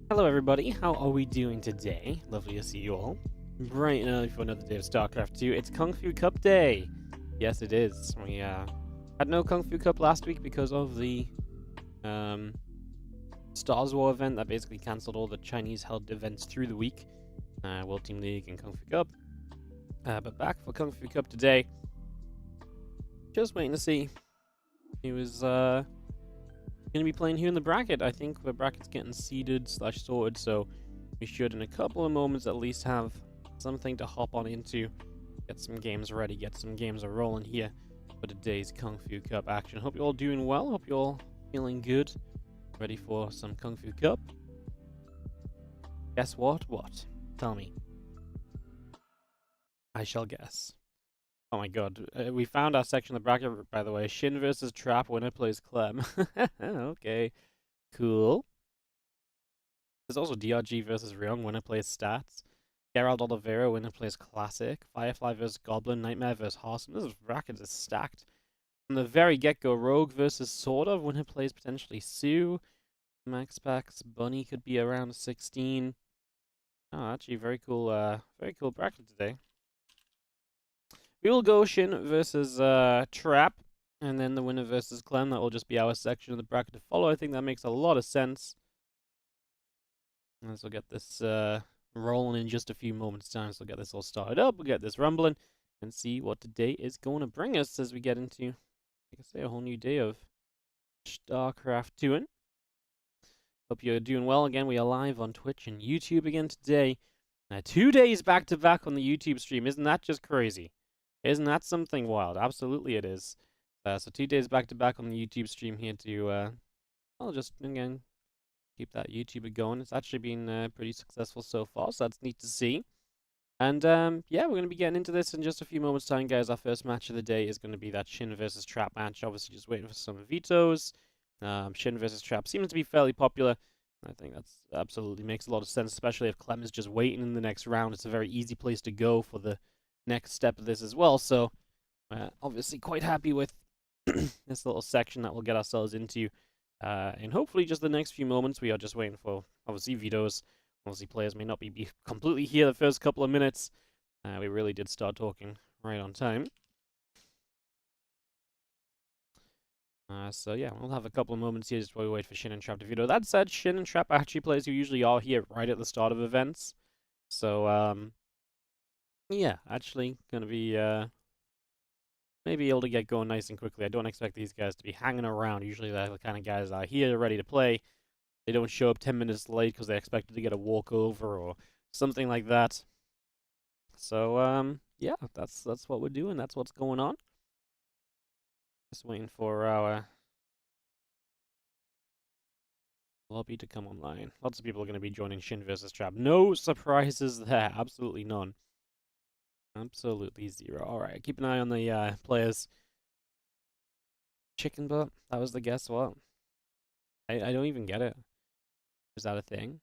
Hello everybody, how are we doing today? Lovely to see you all. Bright and early for another day of Starcraft 2. It's Kung Fu Cup Day! Yes, it is. We had no Kung Fu Cup last week because of the Stars War event that basically cancelled all the Chinese held events through the week. World Team League and Kung Fu Cup. But back for Kung Fu Cup today. Just waiting to see. He was going to be playing here in the bracket. I think the bracket's getting seeded / sorted, so we should in a couple of moments at least have something to hop on into, get some games ready, get some games rolling here for today's Kung Fu Cup action. Hope you're all doing well, hope you're all feeling good, ready for some Kung Fu Cup. Guess what? What? Tell me. I shall guess. Oh my god, we found our section of the bracket, by the way. Shin versus Trap, winner plays Clem. Okay, cool. There's also DRG versus Ryung, winner plays Stats. Gerald Oliveira, winner plays Classic. Firefly versus Goblin. Nightmare versus Horsem. This bracket is stacked. From the very get-go, Rogue versus Sort of. Winner plays potentially Sue. MaxPax Bunny could be around 16. Oh, actually, very cool bracket today. We will go Shin versus Trap, and then the winner versus Clem. That will just be our section of the bracket to follow. I think that makes a lot of sense. As we'll get this rolling in just a few moments' time, so we'll get this all started up, we'll get this rumbling, and see what today is going to bring us as we get into, like I say, a whole new day of Starcraft 2. Hope you're doing well. Again, we are live on Twitch and YouTube again today. 2 days back to back on the YouTube stream. Isn't that just crazy? Isn't that something wild? Absolutely it is. So 2 days back to back on the YouTube stream here to, I'll just, again, keep that YouTuber going. It's actually been pretty successful so far, so that's neat to see. And yeah, we're going to be getting into this in just a few moments' time, guys. Our first match of the day is going to be that Shin versus Trap match. Obviously, just waiting for some vetoes. Shin versus Trap seems to be fairly popular. I think that's absolutely makes a lot of sense, especially if Clem is just waiting in the next round. It's a very easy place to go for the next step of this as well. So, obviously, quite happy with this little section that we'll get ourselves into. And hopefully just the next few moments, we are just waiting for, obviously, vetoes. Obviously, players may not be completely here the first couple of minutes. We really did start talking right on time. So yeah, we'll have a couple of moments here just while we wait for Shin and Trap to veto. That said, Shin and Trap are actually players who usually are here right at the start of events. So, yeah, actually gonna be, maybe able to get going nice and quickly. I don't expect these guys to be hanging around. Usually they're the kind of guys that are here ready to play. They don't show up 10 minutes late because they expected to get a walkover or something like that. So, yeah, that's what we're doing. That's what's going on. Just waiting for our lobby to come online. Lots of people are going to be joining Shin versus Trap. No surprises there. Absolutely none. Absolutely zero. All right, keep an eye on the players. Chicken butt? That was the guess. What? I don't even get it. Is that a thing?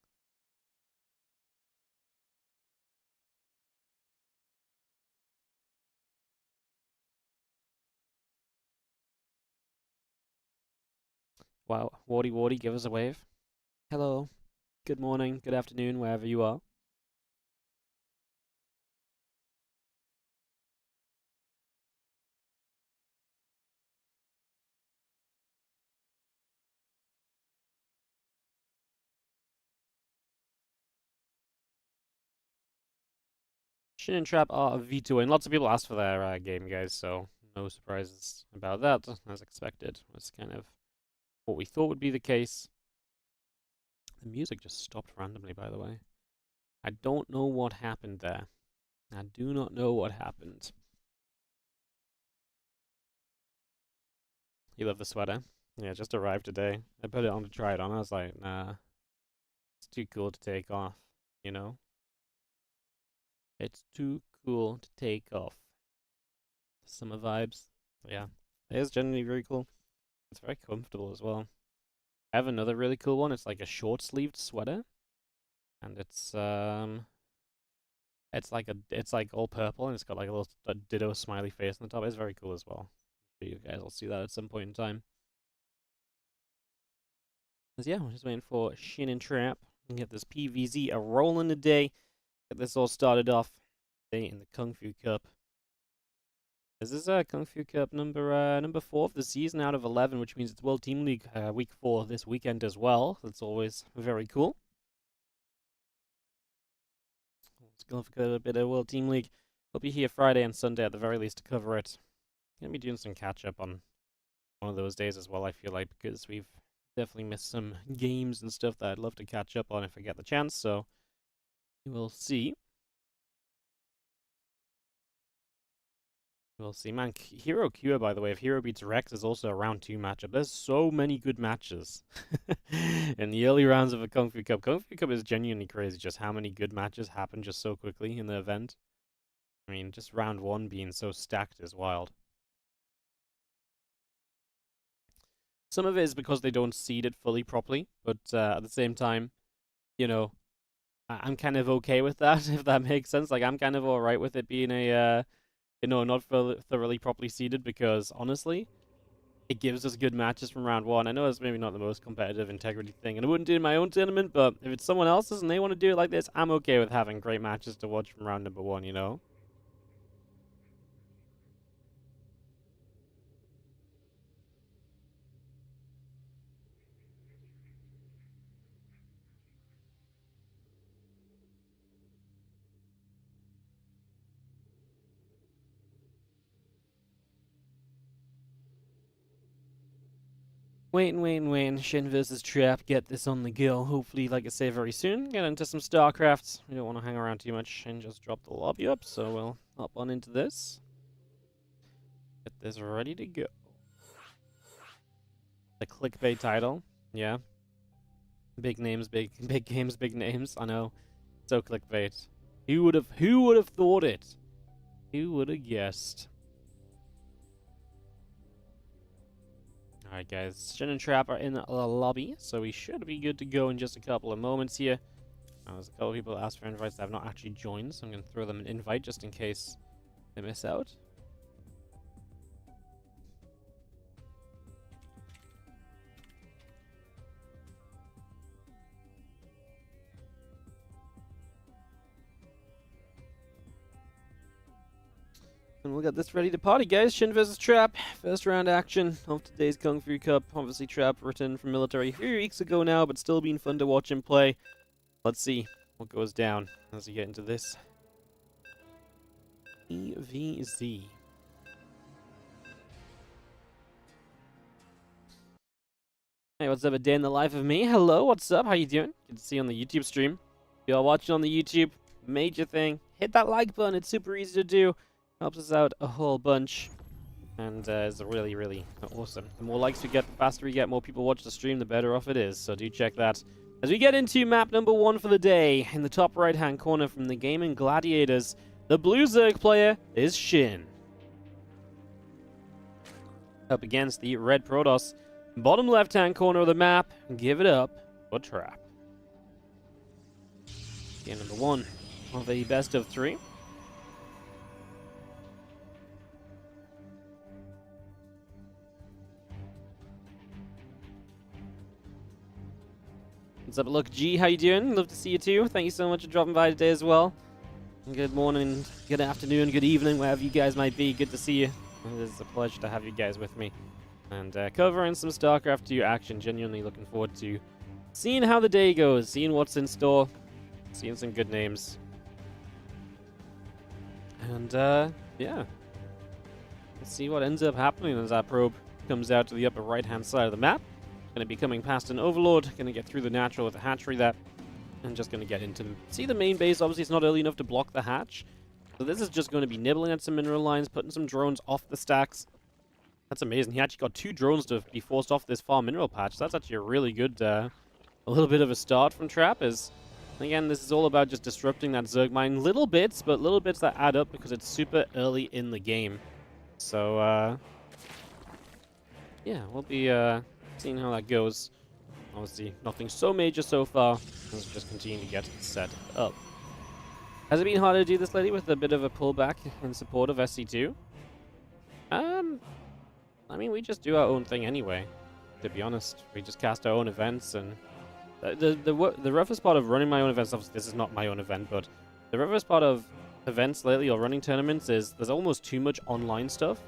Wow. Wardy, give us a wave. Hello. Good morning. Good afternoon, wherever you are. Shin and Trap are vetoing. Lots of people asked for their game, guys, so no surprises about that, as expected. It's kind of what we thought would be the case. The music just stopped randomly, by the way. I don't know what happened there. I do not know what happened. You love the sweater? Yeah, it just arrived today. I put it on to try it on. I was like, nah, it's too cool to take off, you know? It's too cool to take off. Summer vibes. Yeah, it is generally very cool. It's very comfortable as well. I have another really cool one. It's like a short-sleeved sweater, and it's like all purple, and it's got like a little ditto smiley face on the top. It's very cool as well. You guys will see that at some point in time. Because yeah, we're just waiting for Shin and Trap and get this PVZ a rolling today. Get this all started off today in the Kung Fu Cup. This is Kung Fu Cup number 4 of the season out of 11, which means it's World Team League week 4 this weekend as well. That's always very cool. Let's go for a bit of World Team League. We'll be here Friday and Sunday at the very least to cover it. Gonna be doing some catch up on one of those days as well, I feel like, because we've definitely missed some games and stuff that I'd love to catch up on if I get the chance, so we'll see. We'll see. Man, Hero Cure, by the way, if Hero beats Rex, is also a round 2 matchup. There's so many good matches in the early rounds of a Kung Fu Cup. Kung Fu Cup is genuinely crazy, just how many good matches happen just so quickly in the event. I mean, just round 1 being so stacked is wild. Some of it is because they don't seed it fully properly, but at the same time, you know, I'm kind of okay with that, if that makes sense. Like, I'm kind of alright with it being a, not thoroughly properly seeded, because honestly, it gives us good matches from round 1. I know it's maybe not the most competitive integrity thing, and I wouldn't do it in my own tournament, but if it's someone else's and they want to do it like this, I'm okay with having great matches to watch from round number 1, you know? Waiting. Shin versus Trap. Get this on the go. Hopefully, like I say, very soon. Get into some Starcraft. We don't want to hang around too much. Shin just dropped the lobby up, so we'll hop on into this. Get this ready to go. The clickbait title. Yeah. Big names, big games, big names. I know. So clickbait. Who would have thought it? Who would have guessed? Alright guys, Shin and Trap are in the lobby, so we should be good to go in just a couple of moments here. There's a couple of people that asked for invites that have not actually joined, so I'm going to throw them an invite just in case they miss out. And we'll get this ready to party, guys. Shin versus Trap. First round action of today's Kung Fu Cup. Obviously, Trap returned from military a few weeks ago now, but still being fun to watch him play. Let's see what goes down as we get into this. EVZ. Hey, what's up? A day in the life of me. Hello, what's up? How you doing? Good to see you on the YouTube stream. If you are watching on the YouTube, major thing. Hit that like button. It's super easy to do. Helps us out a whole bunch, and is really, really awesome. The more likes we get, the faster we get, more people watch the stream, the better off it is, so do check that. As we get into map number 1 for the day, in the top right-hand corner from the Gaming Gladiators, the blue Zerg player is Shin. Up against the red Protoss, bottom left-hand corner of the map, give it up for Trap. Game number 1 of a best of 3. What's up, look, G? How you doing? Love to see you too. Thank you so much for dropping by today as well. Good morning, good afternoon, good evening, wherever you guys might be. Good to see you. It is a pleasure to have you guys with me. And covering some StarCraft 2 action. Genuinely looking forward to seeing how the day goes, seeing what's in store, seeing some good names. And yeah. Let's see what ends up happening as our probe comes out to the upper right-hand side of the map. Going to be coming past an Overlord, going to get through the natural with the hatchery there, and just going to get into see the main base. Obviously, it's not early enough to block the hatch, so this is just going to be nibbling at some mineral lines, putting some drones off the stacks. That's amazing. He actually got 2 drones to be forced off this far mineral patch. So that's actually a really good, a little bit of a start from Trap. Again, this is all about just disrupting that Zerg mine. Little bits, but little bits that add up because it's super early in the game. So, yeah, we'll be seeing how that goes. Obviously, nothing so major so far. Let's just continue to get set up. Has it been harder to do this lately with a bit of a pullback in support of SC2? I mean, we just do our own thing anyway, to be honest. We just cast our own events, and The roughest part of running my own events, obviously this is not my own event, but the roughest part of events lately or running tournaments is there's almost too much online stuff.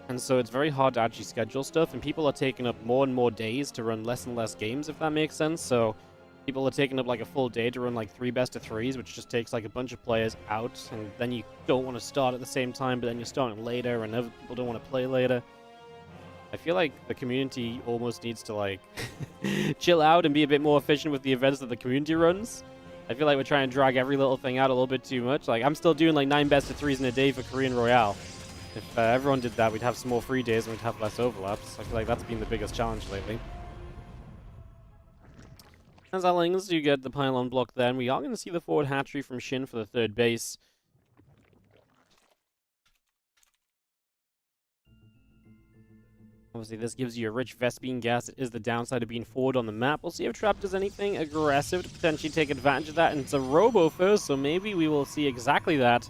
And so it's very hard to actually schedule stuff, and people are taking up more and more days to run less and less games, if that makes sense. So people are taking up like a full day to run like 3 best-of-3s, which just takes like a bunch of players out, and then you don't want to start at the same time, but then you're starting later, and other people don't want to play later. I feel like the community almost needs to like chill out and be a bit more efficient with the events that the community runs. I feel like we're trying to drag every little thing out a little bit too much. Like, I'm still doing like 9 best-of-3s in a day for Korean Royale. If everyone did that, we'd have some more free days and we'd have less overlaps. I feel like that's been the biggest challenge lately. As our Lings do get the pylon block then, we are going to see the forward hatchery from Shin for the 3rd base. Obviously, this gives you a rich Vespene gas. It is the downside of being forward on the map. We'll see if Trap does anything aggressive to potentially take advantage of that. And it's a Robo first, so maybe we will see exactly that.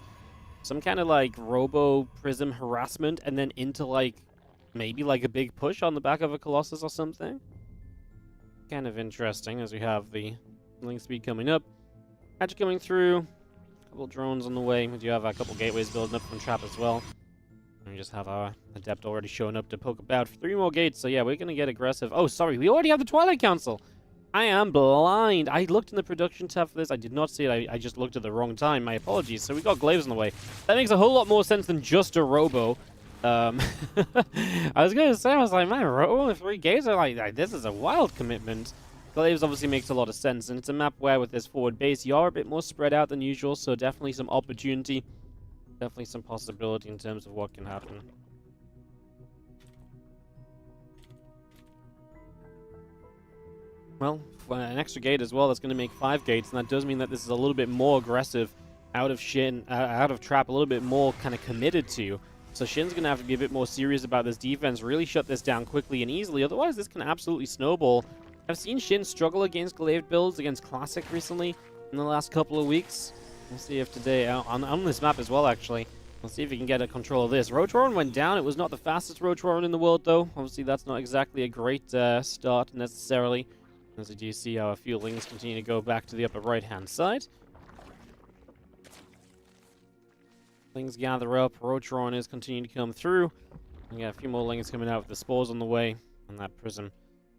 Some kind of like Robo Prism harassment, and then into like maybe like a big push on the back of a Colossus or something. Kind of interesting as we have the link speed coming up. Hatch coming through. A couple drones on the way. We do have a couple gateways building up from Trap as well. And we just have our Adept already showing up to poke about for 3 more gates. So yeah, we're going to get aggressive. Oh, sorry. We already have the Twilight Council. I am blind. I looked in the production tab for this. I did not see it. I just looked at the wrong time. My apologies. So we got Glaives on the way. That makes a whole lot more sense than just a Robo. I was going to say, I was like, man, Robo with 3 gates? I'm like, this is a wild commitment. Glaives obviously makes a lot of sense. And it's a map where with this forward base, you are a bit more spread out than usual. So definitely some opportunity. Definitely some possibility in terms of what can happen. Well, for an extra gate as well, that's going to make 5 gates, and that does mean that this is a little bit more aggressive out of Shin, out of Trap, a little bit more kind of committed to. So Shin's going to have to be a bit more serious about this defense, really shut this down quickly and easily, otherwise this can absolutely snowball. I've seen Shin struggle against glaive builds, against Classic recently, in the last couple of weeks. We'll see if today, on this map as well actually, we'll see if we can get a control of this. Roach Warren went down, it was not the fastest Roach Warren in the world though. Obviously that's not exactly a great start necessarily. As we do see our Fuelings continue to go back to the upper right-hand side. Lings gather up. Roachron is continuing to come through. We got a few more Lings coming out with the spores on the way. And that Prism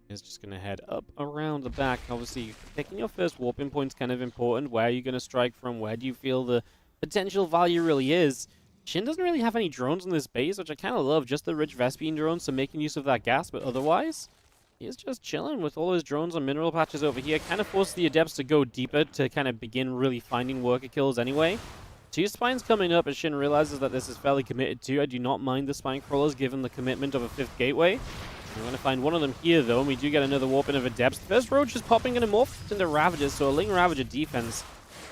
is just going to head up around the back. Obviously, picking your first warping point is kind of important. Where are you going to strike from? Where do you feel the potential value really is? Shin doesn't really have any drones on this base, which I kind of love. Just the rich Vespene drones, so making use of that gas. But otherwise, he's just chilling with all his drones on mineral patches over here. Kind of forced the Adepts to go deeper to kind of begin really finding worker kills anyway. 2 spines coming up as Shin realizes that this is fairly committed to. I do not mind the spine crawlers given the commitment of a 5th gateway. We're going to find one of them here though, and we do get another warp in of Adepts. The first Roach is popping and morphed into Ravagers, so a Ling Ravager defense.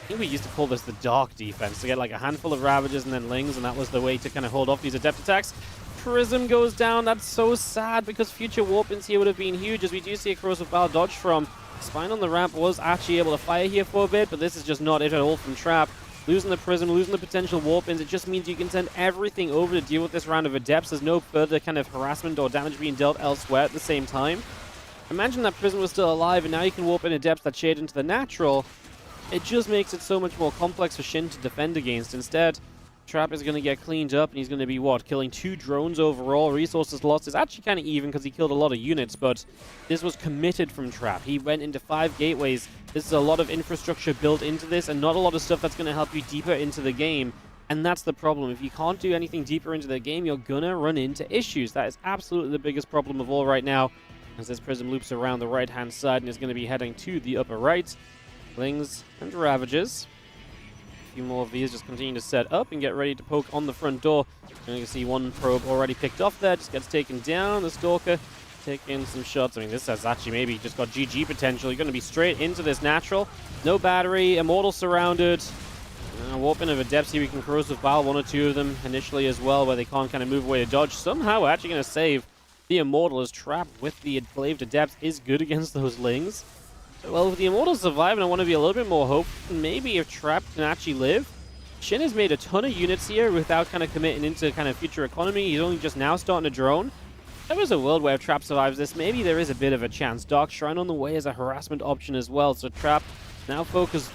I think we used to call this the Dark defense, to get like a handful of Ravagers and then Lings, and that was the way to kind of hold off these Adept attacks. Prism goes down. That's so sad because future warp-ins here would have been huge, as we do see a corrosive bow dodge from Spine on the ramp. Was actually able to fire here for a bit, but this is just not it at all from Trap. Losing the Prism, losing the potential warp-ins, it just means you can send everything over to deal with this round of Adepts. There's no further kind of harassment or damage being dealt elsewhere at the same time. Imagine that Prism was still alive, and now you can warp in Adepts that shade into the natural. It just makes it so much more complex for Shin to defend against. Instead, Trap is going to get cleaned up, and he's going to be, what, killing 2 drones overall. Resources lost is actually kind of even because he killed a lot of units, but this was committed from Trap. He went into 5 gateways. This is a lot of infrastructure built into this, and not a lot of stuff that's going to help you deeper into the game. And that's the problem. If you can't do anything deeper into the game, you're going to run into issues. That is absolutely the biggest problem of all right now, as this Prism loops around the right-hand side and is going to be heading to the upper right. Lings and Ravages. A few more of these just continue to set up and get ready to poke on the front door. And you can see one probe already picked off there, just gets taken down. The Stalker taking some shots. I mean, this has actually maybe just got GG potential. You're going to be straight into this natural. No battery, Immortal surrounded. Warping of Adepts here, we can corrosive bow 1 or 2 of them initially as well, where they can't kind of move away to dodge. Somehow we're actually going to save the Immortal, as Trapped with the Glaive Adepts is good against those Lings. Well, if the Immortals survive, and I want to be a little bit more hopeful, maybe if Trap can actually live. Shin has made a ton of units here without kind of committing into kind of future economy. He's only just now starting to drone. there was a world where if Trap survives this, maybe there is a bit of a chance. Dark Shrine on the way is a harassment option as well, so Trap now focused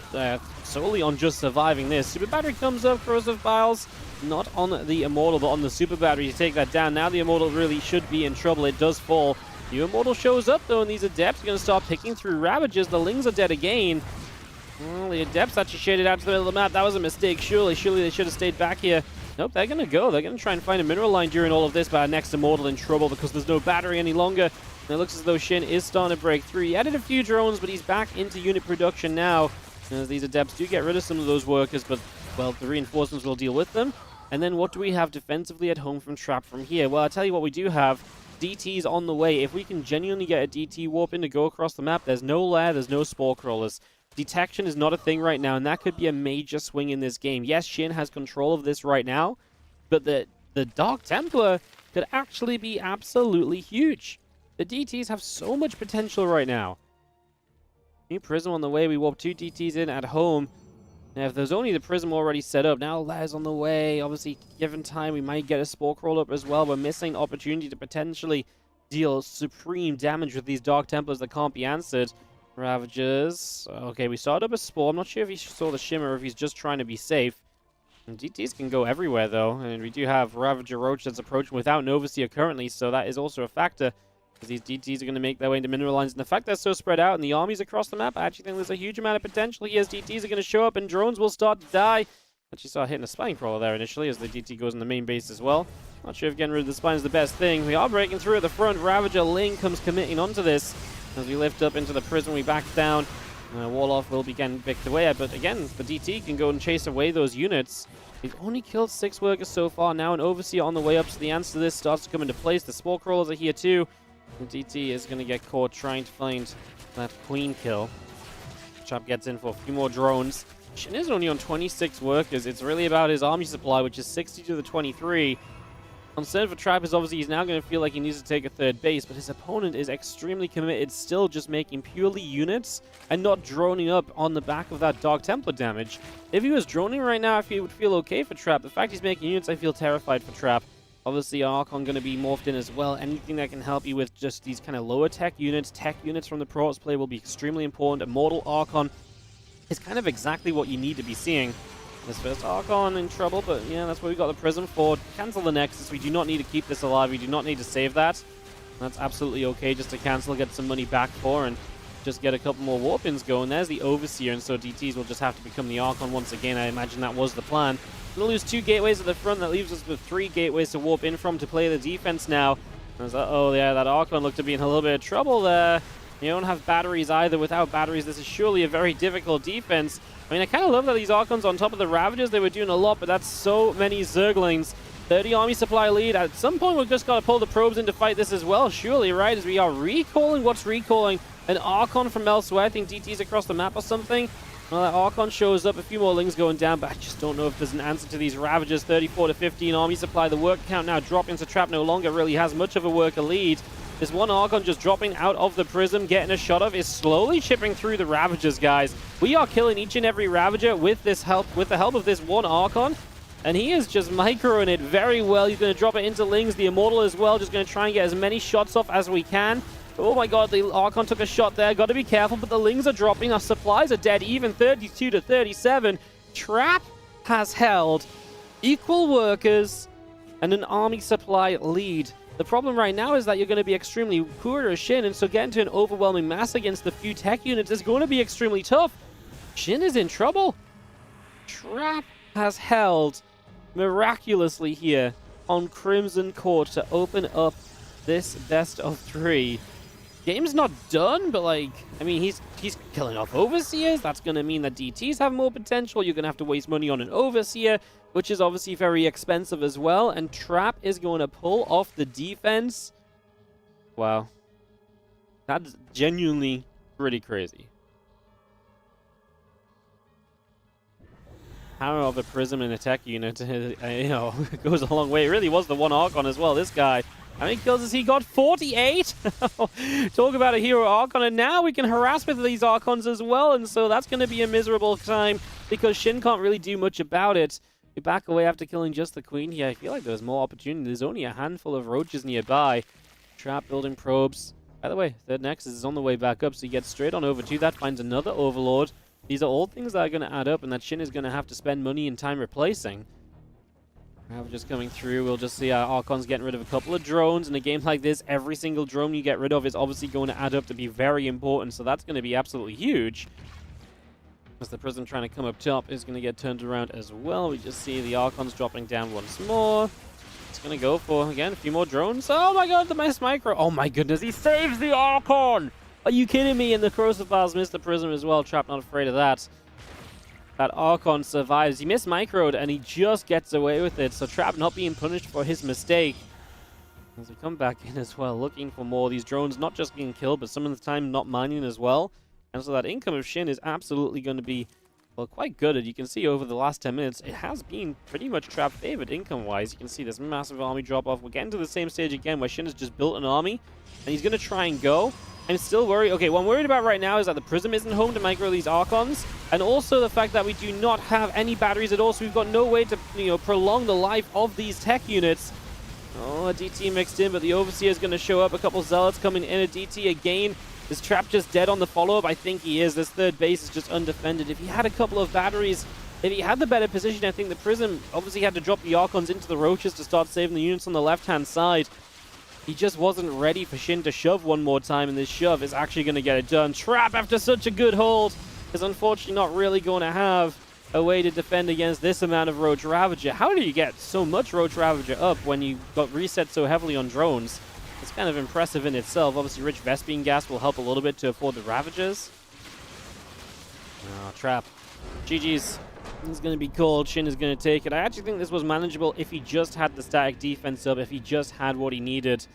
solely on just surviving this. Super Battery comes up, Corrosive Vials, not on the Immortal, but on the Super Battery to take that down. Now the Immortal really should be in trouble. It does fall. The Immortal shows up, though, and these Adepts are going to start picking through Ravagers. The Lings are dead again. Well, the Adepts actually shaded out to the middle of the map. That was a mistake. Surely they should have stayed back here. Nope, they're going to go. They're going to try and find a mineral line during all of this, but our next Immortal in trouble because there's no battery any longer. And it looks as though Shin is starting to break through. He added a few drones, but he's back into unit production now. As these Adepts do get rid of some of those workers, but, well, the reinforcements will deal with them. And then what do we have defensively at home from Trap from here? Well, I'll tell you what we do have. DT's on the way. If we can genuinely get a DT warp in to go across the map, there's no lair, there's no spore crawlers. Detection is not a thing right now, and that could be a major swing in this game. Yes, Shin has control of this right now, but the Dark Templar could actually be absolutely huge. The DTs have so much potential right now. New Prism on the way. We warp 2 DTs in at home. Now, if there's only the Prism already set up, now Lairs on the way. Obviously, given time, we might get a Spore Crawl up as well. We're missing opportunity to potentially deal supreme damage with these Dark Templars that can't be answered. Ravagers. Okay, we started up a Spore. I'm not sure if he saw the Shimmer or if he's just trying to be safe. And DTs can go everywhere, though. And we do have Ravager Roach that's approaching without Novaseer currently, so that is also a factor. Because these DTs are going to make their way into mineral lines. And the fact they're so spread out and the armies across the map, I actually think there's a huge amount of potential here as DTs are going to show up and drones will start to die. Actually saw hitting a spine crawler there initially as the DT goes in the main base as well. Not sure if getting rid of the spine is the best thing. We are breaking through at the front. Ravager Ling comes committing onto this. As we lift up into the prison, we back down. Warlock will begin picked away, but again, the DT can go and chase away those units. We've only killed 6 workers so far now, an Overseer on the way up, so the answer to this starts to come into place. The Spore Crawlers are here too. The DT is going to get caught trying to find that Queen kill. Chop gets in for a few more drones. Shin is only on 26 workers. It's really about his army supply, which is 60 to the 23. Concern for Trap is obviously he's now going to feel like he needs to take a third base, but his opponent is extremely committed, still just making purely units and not droning up on the back of that Dark Templar damage. If he was droning right now, I feel it would feel okay for Trap. The fact he's making units, I feel terrified for Trap. Obviously, Archon going to be morphed in as well. Anything that can help you with just these kind of lower tech units from the Protoss play will be extremely important. Immortal Archon is kind of exactly what you need to be seeing. This first Archon in trouble, but yeah, that's what we got the Prism for. Cancel the Nexus. We do not need to keep this alive. We do not need to save that. That's absolutely okay just to cancel, get some money back for, and just get a couple more warp-ins going. There's the Overseer, and so DTs will just have to become the Archon once again. I imagine that was the plan. We'll lose 2 gateways at the front. That leaves us with 3 gateways to warp in from to play the defense now. Uh-oh, yeah, that Archon looked to be in a little bit of trouble there. You don't have batteries either. Without batteries, this is surely a very difficult defense. I mean, I kind of love that these Archons on top of the Ravagers, they were doing a lot, but that's so many Zerglings. 30 army supply lead. At some point, we've just got to pull the probes in to fight this as well, surely, right? As we are recalling what's recalling. An Archon from elsewhere. I think DT's across the map or something. Well, that Archon shows up. A few more Lings going down, but I just don't know if there's an answer to these Ravagers. 34 to 15 army supply. The work count now dropping, so Trap no longer really has much of a worker lead. This one Archon just dropping out of the Prism, getting a shot of, is slowly chipping through the Ravagers, guys. We are killing each and every Ravager with the help of this one Archon. And he is just microing it very well. He's going to drop it into Lings. The Immortal as well, just going to try and get as many shots off as we can. Oh my god, the Archon took a shot there. Got to be careful, but the Lings are dropping. Our supplies are dead even, 32 to 37. Trap has held equal workers and an army supply lead. The problem right now is that you're going to be extremely poor as Shin, and so getting to an overwhelming mass against the few tech units is going to be extremely tough. Shin is in trouble. Trap has held miraculously here on Crimson Court to open up this best of 3. Game's not done, but like, I mean, he's killing off Overseers. That's going to mean that DTs have more potential. You're going to have to waste money on an Overseer, which is obviously very expensive as well. And Trap is going to pull off the defense. Wow. That's genuinely pretty crazy. Power of a Prism in a tech unit, you know, goes a long way. It really was the one Archon as well, this guy. How many kills has he got? 48? Talk about a hero Archon, and now we can harass with these Archons as well, and so that's going to be a miserable time because Shin can't really do much about it. We back away after killing just the Queen here. I feel like there's more opportunity. There's only a handful of roaches nearby. Trap building probes. By the way, third Nexus is on the way back up, so he gets straight on over to that, finds another Overlord. These are all things that are going to add up, and that Shin is going to have to spend money and time replacing. Just coming through, we'll just see our Archon's getting rid of a couple of drones. In a game like this, every single drone you get rid of is obviously going to add up to be very important, so that's going to be absolutely huge. As the Prism trying to come up top is going to get turned around as well. We just see the Archon's dropping down once more. It's going to go for, again, a few more drones. Oh my god, the Mass Micro. Oh my goodness, he saves the Archon! Are you kidding me? And the Corrosive Files missed the Prism as well. Trap not afraid of that. That Archon survives. He missed microed and he just gets away with it. So Trap not being punished for his mistake. As we come back in as well, looking for more of these drones, not just getting killed, but some of the time not mining as well. And so that income of Shin is absolutely going to be, well, quite good. As you can see over the last 10 minutes, it has been pretty much Trap favored income-wise. You can see this massive army drop-off. We're getting to the same stage again where Shin has just built an army, and he's going to try and go. I'm still worried. Okay, what I'm worried about right now is that the Prism isn't home to micro these Archons, and also the fact that we do not have any batteries at all, so we've got no way to, prolong the life of these tech units. Oh, a DT mixed in, but the Overseer is going to show up. A couple Zealots coming in. A DT again. Is Trap just dead on the follow-up? I think he is. This third base is just undefended. If he had a couple of batteries, if he had the better position, I think the Prism obviously had to drop the Archons into the Roaches to start saving the units on the left-hand side. He just wasn't ready for Shin to shove one more time, and this shove is actually going to get it done. Trap, after such a good hold, is unfortunately not really going to have a way to defend against this amount of Roach Ravager. How do you get so much Roach Ravager up when you got reset so heavily on drones? It's kind of impressive in itself. Obviously, rich Vespene gas will help a little bit to afford the Ravagers. Oh, Trap. GG's. It's going to be cold. Shin is going to take it. I actually think this was manageable if he just had the static defense up, if he just had what he needed.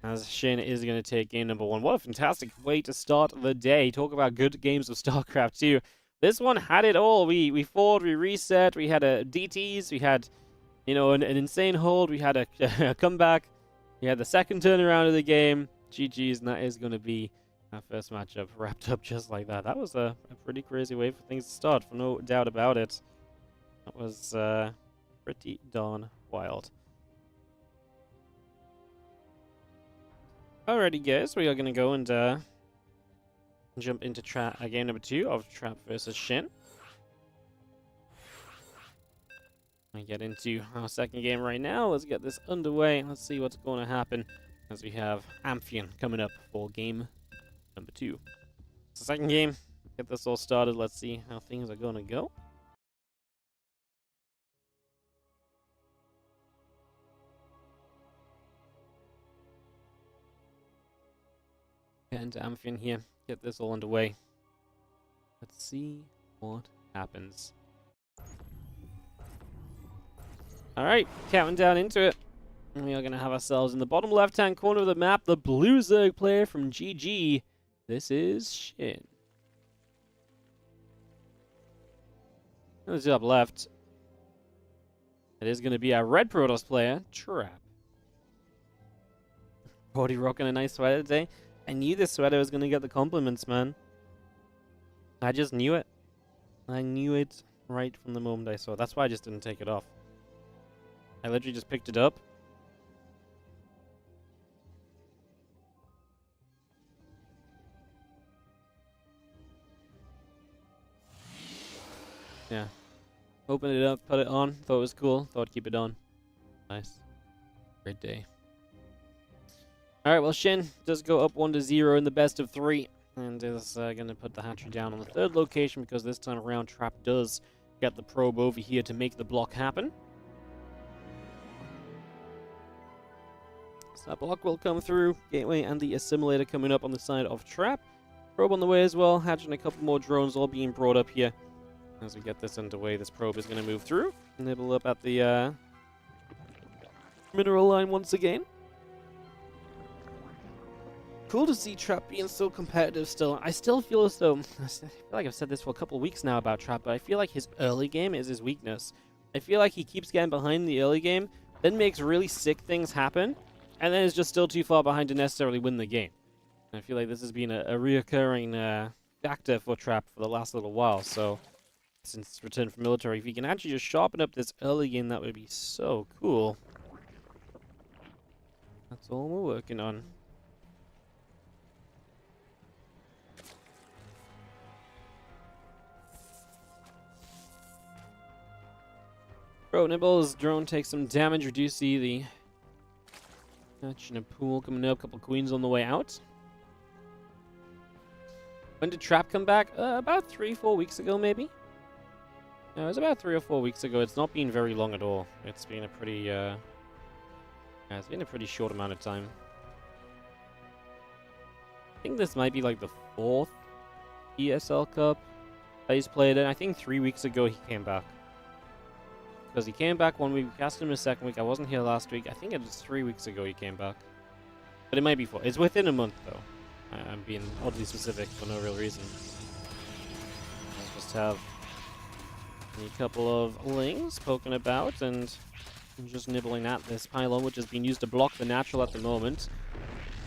As Shin is going to take game number 1. What a fantastic way to start the day. Talk about good games of StarCraft 2. This one had it all. We fought, we reset, we had a DTs, we had, an insane hold, we had a comeback. We had the second turnaround of the game. GG's, and that is going to be our first matchup wrapped up just like that. That was a pretty crazy way for things to start, for no doubt about it. That was pretty darn wild. Alrighty, guys, we are going to go and jump into game number 2 of Trap versus Shin. We get into our second game right now. Let's get this underway. Let's see what's going to happen as we have Amphion coming up for game number 2. It's the second game. Get this all started. Let's see how things are going to go. Get into Amphion here. Get this all underway. Let's see what happens. Alright, counting down into it. And we are going to have ourselves in the bottom left-hand corner of the map, the Blue Zerg player from GG. This is Shin. And the top left, it is going to be our Red Protoss player, Trap. Already rocking a nice sweater today. I knew this sweater was going to get the compliments, man. I just knew it. I knew it right from the moment I saw it. That's why I just didn't take it off. I literally just picked it up. Yeah. Opened it up, put it on. Thought it was cool. Thought I'd keep it on. Nice. Great day. Alright, well, Shin does go up 1-0 in the best of 3. And is going to put the hatchery down on the third location because this time around Trap does get the probe over here to make the block happen. So that block will come through. Gateway and the assimilator coming up on the side of Trap. Probe on the way as well. Hatching a couple more drones all being brought up here. As we get this underway, this probe is going to move through. Nibble up at the mineral line once again. Cool to see Trap being so competitive still. I still feel as though, I feel like I've said this for a couple of weeks now about Trap, but I feel like his early game is his weakness. I feel like he keeps getting behind in the early game, then makes really sick things happen, and then is just still too far behind to necessarily win the game. And I feel like this has been a reoccurring factor for Trap for the last little while, so since return from military, if he can actually just sharpen up this early game, that would be so cool. That's all we're working on. Pro Nibble's drone takes some damage. We do see the catch in a pool coming up. A couple queens on the way out. When did Trap come back? About 3-4 weeks ago, maybe. Yeah, it was about 3 or 4 weeks ago. It's not been very long at all. It's been a pretty, yeah, it's been a pretty short amount of time. I think this might be like the 4th ESL Cup that he's played in. I think 3 weeks ago he came back. Because he came back 1 week, we cast him a second week. I wasn't here last week. I think it was 3 weeks ago he came back. But it might be 4. It's within a month, though. I'm being oddly specific for no real reason. I'll just have a couple of lings poking about and just nibbling at this pylon, which is being used to block the natural at the moment.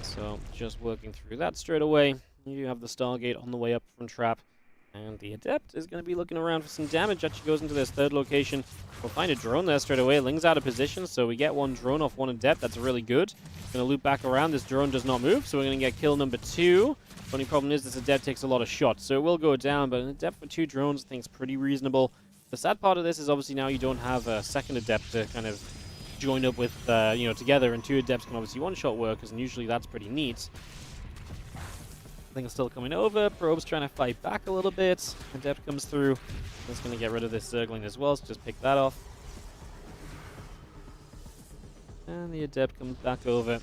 So, just working through that straight away. You have the Stargate on the way up from Trap. And the Adept is going to be looking around for some damage. Actually goes into this third location. We'll find a drone there straight away. Ling's out of position, so we get one drone off one Adept. That's really good. Going to loop back around. This drone does not move, so we're going to get kill number 2. The only problem is this Adept takes a lot of shots, so it will go down. But an Adept for 2 drones I think is pretty reasonable. The sad part of this is obviously now you don't have a second Adept to kind of join up with, together. And 2 Adepts can obviously one-shot workers, and usually that's pretty neat. Thing's still coming over. Probe's trying to fight back a little bit. Adept comes through. That's going to get rid of this circling as well, so just pick that off. And the Adept comes back over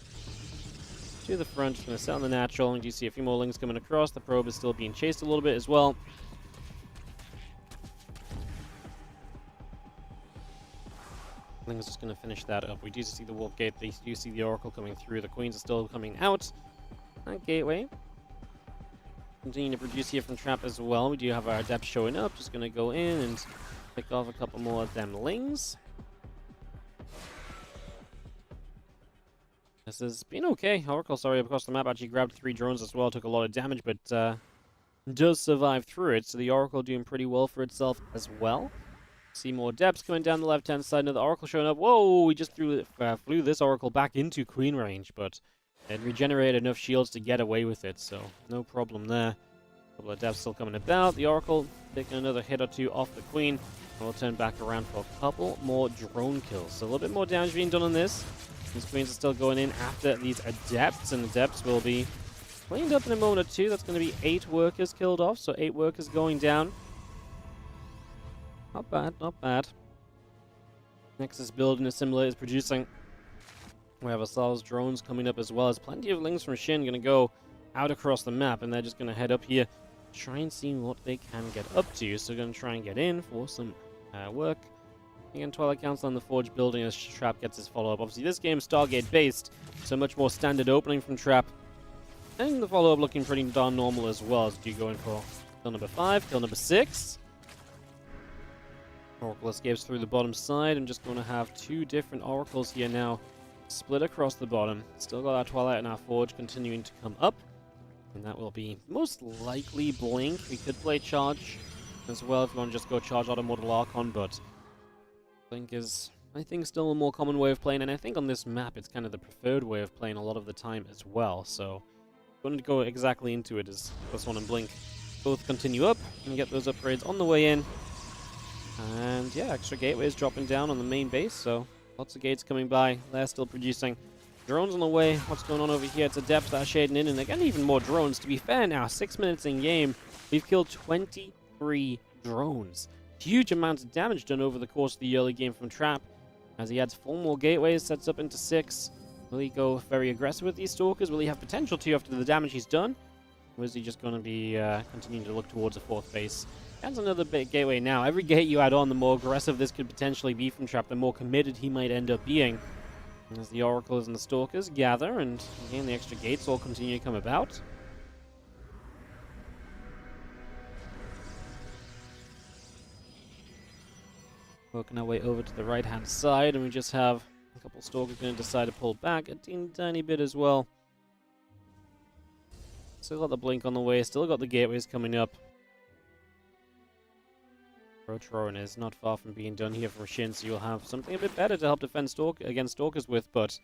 to the front. Just going to set on the natural. And you see a few more lings coming across. The probe is still being chased a little bit as well. Ling's just going to finish that up. We do see the warp gate. They do see the Oracle coming through. The queens are still coming out. That gateway. Continue to produce here from Trap as well. We do have our Adept showing up. Just going to go in and pick off a couple more of them lings. This has been okay. Oracle, sorry, across the map actually grabbed 3 drones as well. Took a lot of damage, but does survive through it. So the Oracle doing pretty well for itself as well. See more Adepts coming down the left-hand side. Another Oracle showing up. Whoa, we just flew this Oracle back into Queen range, but it regenerated enough shields to get away with it, so no problem there. A couple of Adepts still coming about. The Oracle taking another hit or 2 off the Queen. And we'll turn back around for a couple more drone kills. So a little bit more damage being done on this. These Queens are still going in after these Adepts, and Adepts will be cleaned up in a moment or 2. That's going to be 8 workers killed off, so 8 workers going down. Not bad, not bad. Nexus building is similar, is producing. We have ourselves drones coming up as well. There's plenty of lings from Shin going to go out across the map, and they're just going to head up here, try and see what they can get up to. So we're going to try and get in for some work. Again, Twilight Council on the Forge building as Trap gets his follow-up. Obviously, this game is Stargate-based, so much more standard opening from Trap. And the follow-up looking pretty darn normal as well, as you go in for kill number 5, kill number 6. Oracle escapes through the bottom side. I'm just going to have 2 different Oracles here now, split across the bottom. Still got our Twilight and our Forge continuing to come up. And that will be most likely Blink. We could play Charge as well if you want to just go Charge out of Mortal Archon, but Blink is, I think, still a more common way of playing, and I think on this map it's kind of the preferred way of playing a lot of the time as well. So I'm going to go exactly into it as +1 and Blink both continue up and get those upgrades on the way in. And yeah, extra gateways dropping down on the main base, so lots of gates coming by. They're still producing. Drones on the way. What's going on over here? It's Adepts that are shading in, and again, even more drones. To be fair now, 6 minutes in game, we've killed 23 drones. Huge amounts of damage done over the course of the early game from Trap. As he adds 4 more gateways, sets up into 6. Will he go very aggressive with these Stalkers? Will he have potential to after the damage he's done? Or is he just going to be continuing to look towards a 4th base? Adds another big gateway now. Every gate you add on, the more aggressive this could potentially be from Trap, the more committed he might end up being. As the Oracles and the Stalkers gather, and again, the extra gates all continue to come about. Working our way over to the right-hand side, and we just have a couple Stalkers going to decide to pull back a tiny bit as well. Still got the Blink on the way, still got the gateways coming up. Rotoron is not far from being done here for Shin, so you'll have something a bit better to help defend against Stalkers with, but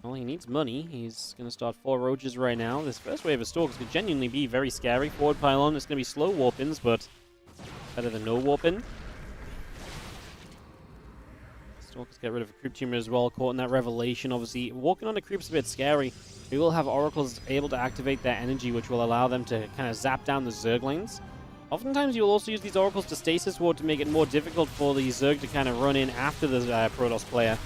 well, he needs money. He's going to start 4 Roaches right now. This first wave of Stalkers could genuinely be very scary. Forward pylon, it's going to be slow warp-ins, but better than no warp-in. Stalkers get rid of a creep teamer as well, caught in that revelation. Obviously, walking on the creep's a bit scary. We will have oracles able to activate their energy, which will allow them to kind of zap down the zerglings. Oftentimes, you will also use these oracles to stasis ward to make it more difficult for the zerg to kind of run in after the Protoss player.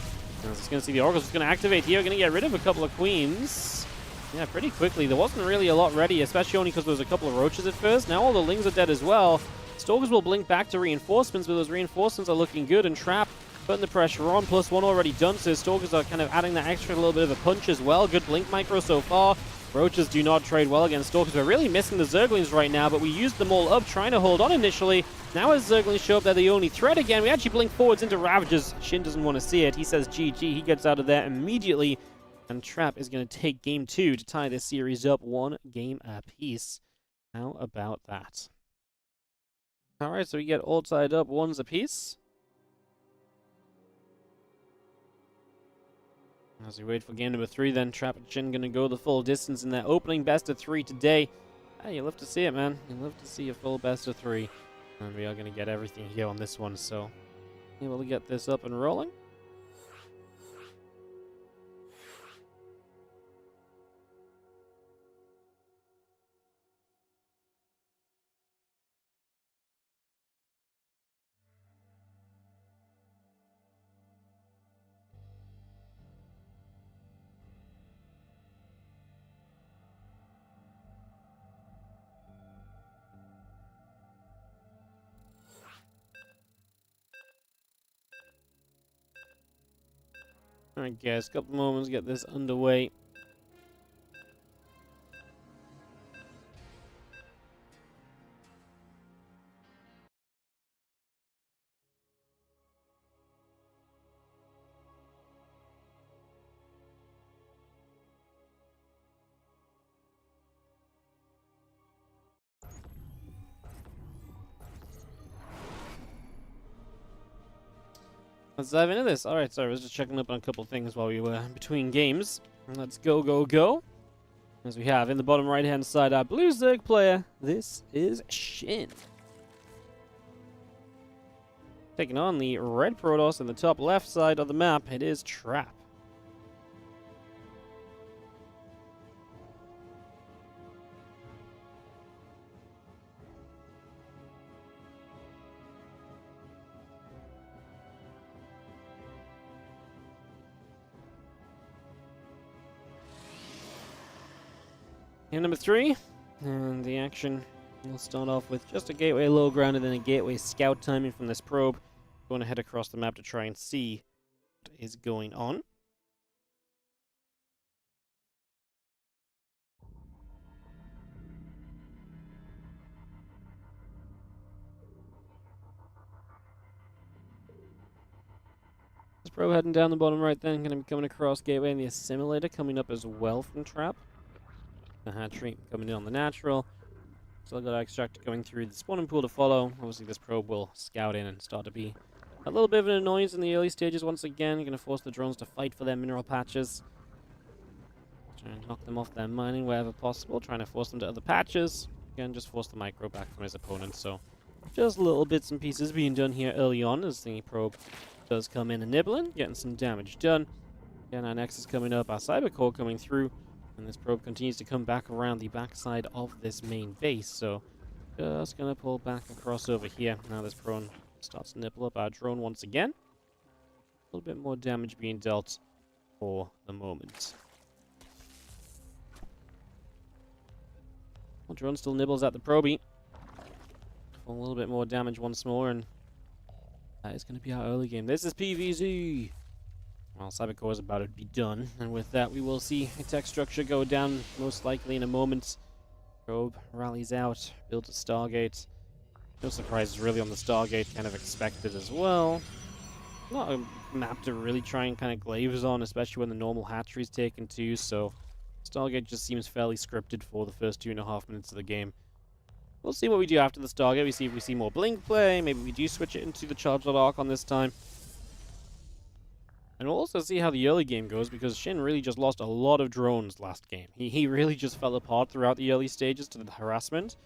As it's going to see the oracles just going to activate here, going to get rid of a couple of queens. Yeah, pretty quickly. There wasn't really a lot ready, especially only because there was a couple of roaches at first. Now all the lings are dead as well. Stalkers will blink back to reinforcements, but those reinforcements are looking good, and Trap putting the pressure on. +1 already done, so Stalkers are kind of adding that extra little bit of a punch as well. Good blink micro so far. Roaches do not trade well against Stalkers. We're really missing the Zerglings right now, but we used them all up, trying to hold on initially. Now as Zerglings show up, they're the only threat again. We actually blink forwards into Ravagers. Shin doesn't want to see it. He says GG. He gets out of there immediately. And Trap is going to take game 2 to tie this series up 1 game apiece. How about that? Alright, so we get all tied up 1s apiece. As we wait for game number 3, then Trap and Shin going to go the full distance in their opening best of 3 today. Hey, you love to see it, man. You love to see a full best of 3. And we are going to get everything here on this one, so able to get this up and rolling. Alright guys, a couple moments, get this underway. Let's dive into this. Alright, sorry, I was just checking up on a couple things while we were between games. Let's go, go, go. As we have in the bottom right-hand side, our blue Zerg player. This is Shin. Taking on the red Protoss in the top left side of the map, it is Trap. Game number 3, and the action will start off with just a gateway low ground and then a gateway scout timing from this probe. Going to head across the map to try and see what is going on. This probe heading down the bottom right then, going to be coming across gateway, and the assimilator coming up as well from Trap. The hatchery coming in on the natural. Still got our extractor going through the spawning pool to follow. Obviously this probe will scout in and start to be a little bit of an annoyance in the early stages once again. You're going to force the drones to fight for their mineral patches. Try and knock them off their mining wherever possible. Trying to force them to other patches. Again, just force the micro back from his opponent. So just little bits and pieces being done here early on as the probe does come in and nibbling. Getting some damage done. Again, our Nexus coming up. Our Cyber Core coming through. And this probe continues to come back around the backside of this main base. So just going to pull back across over here. Now this drone starts to nibble up our drone once again. A little bit more damage being dealt for the moment. Well, drone still nibbles at the probie. A little bit more damage once more, and that is going to be our early game. This is PvZ. Well, Cybercore is about to be done, and with that we will see a tech structure go down most likely in a moment. Probe rallies out, builds a Stargate. No surprises really on the Stargate, kind of expected as well. Not a map to really try and kind of glaze on, especially when the normal hatchery is taken too, so Stargate just seems fairly scripted for the first 2.5 minutes of the game. We'll see what we do after the Stargate. We see if we see more blink play, maybe we do switch it into the charged arc on this time. And we'll also see how the early game goes, because Shin really just lost a lot of drones last game. He really just fell apart throughout the early stages to the harassment.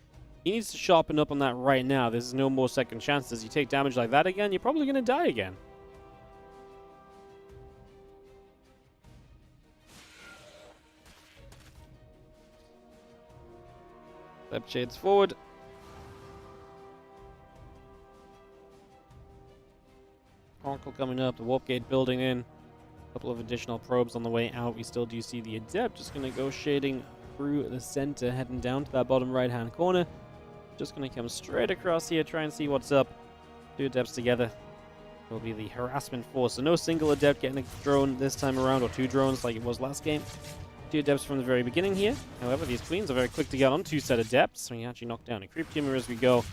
He needs to sharpen up on that right now. There's no more second chances. You take damage like that again, you're probably going to die again. Step shades forward. Oracle coming up, the warp gate building in. A couple of additional probes on the way out. We still do see the Adept just going to go shading through the center, heading down to that bottom right-hand corner. Just going to come straight across here, try and see what's up. Two Adepts together will be the harassment force. So no single Adept getting a drone this time around, or two drones like it was last game. Two Adepts from the very beginning here. However, these Queens are very quick to get on. Two set Adepts. So we actually knock down a Creep Tumor as we go.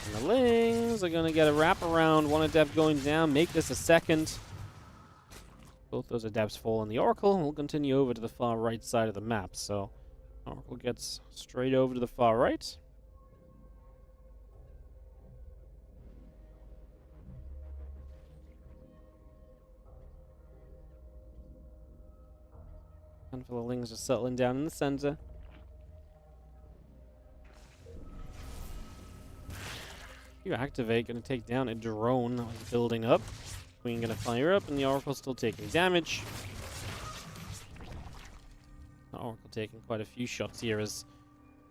And the Lings are going to get a wrap around. One Adept going down. Make this a second. Both those Adepts fall in the Oracle. We'll continue over to the far right side of the map. So Oracle gets straight over to the far right. Handful of Lings are settling down in the center. You activate, going to take down a drone that was building up. Queen going to fire up, and the Oracle still taking damage. The Oracle taking quite a few shots here as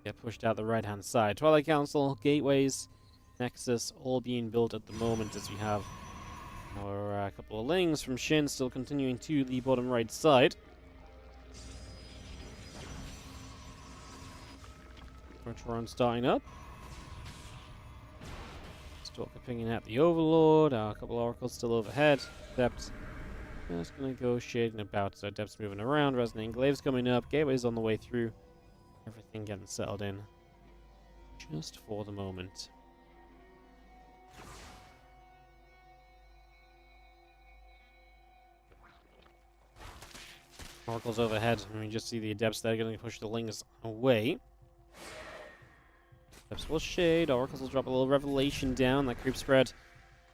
they get pushed out the right-hand side. Twilight Council, Gateways, Nexus, all being built at the moment as we have our couple of Lings from Shin still continuing to the bottom right side. Rotron starting up. Stalker pinging at the Overlord. A couple of Oracles still overhead. Adepts just going to go shading about. So Adepts moving around. Resonating Glaives coming up. Gateways on the way through. Everything getting settled in just for the moment. Oracles overhead. And we just see the Adepts there going to push the Lings away. Adepts will shade. Oracles will drop a little Revelation down. That creep spread.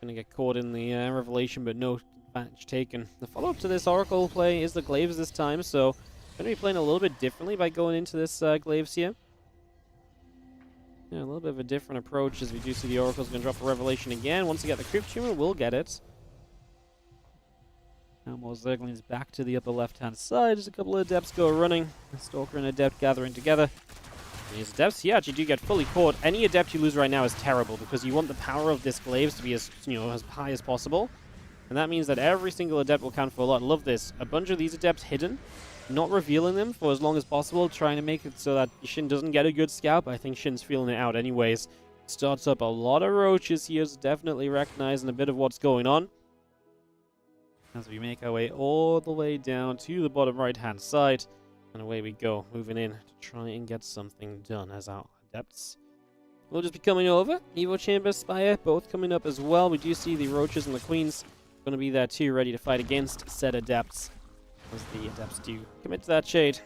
Going to get caught in the Revelation, but no advantage taken. The follow-up to this Oracle play is the Glaives this time, so going to be playing a little bit differently by going into this Glaives here. Yeah, a little bit of a different approach as we do see the Oracle's going to drop a Revelation again. Once you get the Creep Tumor, we'll get it. Now more Zerglings back to the upper left-hand side as a couple of Adepts go running. The Stalker and Adept gathering together. These Adepts, yeah, actually do get fully caught. Any Adept you lose right now is terrible because you want the power of this Glaives to be as high as possible. And that means that every single Adept will count for a lot. Love this. A bunch of these Adepts hidden, not revealing them for as long as possible, trying to make it so that Shin doesn't get a good scalp. I think Shin's feeling it out anyways. Starts up a lot of roaches. He is definitely recognizing a bit of what's going on. As we make our way all the way down to the bottom right-hand side. And away we go, moving in to try and get something done as our Adepts will just be coming over. Evo Chamber, Spire, both coming up as well. We do see the Roaches and the Queens going to be there too, ready to fight against said Adepts. As the Adepts do commit to that shade.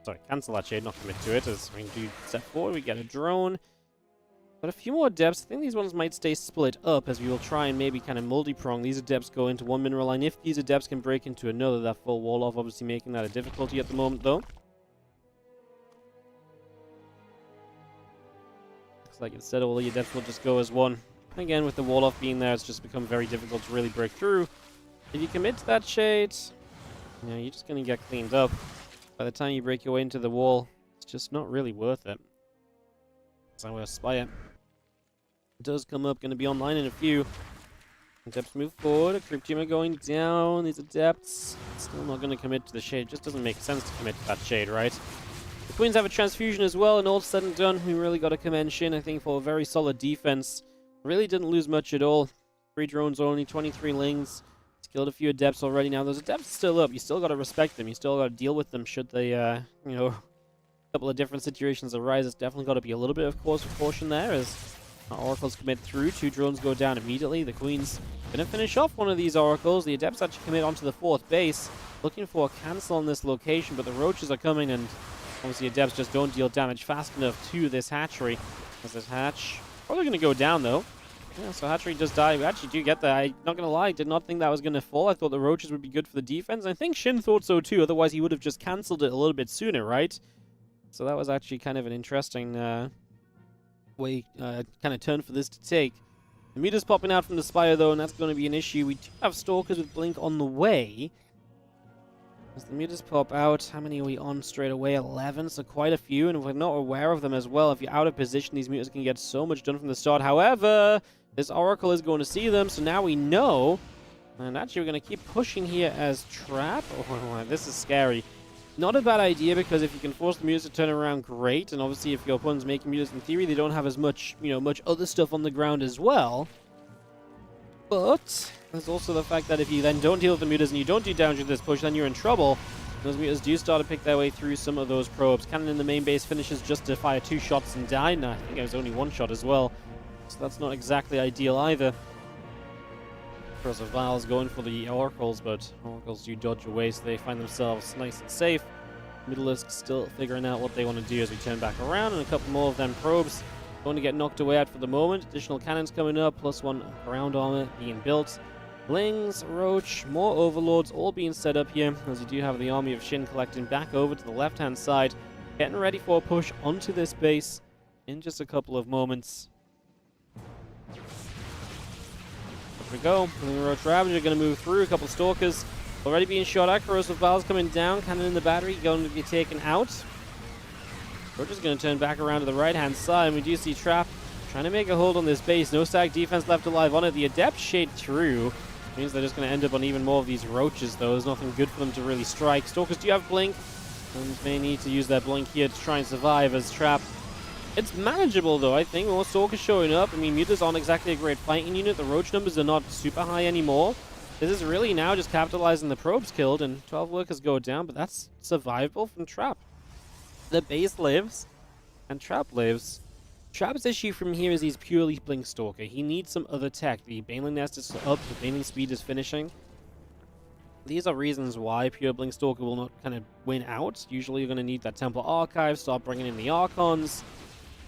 Sorry, cancel that shade, not commit to it. As we do step forward, we get a drone. But a few more Adepts. I think these ones might stay split up as we will try and maybe kind of multi-prong. These Adepts go into one mineral line. If these Adepts can break into another, that full wall off, obviously making that a difficulty at the moment, though. Looks like instead all the Adepts will just go as one. Again, with the wall off being there, it's just become very difficult to really break through. If you commit to that shade, you're just going to get cleaned up. By the time you break your way into the wall, it's just not really worth it. So we'll Spire. It does come up, going to be online in a few. Adepts move forward, a Creep Tumor going down. These Adepts still not going to commit to the shade. It just doesn't make sense to commit to that shade, right? The Queens have a transfusion as well, and all said and done, we really got to commend Shin, I think, for a very solid defense. Really didn't lose much at all. 3 drones only, 23 Lings. He's killed a few Adepts already. Now, those Adepts are still up. You still got to respect them. You still got to deal with them should they, a couple of different situations arise. It's definitely got to be a little bit of caution there as Oracles commit through. 2 drones go down immediately. The Queen's going to finish off one of these Oracles. The Adepts actually commit onto the 4th base, looking for a cancel on this location, but the Roaches are coming, and obviously Adepts just don't deal damage fast enough to this hatchery. As this hatch probably going to go down, though. Yeah, so hatchery does die. We actually do get that. I'm not going to lie, I did not think that was going to fall. I thought the Roaches would be good for the defense. I think Shin thought so too, otherwise he would have just cancelled it a little bit sooner, right? So that was actually kind of an interesting way, kind of turn for this to take. The meter's popping out from the Spire though, and that's going to be an issue. We do have Stalkers with Blink on the way. As the mutas pop out, how many are we on straight away? 11, so quite a few, and if we're not aware of them as well, if you're out of position, these mutas can get so much done from the start. However, this Oracle is going to see them, so now we know. And actually, we're going to keep pushing here as Trap. Oh, this is scary. Not a bad idea, because if you can force the mutas to turn around, great. And obviously, if your opponent's making mutas, in theory, they don't have as much, much other stuff on the ground as well. But there's also the fact that if you then don't deal with the mutas and you don't do damage with this push, then you're in trouble. Those mutas do start to pick their way through some of those probes. Cannon in the main base finishes just to fire 2 shots and die. No, I think it was only 1 shot as well. So that's not exactly ideal either. Because of Val's going for the Oracles, but Oracles do dodge away, so they find themselves nice and safe. Middleisk still figuring out what they want to do as we turn back around, and a couple more of them probes going to get knocked away at for the moment. Additional cannons coming up, +1 ground armor being built. Lings, Roach, more Overlords all being set up here, as you do have the army of Shin collecting back over to the left-hand side, getting ready for a push onto this base in just a couple of moments. There we go. The Roach Ravager going to move through. A couple Stalkers already being shot at. Corrosive Valves coming down. Cannon in the battery going to be taken out. We're just going to turn back around to the right-hand side, and we do see Trap trying to make a hold on this base. No stack defense left alive on it. The Adept Shade through. Means they're just going to end up on even more of these Roaches, though. There's nothing good for them to really strike. Stalkers do have Blink, and may need to use their Blink here to try and survive as Trap. It's manageable, though, I think. More Stalkers showing up. I mean, Mutas aren't exactly a great fighting unit. The Roach numbers are not super high anymore. This is really now just capitalizing the probes killed, and 12 workers go down, but that's survivable from Trap. The base lives, and Trap lives. Trap's issue from here is he's purely Blink Stalker. He needs some other tech. The Baneling Nest is up, the Baneling Speed is finishing. These are reasons why pure Blink Stalker will not kind of win out. Usually you're going to need that Temple Archive, start bringing in the Archons.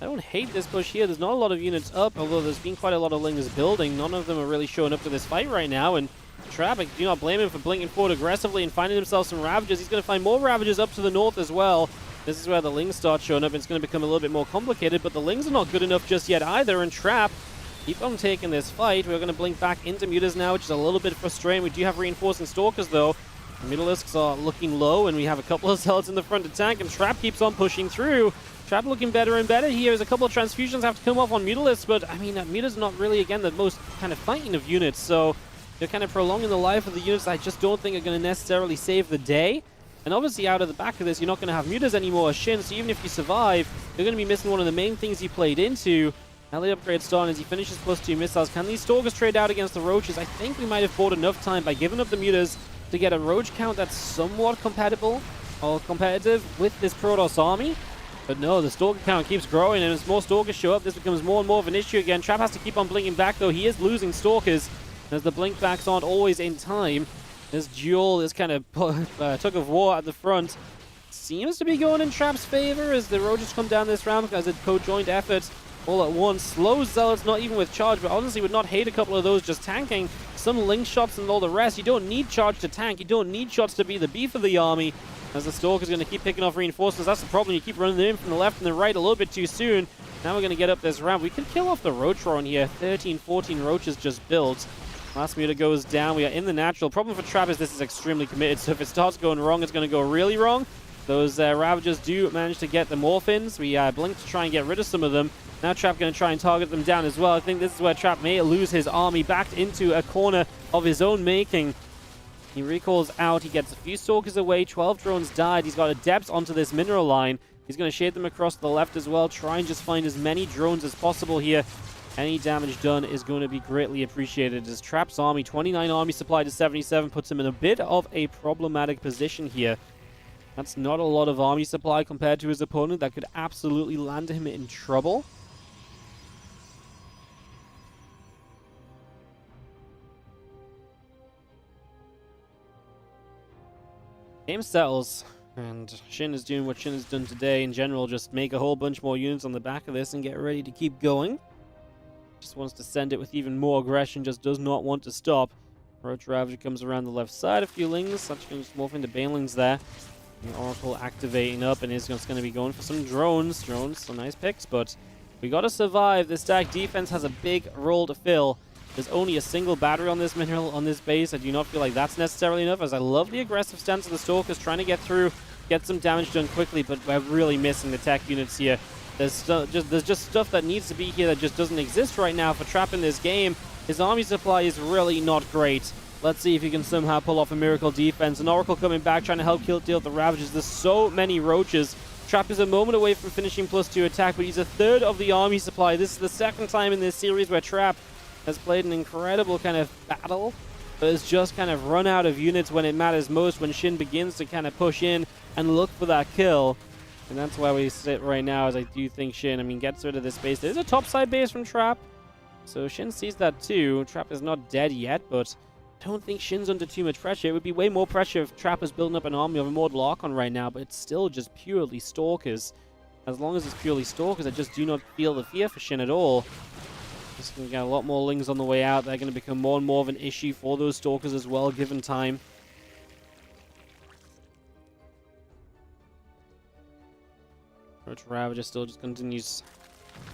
I don't hate this push here. There's not a lot of units up, although there's been quite a lot of Lings building. None of them are really showing up to this fight right now, and Trap, I do not blame him for blinking forward aggressively and finding himself some Ravagers. He's going to find more Ravagers up to the north as well. This is where the Lings start showing up. It's going to become a little bit more complicated, but the Lings are not good enough just yet either, and Trap, keep on taking this fight. We're going to blink back into Mutas now, which is a little bit frustrating. We do have reinforcing Stalkers, though. The Middleisks are looking low, and we have a couple of Zealots in the front to tank, and Trap keeps on pushing through. Trap looking better and better here as a couple of transfusions have to come off on Mutalisks, but I mean, Muta's not really, again, the most kind of fighting of units, so they're kind of prolonging the life of the units I just don't think are going to necessarily save the day. And obviously out of the back of this, you're not going to have Mutas anymore as Shin, so even if you survive, you're going to be missing one of the main things he played into. Ally upgrade starting as he finishes +2 missiles. Can these Stalkers trade out against the Roaches? I think we might have bought enough time by giving up the Mutas to get a Roach count that's somewhat compatible or competitive with this Protoss army. But no, the Stalker count keeps growing, and as more Stalkers show up, this becomes more and more of an issue again. Trap has to keep on blinking back, though. He is losing Stalkers, as the blink backs aren't always in time. This duel, this kind of tug of war at the front, seems to be going in Trap's favor as the Roaches come down this round because it's co-joined effort all at once. Slow Zealots, not even with charge, but honestly would not hate a couple of those just tanking. Some link shots and all the rest. You don't need charge to tank. You don't need shots to be the beef of the army. As the Stalker's going to keep picking off reinforcements. That's the problem. You keep running in from the left and the right a little bit too soon. Now we're going to get up this ramp. We could kill off the Roach Roar here. 13, 14 Roaches just built. Last Muta goes down. We are in the natural. Problem for Trap is this is extremely committed, so if it starts going wrong, it's going to go really wrong. Those Ravagers do manage to get the Morphins. We blink to try and get rid of some of them. Now Trap going to try and target them down as well. I think this is where Trap may lose his army back into a corner of his own making. He recalls out. He gets a few Stalkers away. 12 drones died. He's got Adepts onto this mineral line. He's going to shade them across the left as well. Try and just find as many drones as possible here. Any damage done is going to be greatly appreciated as Trap's army, 29 army supply to 77, puts him in a bit of a problematic position here. That's not a lot of army supply compared to his opponent. That could absolutely land him in trouble. Game settles, and Shin is doing what Shin has done today in general, just make a whole bunch more units on the back of this and get ready to keep going. Just wants to send it with even more aggression, just does not want to stop. Roach Ravager comes around the left side, a few Lings, such going to morph into Banelings there. The Oracle activating up and is just going to be going for some drones. Drones, some nice picks, but we got to survive. This stack defense has a big role to fill. There's only a single battery on this mineral, on this base. I do not feel like that's necessarily enough, as I love the aggressive stance of the Stalkers, trying to get through, get some damage done quickly, but we're really missing the tech units here. There's just stuff that needs to be here that just doesn't exist right now for Trap in this game. His army supply is really not great. Let's see if he can somehow pull off a miracle defense. An Oracle coming back, trying to help deal with the Ravages. There's so many roaches. Trap is a moment away from finishing +2 attack, but he's a third of the army supply. This is the second time in this series where Trap has played an incredible kind of battle, but has just kind of run out of units when it matters most, when Shin begins to kind of push in and look for that kill. And that's why we sit right now, as I do think Shin, I mean, gets rid of this base. There's a topside base from Trap, so Shin sees that too. Trap is not dead yet, but I don't think Shin's under too much pressure. It would be way more pressure if Trap is building up an army of Immortal Archon right now, but it's still just purely Stalkers. As long as it's purely Stalkers, I just do not feel the fear for Shin at all. Just going to get a lot more Lings on the way out. They're going to become more and more of an issue for those Stalkers as well, given time. Roach Ravager still just continues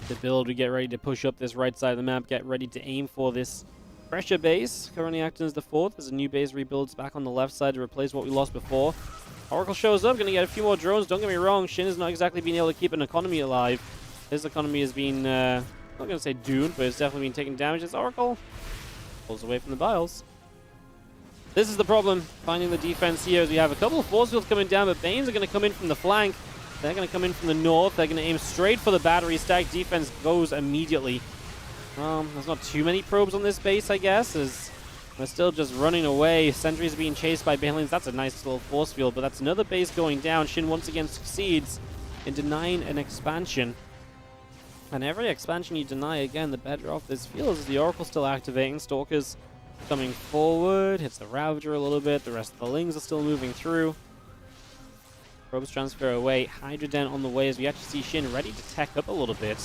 to build. We get ready to push up this right side of the map, get ready to aim for this pressure base. Currently acting as the 4th. There's a new base rebuilds back on the left side to replace what we lost before. Oracle shows up, going to get a few more drones. Don't get me wrong, Shin is not exactly being able to keep an economy alive. His economy has been, I'm not going to say doomed, but it's definitely been taking damage. As Oracle pulls away from the Biles. This is the problem, finding the defense here, as we have a couple of force fields coming down, but Banes are going to come in from the flank. They're going to come in from the north. They're going to aim straight for the battery stack. Defense goes immediately. There's not too many probes on this base, I guess, as they're still just running away. Sentries are being chased by Banelings. That's a nice little force field, but that's another base going down. Shin once again succeeds in denying an expansion. And every expansion you deny, again, the better off this feels, as the Oracle still activating. Stalkers coming forward, hits the Ravager a little bit. The rest of the Lings are still moving through. Probes transfer away. Hydra Den on the way, as we actually see Shin ready to tech up a little bit.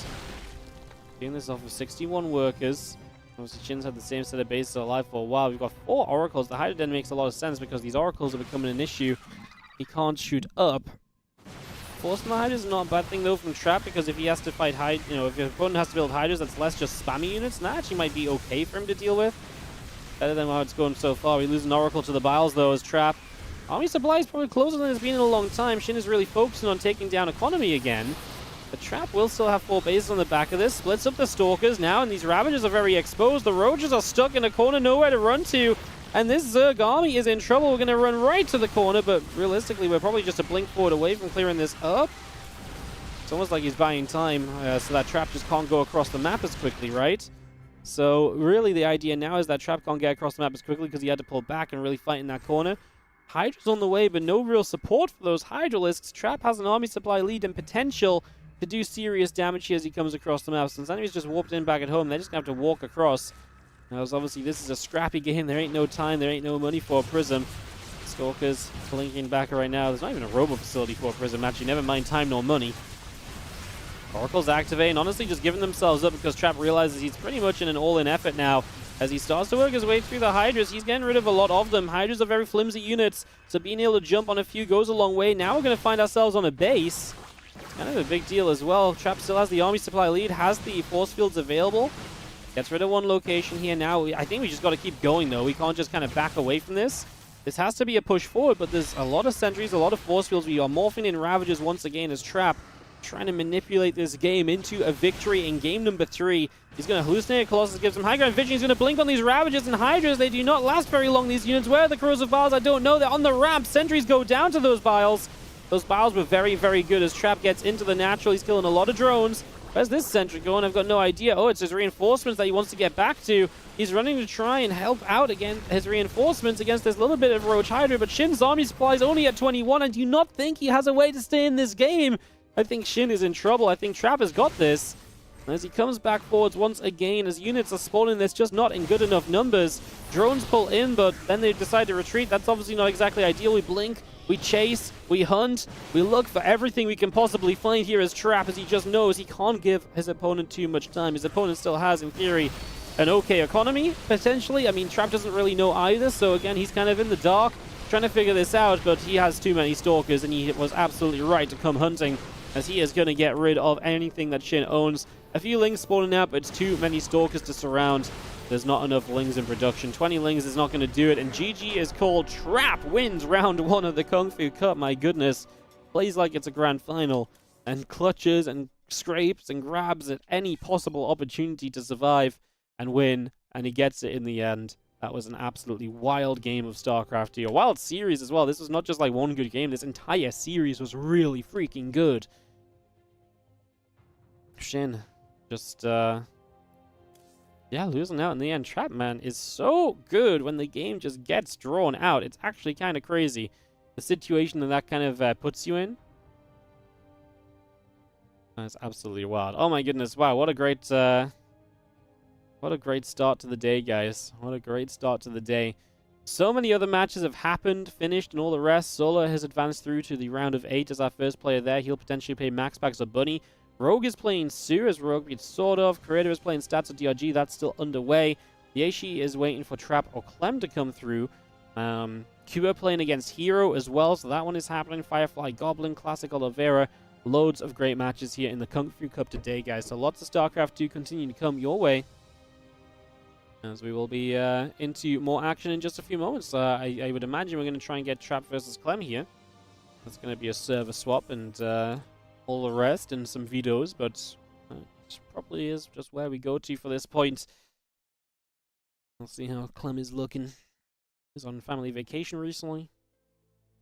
Doing this off of 61 workers. Obviously, Shin's had the same set of bases alive for a while. We've got 4 Oracles. The Hydra Den makes a lot of sense because these Oracles are becoming an issue. He can't shoot up. Forcing the Hydras is not a bad thing, though, from Trap, because if he has to fight if your opponent has to build Hydras, that's less just spammy units, and that actually might be okay for him to deal with. Better than how it's going so far. We lose an Oracle to the Biles, though, as Trap. Army supply is probably closer than it's been in a long time. Shin is really focusing on taking down economy again. The Trap will still have 4 bases on the back of this. Splits up the Stalkers now, and these Ravagers are very exposed. The Roaches are stuck in a corner, nowhere to run to. And this Zerg army is in trouble. We're going to run right to the corner, but realistically, we're probably just a blink forward away from clearing this up. It's almost like he's buying time, so that Trap just can't go across the map as quickly, right? So really the idea now is that Trap can't get across the map as quickly because he had to pull back and really fight in that corner. Hydra's on the way, but no real support for those Hydralisks. Trap has an army supply lead and potential to do serious damage here as he comes across the map. Since enemies just warped in back at home, they're just going to have to walk across. Now, obviously, this is a scrappy game. There ain't no time. There ain't no money for a Prism. Stalkers blinking back right now. There's not even a robo facility for a Prism. Actually, never mind time nor money. Oracle's activating, honestly just giving themselves up because Trap realizes he's pretty much in an all-in effort now. As he starts to work his way through the Hydras, he's getting rid of a lot of them. Hydras are very flimsy units, so being able to jump on a few goes a long way. Now we're going to find ourselves on a base. It's kind of a big deal as well. Trap still has the army supply lead, has the force fields available. Gets rid of one location here now. I think we just got to keep going, though. We can't just kind of back away from this. This has to be a push forward, but there's a lot of sentries, a lot of force fields. We are morphing in Ravagers once again as Trap trying to manipulate this game into a victory in game number 3. He's going to hallucinate Colossus, gives him high ground vision. He's going to blink on these Ravagers and Hydras. They do not last very long, these units. Where are the Corrosive Biles? I don't know. They're on the ramp. Sentries go down to those Biles. Those Biles were very, very good as Trap gets into the natural. He's killing a lot of drones. Where's this sentry going? I've got no idea. Oh, it's his reinforcements that he wants to get back to. He's running to try and help out again his reinforcements against this little bit of Roach Hydra, but Shin's army supply is only at 21. I do not think he has a way to stay in this game. I think Shin is in trouble. I think Trap has got this. As he comes back forwards once again, as units are spawning, there's just not in good enough numbers. Drones pull in, but then they decide to retreat. That's obviously not exactly ideal. We blink, we chase, we hunt, we look for everything we can possibly find here as Trap, as he just knows he can't give his opponent too much time. His opponent still has, in theory, an okay economy, potentially. I mean, Trap doesn't really know either, so again, he's kind of in the dark, trying to figure this out, but he has too many Stalkers, and he was absolutely right to come hunting, as he is going to get rid of anything that Shin owns. A few Lings spawning out, but it's too many Stalkers to surround. There's not enough lings in production. 20 lings is not going to do it. And GG is called. Trap wins round 1 of the Kung Fu Cup. My goodness. Plays like it's a grand final. And clutches and scrapes and grabs at any possible opportunity to survive and win. And he gets it in the end. That was an absolutely wild game of Starcraft here. A wild series as well. This was not just like one good game. This entire series was really freaking good. Shin just, yeah, losing out in the end. Trap, man, is so good when the game just gets drawn out. It's actually kind of crazy. The situation that kind of puts you in. That's absolutely wild. Oh my goodness, wow, what a great start to the day, guys. What a great start to the day. So many other matches have happened, finished, and all the rest. Solar has advanced through to the round of 8 as our first player there. He'll potentially play MaxPax or Bunny. Rogue is playing Sue as Rogue beats sort of. Creator is playing Stats or DRG. That's still underway. Yeshi is waiting for Trap or Clem to come through. Cuba playing against Hero as well, so that one is happening. Firefly, Goblin, Classic Oliveira. Loads of great matches here in the Kung Fu Cup today, guys. So lots of StarCraft 2 continue to come your way, as we will be into more action in just a few moments. I would imagine we're going to try and get Trap versus Clem here. That's going to be a server swap and all the rest and some vetoes, but it probably is just where we go to for this point. We'll see how Clem is looking. He's on family vacation recently.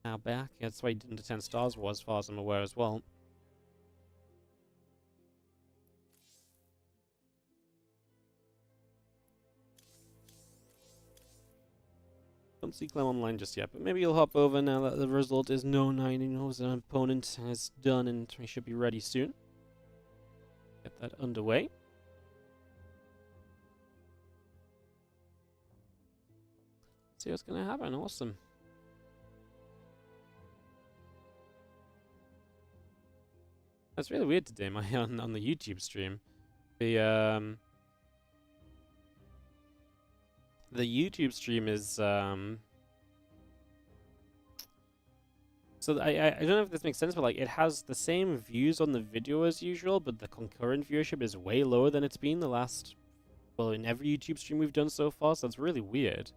Now back. That's why he didn't attend Stars Wars, as far as I'm aware as well. Don't see Clem online just yet, but maybe he'll hop over now that the result is known. He knows an opponent is done and we should be ready soon. Get that underway. See what's going to happen. Awesome. That's really weird today, on the YouTube stream. The YouTube stream is, so I don't know if this makes sense, but like it has the same views on the video as usual, but the concurrent viewership is way lower than it's been the last, well, in every YouTube stream we've done so far, so that's really weird.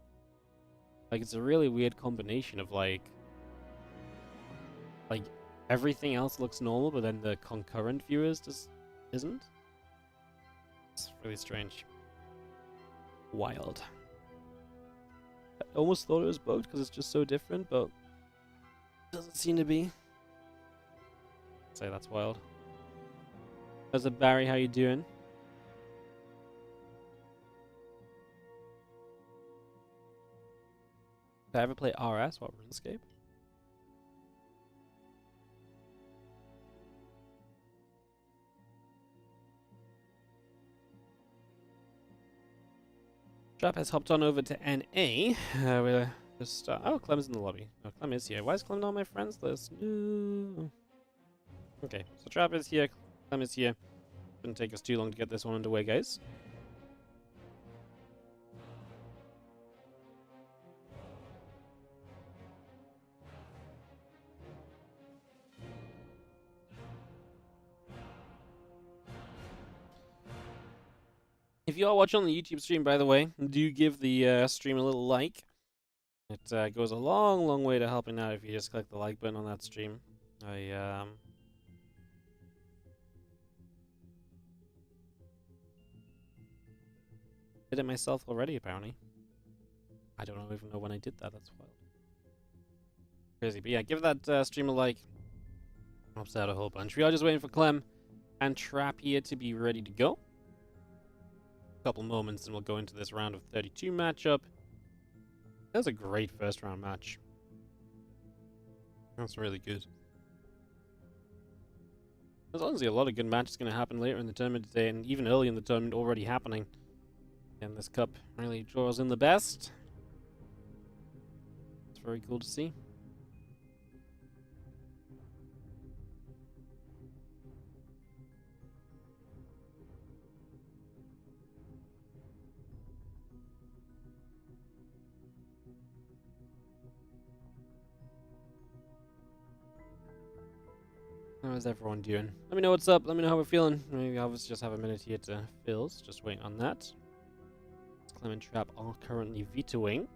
Like, it's a really weird combination of like everything else looks normal, but then the concurrent viewers just isn't. It's really strange. Wild. I almost thought it was bugged because it's just so different, but it doesn't seem to be. I'd say that's wild. How's it, Barry? How you doing? Did I ever play RS? What, RuneScape? Trap has hopped on over to NA. We're just... oh, Clem's in the lobby. Oh, Clem is here. Why is Clem not on my friends list? No. Okay, so Trap is here. Clem is here. Didn't take us too long to get this one underway, guys. If you are watching on the YouTube stream, by the way, do give the stream a little like. It goes a long, long way to helping out if you just click the like button on that stream. I did it myself already, apparently. I don't even know when I did that. That's wild. Crazy. But yeah, give that stream a like. Helps out a whole bunch. We are just waiting for Clem and Trap here to be ready to go. Couple moments and we'll go into this round of 32 matchup. That was a great first round match. That's really good. There's honestly a lot of good matches going to happen later in the tournament today, and even early in the tournament already happening. And this cup really draws in the best. It's very cool to see. How is everyone doing? Let me know what's up. Let me know how we're feeling. Maybe I'll just have a minute here to fill. Just waiting on that. Clem and Trap are currently vetoing.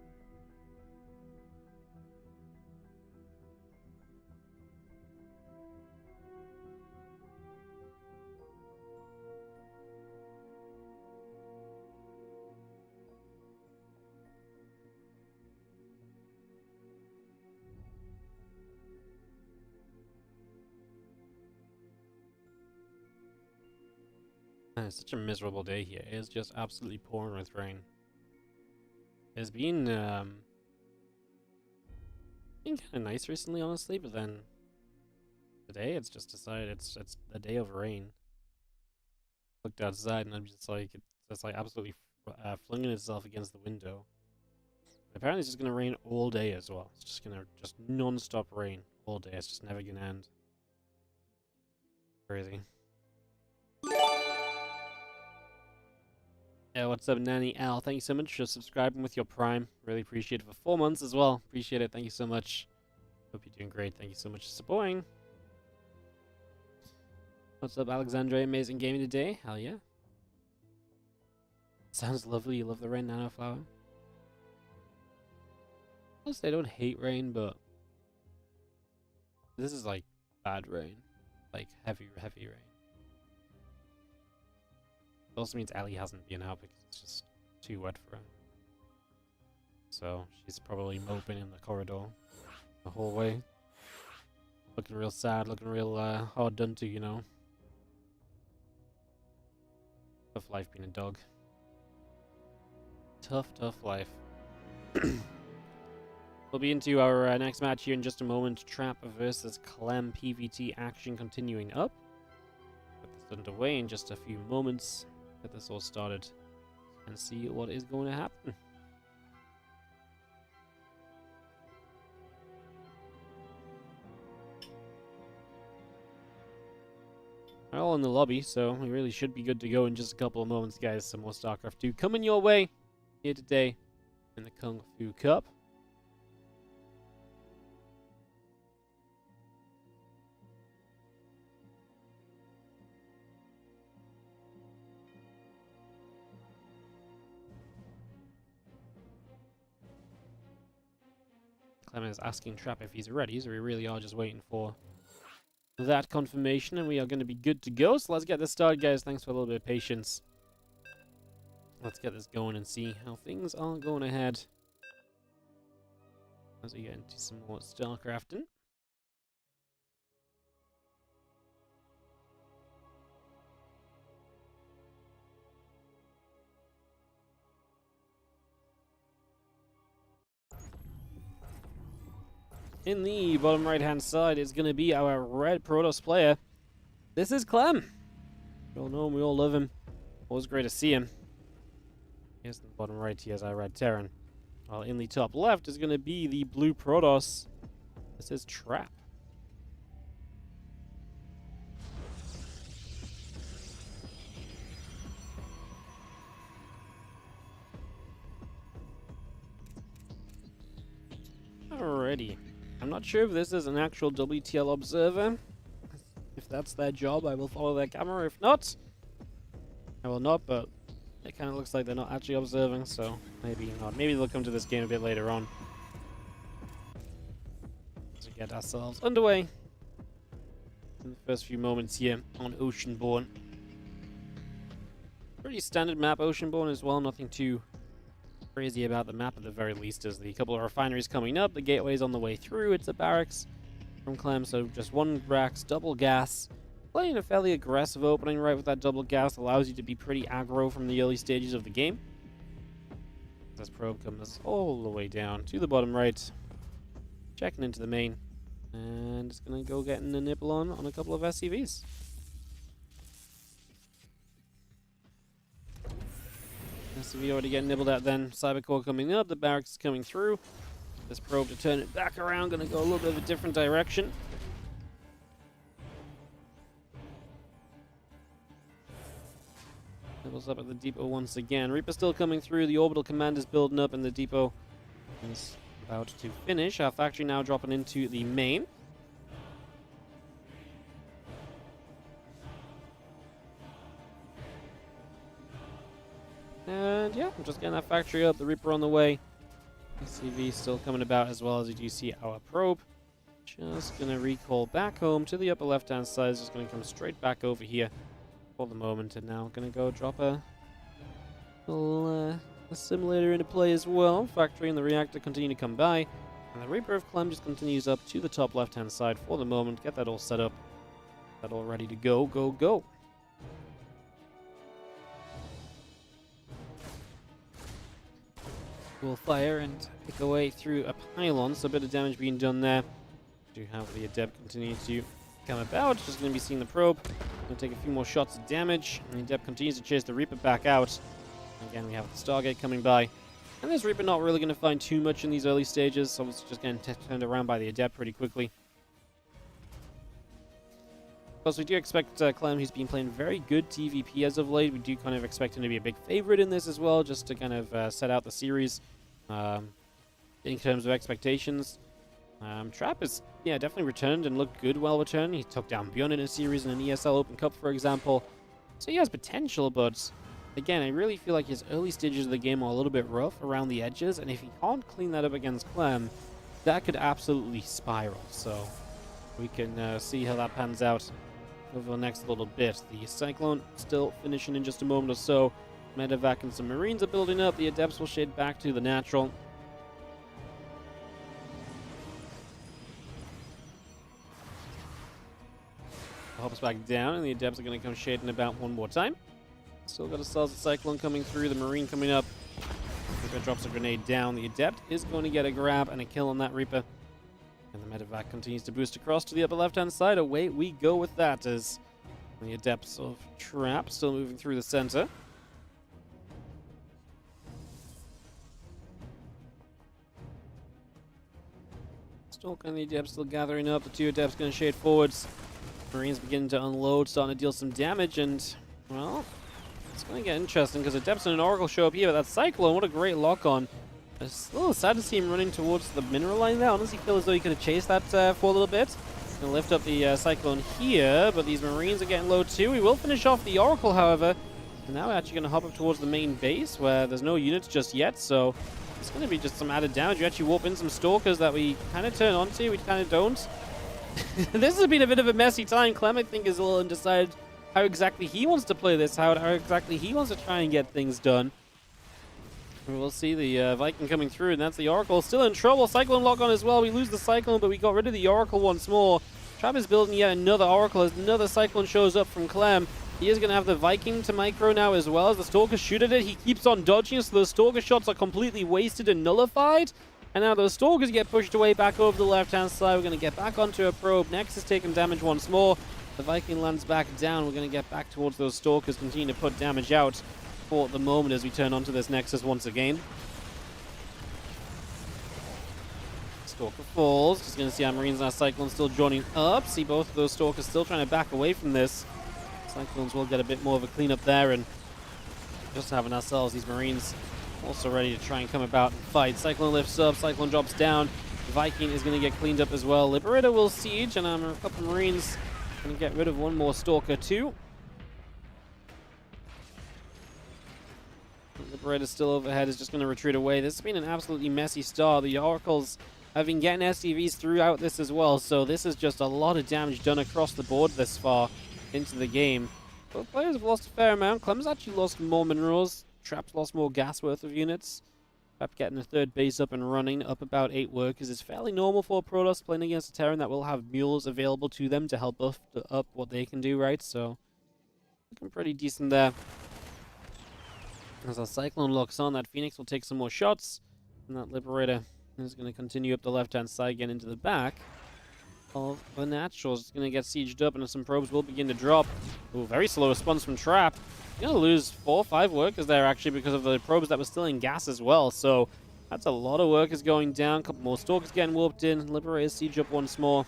Man, it's such a miserable day here. It is just absolutely pouring with rain. It's been kind of nice recently, honestly, but then today it's just decided it's a day of rain. Looked outside and I'm just like it's like absolutely flinging itself against the window. Apparently it's just gonna rain all day as well. It's just gonna non-stop rain all day. It's just never gonna end. Crazy. Yeah, what's up, Nanny Al? Thank you so much for subscribing with your Prime. Really appreciate it for 4 months as well. Appreciate it. Thank you so much. Hope you're doing great. Thank you so much for supporting. What's up, Alexandre? Amazing gaming today. Hell yeah. Sounds lovely. You love the rain, Nano Flower. Honestly, I don't hate rain, but this is like bad rain. Like heavy rain. It also means Ellie hasn't been out because it's just too wet for her. So she's probably moping in the corridor the whole way. Looking real sad, looking real hard done to, you know. Tough life being a dog. Tough life. We'll be into our next match here in just a moment. Trap versus Clem PvT action continuing up. Put this underway in just a few moments. Get this all started and see what is going to happen. We're all in the lobby, so we really should be good to go in just a couple of moments, guys. Some more Starcraft 2 coming your way here today in the Kung Fu Cup. Clem is asking Trap if he's ready, so we really are just waiting for that confirmation, and we are going to be good to go. So let's get this started, guys. Thanks for a little bit of patience. Let's get this going and see how things are going ahead as we get into some more Starcrafting. In the bottom right-hand side is going to be our red Protoss player. This is Clem. We all know him, we all love him. Always great to see him. Here's in the bottom right, he has our red Terran. While in the top left is going to be the blue Protoss. This is Trap. Alrighty. I'm not sure if this is an actual WTL observer. If that's their job, I will follow their camera. If not, I will not, but it kind of looks like they're not actually observing, so maybe not. Maybe they'll come to this game a bit later on. To get ourselves underway in the first few moments here on Oceanborn. Pretty standard map, Oceanborn as well. Nothing too crazy about the map at the very least. There's the couple of refineries coming up, the gateway's on the way through. It's a barracks from Clem, so just one Brax, double gas. Playing a fairly aggressive opening right with that double gas allows you to be pretty aggro from the early stages of the game. This probe comes all the way down to the bottom right, checking into the main, and it's gonna go getting a nibble on a couple of SCVs. SCV already getting nibbled at then. Cybercore coming up, the barracks is coming through. This probe to turn it back around, gonna go a little bit of a different direction. Nibbles up at the depot once again. Reaper still coming through, the orbital command is building up, and the depot is about to finish. Our factory now dropping into the main. And yeah, I'm just getting that factory up. The Reaper on the way. SCV still coming about, as well as you do see our probe. Just gonna recall back home to the upper left-hand side. It's just gonna come straight back over here for the moment. And now gonna go drop a little assimilator into play as well. Factory and the reactor continue to come by. And the Reaper of Clem just continues up to the top left-hand side for the moment. Get that all set up. That all ready to go, go, go. We'll fire and pick away through a pylon, so a bit of damage being done there. Do have the Adept continue to come about. Just going to be seeing the probe. Going to take a few more shots of damage. And the Adept continues to chase the Reaper back out. Again, we have the Stargate coming by. And this Reaper not really going to find too much in these early stages, so it's just getting turned around by the Adept pretty quickly. Plus, we do expect Clem, who's been playing very good TVP as of late. We do kind of expect him to be a big favorite in this as well, just to kind of set out the series in terms of expectations. Trap is, yeah, definitely returned and looked good while returned. He took down Bjorn in a series in an ESL Open Cup, for example. So he has potential, but again, I really feel like his early stages of the game are a little bit rough around the edges, and if he can't clean that up against Clem, that could absolutely spiral. So we can see how that pans out over the next little bit. The Cyclone still finishing in just a moment or so. Medevac and some Marines are building up. The Adepts will shade back to the natural. Hops back down, and the Adepts are going to come shading about one more time. Still got a Salsa Cyclone coming through. The Marine coming up. Reaper drops a grenade down. The Adept is going to get a grab and a kill on that Reaper. And the Medevac continues to boost across to the upper left-hand side. Away we go with that as the Adepts of Trap still moving through the center. Stalker and the Adepts still gathering up. The two Adepts going to shade forwards. Marines beginning to unload, starting to deal some damage, and, well, it's going to get interesting because Adepts and an Oracle show up here. But that Cyclone, what a great lock-on. It's a little sad to see him running towards the mineral line there. Honestly, feel as though he could have chased that for a little bit. Gonna lift up the Cyclone here, but these Marines are getting low too. We will finish off the Oracle, however. And now we're actually going to hop up towards the main base where there's no units just yet, so it's going to be just some added damage. We actually warp in some Stalkers that we kind of turn onto, we kind of don't. This has been a bit of a messy time. Clem, I think, is a little undecided how exactly he wants to play this, how exactly he wants to try and get things done. We'll see the Viking coming through, and that's the Oracle. Still in trouble. Cyclone lock on as well. We lose the Cyclone, but we got rid of the Oracle once more. Trap is building yet another Oracle as another Cyclone shows up from Clem. He is going to have the Viking to micro now as well as the Stalkers shoot at it. He keeps on dodging, so those Stalker shots are completely wasted and nullified. And now those Stalkers get pushed away back over the left-hand side. We're going to get back onto a probe. Next is taking damage once more. The Viking lands back down. We're going to get back towards those Stalkers, continue to put damage out for the moment as we turn onto this Nexus once again. Stalker falls. Just going to see our Marines and our Cyclones still joining up. See both of those Stalkers still trying to back away from this. Cyclones will get a bit more of a cleanup there, and just having ourselves these Marines also ready to try and come about and fight. Cyclone lifts up, Cyclone drops down. Viking is going to get cleaned up as well. Liberator will siege, and a couple of Marines going to get rid of one more Stalker too. Liberator still overhead, is just going to retreat away. This has been an absolutely messy start. The Oracles have been getting SCVs throughout this as well, so this is just a lot of damage done across the board this far into the game. Both players have lost a fair amount. Clem's actually lost more minerals. Trap's lost more gas worth of units. Trap getting a third base up and running, up about 8 workers. Is fairly normal for a Protoss playing against a Terran that will have mules available to them to help buff up what they can do, right? So, looking pretty decent there. As our Cyclone locks on, that Phoenix will take some more shots. And that Liberator is going to continue up the left-hand side, again into the back of the Naturals. It's going to get sieged up, and some probes will begin to drop. Ooh, very slow response from Trap. Going to lose 4 or 5 workers there, actually, because of the probes that were still in gas as well. So that's a lot of workers going down. A couple more Stalkers getting warped in. Liberator siege up once more.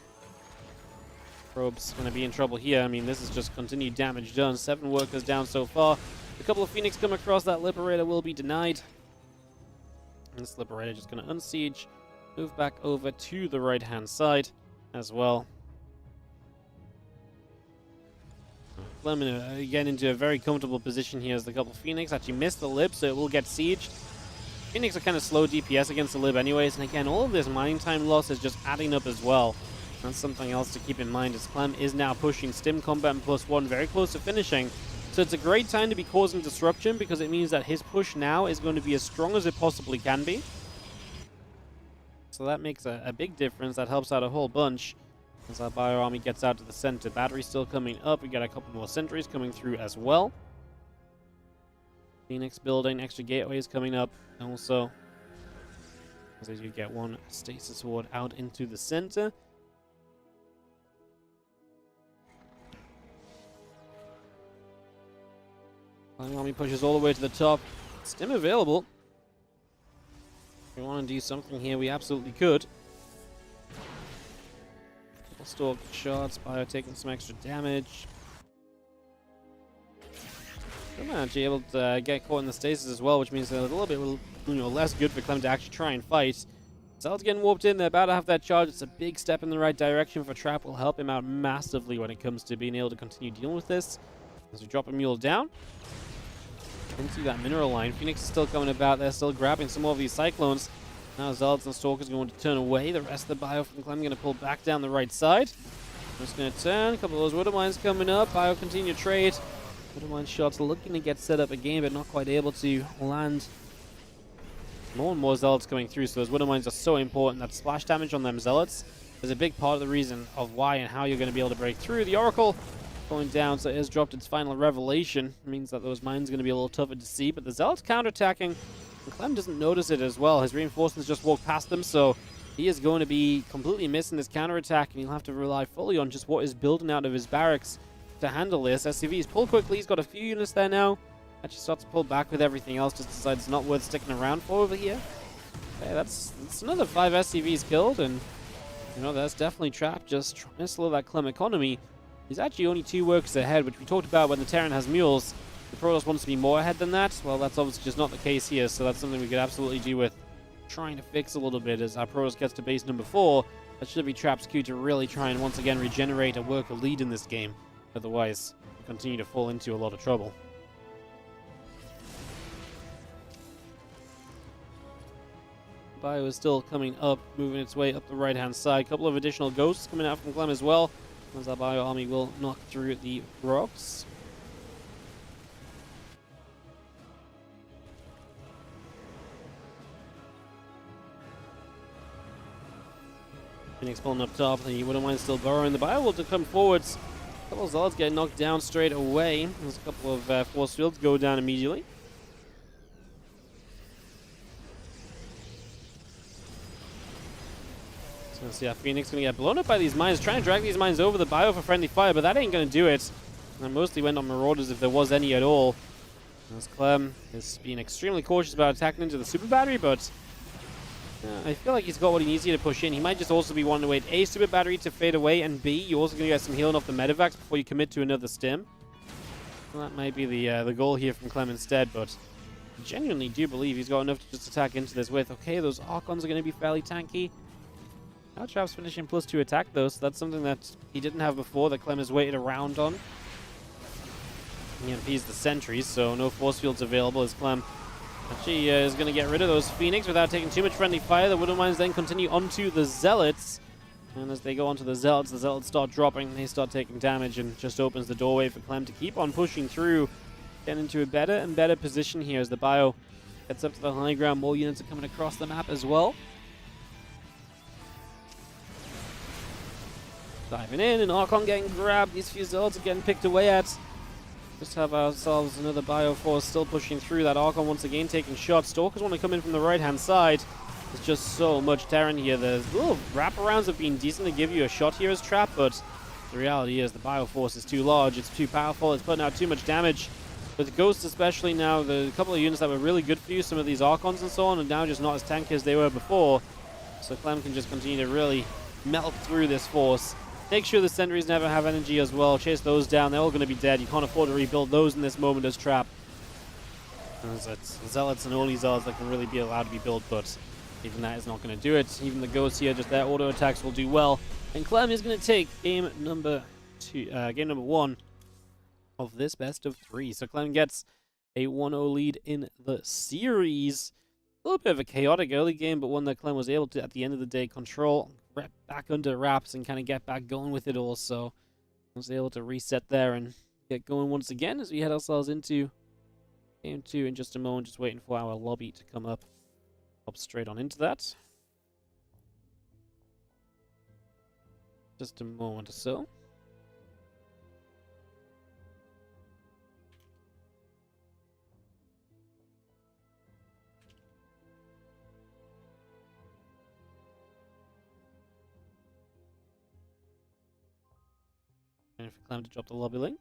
Probe's going to be in trouble here. I mean, this is just continued damage done. 7 workers down so far. A couple of Phoenix come across. That Liberator will be denied. And this Liberator just going to unsiege. Move back over to the right-hand side as well. Clem again into a very comfortable position here as the couple Phoenix actually missed the Lib, so it will get sieged. Phoenix are kind of slow DPS against the Lib anyways, and again, all of this mining time loss is just adding up as well. That's something else to keep in mind, as Clem is now pushing Stim Combat and +1 very close to finishing. So it's a great time to be causing disruption, because it means that his push now is going to be as strong as it possibly can be. So that makes a big difference. That helps out a whole bunch. As our Bio Army gets out to the center. Battery still coming up. We got a couple more sentries coming through as well. Phoenix building. Extra gateways coming up. And also, as you get one stasis ward out into the center. Bio Army pushes all the way to the top. Stim available. If we want to do something here, we absolutely could. Stalk shots, Bio taking some extra damage. Clem actually able to get caught in the stasis as well, which means a little bit less good for Clem to actually try and fight. Zealot's getting warped in, they're about to have that charge. It's a big step in the right direction for Trap. Will help him out massively when it comes to being able to continue dealing with this. As we drop a mule down into that mineral line. Phoenix is still coming about, they're still grabbing some more of these cyclones. Now Zealots and Stalkers going to turn away. The rest of the Bio from Clem going to pull back down the right side. Just going to turn. A couple of those Widow Mines coming up. Bio continue to trade. Widow Mine shots looking to get set up again, but not quite able to land. More and more Zealots coming through, so those Widow Mines are so important. That splash damage on them Zealots is a big part of the reason of why and how you're going to be able to break through. The Oracle going down, so it has dropped its final revelation. It means that those mines are going to be a little tougher to see, but the Zealots counterattacking. And Clem doesn't notice it as well. His reinforcements just walk past them, so he is going to be completely missing this counterattack, and he'll have to rely fully on just what is building out of his barracks to handle this. SCV's pull quickly. He's got a few units there now. Actually starts to pull back with everything else. Just decides it's not worth sticking around for over here. Okay, that's another 5 SCVs killed, and that's definitely Trap just trying to slow that Clem economy. He's actually only 2 workers ahead, which we talked about when the Terran has mules. The Protoss wants to be more ahead than that. Well, that's obviously just not the case here, so that's something we could absolutely do with trying to fix a little bit. As our Protoss gets to base number 4, that should be Trap's cue to really try and once again regenerate a worker lead in this game. Otherwise, we'll continue to fall into a lot of trouble. Bio is still coming up, moving its way up the right-hand side. A couple of additional ghosts coming out from Clem as well, as our Bio Army will knock through the rocks. Phoenix pulling up top, the Widow Mine still burrowing. The Bio will come forwards. A couple of Zealots get knocked down straight away. There's a couple of force fields go down immediately. So let's see how Phoenix going to get blown up by these mines. Try and drag these mines over the Bio for friendly fire, but that ain't going to do it. And mostly went on Marauders if there was any at all. As Clem is being extremely cautious about attacking into the super battery, but I feel like he's got what he needs here to push in. He might just also be wanting to wait A, super battery to fade away, and B, you're also going to get some healing off the medevacs before you commit to another stim. Well, that might be the goal here from Clem instead, but I genuinely do believe he's got enough to just attack into this with. Okay, those Archons are going to be fairly tanky. Now Trap's finishing +2 attack though, so that's something that he didn't have before that Clem has waited around on. He MPs the sentries, so no force fields available as Clem actually is going to get rid of those Phoenix without taking too much friendly fire. The Widow Mines then continue onto the Zealots. And as they go onto the Zealots start dropping. They start taking damage, and just opens the doorway for Clem to keep on pushing through. Get into a better and better position here as the Bio gets up to the high ground. More units are coming across the map as well. Diving in, and Archon getting grabbed. These few Zealots are getting picked away at. Just have ourselves another Bio force still pushing through. That Archon once again taking shots. Stalkers want to come in from the right-hand side. There's just so much Terran here. The little wraparounds have been decent to give you a shot here as Trap, but the reality is the Bio force is too large. It's too powerful. It's putting out too much damage. With Ghosts especially now, the couple of units that were really good for you, some of these Archons and so on, are now just not as tanky as they were before. So Clem can just continue to really melt through this force. Make sure the sentries never have energy as well. Chase those down. They're all going to be dead. You can't afford to rebuild those in this moment as Trap. It's Zealots and only Zealots that can really be allowed to be built, but even that is not going to do it. Even the Ghosts here, just their auto attacks will do well. And Clem is going to take game number 1 of this best of 3. So Clem gets a 1-0 lead in the series. A little bit of a chaotic early game, but one that Clem was able to, at the end of the day, control, get back under wraps, and kind of get back going with it all. So was able to reset there and get going once again as we head ourselves into game 2 in just a moment. Just waiting for our lobby to come up. Hop straight on into that. Just a moment or so. And for Clem to drop the lobby link.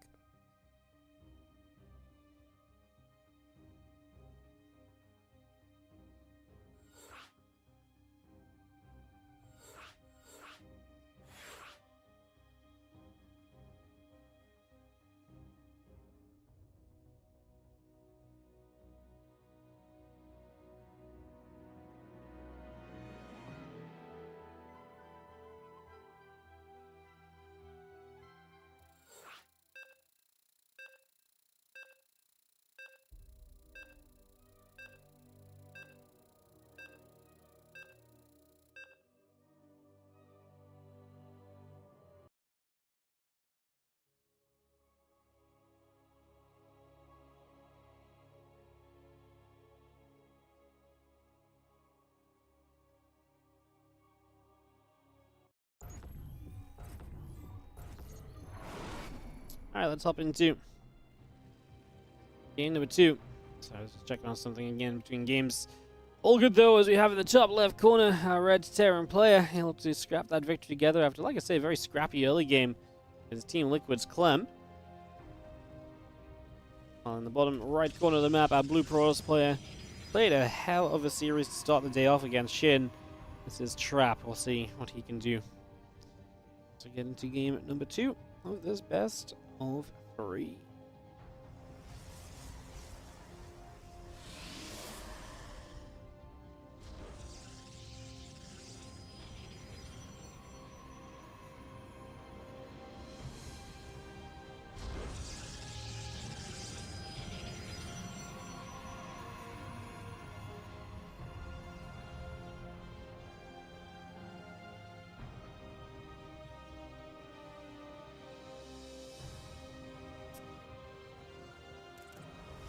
Alright, let's hop into game number 2. So I was just checking on something again between games. All good though, as we have in the top left corner, our red Terran player able to scrap that victory together after, like I say, a very scrappy early game. His Team Liquid's Clem. On the bottom right corner of the map, our blue Protoss player played a hell of a series to start the day off against Shin. This is Trap. We'll see what he can do. So get into game number 2 of this best of 3.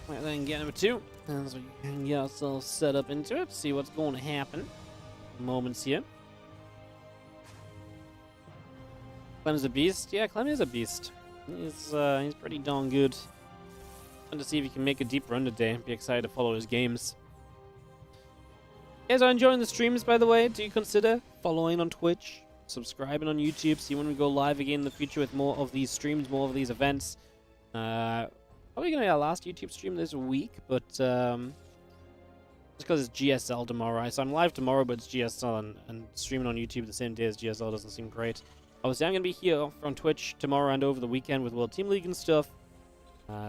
Right then, get number 2, as we can get ourselves set up into it, see what's going to happen. Moments here. Clem's a beast. Yeah, Clem is a beast. He's pretty darn good. Fun to see if he can make a deep run today. Be excited to follow his games. You guys are enjoying the streams, by the way. Do you consider following on Twitch, subscribing on YouTube, see when we go live again in the future with more of these streams, more of these events. Probably going to be our last YouTube stream this week, but just because it's GSL tomorrow, right? So I'm live tomorrow, but it's GSL, and streaming on YouTube the same day as GSL doesn't seem great. Obviously, I'm going to be here on Twitch tomorrow and over the weekend with World Team League and stuff.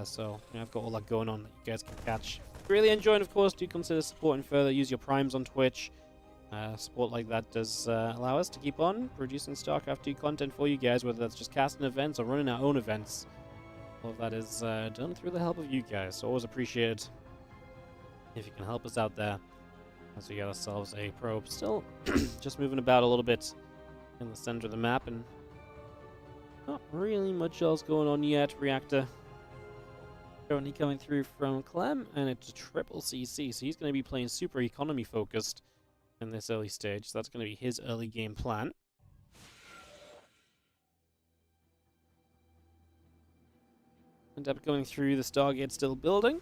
So I've got all that going on that you guys can catch. If you're really enjoying, of course, do consider supporting further. Use your primes on Twitch. Support like that does allow us to keep on producing Starcraft 2 content for you guys, whether that's just casting events or running our own events. All of that is done through the help of you guys, so always appreciate it if you can help us out there as we get ourselves a probe. Still just moving about a little bit in the center of the map, and not really much else going on yet. Reactor currently coming through from Clem, and it's a triple CC, so he's going to be playing super economy focused in this early stage, so that's going to be his early game plan. End up going through the Stargate, still building.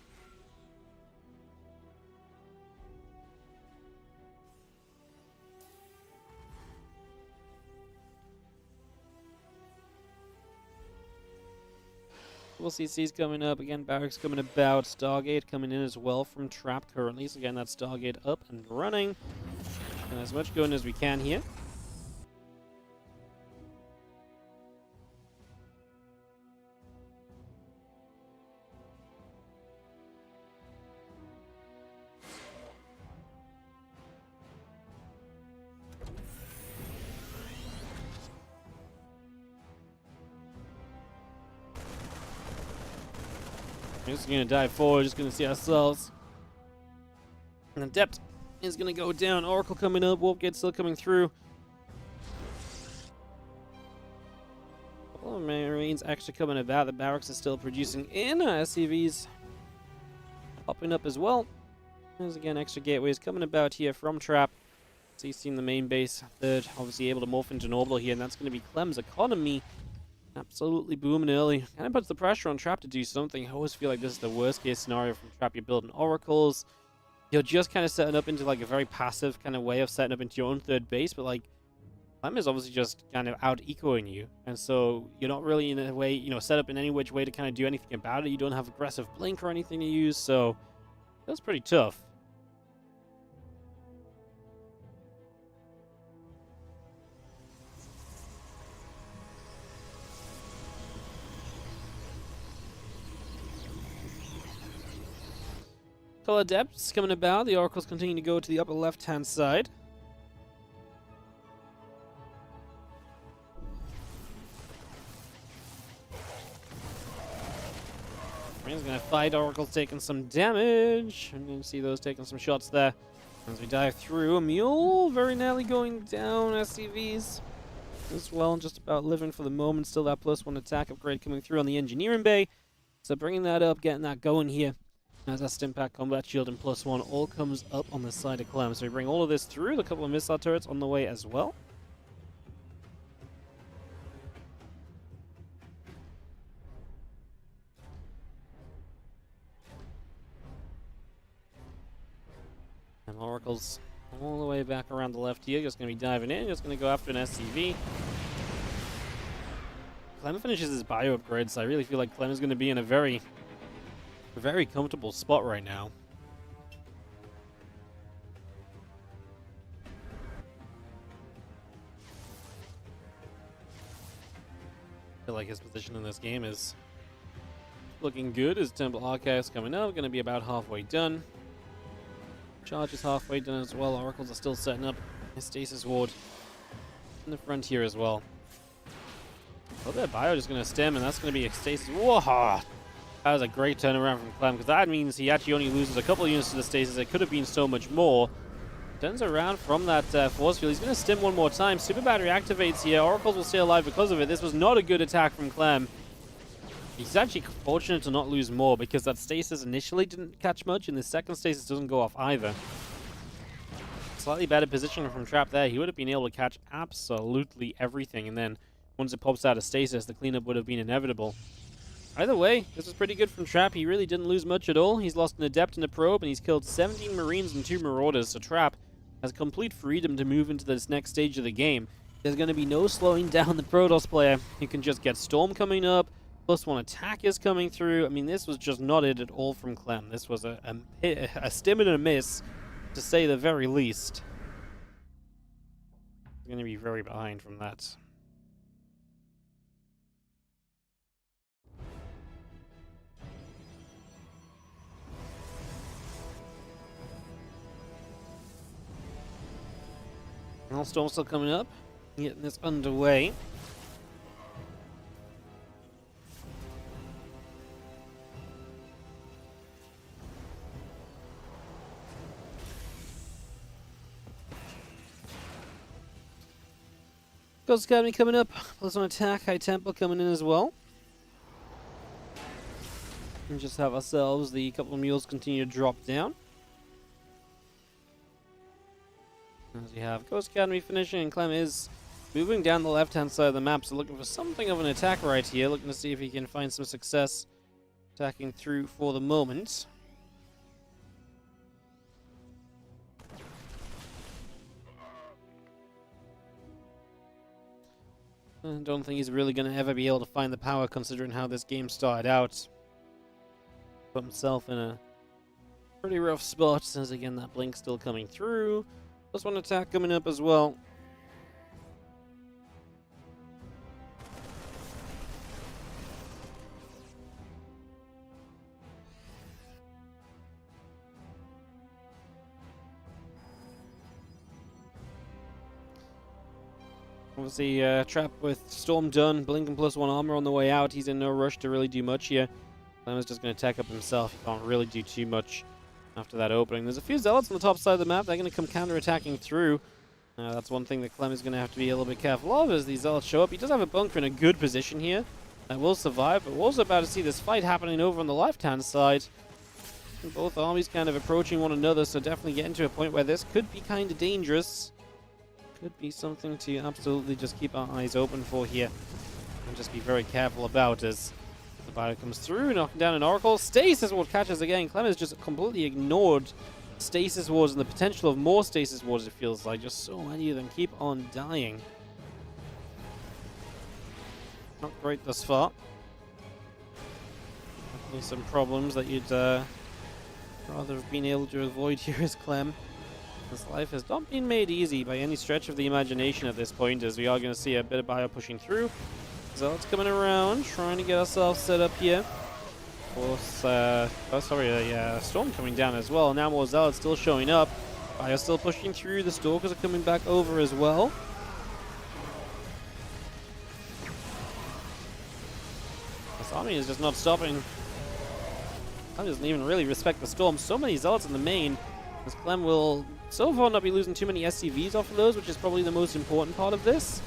Double CC's coming up again. Barracks coming about. Stargate coming in as well from Trap currently. So again, that Stargate up and running, and as much going as we can here. We're just going to dive forward, just going to see ourselves. And the depth is going to go down. Oracle coming up, Warp Gate still coming through. Well, Marines actually coming about. The barracks is still producing in. SCVs popping up as well. There's again extra gateways coming about here from Trap. CCing the main base. Third, obviously able to morph into an orbital here, and that's going to be Clem's economy. Absolutely booming early. Kind of puts the pressure on Trap to do something. I always feel like this is the worst case scenario from Trap. You're building oracles. You're just kind of setting up into like a very passive kind of way of setting up into your own third base, but like Clem is obviously just kind of out-ecoing you, and so you're not really in a way, you know, set up in any which way to kind of do anything about it. You don't have aggressive blink or anything to use, so that's pretty tough. Color depths coming about. The oracles continue to go to the upper left-hand side. Marines gonna fight. Oracle's taking some damage. I'm gonna see those taking some shots there. As we dive through, a mule very nearly going down. SCVs as well, just about living for the moment. Still that +1 attack upgrade coming through on the engineering bay. So bringing that up, getting that going here. As that Stimpack combat shield and +1 all comes up on the side of Clem. So we bring all of this through. A couple of missile turrets on the way as well. And Oracle's all the way back around the left here. Just going to be diving in. Just going to go after an SCV. Clem finishes his bio upgrade, so I really feel like Clem is going to be in a very comfortable spot right now. I feel like his position in this game is looking good. His Temple Archives coming up, going to be about halfway done. Charge is halfway done as well. Oracles are still setting up his Stasis Ward in the front here as well. Oh, their bio just going to stem, and that's going to be a Stasis. Whoa! That was a great turnaround from Clem, because that means he actually only loses a couple of units to the Stasis. It could have been so much more. Turns around from that force field. He's going to stim one more time. Super Battery activates here. Oracles will stay alive because of it. This was not a good attack from Clem. He's actually fortunate to not lose more, because that Stasis initially didn't catch much, and the second Stasis doesn't go off either. Slightly better position from Trap there. He would have been able to catch absolutely everything, and then once it pops out of Stasis, the cleanup would have been inevitable. Either way, this is pretty good from Trap. He really didn't lose much at all. He's lost an Adept and a Probe, and he's killed 17 Marines and 2 Marauders, so Trap has complete freedom to move into this next stage of the game. There's going to be no slowing down the Protoss player. You can just get Storm coming up, +1 attack is coming through. I mean, this was just not it at all from Clem. This was a stim and a miss, to say the very least. He's going to be very behind from that. Storm still coming up, getting this underway. Ghost Academy coming up, +1 attack, High Temple coming in as well. And just have ourselves the couple of mules continue to drop down. As we have Ghost Academy finishing, and Clem is moving down the left-hand side of the map, so looking for something of an attack right here, looking to see if he can find some success attacking through for the moment. I don't think he's really going to ever be able to find the power, considering how this game started out. Put himself in a pretty rough spot, since again that blink still coming through. +1 attack coming up as well. Obviously, Trap with Storm done, Blink and +1 armor on the way out. He's in no rush to really do much here. Clem is just going to tech up himself. He can't really do too much after that opening. There's a few Zealots on the top side of the map. They're going to come counter-attacking through. That's one thing that Clem is going to have to be a little bit careful of as these Zealots show up. He does have a bunker in a good position here that will survive, but we're also about to see this fight happening over on the left-hand side. Both armies kind of approaching one another, so definitely getting to a point where this could be kind of dangerous. Could be something to absolutely just keep our eyes open for here. And just be very careful about as the bio comes through, knocking down an Oracle. Stasis Ward catches again. Clem has just completely ignored Stasis Wards and the potential of more Stasis Wards, it feels like. Just so many of them keep on dying. Not great thus far. Definitely some problems that you'd rather have been able to avoid here as Clem. This life has not been made easy by any stretch of the imagination at this point, as we are going to see a bit of bio pushing through. Zealots coming around, trying to get ourselves set up here. Of course, a storm coming down as well. Now more Zealots still showing up. Bio still pushing through. The Stalkers are coming back over as well. This army is just not stopping. I doesn't even really respect the storm. So many Zealots in the main. As Clem will so far not be losing too many SCVs off of those, which is probably the most important part of this.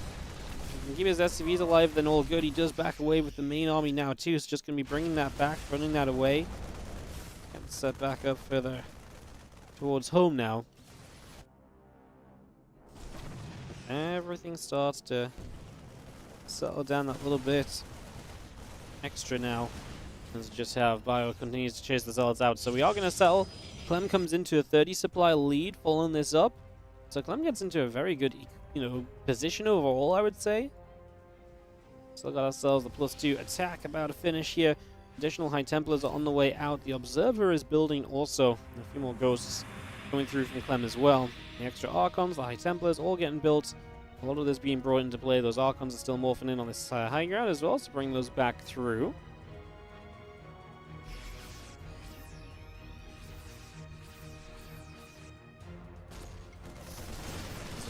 If he can keep his SCVs alive, then all good. He does back away with the main army now too, so just going to be bringing that back, running that away. And set back up further towards home now. Everything starts to settle down that little bit extra now. Let's just have bio continues to chase the Zealots out. So we are going to settle. Clem comes into a 30 supply lead following this up. So Clem gets into a very good, position overall, I would say. Still got ourselves the +2 attack about to finish here. Additional High Templars are on the way out. The Observer is building also. A few more Ghosts coming through from Clem as well. The extra Archons, the High Templars, all getting built. A lot of this being brought into play. Those Archons are still morphing in on this high ground as well, so bring those back through.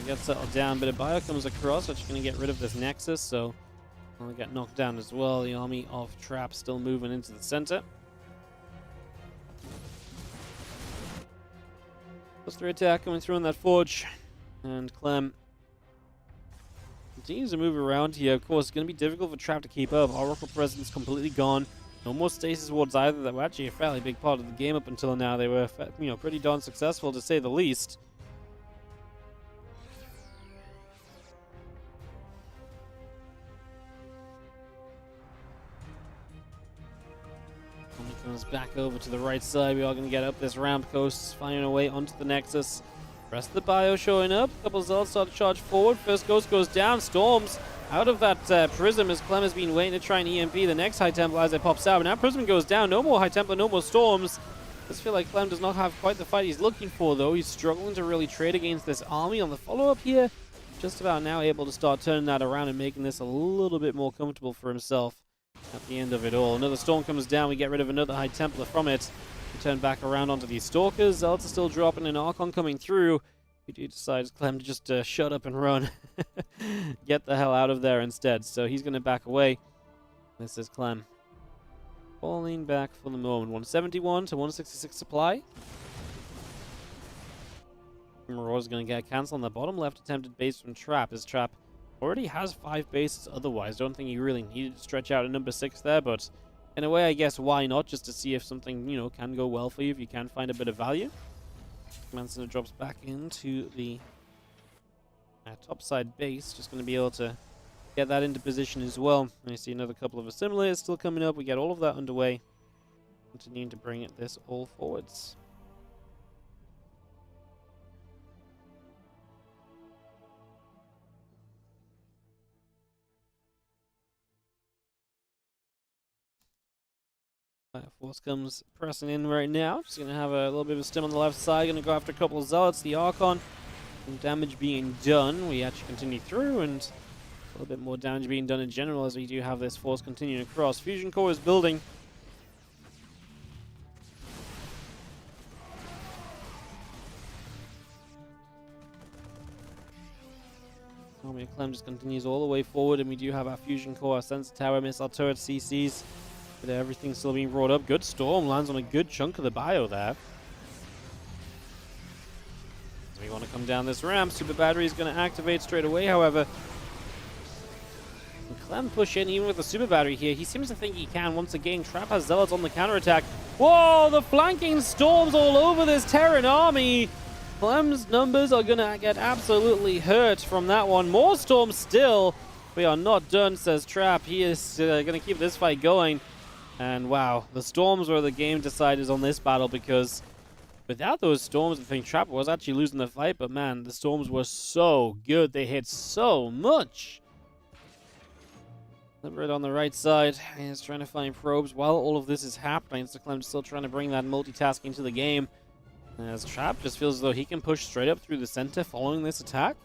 Get settled down. Bit of bio comes across, which is going to get rid of this Nexus, so we'll get knocked down as well. The army of Trap still moving into the center. +3 attack coming through on that Forge, and Clem continues to move around here. Of course, it's going to be difficult for Trap to keep up. Oracle presence completely gone. No more Stasis Wards either. That were actually a fairly big part of the game up until now. They were, pretty darn successful to say the least. Comes back over to the right side. We are going to get up this ramp coast, finding our way onto the Nexus. Rest of the bio showing up. A couple of Zealots start to charge forward. First Ghost goes down. Storms out of that Prism as Clem has been waiting to try and EMP the next High Templar as it pops out. But now Prism goes down. No more High Templar, no more Storms. I just feel like Clem does not have quite the fight he's looking for, though. He's struggling to really trade against this army on the follow-up here. Just about now able to start turning that around and making this a little bit more comfortable for himself. At the end of it all, another Storm comes down. We get rid of another High Templar from it. We turn back around onto these Stalkers. Zealots are still dropping, an Archon coming through. We do decide, Clem, to just shut up and run. Get the hell out of there instead. So he's going to back away. This is Clem falling back for the moment. 171 to 166 supply. Maraud's going to get cancelled on the bottom left attempted base from Trap. His Trap already has 5 bases otherwise. Don't think he really needed to stretch out a number 6 there, but in a way, I guess, why not? Just to see if something, can go well for you, if you can find a bit of value. Command Center drops back into the topside base. Just going to be able to get that into position as well. And you see another couple of assimilators still coming up. We get all of that underway. Continuing to bring this all forwards. Force comes pressing in right now. Just going to have a little bit of a stim on the left side. Going to go after a couple of Zealots. The Archon. Some damage being done. We actually continue through, and a little bit more damage being done in general as we do have this force continuing across. Fusion Core is building. Army of Clem just continues all the way forward, and we do have our Fusion Core, our Sensor Tower, Missile Turret, CCs. But everything's still being brought up. Good storm lands on a good chunk of the bio there. So we want to come down this ramp. Super battery is going to activate straight away, however. And Clem push in even with the super battery here. He seems to think he can. Once again, Trap has Zealots on the counterattack. Whoa, the flanking storms all over this Terran army. Clem's numbers are going to get absolutely hurt from that one. More storms still. We are not done, says Trap. He is going to keep this fight going. And wow, the storms were the game deciders on this battle, because without those storms, I think Trap was actually losing the fight. But man, the storms were so good. They hit so much. Liberate on the right side. He's trying to find probes while all of this is happening. So Clem's still trying to bring that multitasking to the game. As Trap just feels as though he can push straight up through the center following this attack.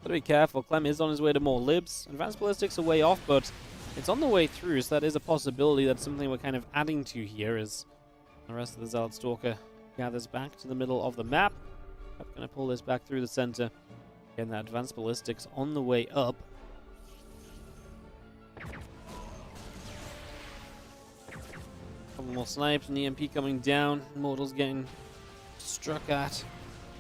Gotta be careful. Clem is on his way to more libs. Advanced ballistics are way off, but it's on the way through, so that is a possibility. That's something we're kind of adding to here as the rest of the Zealot Stalker gathers back to the middle of the map. I'm going to pull this back through the center. Again, that advanced ballistics on the way up. Couple more snipes and EMP coming down. Mortal's getting struck at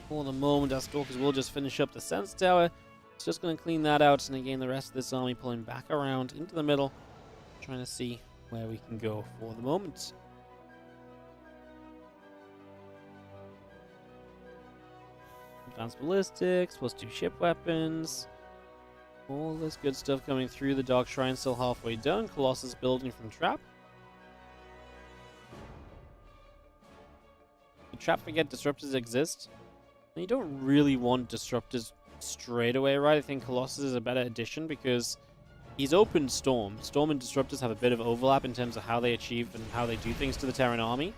for the moment. Our Stalkers will just finish up the Sense Tower. It's just going to clean that out, and again the rest of this army pulling back around into the middle, trying to see where we can go for the moment. Advanced ballistics, +2 ship weapons. All this good stuff coming through. The Dark Shrine still halfway done. Colossus building from Trap. Did Trap forget Disruptors exist? And you don't really want Disruptors straight away, right? I think Colossus is a better addition because he's opened Storm. Storm and Disruptors have a bit of overlap in terms of how they achieve and how they do things to the Terran army.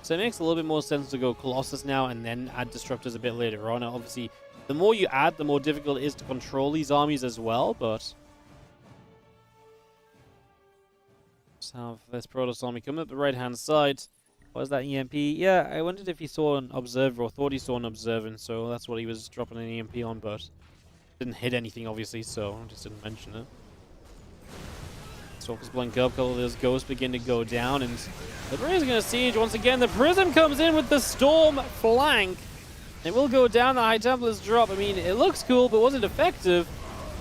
So it makes a little bit more sense to go Colossus now and then add Disruptors a bit later on. Obviously, the more you add, the more difficult it is to control these armies as well, but let's have this Protoss army coming up the right-hand side. What is that EMP? Yeah, I wondered if he saw an observer or thought he saw an observer, so that's what he was dropping an EMP on, but didn't hit anything, obviously, so I just didn't mention it. Stalkers blink up, a couple of those ghosts begin to go down, and the Liberator's going to siege once again. The Prism comes in with the Storm flank. It will go down, the High Templars drop. I mean, it looks cool, but was it effective?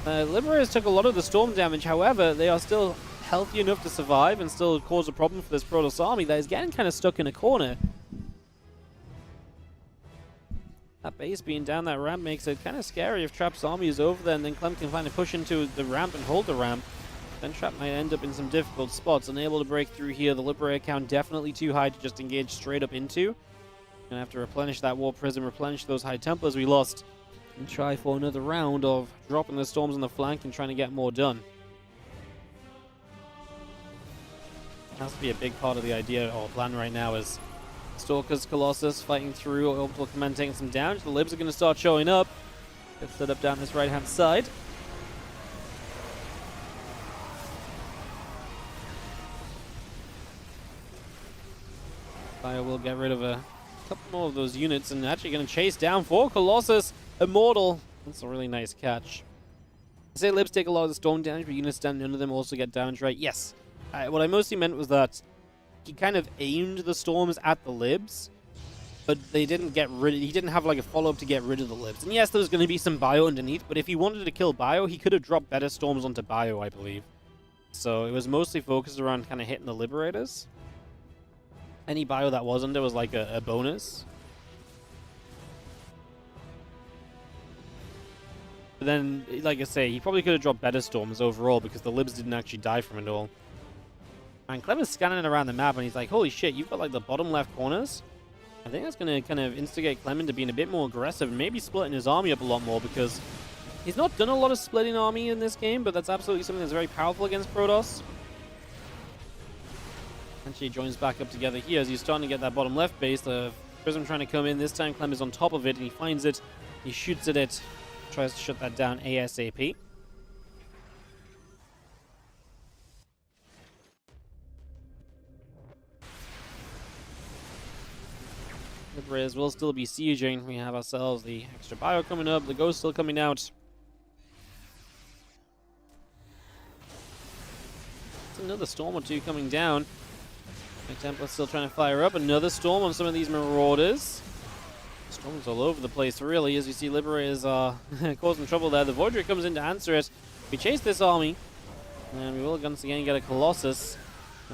Liberators took a lot of the Storm damage, however, they are still healthy enough to survive and still cause a problem for this Protoss army that is getting kind of stuck in a corner. That base being down that ramp makes it kind of scary if Trap's army is over there, and then Clem can finally push into the ramp and hold the ramp. Then Trap might end up in some difficult spots, unable to break through here. The Liberator count definitely too high to just engage straight up into. Gonna have to replenish that War Prism, replenish those High Templars we lost, and try for another round of dropping the Storms on the flank and trying to get more done. Has to be a big part of the idea or plan right now is Stalkers, Colossus fighting through, Orbital Command taking some damage. The Libs are going to start showing up. Get set up down this right-hand side. Fire will get rid of a couple more of those units and actually going to chase down for Colossus. Immortal. That's a really nice catch. I say Libs take a lot of the storm damage, but units standing under them also get damage, right? Yes. What I mostly meant was that he kind of aimed the storms at the Libs, but they didn't get rid of, he didn't have like a follow-up to get rid of the Libs. And yes, there was going to be some bio underneath, but if he wanted to kill bio, he could have dropped better storms onto bio, I believe. So it was mostly focused around kind of hitting the Liberators. Any bio that was under was like a bonus. But then, like I say, he probably could have dropped better storms overall because the Libs didn't actually die from it all. And Clem is scanning around the map and he's like, holy shit, you've got like the bottom left corners. I think that's going to kind of instigate Clem into being a bit more aggressive and maybe splitting his army up a lot more because he's not done a lot of splitting army in this game, but that's absolutely something that's very powerful against Protoss. Actually joins back up together here as he's starting to get that bottom left base. The Prism trying to come in. This time Clem is on top of it and he finds it. He shoots at it. Tries to shut that down ASAP. Liberators will still be sieging. We have ourselves the extra bio coming up. The ghost still coming out. That's another storm or two coming down. My Templar's still trying to fire up. Another storm on some of these Marauders. Storms all over the place, really, as you see Liberators are causing trouble there. The Voidry comes in to answer it. We chase this army, and we will once again get a Colossus.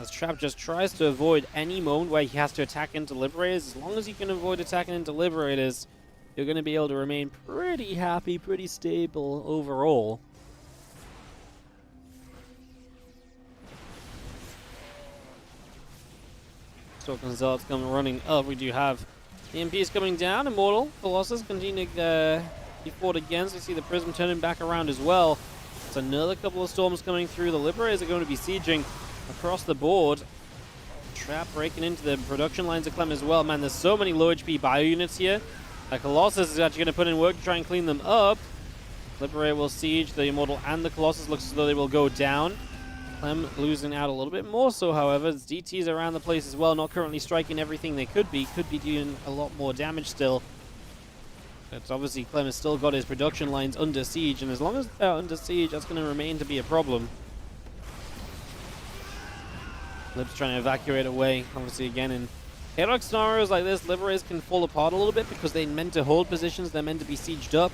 As Trap just tries to avoid any moment where he has to attack into Liberators. As long as you can avoid attacking into Liberators, you're going to be able to remain pretty happy, pretty stable overall. Stalking Zealots come running up. We do have EMPs coming down. Immortal Colossus continue to be fought against. We see the Prism turning back around as well. It's another couple of storms coming through. The Liberators are going to be sieging across the board. Trap breaking into the production lines of Clem as well. Man, there's so many low HP bio units here. Colossus is actually going to put in work to try and clean them up. Liberator will siege the Immortal and the Colossus. Looks as though they will go down. Clem losing out a little bit more so, however. There's DTs around the place as well, not currently striking everything they could be. Could be doing a lot more damage still. But obviously Clem has still got his production lines under siege, and as long as they're under siege, that's going to remain to be a problem. Lib's trying to evacuate away, obviously again in chaotic scenarios like this, Liberators can fall apart a little bit because they're meant to hold positions, they're meant to be sieged up.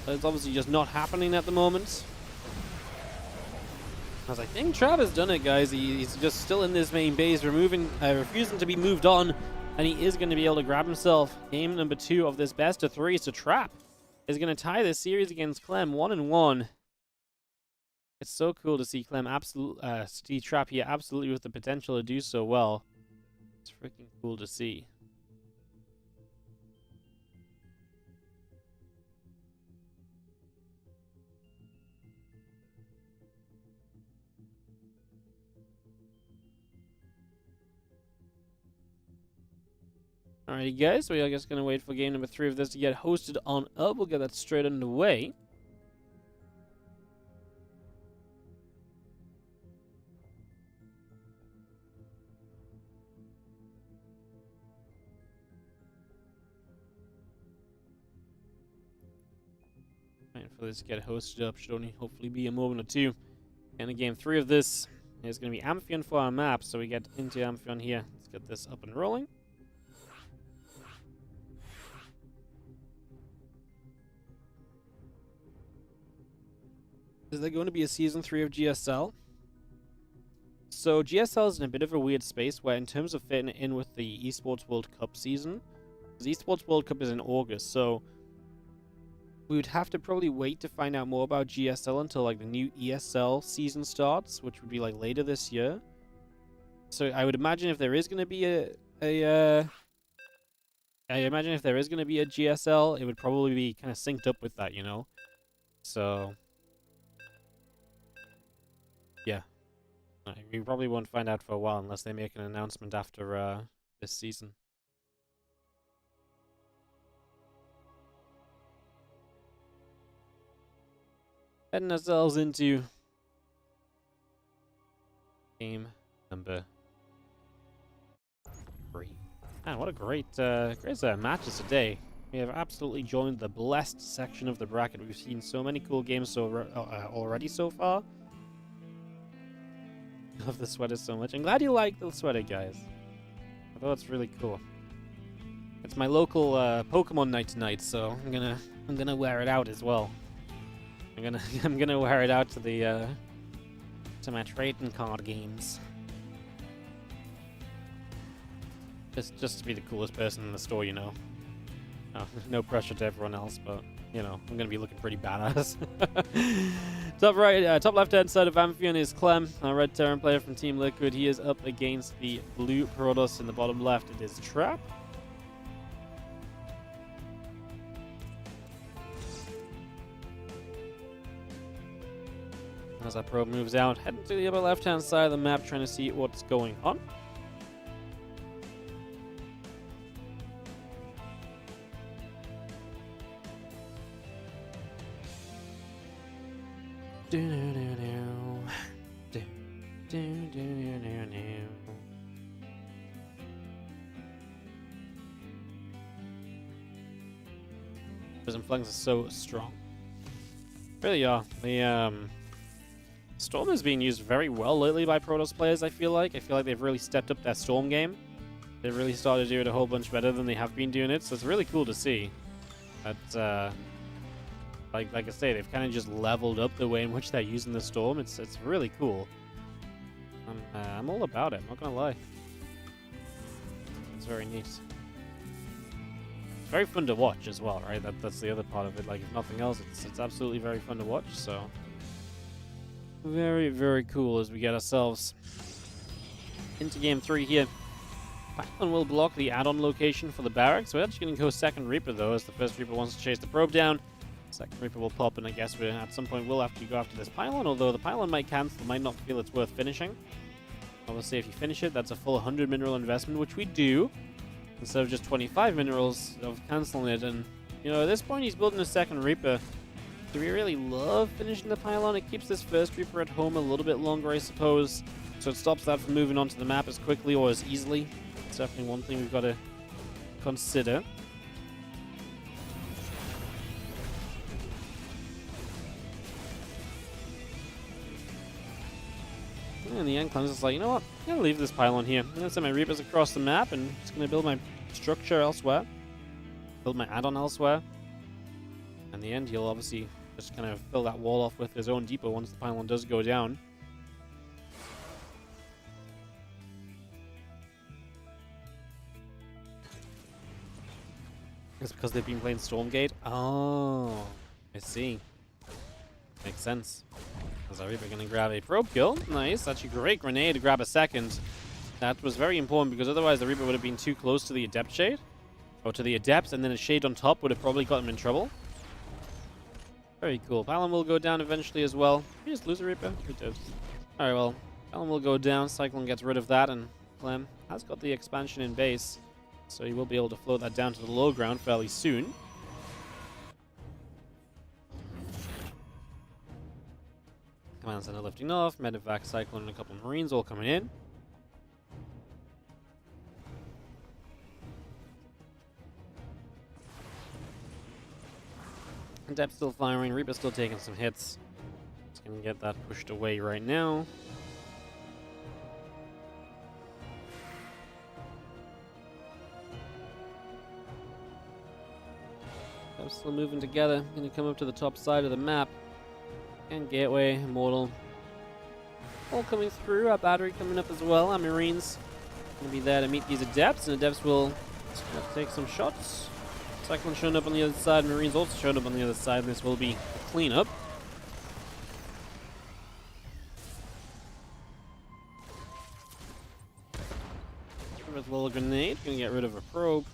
But it's obviously just not happening at the moment. As I think Trav has done it, guys. He's just still in this main base, refusing to be moved on, and he is going to be able to grab himself game number 2 of this best of 3. So Trap is going to tie this series against Clem 1-1. It's so cool to see see Trap here absolutely with the potential to do so well. It's freaking cool to see. Alrighty guys, so we are just going to wait for game number 3 of this to get hosted on up. We'll get that straight underway. Waiting for this to get hosted up. Should only hopefully be a moment or two. And in game 3 of this is going to be Amphion for our map, so we get into Amphion here. Let's get this up and rolling. Is there going to be a Season 3 of GSL? So GSL is in a bit of a weird space where in terms of fitting in with the eSports World Cup season, the eSports World Cup is in August, so we would have to probably wait to find out more about GSL until like the new ESL season starts, which would be like later this year. So I would imagine if there is going to be a GSL, it would probably be kind of synced up with that, you know? So yeah. We probably won't find out for a while unless they make an announcement after this season. Heading ourselves into game number 3. Man, what a great matches today. We have absolutely joined the blessed section of the bracket. We've seen so many cool games already so far. I love the sweater so much. I'm glad you like the sweater, guys. I thought it's really cool. It's my local Pokemon night tonight, so I'm gonna wear it out as well. I'm gonna wear it out to the to my trading card games. Just to be the coolest person in the store, you know. No pressure to everyone else, but you know, I'm gonna be looking pretty badass. Top left-hand side of Amphion is Clem, a red Terran player from Team Liquid. He is up against the blue Protoss in the bottom left. It is Trap. As our probe moves out, heading to the upper left-hand side of the map, trying to see what's going on. Prism flanks are so strong. Really are. The Storm is being used very well lately by Protoss players, I feel like. They've really stepped up their Storm game. They've really started to do it a whole bunch better than they have been doing it, so it's really cool to see. That, like I say, they've kind of just leveled up the way in which they're using the Storm. It's really cool. I'm all about it, I'm not gonna lie. It's very neat. It's very fun to watch as well, right? That's the other part of it. Like, if nothing else, it's absolutely very fun to watch, so... Very, very cool as we get ourselves into Game 3 here. Pylon will block the add-on location for the barracks. We're actually going to go second Reaper, though, as the first Reaper wants to chase the probe down. Second Reaper will pop, and I guess at some point we'll have to go after this Pylon, although the Pylon might cancel, might not feel it's worth finishing. Obviously, if you finish it, that's a full 100 mineral investment, which we do, instead of just 25 minerals of canceling it. And, you know, at this point, he's building a second Reaper. Do we really love finishing the Pylon? It keeps this first Reaper at home a little bit longer, I suppose, so it stops that from moving onto the map as quickly or as easily. It's definitely one thing we've got to consider. And in the end, Clem's just like, you know what? I'm going to leave this Pylon here. I'm going to send my Reapers across the map, and just going to build my structure elsewhere. Build my add-on elsewhere. In the end, he'll obviously just kind of fill that wall off with his own depot once the Pylon does go down. It's because they've been playing Stormgate? Oh, I see. Makes sense. Is our Reaper going to grab a probe kill? Nice. That's a great grenade to grab a second. That was very important because otherwise the Reaper would have been too close to the Adept Shade. Or to the Adept, and then a Shade on top would have probably got him in trouble. Very cool. Pylon will go down eventually as well. Did we just lose a Reaper? We did. Alright, well, Pylon will go down. Cyclone gets rid of that, and Clem has got the expansion in base. So he will be able to float that down to the low ground fairly soon. Command Center lifting off. Medevac, Cyclone, and a couple of Marines all coming in. Adept still firing. Reaper still taking some hits. Just gonna get that pushed away right now. They're still moving together. Gonna come up to the top side of the map. And Gateway, Immortal. All coming through. Our battery coming up as well. Our Marines gonna be there to meet these Adepts, and Adepts will take some shots. Cyclone showing up on the other side. Marines also showed up on the other side. This will be a cleanup. With a little grenade. Gonna get rid of a probe.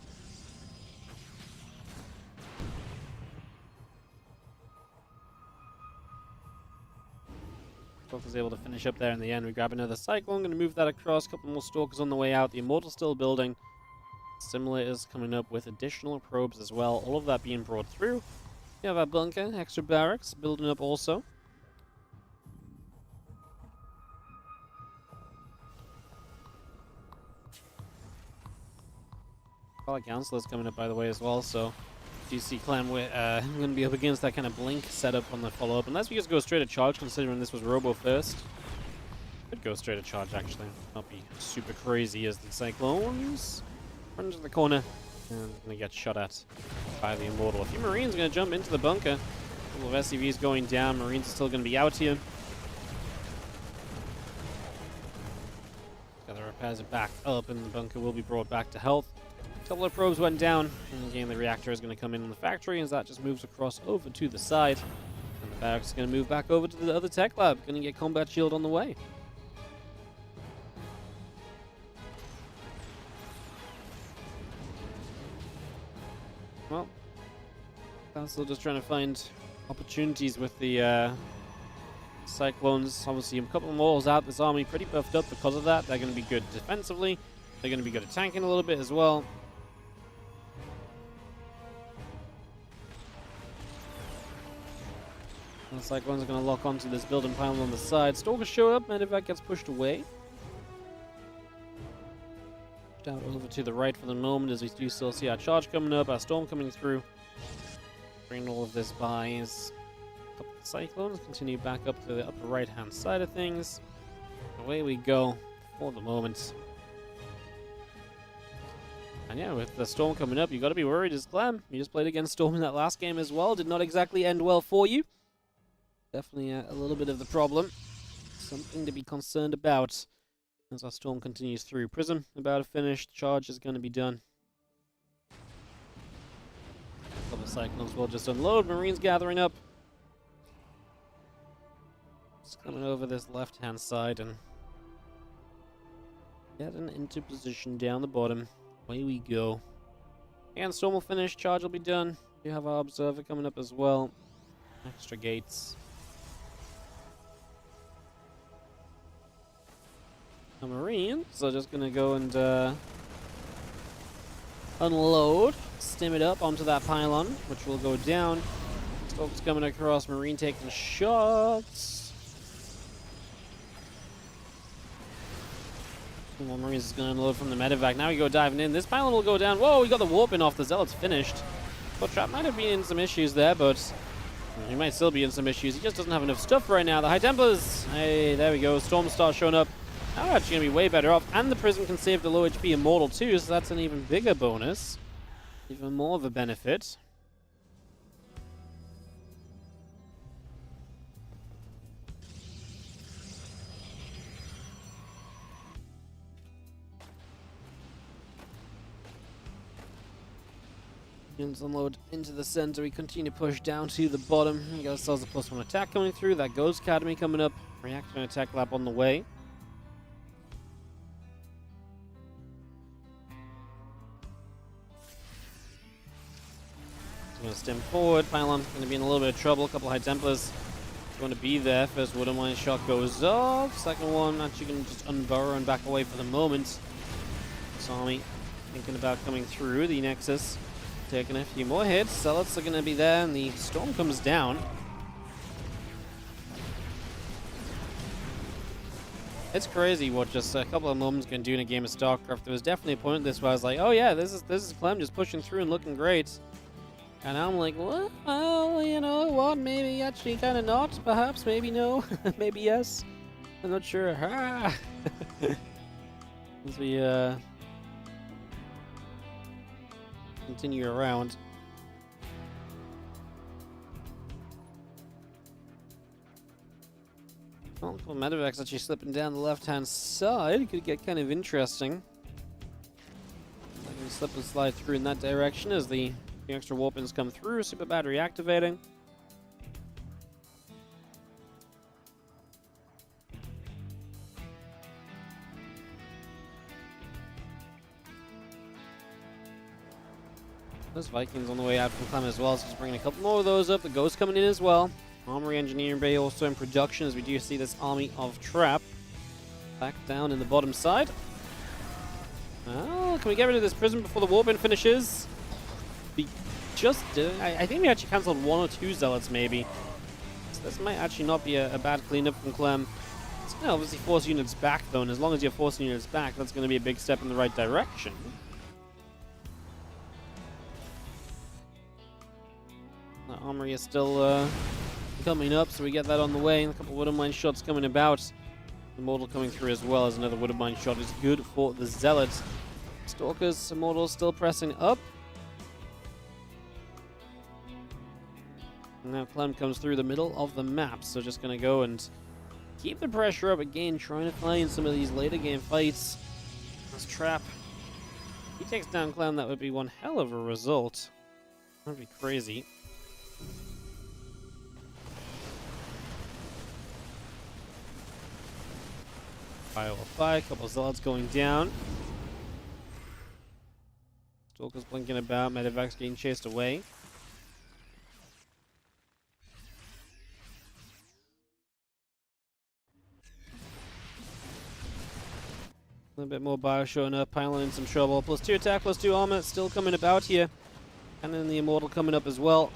Was able to finish up there in the end. We grab another Cyclone, gonna move that across. A couple more Stalkers on the way out. The Immortal still building. Simulators coming up with additional probes as well. All of that being brought through. We have our bunker, extra barracks building up also. Counselor's coming up by the way as well, so you see Clem, we're going to be up against that kind of blink setup on the follow-up, unless we just go straight to charge, considering this was Robo first. Could go straight to charge, actually. Not be super crazy as the Cyclones run into the corner and going to get shot at by the Immortal. A few Marines are going to jump into the bunker. A couple of SCVs going down. Marines are still going to be out here. The repairs are back up, and the bunker will be brought back to health. A couple of probes went down, and again the reactor is going to come in the factory as that just moves across over to the side. And the barracks is going to move back over to the other tech lab. Going to get combat shield on the way. Well, I'm still just trying to find opportunities with the Cyclones. Obviously, a couple of walls out. This army pretty buffed up because of that. They're going to be good defensively. They're going to be good at tanking a little bit as well. And the Cyclones are going to lock onto this building pylon on the side. Stalkers show up. Medevac gets pushed away. Down over to the right for the moment as we do still see our charge coming up, our storm coming through. Bringing all of this by is a couple Cyclones continue back up to the upper right-hand side of things. Away we go for the moment. And yeah, with the Storm coming up, you got to be worried as Clem. You just played against Storm in that last game as well. Did not exactly end well for you. Definitely a little bit of the problem. Something to be concerned about as our Storm continues through. Prism about to finish. Charge is going to be done. A couple of Cyclones will just unload. Marines gathering up. Just coming over this left-hand side and getting into position down the bottom. Away we go. And Storm will finish. Charge will be done. We have our Observer coming up as well. Extra gates. The Marines are just going to go and unload. Stim it up onto that pylon, which will go down. Stalk's coming across. Marine taking shots. More Marines is going to unload from the medevac. Now we go diving in. This pylon will go down. Whoa, we got the warp in off the Zealots finished. Well, Trap might have been in some issues there, but he might still be in some issues. He just doesn't have enough stuff right now. The High Templars. Hey, there we go. Storm starts showing up. Now we're actually going to be way better off. And the Prism can save the low HP Immortal too, so that's an even bigger bonus. Even more of a benefit. Unload into the center. We continue to push down to the bottom. We got ourselves a +1 attack coming through. That Ghost Academy coming up. Reactor and attack lab on the way. Going to stem forward. Pylon's going to be in a little bit of trouble. A couple of High Templars going to be there. First Wooden Mine shot goes off. Second one actually going to just unburrow and back away for the moment. This army thinking about coming through the Nexus. Taking a few more hits. Zealots are going to be there, and the Storm comes down. It's crazy what just a couple of moments can do in a game of Starcraft. There was definitely a point in this where I was like, oh yeah, this is Clem just pushing through and looking great. And I'm like, what? Well, you know what? Maybe actually kind of not. Perhaps, maybe no. Maybe yes. I'm not sure. Ah! As we continue around. Well, Medevac's actually slipping down the left-hand side. Could get kind of interesting. I can slip and slide through in that direction as the extra warpins come through. Super battery activating. Those Vikings on the way out from Clem as well, so just bringing a couple more of those up. The Ghost coming in as well. Armory Engineering Bay also in production as we do see this army of Trap back down in the bottom side. Well, can we get rid of this Prism before the Warpin finishes? I think we actually cancelled 1 or 2 Zealots maybe. So this might actually not be a bad cleanup from Clem. It's going to obviously force units back though, and as long as you're forcing units back, that's going to be a big step in the right direction. The Armory is still coming up, so we get that on the way. A couple of Wooden Mine shots coming about. Immortal coming through as well as another Wooden Mine shot is good for the Zealots. Stalkers, Immortal still pressing up. And now Clem comes through the middle of the map, so just going to go and keep the pressure up again, trying to find some of these later game fights. This Trap. If he takes down Clem, that would be one hell of a result. That'd be crazy. Fire will fire, a couple of Zealots going down. Stalker's blinking about, Medevac's getting chased away. A little bit more bio showing up, Pylon in some trouble. +2 attack, +2 armor, still coming about here. And then the Immortal coming up as well.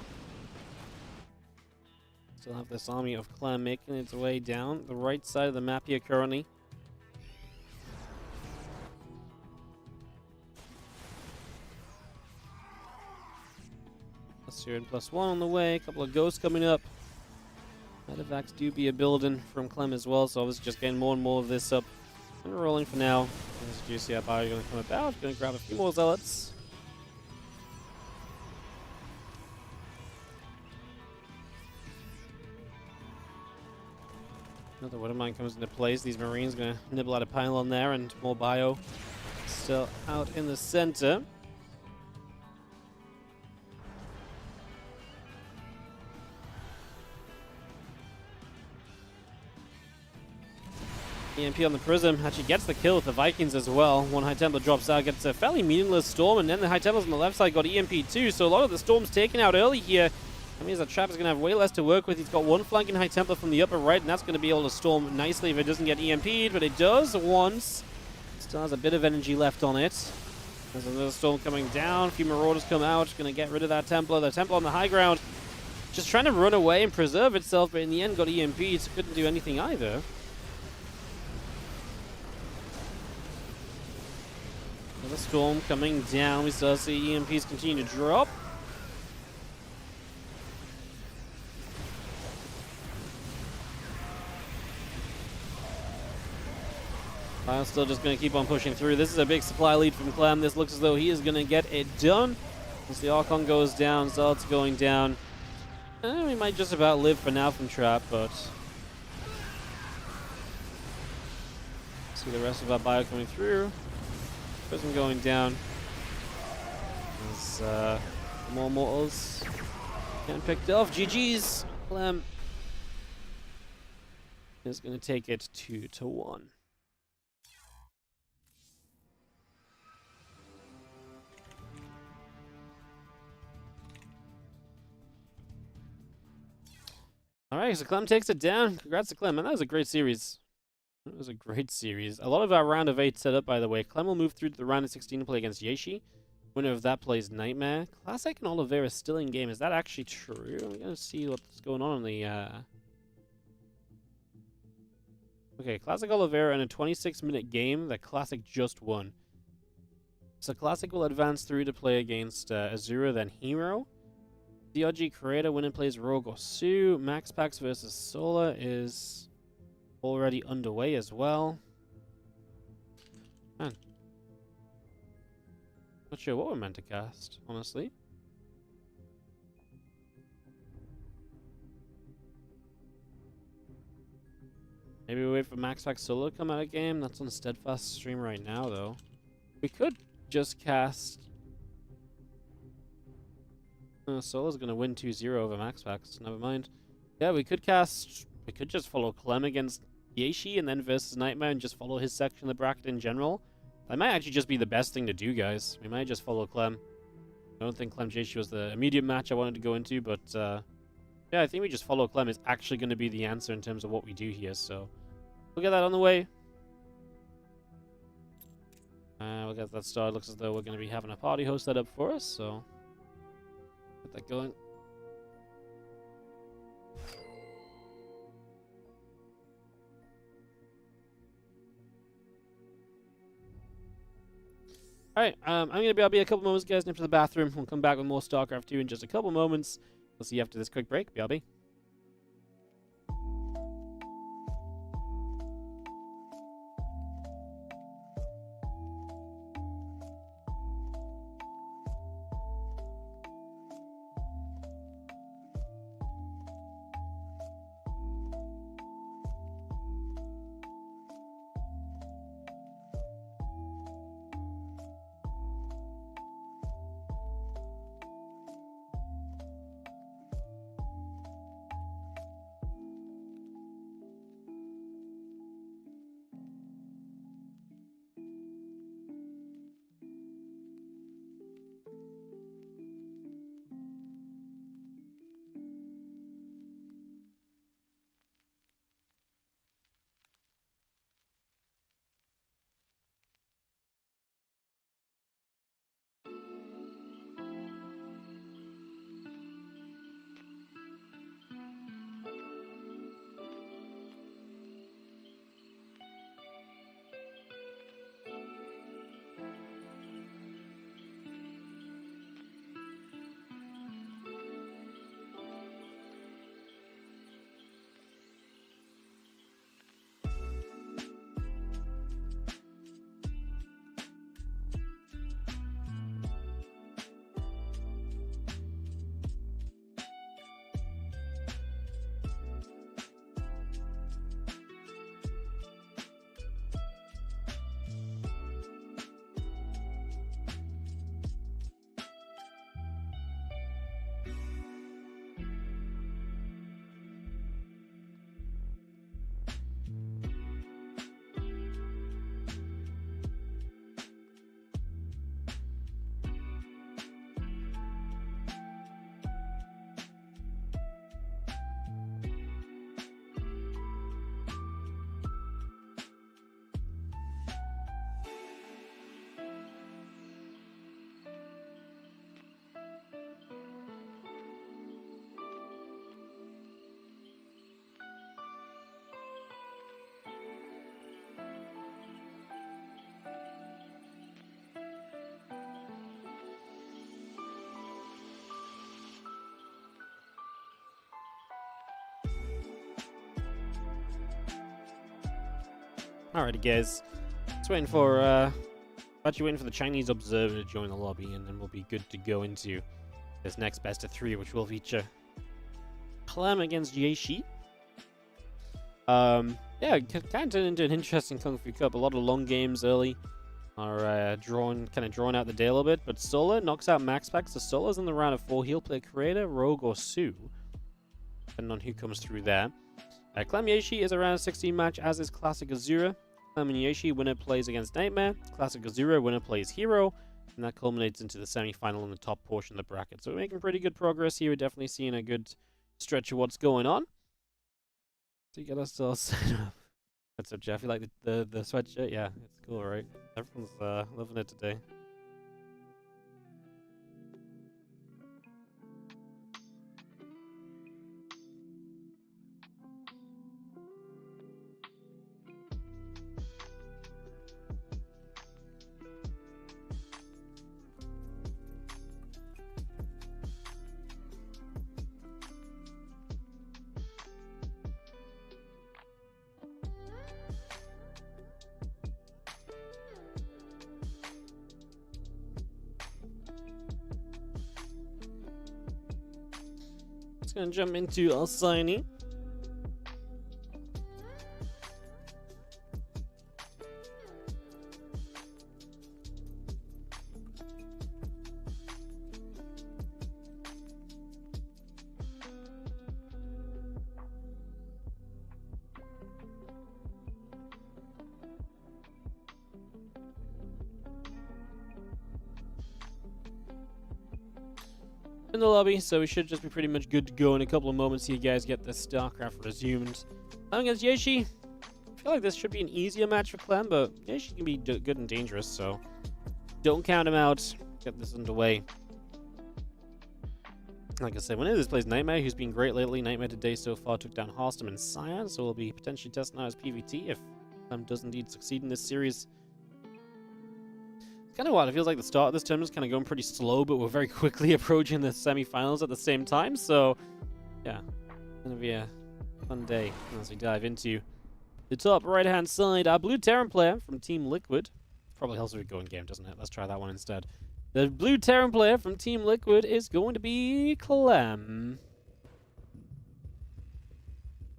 Still have this army of Clem making its way down the right side of the map here currently. +2 and +1 on the way, a couple of Ghosts coming up. Medevacs do be a building from Clem as well, so I was just getting more and more of this up and rolling for now. As you see how Bio going to come about, going to grab a few more zealots. Another Widow Mine comes into place. These Marines going to nibble at a pylon there, and more Bio still out in the center. EMP on the Prism actually gets the kill with the Vikings as well. One High Templar drops out, gets a fairly meaningless Storm, and then the High Templars on the left side got EMP too, so a lot of the Storms taken out early here. That means that Trap is going to have way less to work with. He's got one flanking High Templar from the upper right, and that's going to be able to storm nicely if it doesn't get EMP'd, but it does once. Still has a bit of energy left on it. There's another Storm coming down. A few Marauders come out, going to get rid of that Templar. The Templar on the high ground, just trying to run away and preserve itself, but in the end got EMP'd, so couldn't do anything either. Another Storm coming down. We still see EMPs continue to drop. I'm still just going to keep on pushing through. This is a big supply lead from Clem. This looks as though he is going to get it done. As the Archon goes down, Zealot's going down. We might just about live for now from Trap, but... see the rest of our Bio coming through. Prism going down. There's more mortals getting picked off. GG's. Clem is going to take it 2-1. Alright, so Clem takes it down. Congrats to Clem, man. That was a great series. It was a great series. A lot of our round of 8 set up, by the way. Clem will move through to the round of 16 to play against Yeshi. Winner of that plays Nightmare. Classic and Oliveira still in game. Is that actually true? I'm going to see what's going on in the... Okay, Classic Oliveira in a 26-minute game that Classic just won. So Classic will advance through to play against Azura, then Hero. DRG Creator winner plays Rogue or Sue. MaxPax versus Sola is already underway as well. Man. Not sure what we're meant to cast, honestly. Maybe we wait for MaxPax Solo to come out of game. That's on Steadfast stream right now, though. We could just cast... Solo's going to win 2-0 over MaxPax. Never mind. Yeah, we could cast... we could just follow Clem against Yeshi and then versus Nightmare and just follow his section of the bracket in general. That might actually just be the best thing to do, guys. We might just follow Clem. I don't think Clem Yeshi was the immediate match I wanted to go into, but yeah, I think we just follow Clem is actually going to be the answer in terms of what we do here, so we'll get that on the way. We'll get that started. Looks as though we're going to be having a party host set up for us, so get that going. Alright, I'm going to be a couple moments, guys, nip to the bathroom. We'll come back with more StarCraft 2 in just a couple moments. We'll see you after this quick break. BRB. Alrighty, guys. Just waiting for, actually waiting for the Chinese observer to join the lobby, and then we'll be good to go into this next best of 3, which will feature Clem against Yeshi. Yeah, kind of turned into an interesting Kung Fu Cup. A lot of long games early are kind of drawn out the day a little bit, but Solar knocks out MaxPax. So Solar's in the round of 4. He'll play Creator, Rogue, or Sue, depending on who comes through there. Clem Yeshi is a round of 16 match, as is Classic Azura. Clem and Yeshi, winner plays against Nightmare. Classic Azura, winner plays Hero. And that culminates into the semi-final in the top portion of the bracket. So we're making pretty good progress here. We're definitely seeing a good stretch of what's going on. So you get us all set up. What's up, Jeff? You like the sweatshirt? Yeah, it's cool, right? Everyone's loving it today. Gonna jump into our signing. In the lobby, so we should just be pretty much good to go in a couple of moments. You guys get the Starcraft resumed. Against Yeshi, I feel like this should be an easier match for Clem, but Yeshi can be good and dangerous, so don't count him out. Get this underway. Like I said, whenever this plays Nightmare, who's been great lately. Nightmare today so far took down Harstam and Cyan, so we'll be potentially testing out his PvT if Clem does indeed succeed in this series. Kind of wild. It feels like the start of this tournament is kind of going pretty slow, but we're very quickly approaching the semi-finals at the same time. So, yeah, it's going to be a fun day as we dive into the top right-hand side. Our blue Terran player from Team Liquid. Probably helps with going game, doesn't it? Let's try that one instead. The blue Terran player from Team Liquid is going to be Clem.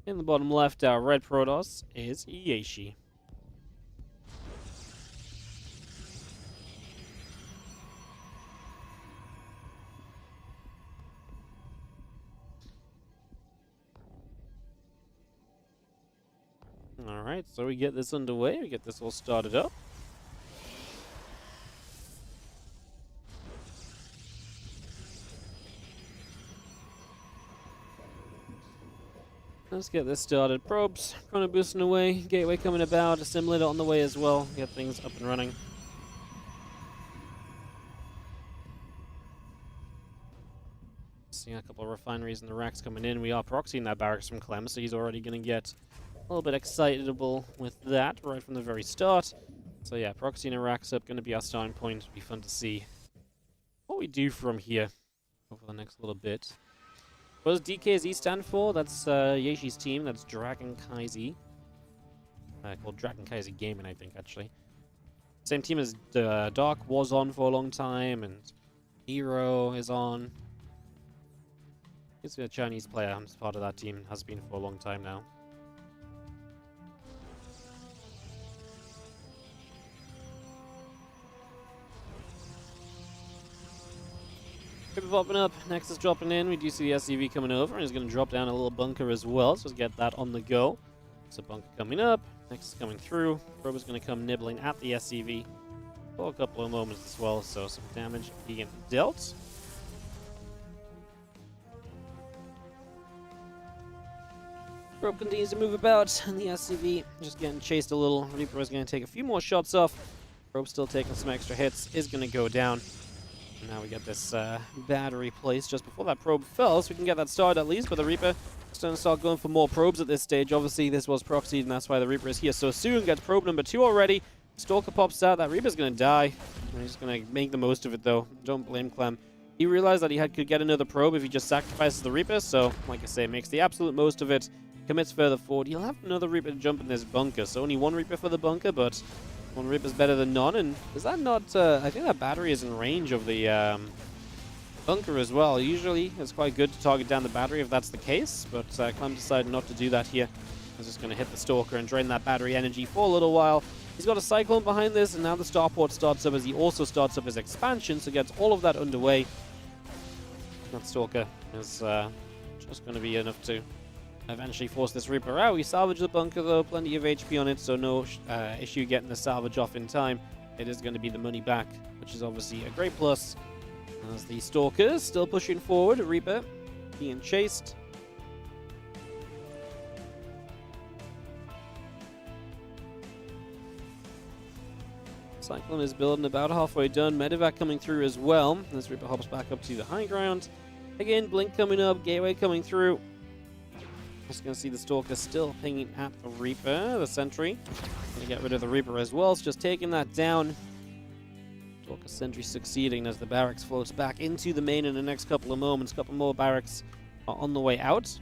In the bottom left, our red Protoss is Yeshi. Alright, so we get this underway, we get this all started up. Let's get this started. Probes, chrono boosting away, gateway coming about, assimilator on the way as well, get things up and running. Seeing a couple of refineries and the racks coming in. We are proxying that barracks from Clem, so he's already going to get a little bit excitable with that right from the very start. So yeah, proxying and racks up, going to be our starting point. It'll be fun to see what we do from here over the next little bit. What does DKZ stand for? That's Yeshi's team. That's Dragon Kaizi. Called Dragon Kaizi Gaming, I think, actually. Same team as Dark was on for a long time, and Hero is on. He's a Chinese player. I'm part of that team. Has been for a long time now. Popping up, next is dropping in. We do see the SCV coming over, and he's going to drop down a little bunker as well, so let's get that on the go. So bunker coming up, next is coming through. Probe is going to come nibbling at the SCV for a couple of moments as well, so some damage being dealt. Probe continues to move about, and the SCV just getting chased a little. Reaper is going to take a few more shots off. Probe still taking some extra hits, is going to go down. Now we get this battery placed just before that probe fell, so we can get that started at least, but the Reaper is going to start going for more probes at this stage. Obviously, this was proxied, and that's why the Reaper is here so soon. Gets probe number 2 already. Stalker pops out. That Reaper's going to die. And he's going to make the most of it, though. Don't blame Clem. He realized that he could get another probe if he just sacrifices the Reaper, so, like I say, makes the absolute most of it. commits further forward, he'll have another Reaper to jump in this bunker. So only one Reaper for the bunker, but one Reaper's better than none. And is that not... I think that battery is in range of the bunker as well. Usually it's quite good to target down the battery if that's the case, but Clem decided not to do that here. He's just going to hit the Stalker and drain that battery energy for a little while. He's got a Cyclone behind this, and now the Starport starts up as he also starts up his expansion, so gets all of that underway. That Stalker is just going to be enough to eventually force this Reaper out. We salvage the bunker though, plenty of HP on it, so no issue getting the salvage off in time. It is going to be the money back, which is obviously a great plus. As the Stalker still pushing forward, Reaper being chased. Cyclone is building, about halfway done. Medevac coming through as well. This Reaper hops back up to the high ground. Again, Blink coming up, Gateway coming through. Just going to see the Stalker still pinging at the Reaper, the Sentry. Going to get rid of the Reaper as well, so just taking that down. Stalker Sentry succeeding as the barracks floats back into the main in the next couple of moments. A couple more barracks are on the way out.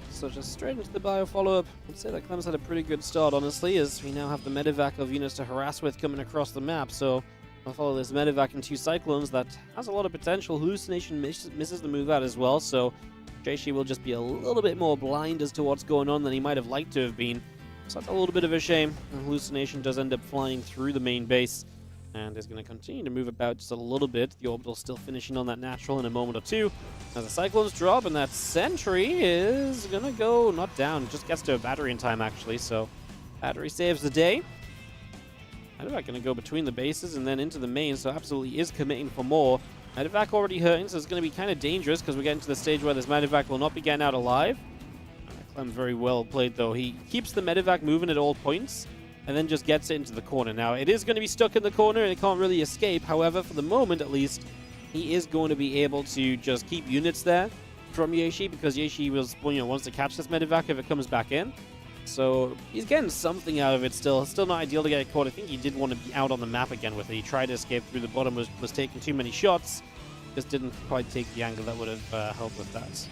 So just straight into the bio follow-up. I'd say that Clem's had a pretty good start, honestly, as we now have the medevac of units to harass with coming across the map. So I'll follow this medevac and 2 Cyclones that has a lot of potential. Hallucination misses the move out as well, so Jaishi will just be a little bit more blind as to what's going on than he might have liked to have been. So that's a little bit of a shame. And Hallucination does end up flying through the main base and is going to continue to move about just a little bit. The Orbital still finishing on that natural in a moment or two. As the Cyclones drop, and that Sentry is going to go, not down, just gets to a battery in time actually, so battery saves the day. Medevac going to go between the bases and then into the main, so absolutely is committing for more. Medevac already hurting, so it's going to be kind of dangerous because we're getting to the stage where this Medevac will not be getting out alive. Clem very well played though. He keeps the Medevac moving at all points and then just gets it into the corner. Now, it is going to be stuck in the corner and it can't really escape. However, for the moment at least, he is going to be able to just keep units there from Yaeshi because Yaeshi wants to catch this Medevac if it comes back in. So he's getting something out of it still. Still not ideal to get caught. I think he did want to be out on the map again with it. He tried to escape through the bottom, was taking too many shots. Just didn't quite take the angle that would have helped with that.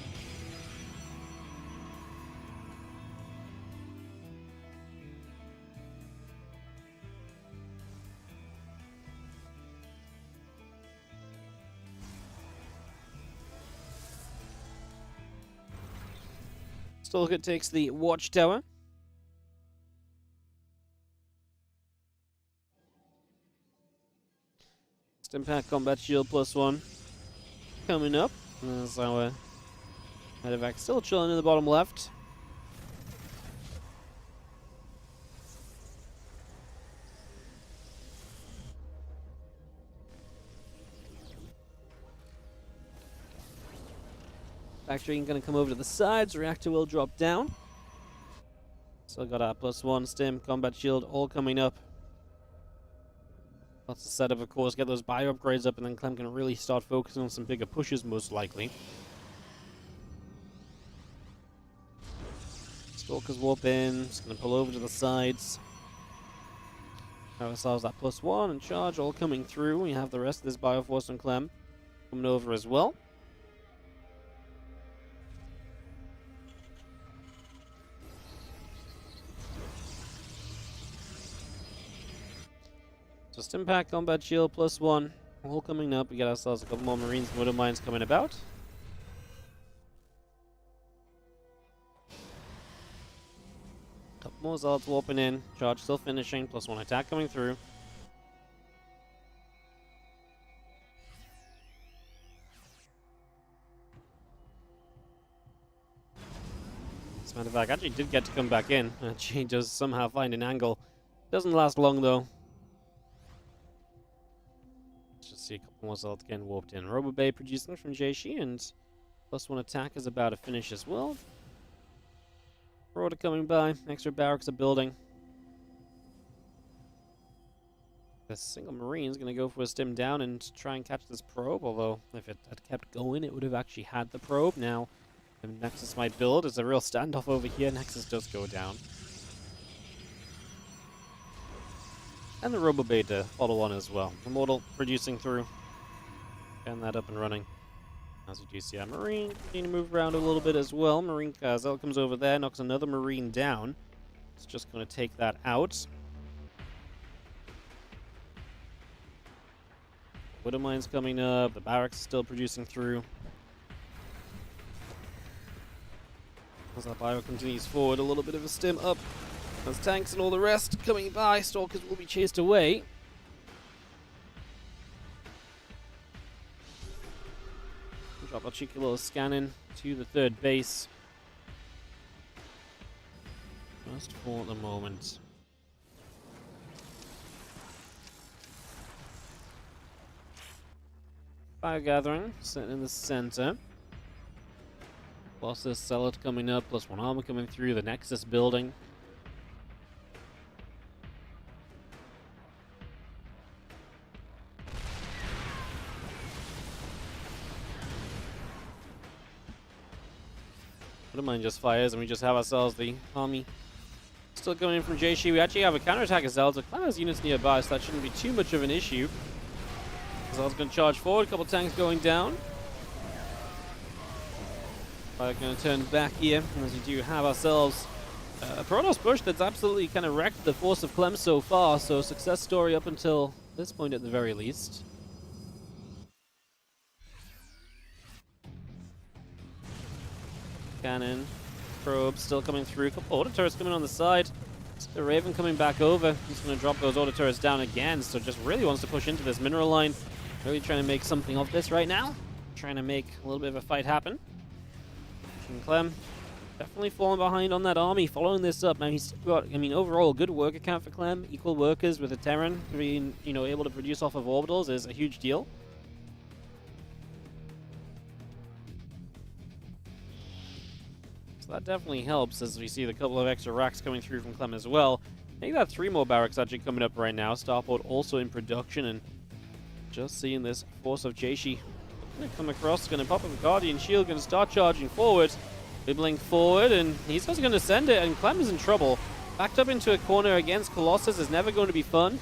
Stalker takes the Watchtower. Impact Combat Shield +1 coming up. As our Medevac still chilling in the bottom left. Factory going to come over to the sides. Reactor will drop down. Still got our +1 Stim, Combat Shield all coming up. Lots of setup, of course, get those bio upgrades up, and then Clem can really start focusing on some bigger pushes, most likely. Stalkers warp in, just going to pull over to the sides. Have ourselves that +1 and charge all coming through. We have the rest of this Bioforce and Clem coming over as well. Just Impact, Combat Shield, +1. All coming up. We got ourselves a couple more Marines and Widow Mines coming about. Couple more Zealots warping in. Charge still finishing. +1 attack coming through. This Medevac actually did get to come back in. She does somehow find an angle. Doesn't last long though. Just see a couple more Zealots getting warped in. Robo Bay producing from Jaishi, and +1 attack is about to finish as well. Marauder coming by, extra barracks are building. The single Marine's going to go for a stim down and try and catch this probe, although if it had kept going, it would have actually had the probe. Now, Nexus might build. It's a real standoff over here. Nexus does go down. And the Robo Bay to follow on as well. Immortal producing through. Getting that up and running. As you do see, our Marine need to move around a little bit as well. Marine Zealot comes over there, knocks another Marine down. It's just going to take that out. Widow Mine's coming up. The barracks is still producing through. As that bio continues forward, a little bit of a stim up. As tanks and all the rest coming by, Stalkers will be chased away. Drop our cheeky little scanning to the third base. Just for the moment. Fire gathering, sitting in the center. Plus this Zealot coming up, plus one armor coming through the Nexus building. Wouldn't mind just fires, and we just have ourselves the army still coming in from Jaishi. We actually have a counterattack as Zelda. Clem has units nearby, so that shouldn't be too much of an issue. Zelda's going to charge forward, a couple tanks going down. We're going to turn back here, as we do have ourselves a Protoss push that's absolutely kind of wrecked the force of Clem so far, so success story up until this point at the very least. Cannon, probe still coming through. A couple auto turrets coming on the side. The Raven coming back over. He's going to drop those auto turrets down again. So just really wants to push into this mineral line. Really trying to make something of this right now. Trying to make a little bit of a fight happen. And Clem definitely falling behind on that army. Following this up. Now he's got, I mean, overall a good work account for Clem. Equal workers with a Terran being, you know, able to produce off of orbitals is a huge deal. So that definitely helps as we see the couple of extra racks coming through from Clem as well. I think that 3 more barracks actually coming up right now. Starport also in production, and just seeing this force of Jaishi going to come across, going to pop up a Guardian Shield, going to start charging forward. Bibbling forward, and he's just going to send it, and Clem is in trouble. Backed up into a corner against Colossus is never going to be fun.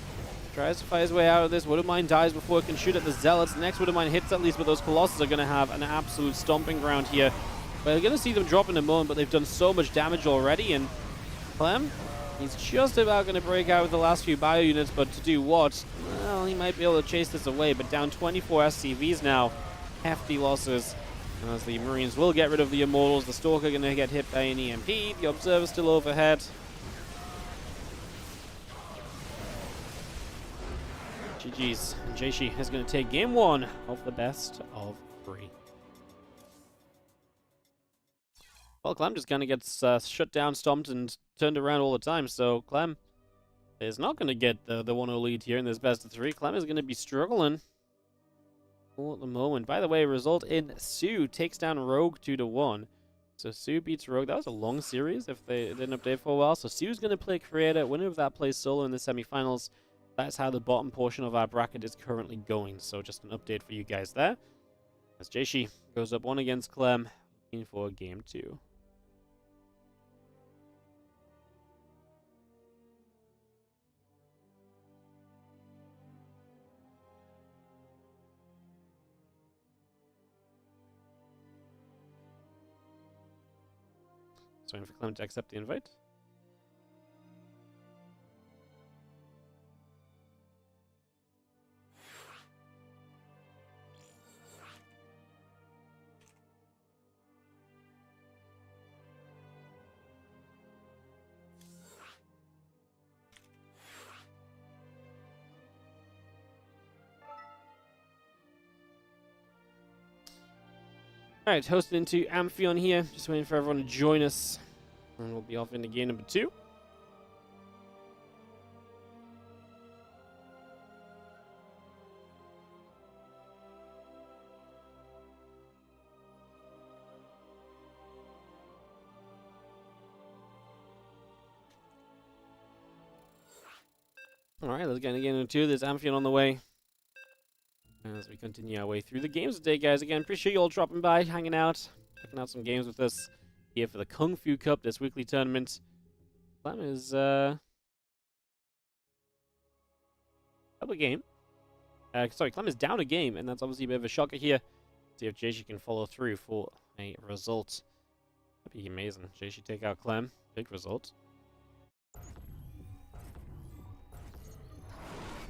Tries to fight his way out of this. Widow Mine dies before it can shoot at the Zealots. The next Widow Mine hits at least, but those Colossus are going to have an absolute stomping ground here. We're going to see them drop in a moment, but they've done so much damage already, and Clem, he's just about going to break out with the last few bio units, but to do what? Well, he might be able to chase this away, but down 24 SCVs now. Hefty losses. As the Marines will get rid of the Immortals, the Stalker going to get hit by an EMP, the Observer still overhead. GG's. And Jaishi is going to take game 1 of the best of 3. Well, Clem just kind of gets shut down, stomped, and turned around all the time. So Clem is not going to get the 1-0 lead here in this best of 3. Clem is going to be struggling all at the moment. By the way, result in Sue takes down Rogue 2-1. So Sue beats Rogue. That was a long series if they didn't update for a while. So Sue's going to play Creator. Winner of that plays solo in the semifinals. That's how the bottom portion of our bracket is currently going. So just an update for you guys there. As Jaishi goes up 1 against Clem, looking for game 2. So waiting for Clem to accept the invite. Alright, hosted into Amphion here. Just waiting for everyone to join us. And we'll be off into game number 2. Alright, let's get into game number 2. There's Amphion on the way. As we continue our way through the games today, guys. Again, appreciate you all dropping by, hanging out, checking out some games with us here for the Kung Fu Cup, this weekly tournament. Clem is, double game. Sorry, Clem is down a game, and that's obviously a bit of a shocker here. See if Jayshi can follow through for a result. That'd be amazing. Jayshi take out Clem. Big result.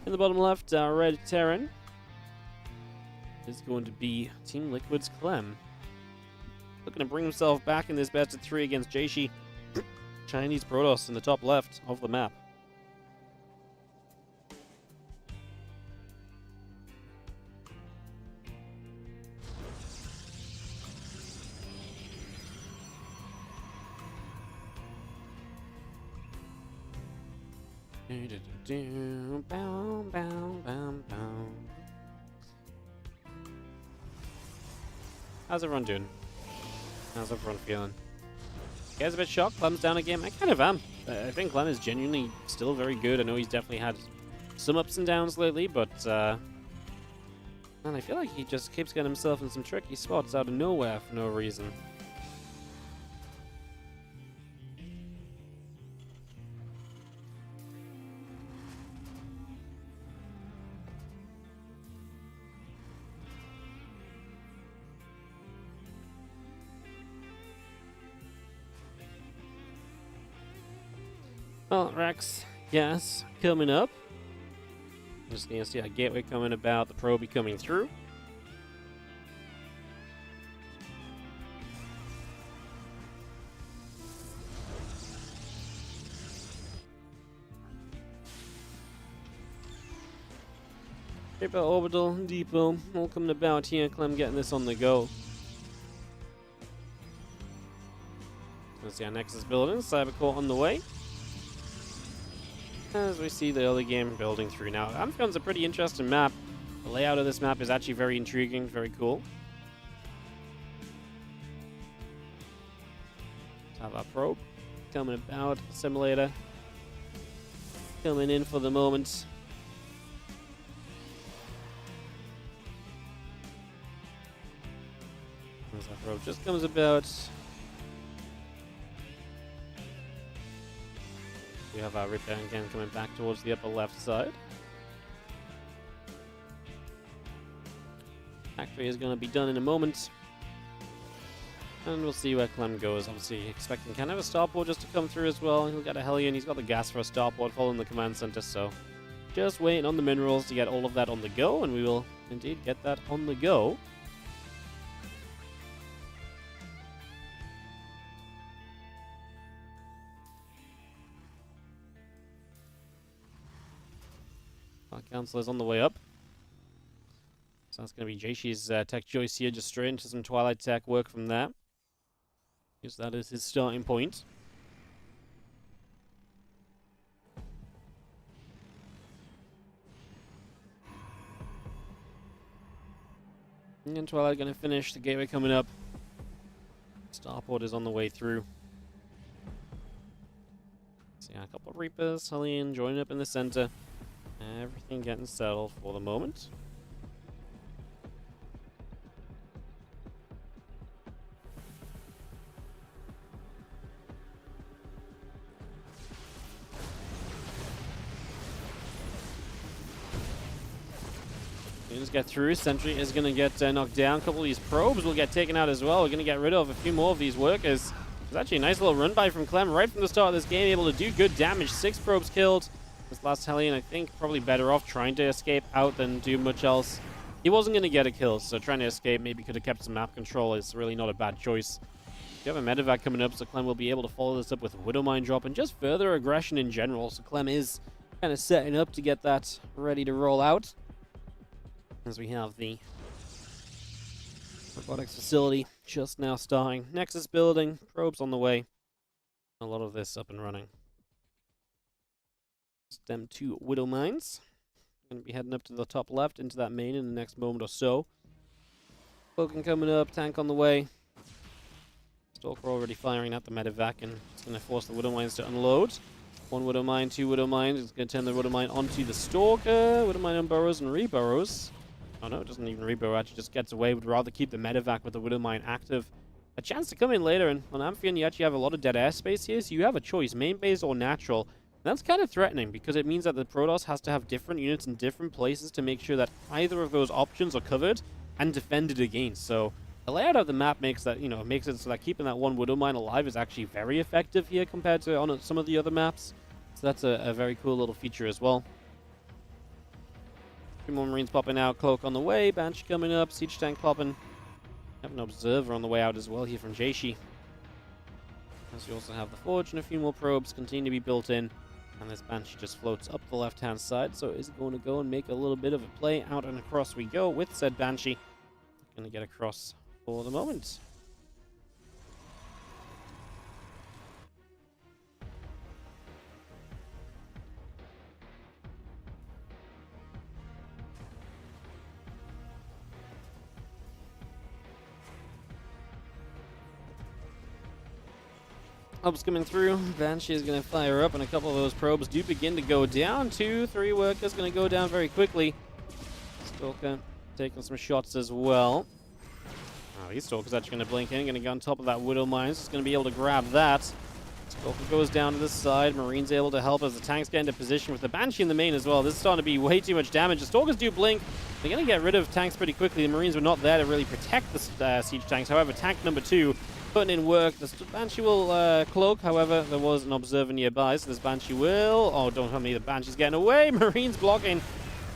In the bottom left, Red Terran is going to be Team Liquid's Clem. Looking to bring himself back in this best of 3 against Jayshi. Chinese Protoss in the top left of the map. How's everyone doing? How's everyone feeling? You guys a bit shocked? Clem's down a game? I kind of am. I think Clem is genuinely still very good. I know he's definitely had some ups and downs lately, but man, I feel like he just keeps getting himself in some tricky spots out of nowhere for no reason. Well, Rex, yes, coming up. Just need to see a gateway coming about, the probe coming through. Paper orbital depot all coming about here. Clem getting this on the go. Let's see our Nexus building, Cybercore on the way. As we see the early game building through now. Amphicon's a pretty interesting map. The layout of this map is actually very intriguing, very cool. Let's have our probe coming about, simulator coming in for the moment. As our probe just comes about. We have our Ripper again coming back towards the upper left side. Factory is going to be done in a moment. And we'll see where Clem goes. Obviously expecting kind of a starport just to come through as well. He'll get a Hellion. He's got the gas for a starport following the command center. So just waiting on the minerals to get all of that on the go. And we will indeed get that on the go. Our Counselor's on the way up. So that's going to be Jayshi's tech choice here, just straight into some Twilight tech work from there. Use that as his starting point. And then Twilight going to finish, the gateway coming up. Starport is on the way through. See a couple of Reapers, Hellion joining up in the center. Everything getting settled for the moment. Soon as get through, Sentry is going to get knocked down. A couple of these probes will get taken out as well. We're going to get rid of a few more of these workers. It's actually a nice little run by from Clem right from the start of this game, able to do good damage. 6 probes killed. This last Hellion, I think, probably better off trying to escape out than do much else. He wasn't going to get a kill, so trying to escape maybe could have kept some map control. Is really not a bad choice. You have a medevac coming up, so Clem will be able to follow this up with a Widow Mine drop and just further aggression in general. So Clem is kind of setting up to get that ready to roll out. As we have the robotics facility just now starting. Nexus building, probes on the way. A lot of this up and running. Them 2 Widow Mines. Going to be heading up to the top left into that main in the next moment or so. Spoken coming up, tank on the way. Stalker already firing at the medevac, and it's going to force the Widow Mines to unload. 1 Widow Mine, 2 Widow Mines. It's going to turn the Widow Mine onto the Stalker. Widow Mine unburrows and reburrows. Oh no, it doesn't even reburrow, actually just gets away. Would rather keep the medevac with the Widow Mine active. A chance to come in later, and on Amphion you actually have a lot of dead airspace here, so you have a choice, main base or natural. That's kind of threatening because it means that the Protoss has to have different units in different places to make sure that either of those options are covered and defended against. So the layout of the map makes that, makes it so that keeping that one Widow Mine alive is actually very effective here compared to on some of the other maps. So that's a very cool little feature as well. 2 more Marines popping out, Cloak on the way, Banshee coming up, Siege Tank popping. Have an Observer on the way out as well here from Jaishi. As you also have the Forge and a few more probes continue to be built in. And this Banshee just floats up the left-hand side, so is going to go and make a little bit of a play. Out and across we go with said Banshee. Going to get across for the moment. Help's coming through. Banshee is going to fire up, and a couple of those probes do begin to go down. 2, 3 workers going to go down very quickly. Stalker taking some shots as well. Oh, these Stalkers actually going to blink in, going to go on top of that Widow Mine. Just going to be able to grab that. Stalker goes down to the side. Marine's able to help as the tanks get into position with the Banshee in the main as well. This is starting to be way too much damage. The Stalkers do blink. They're going to get rid of tanks pretty quickly. The Marines were not there to really protect the siege tanks. However, tank number 2 putting in work. The Banshee will cloak. However, there was an Observer nearby, so this Banshee will... Oh, don't tell me the Banshee's getting away. Marines blocking.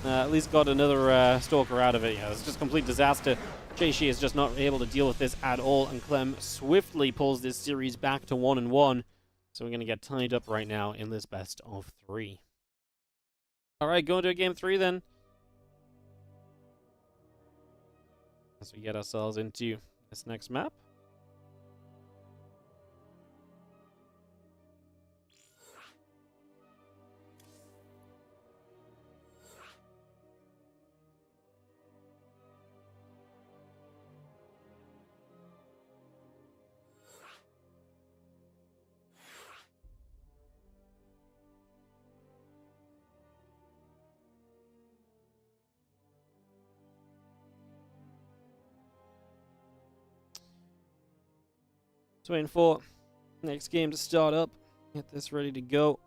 At least got another Stalker out of it. Yeah, it's just complete disaster. Jaishi is just not able to deal with this at all, and Clem swiftly pulls this series back to 1-1. So we're going to get tied up right now in this best of 3. All right, going to game 3 then. As we get ourselves into this next map. Just waiting for next game to start up. Get this ready to go.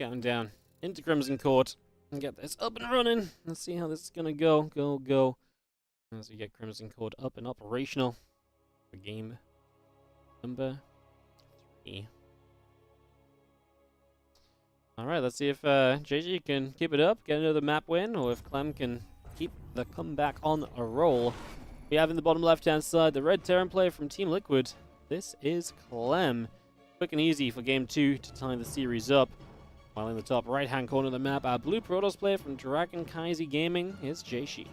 Counting down into Crimson Court and get this up and running. Let's see how this is gonna go. Go. As we get Crimson Court up and operational for game number 3. Alright, let's see if JG can keep it up, get another map win, or if Clem can keep the comeback on a roll. We have in the bottom left-hand side the red Terran player from Team Liquid. This is Clem. Quick and easy for game 2 to tie the series up. While in the top right-hand corner of the map, our blue Protoss player from Dragon Kaiser Gaming is Jaishi.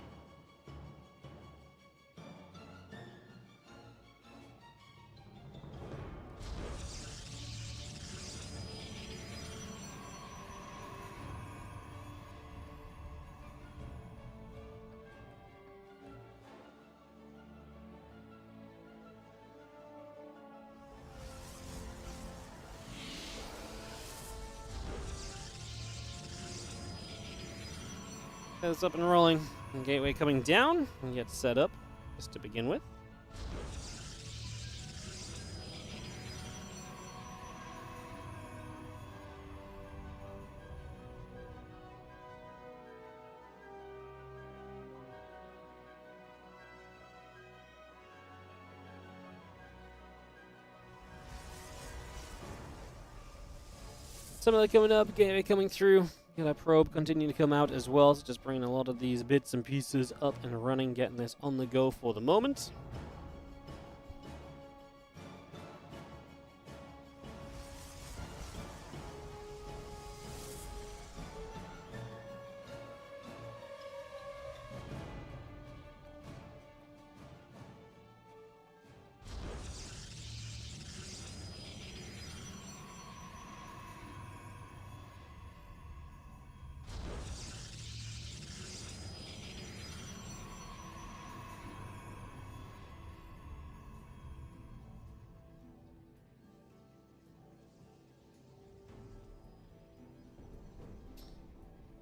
It's up and rolling. And gateway coming down and get set up just to begin with. Similar coming up, gateway coming through. Get our probe continuing to come out as well, so just bringing a lot of these bits and pieces up and running, getting this on the go for the moment.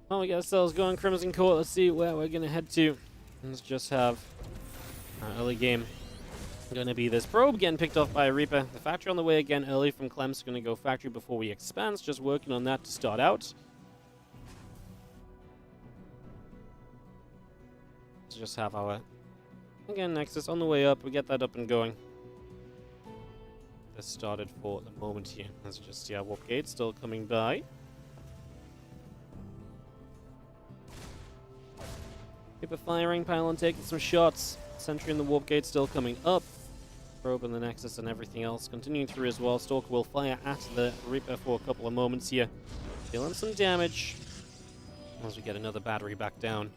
Oh, we got ourselves going Crimson Court. Let's see where we're going to head to. Let's just have our early game. Going to be this probe getting picked off by a Reaper. The factory on the way again early from Clem's going to go factory before we expand. Just working on that to start out. Let's just have our, again, Nexus on the way up. We get that up and going. This started for the moment here. Let's just see our warp gate still coming by. Reaper firing, pylon taking some shots. Sentry in the warp gate still coming up. Probe and the Nexus and everything else continuing through as well. Stalker will fire at the Reaper for a couple of moments here. Dealing some damage. As we get another battery back down.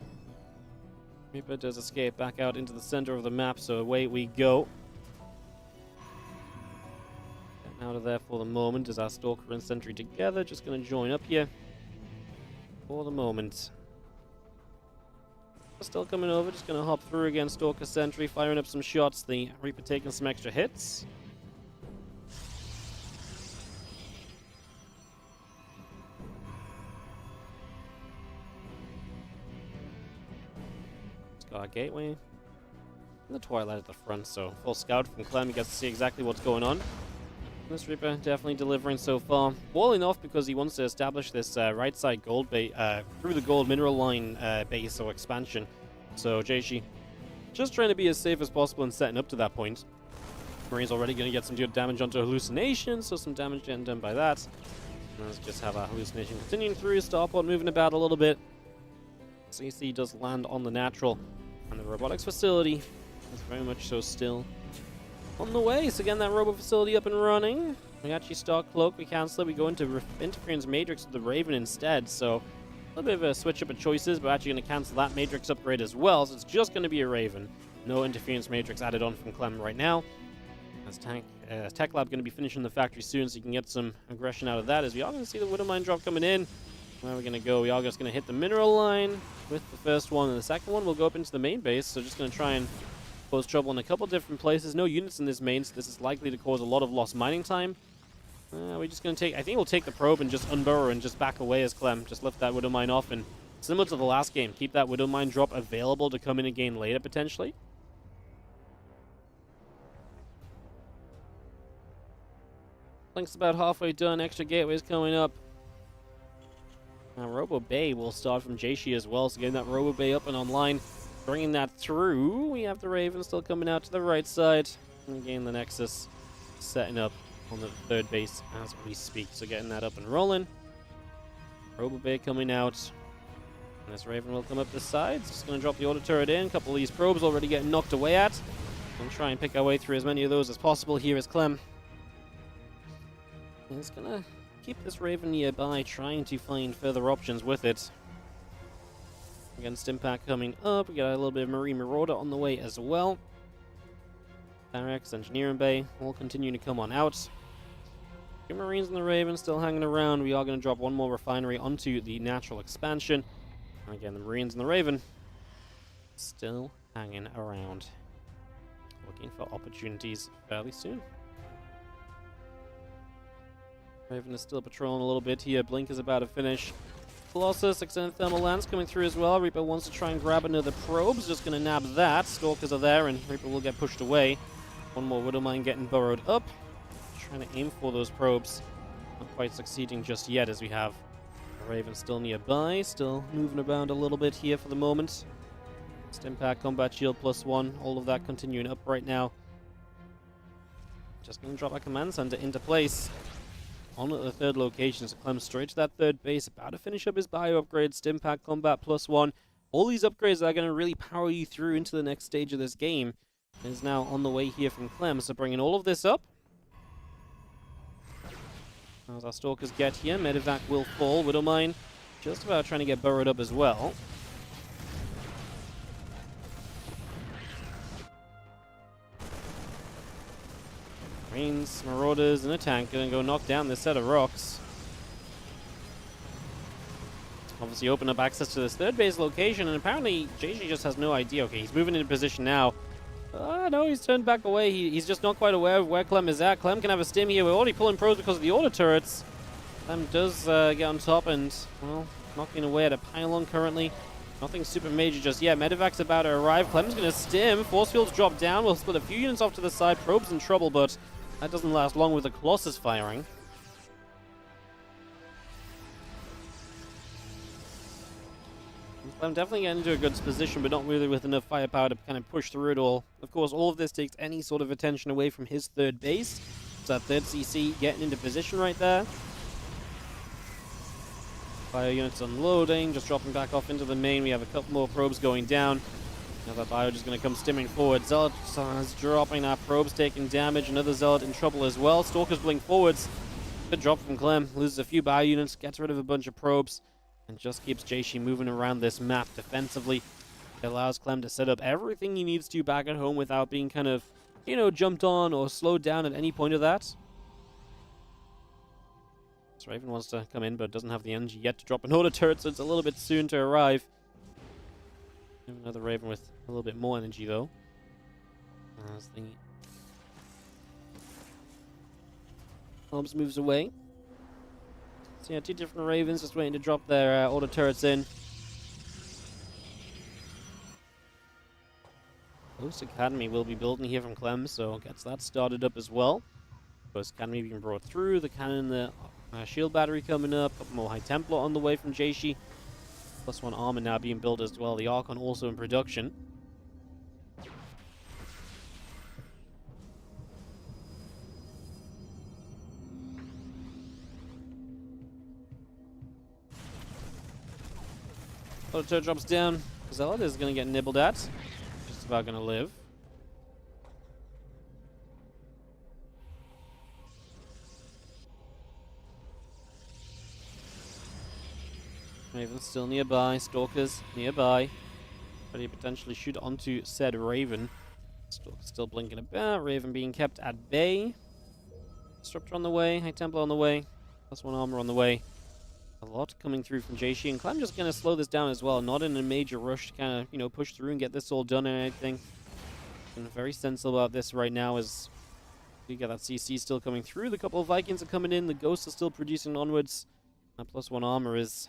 Reaper does escape back out into the center of the map, so away we go. Getting out of there for the moment as our Stalker and Sentry together. Just going to join up here for the moment. Still coming over, just going to hop through again. Stalker, Sentry, firing up some shots. The Reaper taking some extra hits. Let's got our gateway. And the Twilight at the front, so full scout from Clem. He gets to see exactly what's going on. This Reaper definitely delivering so far. Walling off because he wants to establish this right side gold through the gold mineral line base or expansion. So Jaishi just trying to be as safe as possible and setting up to that point. Marine's already going to get some good damage onto hallucination, so some damage getting done by that. And let's just have our hallucination continuing through. Starport moving about a little bit. CC does land on the natural, and the robotics facility is very much so still on the way. So again, that robo facility up and running. We actually start Cloak, we cancel it, we go into Interference Matrix with the Raven instead, so a little bit of a switch up of choices, but actually going to cancel that Matrix upgrade as well, so it's just going to be a Raven. No Interference Matrix added on from Clem right now. As Tech Lab going to be finishing the factory soon, so you can get some aggression out of that, as we are going to see the Widow Mine drop coming in. Where are we going to go? We are just going to hit the mineral line with the first one, and the second one will go up into the main base, so just going to try and cause trouble in a couple different places. No units in this main, so this is likely to cause a lot of lost mining time. We're just going to take... I think we'll take the probe and just unburrow and just back away as Clem. Just lift that Widow Mine off, and similar to the last game, keep that Widow Mine drop available to come in again later, potentially. Link's about halfway done. Extra gateways coming up. Now, Robo Bay will start from Jaishi as well, so getting that Robo Bay up and online. Bringing that through, we have the Raven still coming out to the right side. And again, the Nexus setting up on the third base as we speak. So getting that up and rolling. Robo Bay coming out. And this Raven will come up the sides. Just going to drop the auto turret in. A couple of these probes already getting knocked away at. And try and pick our way through as many of those as possible here as Clem. He's going to keep this Raven nearby, trying to find further options with it. Again, Stimpack coming up. We got a little bit of Marine Marauder on the way as well. Barracks, Engineering Bay, all continue to come on out. Two Marines and the Raven still hanging around. We are going to drop one more refinery onto the natural expansion. And again, the Marines and the Raven still hanging around. Looking for opportunities fairly soon. Raven is still patrolling a little bit here. Blink is about to finish. Colossus, extended thermal lance coming through as well. Reaper wants to try and grab another probe. Just going to nab that. Stalkers are there, and Reaper will get pushed away. One more Widow Mine getting burrowed up. Trying to aim for those probes. Not quite succeeding just yet, as we have Raven still nearby. Still moving around a little bit here for the moment. Stimpack, Combat Shield +1. All of that continuing up right now. Just going to drop our command center into place. On at the third location, so Clem straight to that third base, about to finish up his bio upgrade. Stimpack, Combat +1. All these upgrades are going to really power you through into the next stage of this game. Is now on the way here from Clem, so bringing all of this up. As our Stalkers get here, Medivac will fall. Widow Mine just about trying to get burrowed up as well. Marines, Marauders, and a tank gonna go knock down this set of rocks. Obviously open up access to this third base location, and apparently JJ just has no idea. Okay, he's moving into position now. No, he's turned back away. He's just not quite aware of where Clem is at. Clem can have a stim here. We're already pulling probes because of the auto turrets. Clem does get on top, and, well, knocking away at a pylon currently. Nothing super major just yet. Medevac's about to arrive. Clem's going to stim. Force fields drop down. We'll split a few units off to the side. Probe's in trouble, but that doesn't last long with the Colossus firing. Clem definitely getting into a good position, but not really with enough firepower to kind of push through it all. Of course, all of this takes any sort of attention away from his third base. So that third CC getting into position right there. Bio units unloading, just dropping back off into the main. We have a couple more probes going down. Now that bio just going to come stimming forward. Zealot is dropping our probes, taking damage. Another Zealot in trouble as well. Stalkers blink forwards. Good drop from Clem. Loses a few bio units, gets rid of a bunch of probes, and just keeps Jaishi moving around this map defensively. It allows Clem to set up everything he needs to back at home without being kind of, you know, jumped on or slowed down at any point of that. So Raven wants to come in, but doesn't have the energy yet to drop an auto turret, so it's a little bit soon to arrive. Another Raven with a little bit more energy, though. As the Hobbs moves away. So yeah, two different Ravens just waiting to drop their auto turrets in. Ghost Academy will be building here from Clem, so gets that started up as well. Ghost Academy being brought through, the cannon, the shield battery coming up, a couple more High Templar on the way from Jaishi. +1 armor now being built as well, the Archon also in production. Auto turret drops down. Zealot is going to get nibbled at. Just about going to live. Raven still nearby. Stalkers nearby. Ready to potentially shoot onto said Raven. Stalker still blinking about. Raven being kept at bay. Disruptor on the way. High Templar on the way. +1 armor on the way. A lot coming through from Jaishi, and Clem just going to slow this down as well. Not in a major rush to kind of, you know, push through and get this all done and anything. And very sensible about this right now as you get that CC still coming through. The couple of Vikings are coming in. The Ghosts are still producing onwards. That +1 armor is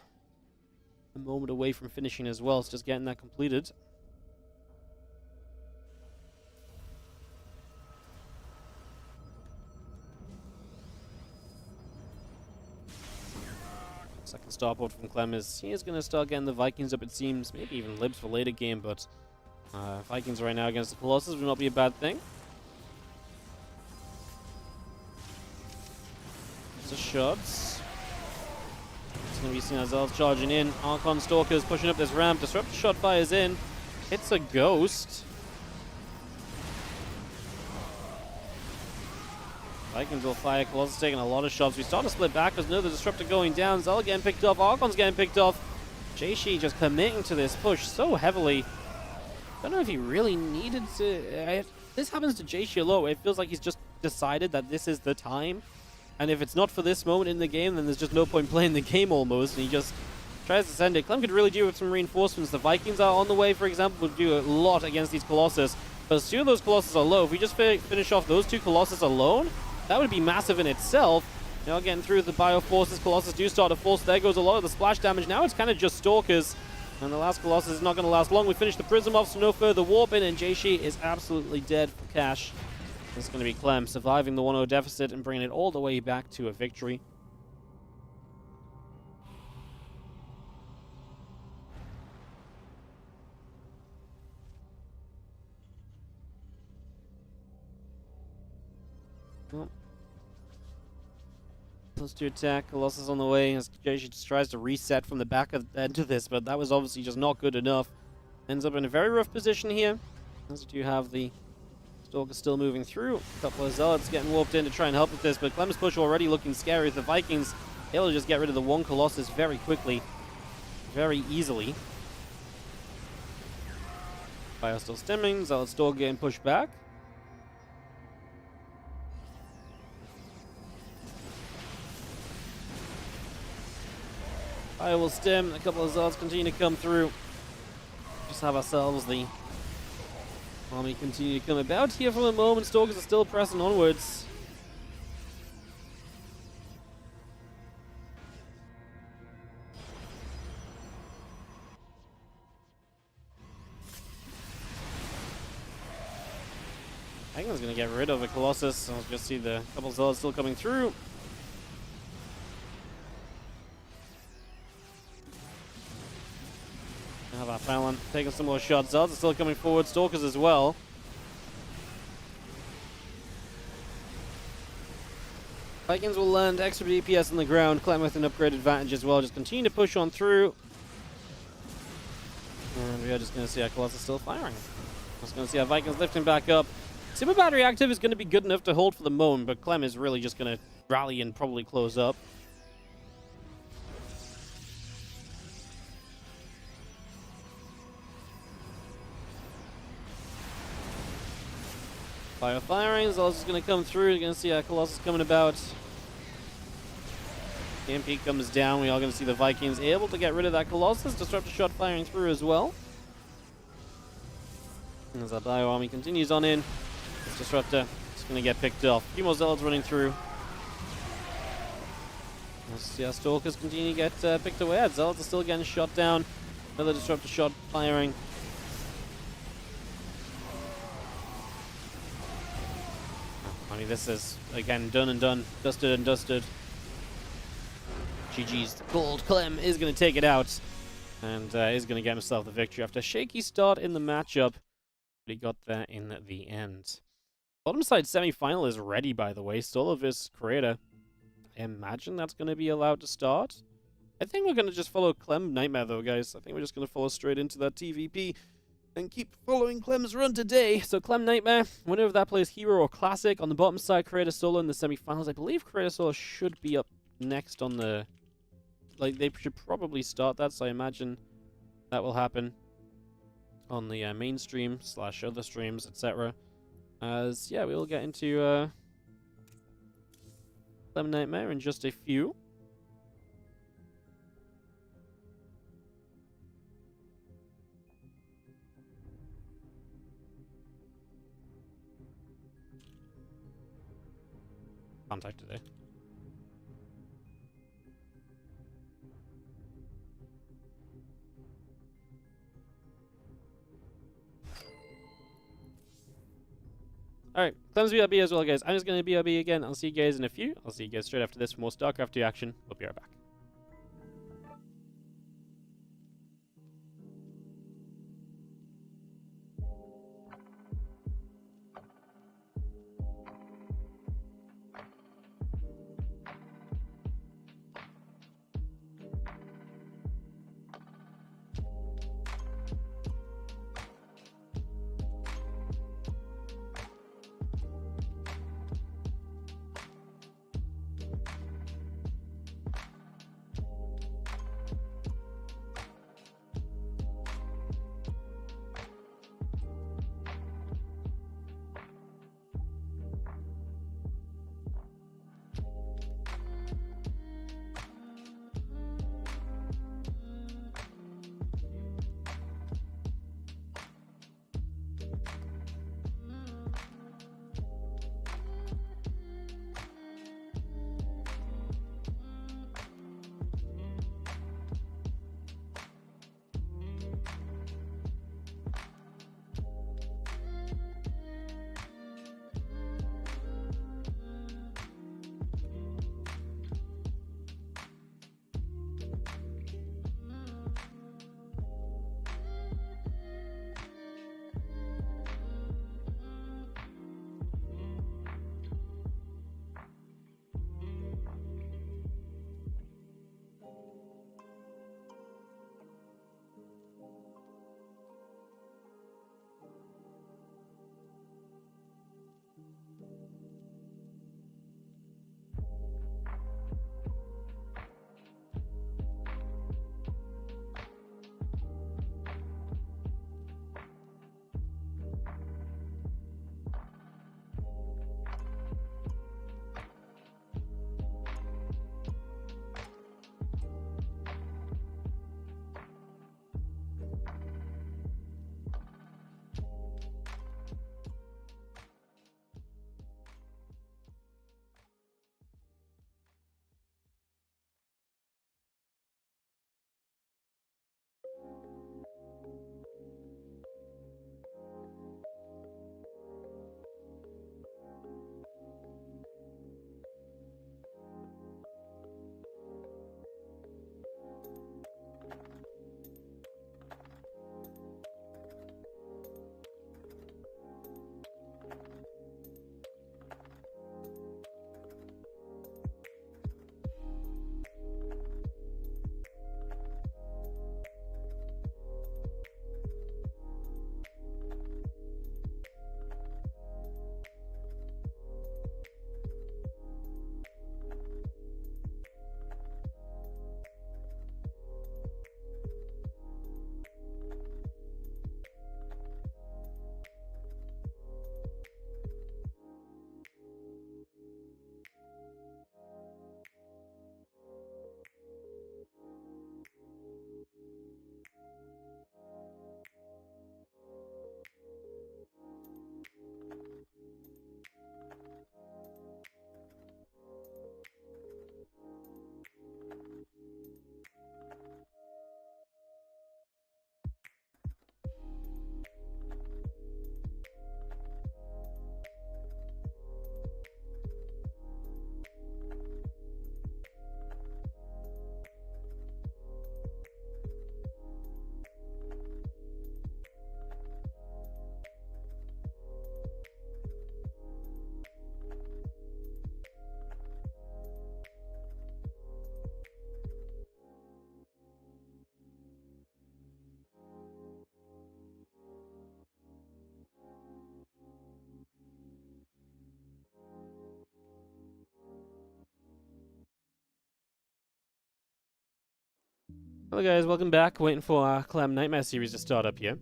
a moment away from finishing as well. It's just getting that completed. Second starport from Clem is he is going to start getting the Vikings up, it seems. Maybe even Libs for later game, but Vikings right now against the Colossus would not be a bad thing. There's the shots. It's going to be seen as Zealots charging in. Archon Stalkers pushing up this ramp. Disruptor shot fires in. It's a Ghost. Vikings will fire. Colossus taking a lot of shots. We start to split back. There's another Disruptor going down. Zealot getting picked off. Archon's getting picked off. Jaishi just committing to this push so heavily. Don't know if he really needed to. This happens to Jaishi a lot. It feels like he's just decided that this is the time. And if it's not for this moment in the game, then there's just no point playing the game almost. And he just tries to send it. Clem could really do with some reinforcements. The Vikings are on the way, for example, would do a lot against these Colossus. But as two of those Colossus are low, if we just finish off those two Colossus alone, that would be massive in itself. Now getting through the Bio Forces, Colossus do start to force. There goes a lot of the splash damage. Now it's kind of just Stalkers. And the last Colossus is not going to last long. We finish the Prism off, so no further warp in, and Jaishi is absolutely dead for cash. It's going to be Clem surviving the 1-0 deficit and bringing it all the way back to a victory. Well, +2 attack. Colossus on the way as Jaishi just tries to reset from the back of the end of this, but that was obviously just not good enough. Ends up in a very rough position here, as we do have the Stalker still moving through. A couple of Zealots getting warped in to try and help with this, but Clem's push already looking scary with the Vikings able to just get rid of the one Colossus very quickly, very easily. Bio still stimming. Zealot still getting pushed back. Bio will stim. A couple of Zealots continue to come through. Just have ourselves the army continue to come about here for the moment. Stalkers are still pressing onwards. Vikings gonna get rid of a Colossus. I'll just see the couple Zealots still coming through. How about Fallon taking some more shots? Zealots are still coming forward. Stalkers as well. Vikings will land extra DPS on the ground. Clem with an upgrade advantage as well. Just continue to push on through. And we are just going to see our Colossus still firing. Just going to see our Vikings lifting back up. Super Battery Active is going to be good enough to hold for the moment, but Clem is really just going to rally and probably close up. Fire firing. Zealous is going to come through. You're going to see our Colossus coming about. EMP comes down. We are going to see the Vikings able to get rid of that Colossus. Disruptor shot firing through as well. As our Bio Army continues on in, this Disruptor is going to get picked off. A few more Zealots running through. Let's see our Stalkers continue to get picked away. Our Zealots are still getting shot down. Another Disruptor shot firing. I mean, this is, again, done and done. Dusted and dusted. GG's called. Clem is going to take it out. And is going to get himself the victory after a shaky start in the matchup. But he got there in the end. Bottom side semi-final is ready, by the way. Solo vs. Creator. I imagine that's going to be allowed to start. I think we're going to just follow Clem Nightmare, though, guys. I think we're just going to follow straight into that TVP. And keep following Clem's run today. So Clem Nightmare, winner of that plays Hero or Classic. On the bottom side, Creator Solo in the semi-finals. I believe Creator Solo should be up next on the... Like, they should probably start that, so I imagine that will happen on the mainstream / other streams, etc. As, yeah, we will get into Clem Nightmare in just a few. Contact today. Alright, Clem's BRB as well, guys. I'm just going to BRB again. I'll see you guys in a few. I'll see you guys straight after this for more Starcraft 2 action. We'll be right back. Hello guys, welcome back. Waiting for our Clem Nightmare series to start up here.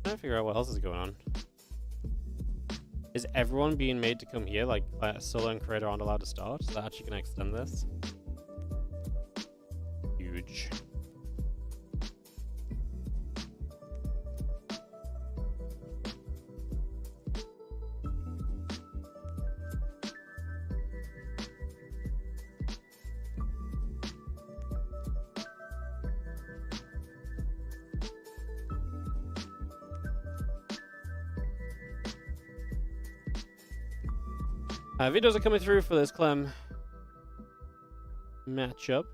Trying to figure out what else is going on. Is everyone being made to come here? Like, solo and creator aren't allowed to start? Is that actually going to extend this? Huge. Videos are coming through for this Clem matchup.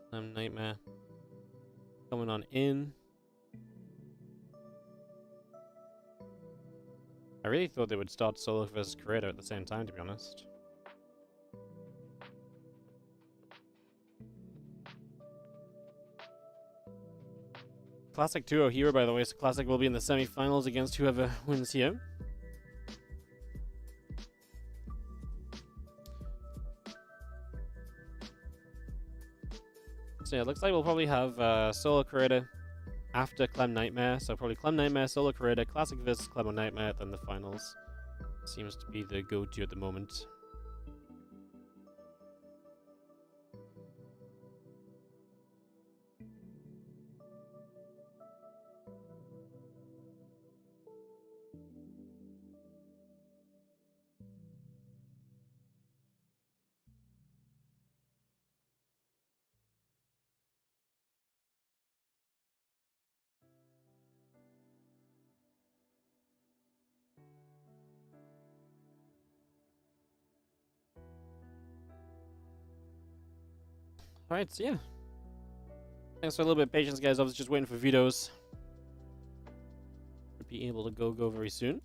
Clem Nightmare coming on in. I really thought they would start solo versus creator at the same time, to be honest. Classic 2-0 hero, by the way, so Classic will be in the semi-finals against whoever wins here. So yeah, it looks like we'll probably have solo creator after Clem Nightmare. So probably Clem Nightmare, solo creator, Classic vs Clem or Nightmare, then the finals. Seems to be the go-to at the moment. Alright, so yeah. Thanks for a little bit of patience, guys. I was just waiting for videos. Should be able to go very soon.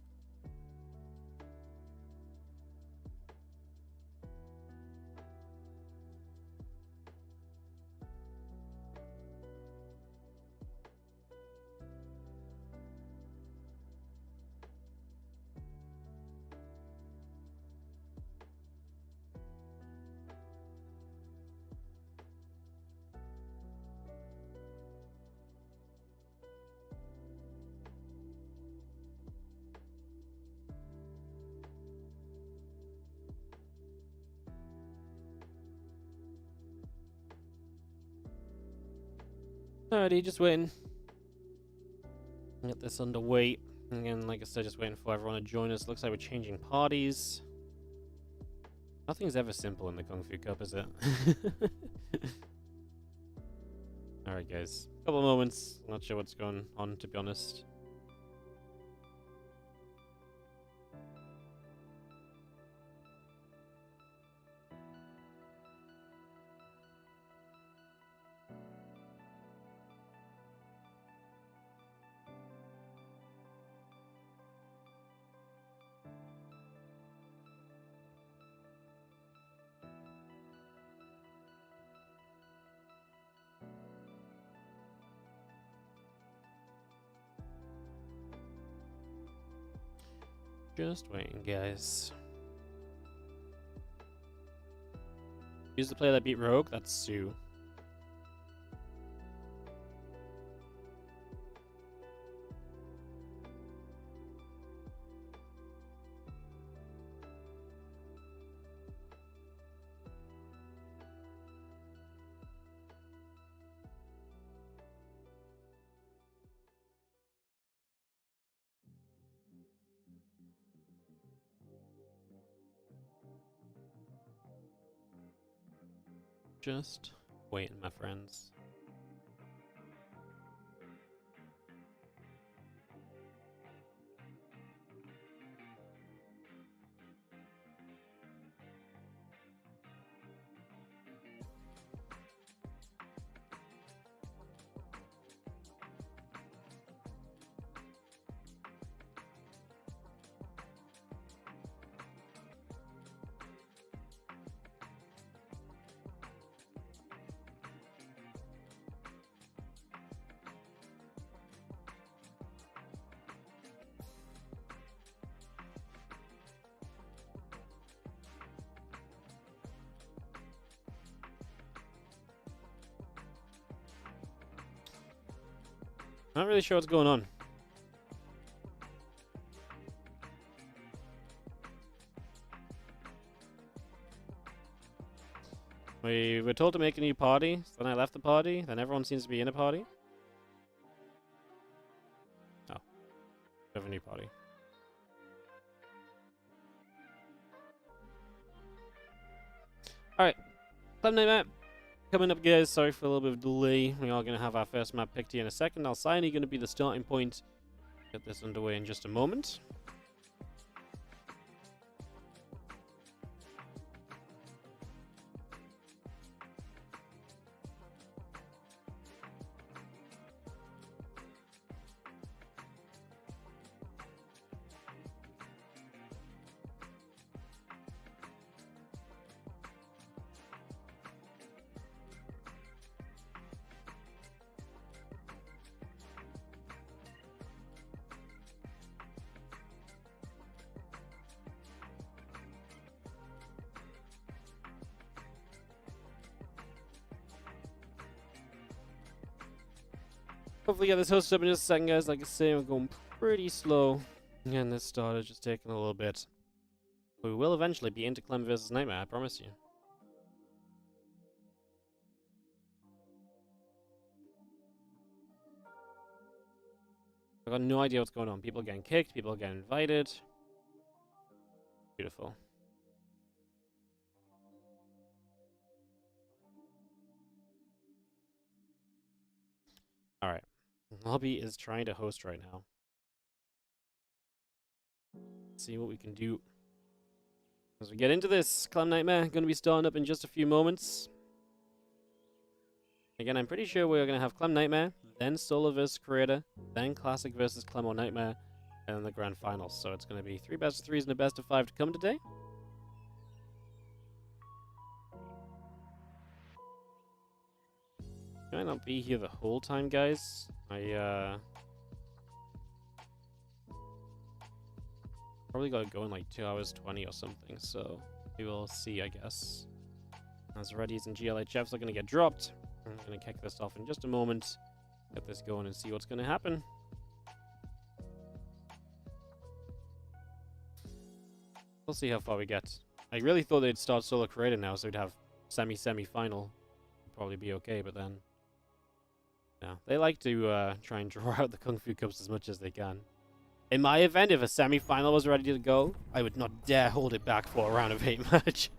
Alrighty, just waiting. Get this underway. Again, like I said, just waiting for everyone to join us. Looks like we're changing parties. Nothing's ever simple in the Kung Fu Cup, is it? Alright, guys. Couple of moments. Not sure what's going on, to be honest. Just waiting, guys. Who's the player that beat Rogue? That's Sue. Just waiting, my friends. Not really sure what's going on. We were told to make a new party, so then I left the party, then everyone seems to be in a party. Oh. We have a new party. Alright. Clem Nightmare. Coming up, guys. Sorry for a little bit of delay. We are going to have our first map picked here in a second. Alcyone going to be the starting point. Get this underway in just a moment. Hopefully get this hosted up in just a second, guys. Like I say, we're going pretty slow. And this started just taking a little bit. But we will eventually be into Clem versus Nightmare, I promise you. I've got no idea what's going on. People are getting kicked, people are getting invited. Beautiful. Alright. Lobby is trying to host right now. Let's see what we can do. As we get into this, Clem Nightmare going to be starting up in just a few moments. Again, I'm pretty sure we're going to have Clem Nightmare, then Solo versus Creator, then Classic versus Clem or Nightmare, and then the Grand Finals. So it's going to be 3 best of 3s and a best of 5 to come today. I might not be here the whole time, guys. Probably got to go in like 2 hours 20 or something, so we will see, I guess. As Readies and GLHFs are going to get dropped, I'm going to kick this off in just a moment, get this going and see what's going to happen. We'll see how far we get. I really thought they'd start Solo Creator now, so we'd have semi-final. Probably be okay, but then... yeah, they like to try and draw out the Kung Fu Cups as much as they can. In my event, if a semi-final was ready to go, I would not dare hold it back for a round of 8 match.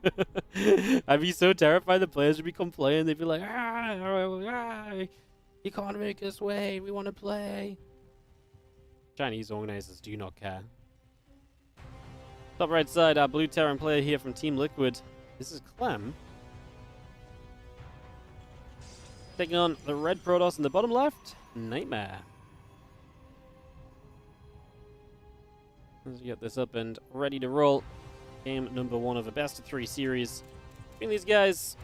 I'd be so terrified the players would be complaining. They'd be like, you can't make us wait, we want to play. Chinese organizers do not care. Top right side, our blue Terran player here from Team Liquid. This is Clem. Taking on the red Protoss in the bottom left, Nightmare. Let's get this up and ready to roll. Game number 1 of a best of 3 series between these guys.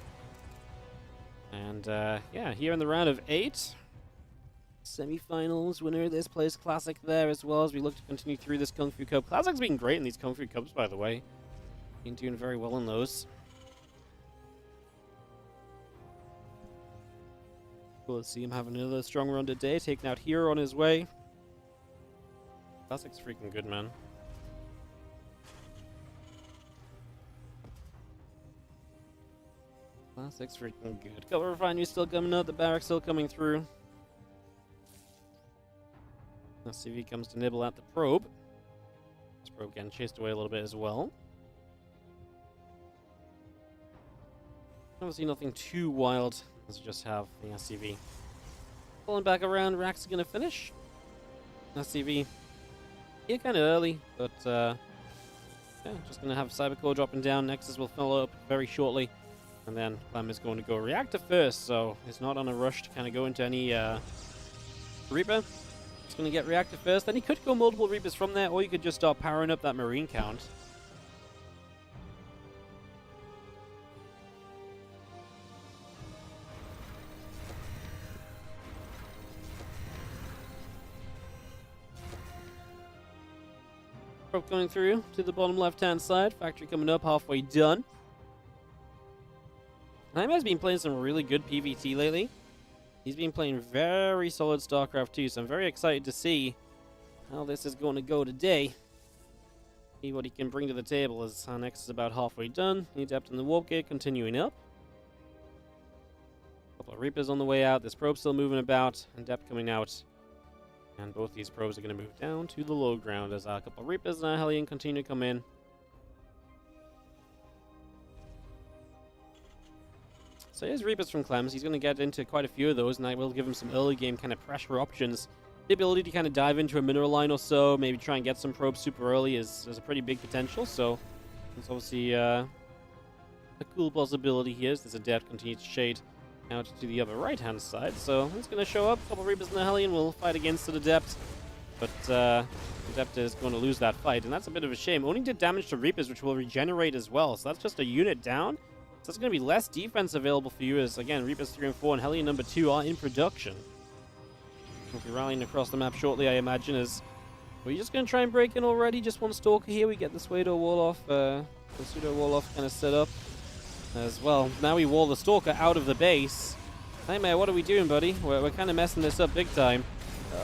And yeah, here in the round of 8. Semi-finals, winner of this plays Classic there as well as we look to continue through this Kung Fu Cup. Classic's been great in these Kung Fu Cups, by the way. Been doing very well in those. Cool to see him having another strong run today, taking out Hero on his way. Classic's freaking good, man. Classic's freaking good. Cover Refinery still coming out, the barracks still coming through. Let's see if he comes to nibble at the probe. This probe getting chased away a little bit as well. Obviously nothing too wild. Let's just have the SCV. Pulling back around, Rax is going to finish. SCV here kind of early, but yeah, just going to have Cybercore dropping down. Nexus will follow up very shortly. And then Clem is going to go Reactor first, so he's not on a rush to kind of go into any Reaper. He's going to get Reactor first. Then he could go multiple Reapers from there, or you could just start powering up that Marine count. Probe going through to the bottom left-hand side. Factory coming up, halfway done. Nightmare's been playing some really good PvT lately. He's been playing very solid Starcraft 2, so I'm very excited to see how this is going to go today. See what he can bring to the table as our next is about halfway done. The Adept in the Warp Gate continuing up. A couple of Reapers on the way out. This probe still moving about. Adept coming out. And both these probes are going to move down to the low ground as a couple of Reapers and a Hellion continue to come in. So here's Reapers from Clem's. He's going to get into quite a few of those, and I will give him some early game kind of pressure options. The ability to kind of dive into a mineral line or so, maybe try and get some probes super early is a pretty big potential. So it's obviously a cool possibility here as this Adept continues to shade out to the other right-hand side. So he's going to show up. A couple of Reapers and the Hellion will fight against the Adept. But Adept is going to lose that fight, and that's a bit of a shame. Only did damage to Reapers, which will regenerate as well. So that's just a unit down. So that's going to be less defense available for you as, again, Reapers 3 and 4 and Hellion number 2 are in production. We'll be rallying across the map shortly, I imagine, as we're just going to try and break in already. Just one Stalker here. We get the Pseudo wall off, kind of set up as well. Now we wall the Stalker out of the base. Nightmare, what are we doing, buddy? We're kind of messing this up big time.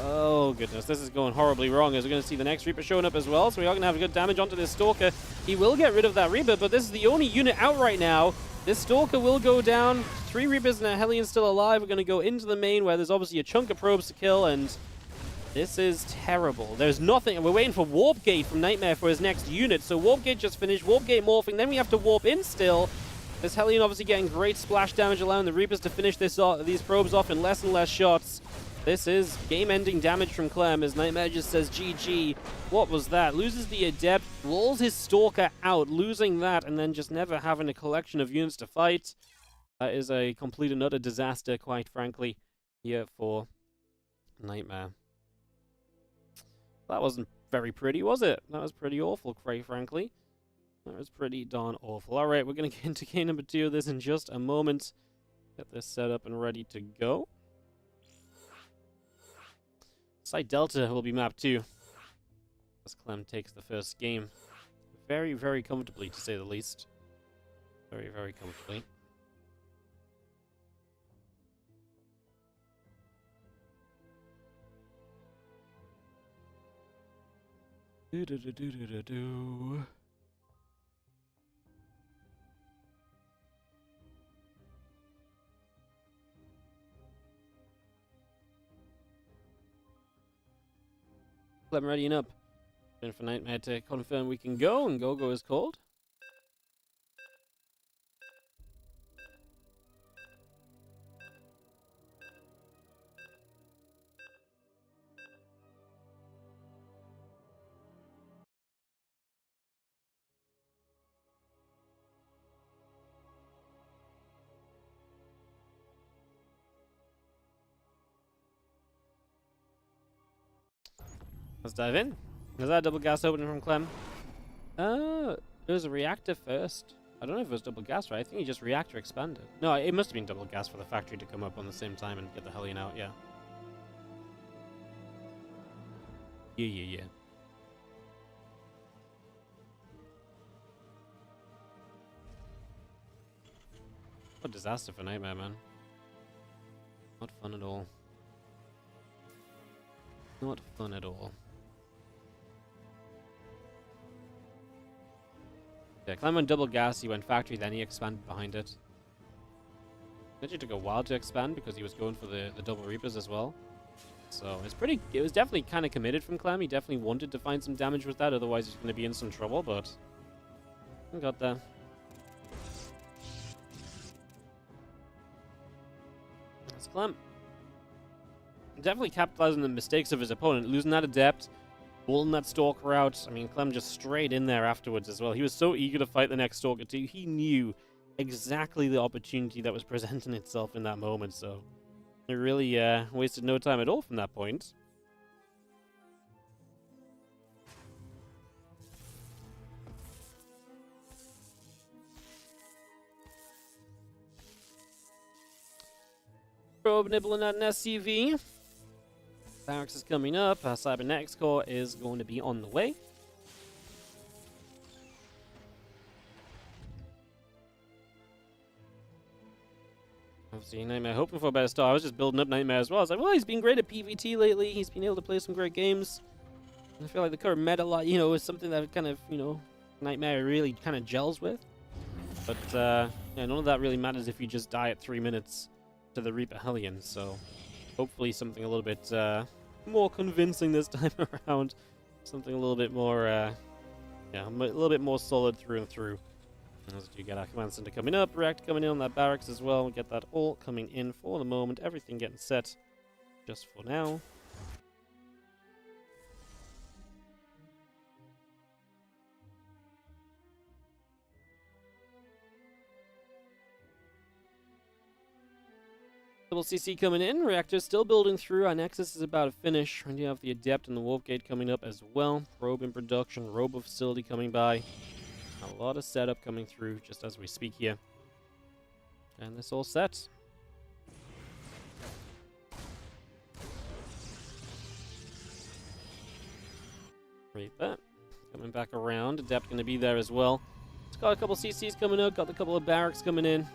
Oh, goodness. This is going horribly wrong as we're going to see the next Reaper showing up as well. So we are going to have good damage onto this Stalker. He will get rid of that Reaper, but this is the only unit out right now. This Stalker will go down. 3 Reapers and a Hellion still alive. We're going to go into the main where there's obviously a chunk of probes to kill, and this is terrible. There's nothing. We're waiting for Warp Gate from Nightmare for his next unit. So Warp Gate just finished. Warp Gate morphing. Then we have to warp in still. This Hellion obviously getting great splash damage, allowing the Reapers to finish these probes off in less and less shots. This is game-ending damage from Clem as Nightmare just says GG. What was that? Loses the Adept, rolls his Stalker out, losing that, and then just never having a collection of units to fight. That is a complete and utter disaster, quite frankly, here for Nightmare. That wasn't very pretty, was it? That was pretty awful, quite frankly. That was pretty darn awful. Alright, we're going to get into game number 2 of this in just a moment. Get this set up and ready to go. Site Delta will be map 2 as Clem takes the first game. Very, very comfortably, to say the least. Very, very comfortably. Do-do-do-do-do-do-do. Clem readying up. Waiting for Nightmare to confirm we can go, and go is called. Let's dive in. Was that a double gas opening from Clem? It was a reactor first. I don't know if it was double gas, right? I think he just reactor expanded. No, it must have been double gas for the factory to come up on the same time and get the Hellion out, yeah. Yeah. What a disaster for Nightmare, man. Not fun at all. Not fun at all. Yeah, Clem went double gas, he went factory, then he expanded behind it. It took a while to expand because he was going for the double Reapers as well. So it was definitely kind of committed from Clem. He definitely wanted to find some damage with that, otherwise he's going to be in some trouble, but we got there. That's Clem. Definitely capitalizing the mistakes of his opponent, losing that Adept, pulling that Stalker out. I mean, Clem just straight in there afterwards as well. He was so eager to fight the next Stalker too. He knew exactly the opportunity that was presenting itself in that moment, so it really wasted no time at all from that point. Probe nibbling at an SCV. Barracks is coming up. Our Cybernetics Core is going to be on the way. Obviously, Nightmare hoping for a better start. I was just building up Nightmare as well. I was like, well, he's been great at PvT lately. He's been able to play some great games. And I feel like the current meta, is something that kind of, Nightmare really kind of gels with. But, yeah, none of that really matters if you just die at 3 minutes to the Reaper Hellion. So, hopefully something a little bit more convincing this time around. Something a little bit more, a little bit more solid through and through. As you get our command center coming up, React coming in on that barracks as well. We get that all coming in for the moment. Everything getting set just for now. Double CC coming in. Reactor still building through. Our Nexus is about to finish. And you have the Adept and the Wolf Gate coming up as well. Probe in production. Robo facility coming by. A lot of setup coming through just as we speak here. And this all set. Reaper coming back around. Adept going to be there as well. It's got a couple CCs coming up. Got a couple of barracks coming in.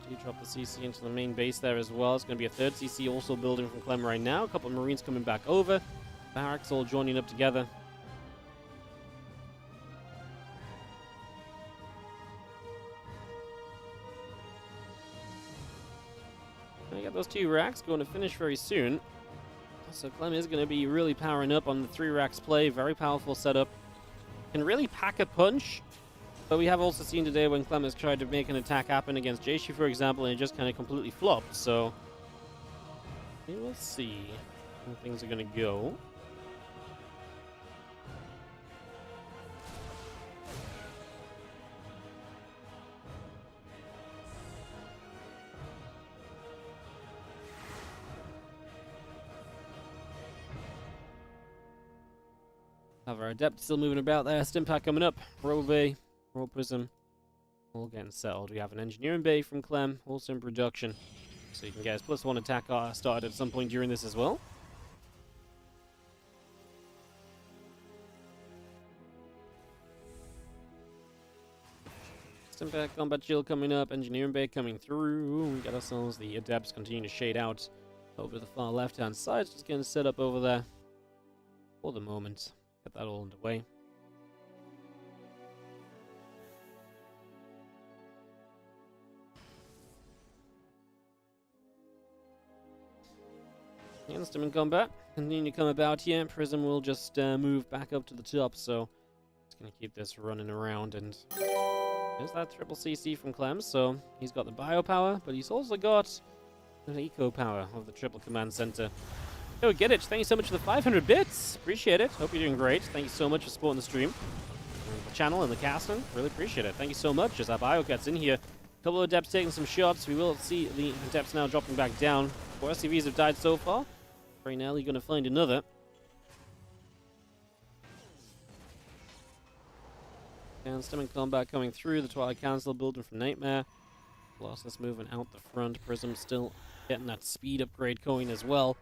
You drop the CC into the main base there as well. It's going to be a third CC also building from Clem right now. A couple of Marines coming back over. Barracks all joining up together. We got those 2 racks going to finish very soon. So Clem is going to be really powering up on the 3 racks play. Very powerful setup. Can really pack a punch. But we have also seen today when Clem has tried to make an attack happen against Jaishi, for example, and it just kind of completely flopped. So we will see how things are going to go. Have our Adept still moving about there. Stimpack coming up. Robo Bay, Robo Prism, all getting settled. We have an Engineering Bay from Clem, also in production. So you can get his +1 attack started at some point during this as well. Stimpack Combat Shield coming up. Engineering Bay coming through. We got ourselves the Adepts continue to shade out over to the far left-hand side. Just getting set up over there for the moment. Get that all underway. Instant in combat. Continue to come about here. Prism will just move back up to the top, so it's going to keep this running around. And there's that triple CC from Clem, so he's got the biopower, but he's also got an eco power of the triple command center. Yo, get it. Thank you so much for the 500 bits. Appreciate it. Hope you're doing great. Thank you so much for supporting the stream, and the channel, and the casting. Really appreciate it. Thank you so much. As our bio gets in here, a couple of Adepts taking some shots. We will see the Adepts now dropping back down. 4 SCVs have died so far. Right now, you're going to find another. And Stemming Combat coming through. The Twilight Council building from Nightmare. Colossus moving out the front. Prism still getting that speed upgrade going as well.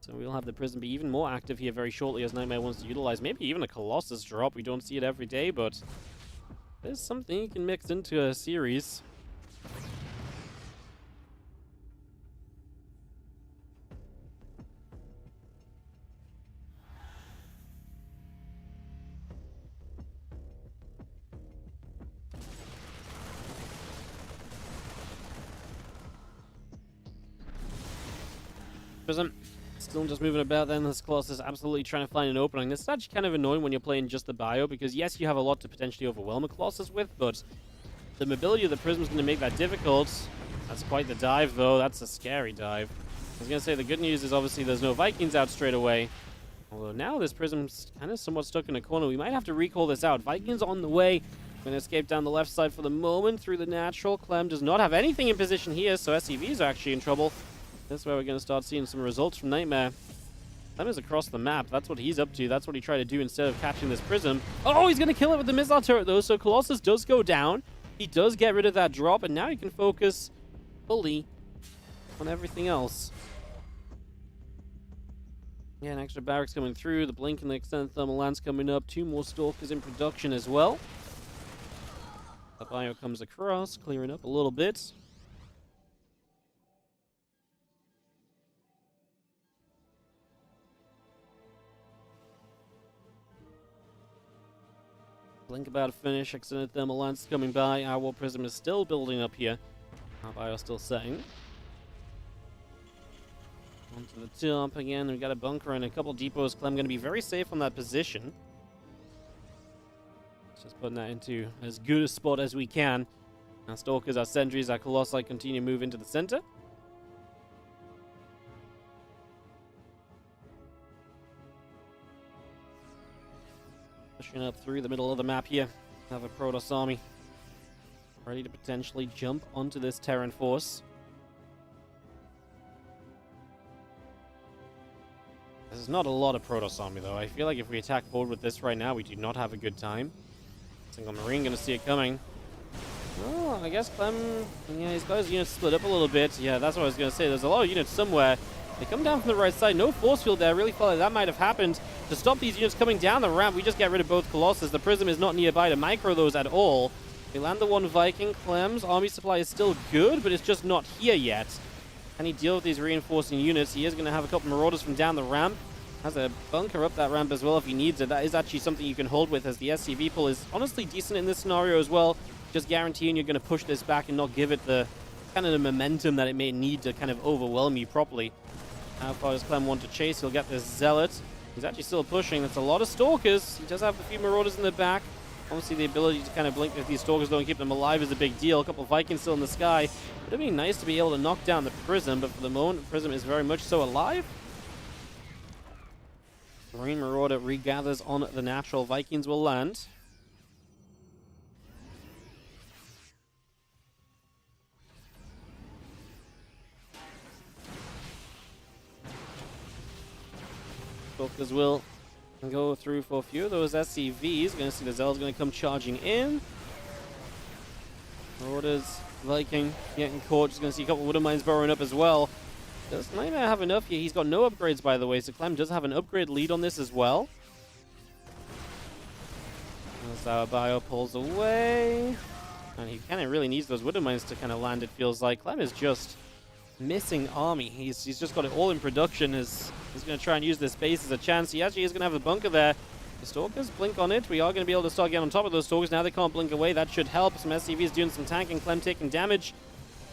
So we'll have the Prism be even more active here very shortly as Nightmare wants to utilize maybe even a Colossus drop. We don't see it every day, but there's something you can mix into a series. Prism still just moving about then. This Colossus absolutely trying to find an opening. This is actually kind of annoying when you're playing just the bio, because yes, you have a lot to potentially overwhelm a Colossus with, but the mobility of the Prism is going to make that difficult. That's quite the dive, though. That's a scary dive. I was going to say the good news is obviously there's no Vikings out straight away. Although now this Prism's kind of somewhat stuck in a corner. We might have to recall this out. Vikings on the way. Going to escape down the left side for the moment through the natural. Clem does not have anything in position here, so SCVs are actually in trouble. That's where we're going to start seeing some results from Nightmare. Clem is across the map. That's what he's up to. That's what he tried to do instead of catching this Prism. Oh, he's going to kill it with the missile turret, though. So Colossus does go down. He does get rid of that drop, and now he can focus fully on everything else. Yeah, an extra barracks coming through. The Blink and the Extended Thermal Lance coming up. 2 more Stalkers in production as well. The bio comes across, clearing up a little bit. Blink about to finish. Extended thermal lance coming by. Our War Prism is still building up here. Our bio still setting. Onto the top again. We've got a bunker and a couple depots. Clem going to be very safe on that position. Just putting that into as good a spot as we can. Our Stalkers, our Sentries, our Colossi continue to move into the center. Pushing up through the middle of the map here. Have a Protoss army ready to potentially jump onto this Terran force. There's not a lot of Protoss army though. I feel like if we attack forward with this right now, we do not have a good time. Single Marine gonna see it coming. Oh, I guess Clem, yeah, he's got his units split up a little bit. Yeah, that's what I was gonna say. There's a lot of units somewhere. They come down from the right side. No force field there. Really felt like that might have happened. To stop these units coming down the ramp, we just get rid of both Colossus. The Prism is not nearby to micro those at all. They land the one Viking. Clem's army supply is still good, but it's just not here yet. Can he deal with these reinforcing units? He is going to have a couple Marauders from down the ramp. Has a bunker up that ramp as well if he needs it. That is actually something you can hold with, as the SCV pull is honestly decent in this scenario as well. Just guaranteeing you're going to push this back and not give it the kind of the momentum that it may need to kind of overwhelm you properly. How far does Clem want to chase? He'll get this Zealot. He's actually still pushing. That's a lot of Stalkers. He does have a few Marauders in the back. Obviously, the ability to kind of blink with these Stalkers don't keep them alive is a big deal. A couple of Vikings still in the sky. It would be nice to be able to knock down the Prism, but for the moment, the Prism is very much so alive. Marine Marauder regathers on the natural. Vikings will land. Stalkers will go through for a few of those SCVs. Going to see the Zealot's going to come charging in. Marauders, Viking getting caught. Just going to see a couple of Wooden Mines burrowing up as well. Does Nightmare have enough here? He's got no upgrades, by the way, so Clem does have an upgrade lead on this as well. As our bio pulls away. And he kind of really needs those Wooden Mines to kind of land, it feels like. Clem is just missing army. He's just got it all in production. He's going to try and use this base as a chance. He actually is going to have the bunker there. The Stalkers blink on it. We are going to be able to start getting on top of those Stalkers. Now they can't blink away. That should help. Some SCVs doing some tanking. Clem taking damage.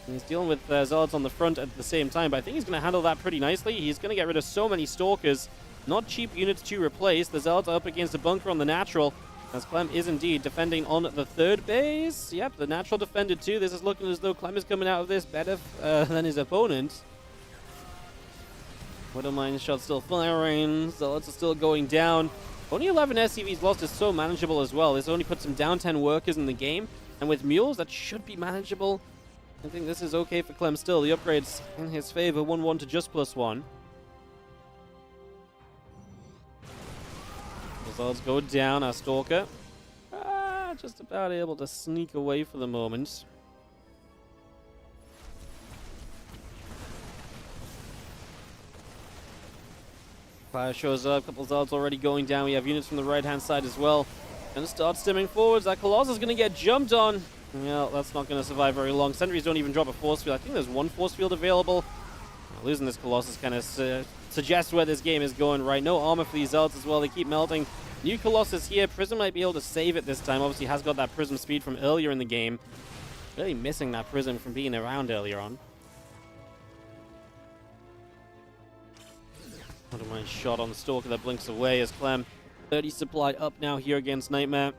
And he's dealing with Zealots on the front at the same time. But I think he's going to handle that pretty nicely. He's going to get rid of so many Stalkers. Not cheap units to replace. The Zealots are up against a bunker on the natural, as Clem is indeed defending on the third base. Yep, the natural defended too. This is looking as though Clem is coming out of this better than his opponent. Wooden Mine shot still firing. Zealots are still going down. Only 11 SCVs lost is so manageable as well. This only puts him down 10 workers in the game. And with mules, that should be manageable. I think this is okay for Clem still. The upgrades in his favor. 1-1 to just +1. Zealots go down. Our Stalker just about able to sneak away for the moment. Fire shows up. A couple of Zealots already going down. We have units from the right-hand side as well. Gonna start stimming forwards. That Colossus is gonna get jumped on. Yeah, that's not gonna survive very long. Sentries don't even drop a force field. I think there's one force field available. Losing this Colossus kind of suggests where this game is going, right? No armor for these Zealots as well. They keep melting. New Colossus here. Prism might be able to save it this time. Obviously has got that Prism speed from earlier in the game. Really missing that Prism from being around earlier on. Wouldn't mind shot on the Stalker that blinks away as Clem 30 supply up now here against Nightmare.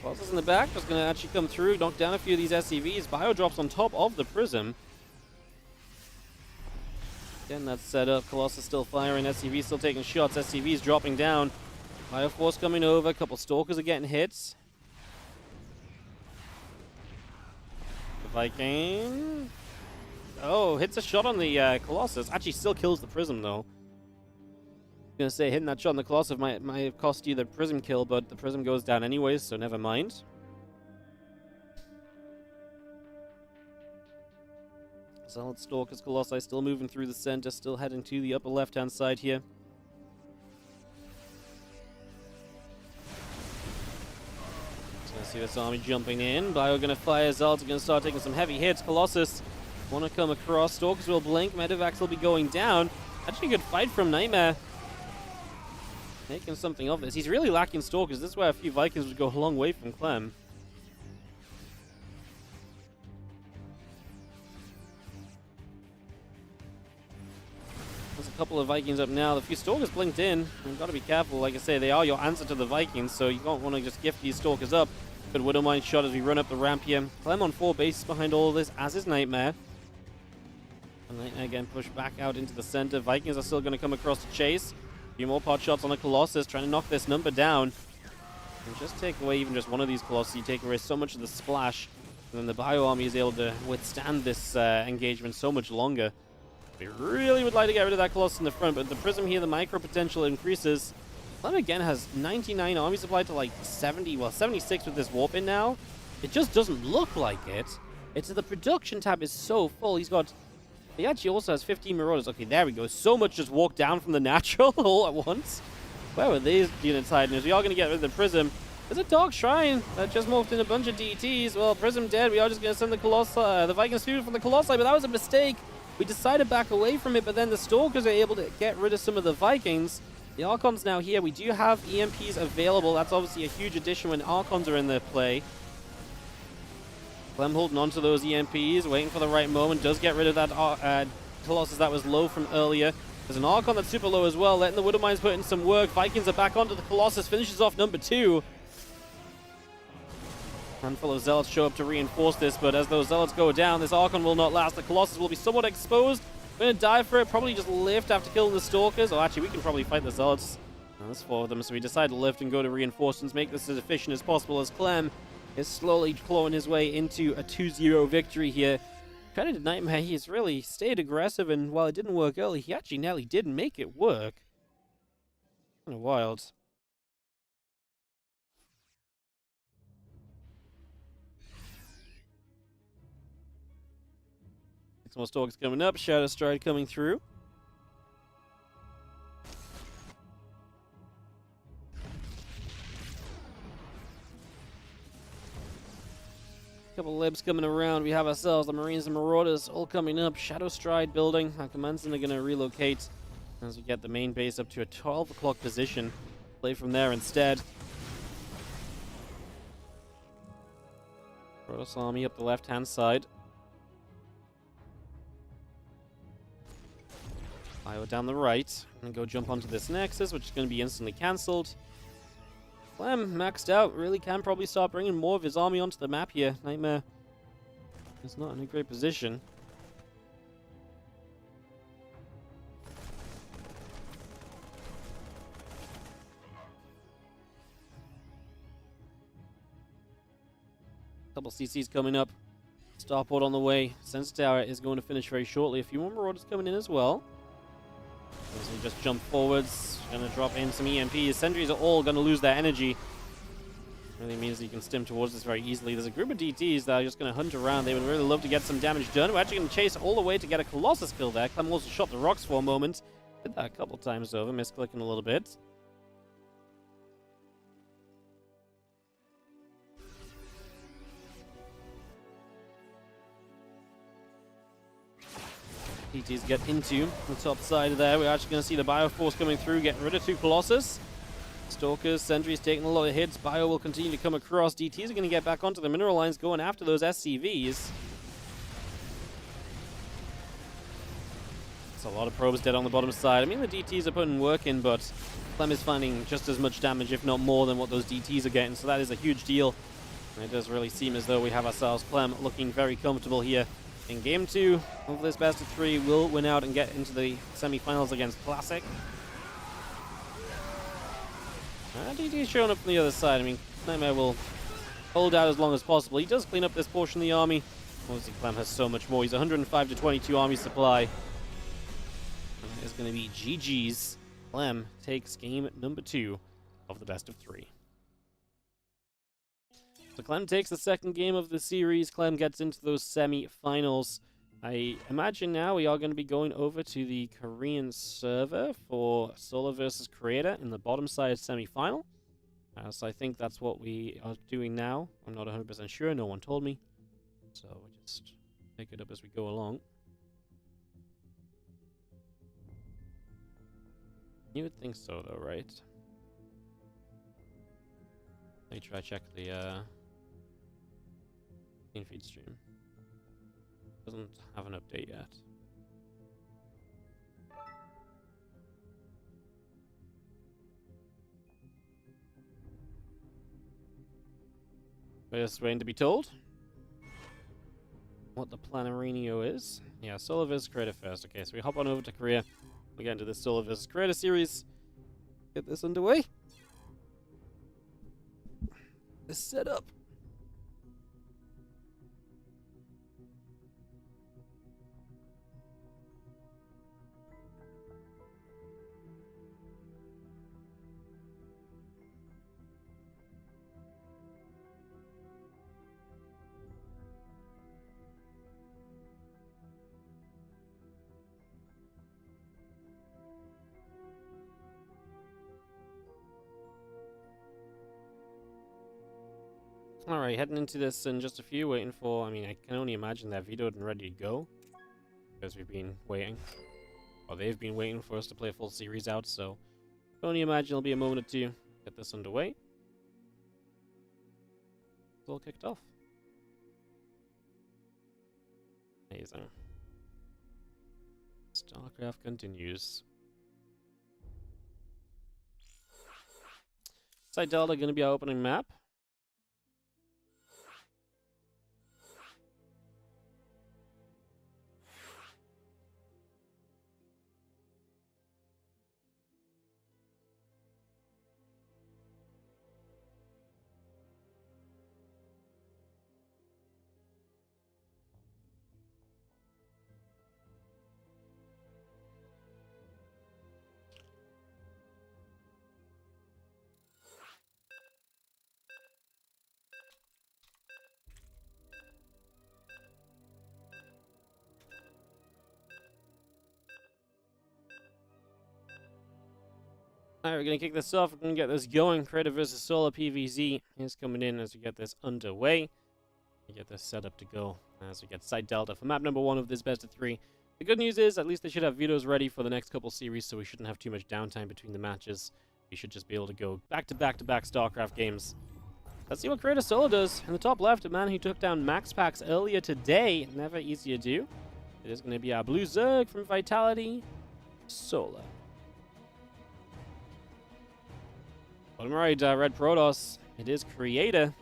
Colossus in the back, just going to actually come through, knock down a few of these SCVs. Bio drops on top of the Prism. Again, that's set up. Colossus still firing, SCV still taking shots, SCV's dropping down. Bio Force coming over, a couple Stalkers are getting hits. The Viking... Oh, hits a shot on the Colossus. Actually still kills the Prism though. I was gonna say, hitting that shot on the Colossus might have cost you the Prism kill, but the Prism goes down anyways, so never mind. Solid Stalkers, Colossi still moving through the center, still heading to the upper left-hand side here. Just gonna see this army jumping in. Bio gonna fire, Zealots are gonna start taking some heavy hits. Colossus want to come across. Stalkers will blink. Medivacs will be going down. Actually a good fight from Nightmare. making something of this. He's really lacking Stalkers. This is where a few Vikings would go a long way from Clem. There's a couple of Vikings up now. The few Stalkers blinked in. You've got to be careful. Like I say, they are your answer to the Vikings, so you don't want to just gift these Stalkers up. Good Widowmine shot as we run up the ramp here. Clem on 4 bases behind all of this, as is Nightmare. And Nightmare again pushed back out into the center. Vikings are still going to come across to chase. A few more pot shots on the Colossus, trying to knock this number down. And just take away even just one of these Colossus, you take away so much of the splash. And then the Bio Army is able to withstand this engagement so much longer. We really would like to get rid of that Colossus in the front, but the Prism here, the micro potential increases. Clem again has 99 army supply to like 70, well 76 with this warp in now. It just doesn't look like it. It's the production tab is so full. He actually also has 15 Marauders. Okay, there we go. So much just walked down from the natural all at once. Where were these units hiding? As we are going to get rid of the Prism. There's a Dark Shrine that just morphed in a bunch of DTs. Well, Prism dead. We are just going to send the Colossi, the Viking student from the Colossi, but that was a mistake. We decided back away from it, but then the Stalkers are able to get rid of some of the Vikings. The Archon's now here. We do have EMPs available. That's obviously a huge addition when Archons are in their play. Clem holding on to those EMPs, waiting for the right moment. Does get rid of that Colossus that was low from earlier. There's an Archon that's super low as well, letting the Widowmines put in some work. Vikings are back onto the Colossus, finishes off number 2. Handful of Zealots show up to reinforce this, but as those Zealots go down, this Archon will not last. The Colossus will be somewhat exposed. We're going to die for it, probably just lift after killing the Stalkers. Oh, actually, we can probably fight the Zealots. There's 4 of them, so we decide to lift and go to reinforcements, make this as efficient as possible as Clem is slowly clawing his way into a 2-0 victory here. Credit to Nightmare, he's really stayed aggressive, and while it didn't work early, he actually nearly did make it work. Kind of wild. Some more Stalkers coming up, Shadow Stride coming through. Couple libs coming around. We have ourselves the Marines and Marauders all coming up. Shadow Stride building. Our commandsmen are going to relocate as we get the main base up to a 12 o'clock position. Play from there instead. Protoss Army up the left-hand side. Bio down the right. And go jump onto this Nexus, which is going to be instantly cancelled. Clem maxed out, really can probably start bringing more of his army onto the map here. Nightmare is not in a great position. Couple CCs coming up. Starport on the way. Sensor Tower is going to finish very shortly. A few more Marauders coming in as well. As we just jump forwards, going to drop in some EMPs. Sentries are all going to lose their energy. Really means that you can stim towards this very easily. There's a group of DTs that are just going to hunt around. They would really love to get some damage done. We're actually going to chase all the way to get a Colossus kill there. Clem also shot the rocks for a moment. Did that a couple times over, misclicking a little bit. DTs get into the top side of there. We're actually going to see the Bioforce coming through, getting rid of 2 Colossus. Stalkers, Sentries taking a lot of hits. Bio will continue to come across. DTs are going to get back onto the mineral lines, going after those SCVs. It's a lot of probes dead on the bottom side. I mean, the DTs are putting work in, but Clem is finding just as much damage, if not more, than what those DTs are getting. So that is a huge deal. And it does really seem as though we have ourselves Clem looking very comfortable here. In Game 2 of this best of 3, we'll win out and get into the semi-finals against Classic. DT's showing up from the other side. I mean, Nightmare will hold out as long as possible. He does clean up this portion of the army. Obviously, Clem has so much more. He's 105 to 22 army supply. And it's going to be GG's. Clem takes game number 2 of the best of 3. So Clem takes the second game of the series. Clem gets into those semi-finals. I imagine now we are going to be going over to the Korean server for Solo versus Creator in the bottom side semi-final. So I think that's what we are doing now. I'm not 100% sure. No one told me. So we'll just pick it up as we go along. You would think so, though, right? Let me try check the feed stream. Doesn't have an update yet. We're just waiting to be told what the Planarinio is. Yeah, Solo vs. Creator first. Okay, so we hop on over to Korea. We get into this Solo vs. Creator series. Get this underway. This set up. Alright, heading into this in just a few, waiting for, I mean, I can only imagine that videoed and ready to go. Because we've been waiting. Or they've been waiting for us to play a full series out, so I can only imagine it'll be a moment or two to get this underway. It's all kicked off. Amazing. Starcraft continues. Site Delta going to be our opening map. Alright, we're going to kick this off. We're going to get this going. Creator versus Solar PvZ is coming in as we get this underway. We get this set up to go as we get Site Delta for map number 1 of this best of 3. The good news is, at least they should have videos ready for the next couple series, so we shouldn't have too much downtime between the matches. We should just be able to go back-to-back-to-back Starcraft games. Let's see what Creator Solar does. In the top left, a man who took down MaxPax earlier today. Never easy to do. It is going to be our Blue Zerg from Vitality Solar. Bottom right, Red Protoss. It is Creator.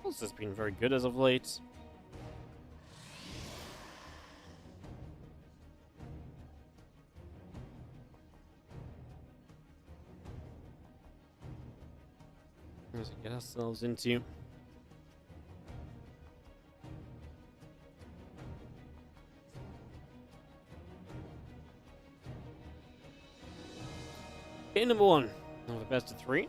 This has been very good as of late. As we get ourselves into game number 1 of the best of 3.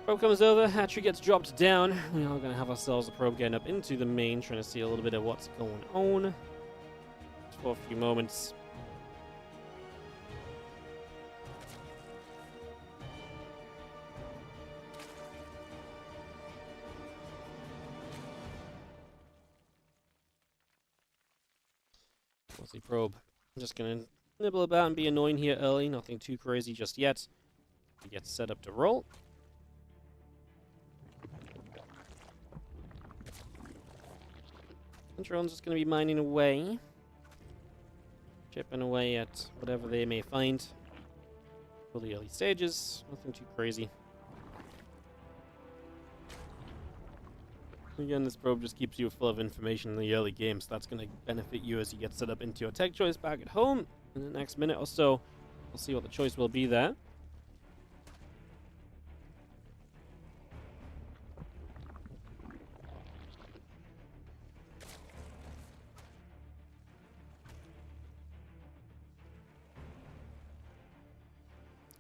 Probe comes over, hatchery gets dropped down. We are going to have ourselves a probe getting up into the main, trying to see a little bit of what's going on. Just for a few moments. What's the probe? I'm just going to nibble about and be annoying here early. Nothing too crazy just yet. We get set up to roll. And drone's just going to be mining away. Chipping away at whatever they may find. For the early stages. Nothing too crazy. Again, this probe just keeps you full of information in the early game, so that's going to benefit you as you get set up into your tech choice back at home. In the next minute or so, we'll see what the choice will be there.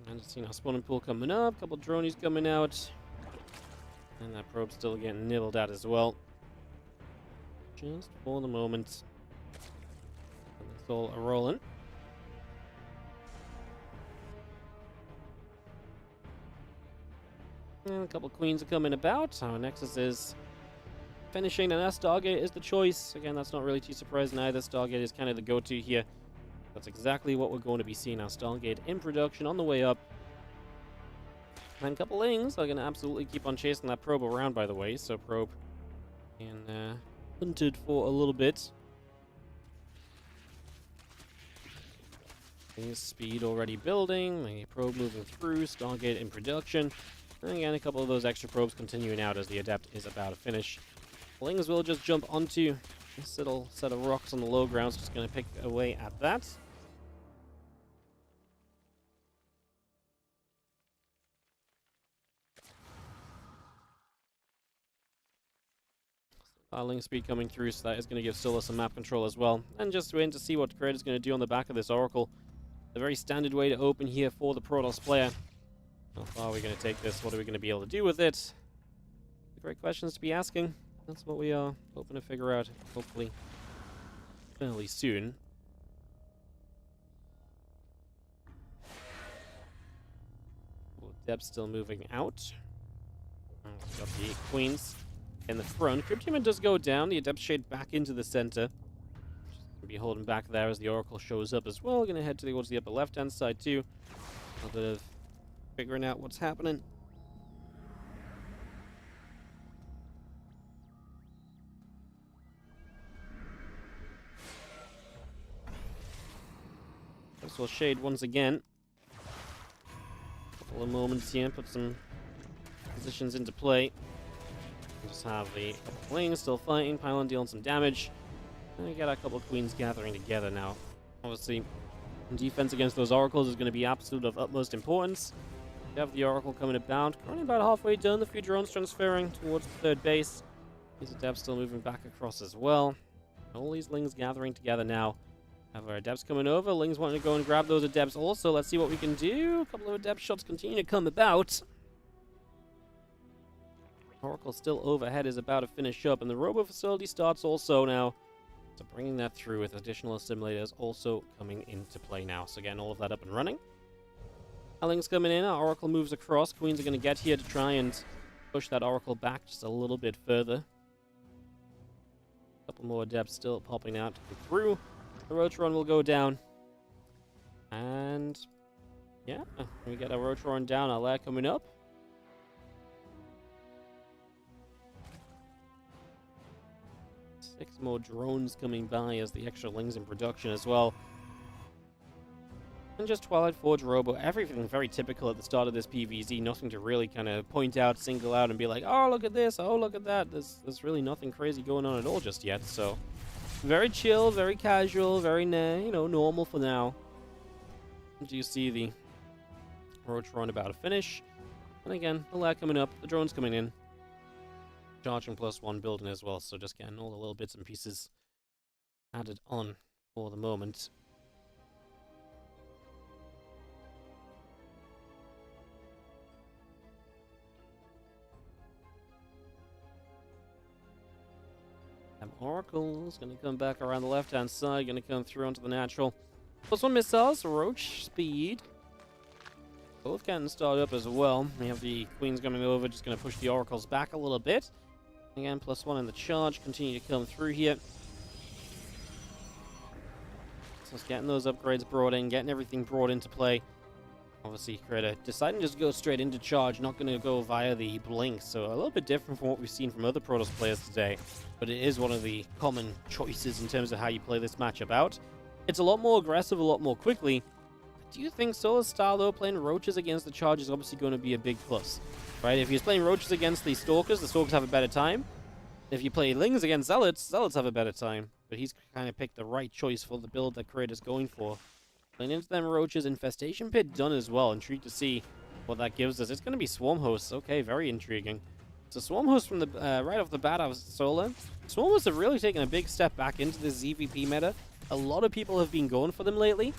And just, our spawning pool coming up, a couple dronies coming out. And that probe's still getting nibbled at as well. Just for the moment. And it's all a-rolling. And a couple queens are coming about. Our Nexus is finishing, and that Stargate is the choice. Again, that's not really too surprising either. Stargate is kind of the go-to here. That's exactly what we're going to be seeing. Our Stargate in production on the way up. And a couple Lings are going to absolutely keep on chasing that probe around, by the way. So probe and hunted for a little bit. Speed already building, the probe moving through, Stargate in production. And again, a couple of those extra probes continuing out as the Adept is about to finish. Lings will just jump onto this little set of rocks on the low ground, so just going to pick away at that. Ling speed coming through, so that is going to give Scylla some map control as well. And just waiting to see what Creator's going to do on the back of this Oracle. A very standard way to open here for the Protoss player. How far are we going to take this? What are we going to be able to do with it? Great questions to be asking. That's what we are hoping to figure out, hopefully, fairly soon. Deb's still moving out. We've got the Queens in the front. Cryptium does go down. The Adept Shade back into the center. Be holding back there as the Oracle shows up as well. Gonna head towards the upper left-hand side too. A bit of figuring out what's happening. This will shade once again. Couple of moments here, put some positions into play. Just have the couple Lings still fighting, Pylon dealing some damage. And we got a couple of Queens gathering together now. Obviously, defense against those Oracles is going to be absolute of utmost importance. We have the Oracle coming about. Currently about halfway done. The few drones transferring towards the third base. These Adepts still moving back across as well. All these Lings gathering together now. Have our Adepts coming over. Lings wanting to go and grab those Adepts also. Let's see what we can do. A couple of Adept shots continue to come about. Oracle still overhead is about to finish up. And the Robo Facility starts also now. So bringing that through with additional assimilators also coming into play now. So again, all of that up and running. Ling's coming in. Our Oracle moves across. Queens are going to get here to try and push that Oracle back just a little bit further. A couple more Adepts still popping out through. The Rotron will go down. And yeah, we get our Rotron down. Our lair coming up. Six more drones coming by as the extra Lings in production as well. And just Twilight Forge Robo, everything very typical at the start of this PvZ. Nothing to really kind of point out, single out, and be like, oh, look at this, oh, look at that. There's really nothing crazy going on at all just yet, so very chill, very casual, very, normal for now. Do you see the Rotron about to finish? And again, the lair coming up, the drones coming in. Charging +1 building as well, so just getting all the little bits and pieces added on for the moment. Oracle is going to come back around the left-hand side, going to come through onto the natural. +1 missiles, Roach speed. Both getting started up as well. We have the Queens coming over, just going to push the Oracles back a little bit. Again, +1 in the charge, continue to come through here. So it's getting those upgrades brought in, getting everything brought into play. Obviously, Creator deciding to just go straight into charge, not going to go via the blink. So a little bit different from what we've seen from other Protoss players today. But it is one of the common choices in terms of how you play this matchup out. It's a lot more aggressive, a lot more quickly. Do you think Sola's style, though, playing Roaches against the charge is obviously going to be a big plus? Right? If he's playing Roaches against the Stalkers have a better time. If you play Lings against Zealots have a better time. But he's kind of picked the right choice for the build that Creator's going for. Playing into them Roaches, Infestation Pit done as well. Intrigued to see what that gives us. It's going to be Swarm Hosts. Okay, very intriguing. So Swarm Hosts from the right off the bat of Solar. Swarm Hosts have really taken a big step back into this ZVP meta. A lot of people have been going for them lately.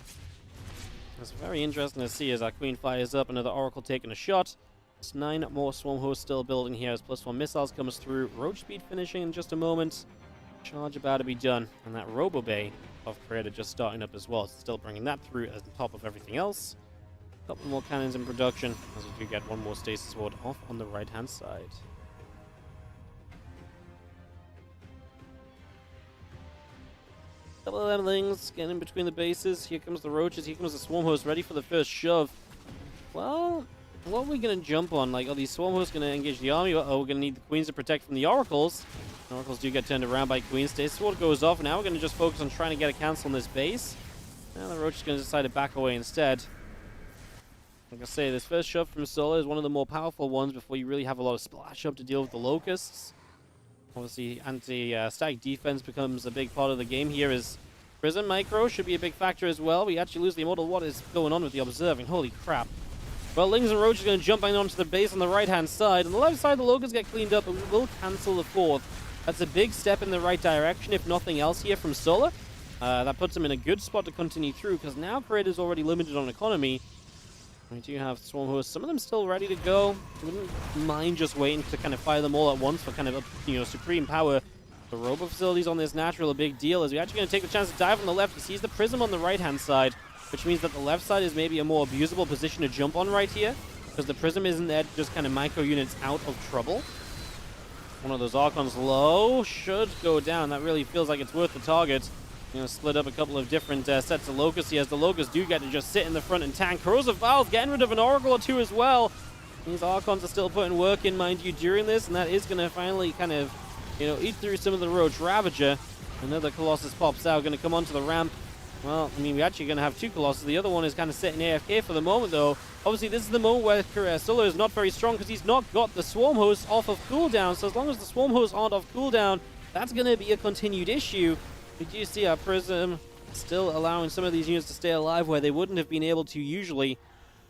It's very interesting to see as our Queen fires up. Another Oracle taking a shot. It's 9 more Swarm Hosts still building here as +1 missiles comes through. Roach speed finishing in just a moment. Charge about to be done. And that Robo Bay of Creator just starting up as well. It's still bringing that through as the top of everything else. A couple more cannons in production as we do get one more Stasis Ward off on the right-hand side. Couple of them Lings getting in between the bases. Here comes the Roaches. Here comes the Swarm Host ready for the first shove. Well, What are we going to jump on? Like, are these Swarm Hosts going to engage the army? Oh, we're going to need the Queens to protect from the Oracles. The Oracles do get turned around by Queens. Stasis Sword goes off. Now we're going to just focus on trying to get a cancel on this base. Now the Roach is going to decide to back away instead. Like I say, this first shove from Solar is one of the more powerful ones before you really have a lot of splash up to deal with the Locusts. Obviously, anti-static defense becomes a big part of the game here as Prism Micro should be a big factor as well. We actually lose the Immortal. What is going on with the Observing? Holy crap. Well, Lings and Roach is going to jump in onto the base on the right-hand side. On the left side, the Locusts get cleaned up, but we will cancel the fourth. That's a big step in the right direction, if nothing else here from Solar. That puts him in a good spot to continue through, because now Creator's already limited on economy. We do have Swarm Hosts, some of them still ready to go. Wouldn't mind just waiting to kind of fire them all at once for kind of, supreme power. The Robo Facilities on this Natural a big deal, as we're actually going to take the chance to dive on the left. He sees the Prism on the right-hand side, which means that the left side is maybe a more abusable position to jump on right here, because the Prism isn't there to just kind of micro units out of trouble. One of those Archons low should go down. That really feels like it's worth the target. Split up a couple of different sets of Locusts here, as the Locusts do get to just sit in the front and tank. Corrosive Valve getting rid of an Oracle or two as well. These Archons are still putting work in, mind you, during this, and that is going to finally kind of, eat through some of the Roach Ravager. Another Colossus pops out, going to come onto the ramp. Well, I mean, we're actually going to have two Colossus. The other one is kind of sitting AFK for the moment, though. Obviously, this is the moment where Solar is not very strong because he's not got the Swarm Hosts off of cooldown. So as long as the Swarm Hosts aren't off cooldown, that's going to be a continued issue. We do see our Prism still allowing some of these units to stay alive where they wouldn't have been able to usually.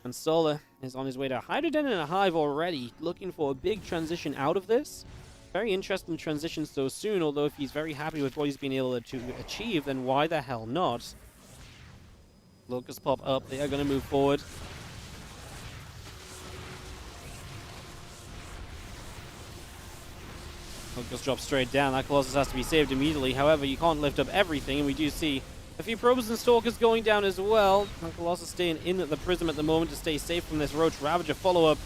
And Solar is on his way to Hydrogen and a Hive already, looking for a big transition out of this. Very interesting transition so soon, although if he's very happy with what he's been able to achieve, then why the hell not? Locusts pop up, they are going to move forward. Locusts drop straight down, that Colossus has to be saved immediately. However, you can't lift up everything, and we do see a few Probers and Stalkers going down as well. And Colossus staying in the Prism at the moment to stay safe from this Roach Ravager follow-up.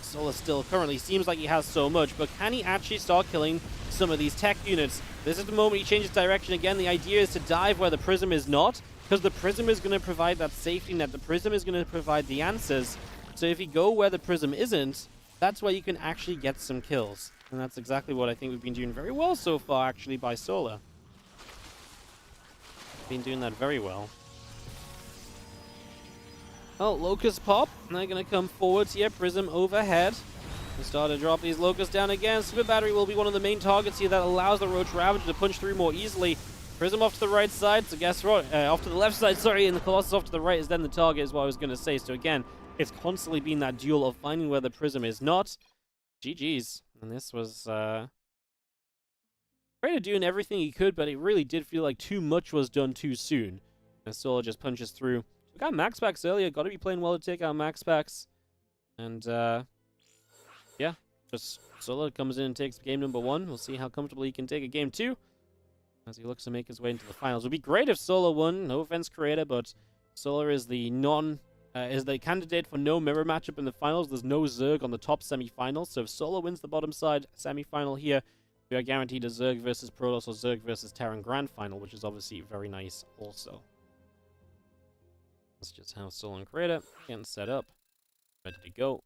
Solar still currently seems like he has so much, but can he actually start killing some of these tech units? This is the moment he changes direction again. The idea is to dive where the Prism is not, because the Prism is going to provide that safety net. The Prism is going to provide the answers. So if you go where the Prism isn't, that's where you can actually get some kills. And that's exactly what I think we've been doing very well so far, actually, by Solar. Been doing that very well. Oh, Locust pop. They're going to come forwards here. Prism overhead. We start to drop these Locusts down again. Super Battery will be one of the main targets here that allows the Roach Ravager to punch through more easily. Prism off to the right side. So guess what? Off to the left side, sorry. And the Colossus off to the right is then the target, is what I was going to say. So again, it's constantly been that duel of finding where the Prism is not. GG's. And this was Creator doing everything he could, but it really did feel like too much was done too soon. And Solar just punches through. We got MaxPax earlier. Got to be playing well to take out MaxPax. And, yeah. Just Solar comes in and takes game number 1. We'll see how comfortably he can take a game 2 as he looks to make his way into the finals. It would be great if Solar won. No offense, Creator, but Solar is the candidate for no mirror matchup in the finals. There's no Zerg on the top semi-final. So if Solar wins the bottom side semi-final here, we are guaranteed a Zerg versus Protoss or Zerg versus Terran Grand Final, which is obviously very nice also. That's just how Solar and Creator getting set up. Ready to go.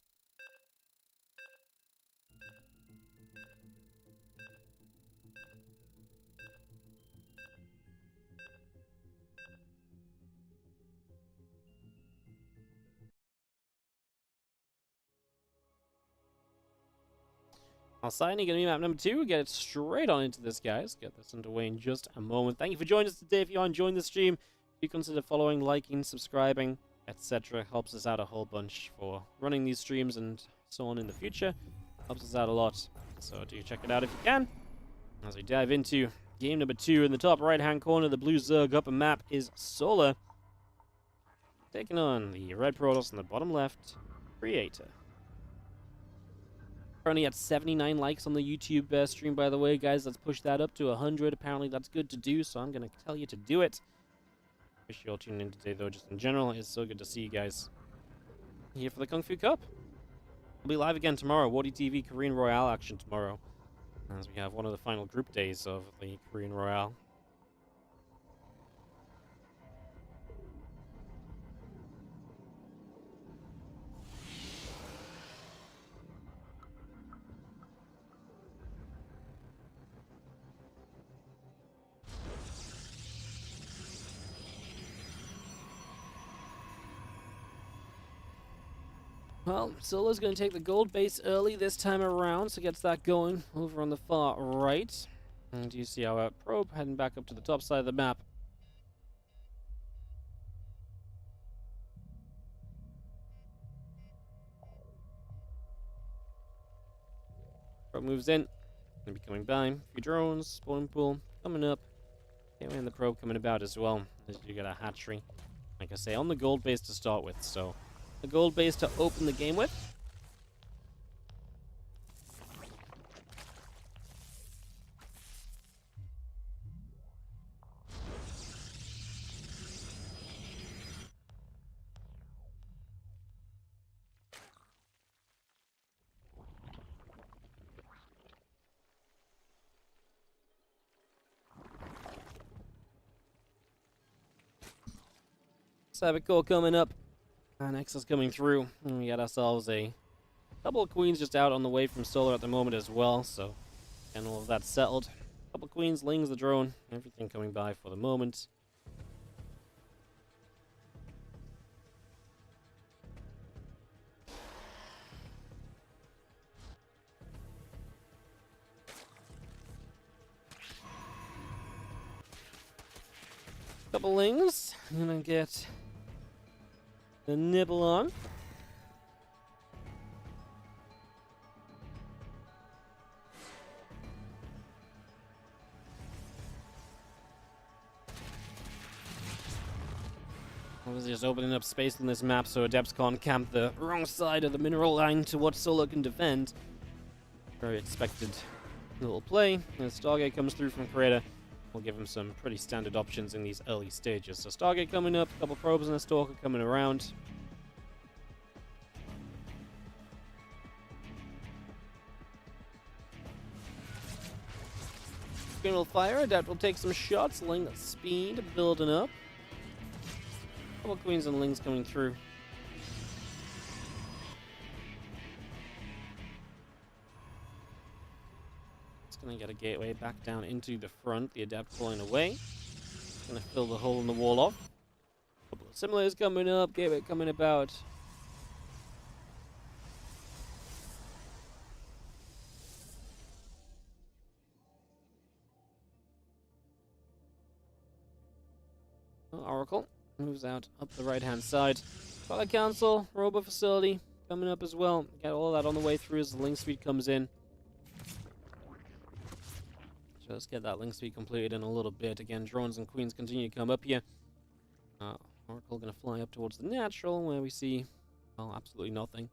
Alcyone going to be map number 2. We'll get it straight on into this, guys. Get this underway in just a moment. Thank you for joining us today. If you are enjoying the stream, do consider following, liking, subscribing, etc. Helps us out a whole bunch for running these streams and so on in the future. Helps us out a lot. So do check it out if you can. As we dive into game number 2, in the top right-hand corner, the blue Zerg upper map is Solar, taking on the red Protoss in the bottom left, Creator. Currently at 79 likes on the YouTube stream, by the way, guys. Let's push that up to 100. Apparently that's good to do, so I'm going to tell you to do it. Appreciate you all tuning in today, though, just in general. It's so good to see you guys here for the Kung Fu Cup. We'll be live again tomorrow. WardiTV Korean Royale action tomorrow, as we have one of the final group days of the Korean Royale. Well, Solo's going to take the gold base early this time around, so gets that going over on the far right. And you see our probe heading back up to the top side of the map. Probe moves in. Gonna be coming by. A few drones, spawning pool coming up. Okay, and the probe coming about as well. As you get a hatchery. Like I say, on the gold base to start with, so the gold base to open the game with. Cybercore coming up. Nexus coming through. And we got ourselves a couple of queens just out on the way from Solar at the moment as well, so and all of that settled. Couple of queens, Lings, the drone, everything coming by for the moment. Couple Lings. I'm gonna get the nibble on. I was just opening up space on this map so Adepts can't camp the wrong side of the mineral line to what Solo can defend. Very expected little play. As Stargate comes through from Creator, we'll give him some pretty standard options in these early stages. So Stargate coming up, a couple probes and a Stalker coming around. Screen will fire, Adept will take some shots, Ling speed building up. Couple queens and Lings coming through. It's gonna get a gateway back down into the front, the Adept pulling away. Gonna fill the hole in the wall off. Couple of simulators coming up, gateway coming about. Oracle moves out up the right-hand side. Pilot Council, Robo Facility coming up as well. Get all that on the way through as the link speed comes in. Just get that link speed completed in a little bit. Again, drones and queens continue to come up here. Oracle going to fly up towards the natural where we see, well, absolutely nothing.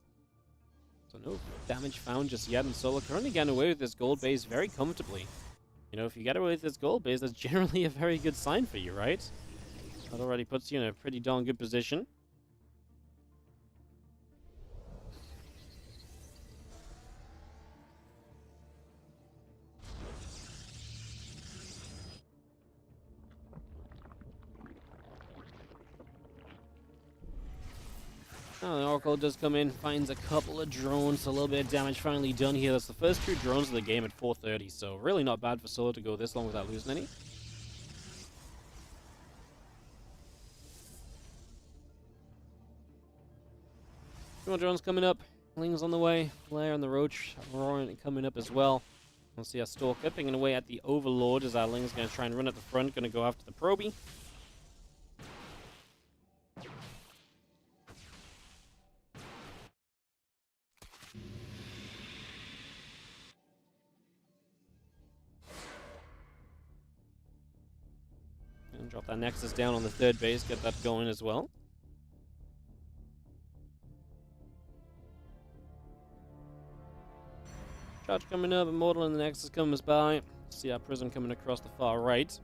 So no damage found just yet, and Solo currently getting away with this gold base very comfortably. You know, if you get away with this gold base, that's generally a very good sign for you, right? That already puts you in a pretty darn good position. Oh, the Oracle does come in, finds a couple of drones, a little bit of damage finally done here. That's the first 2 drones of the game at 430, so really not bad for Solo to go this long without losing any. More drones coming up, Ling's on the way, Flare and the Roach roaring coming up as well. We'll see our Stalker picking away at the Overlord as our Ling's going to try and run at the front, going to go after the Proby. And drop that Nexus down on the 3rd base, get that going as well. Charge coming up, Immortal and the Nexus comes by. See our Prism coming across the far right.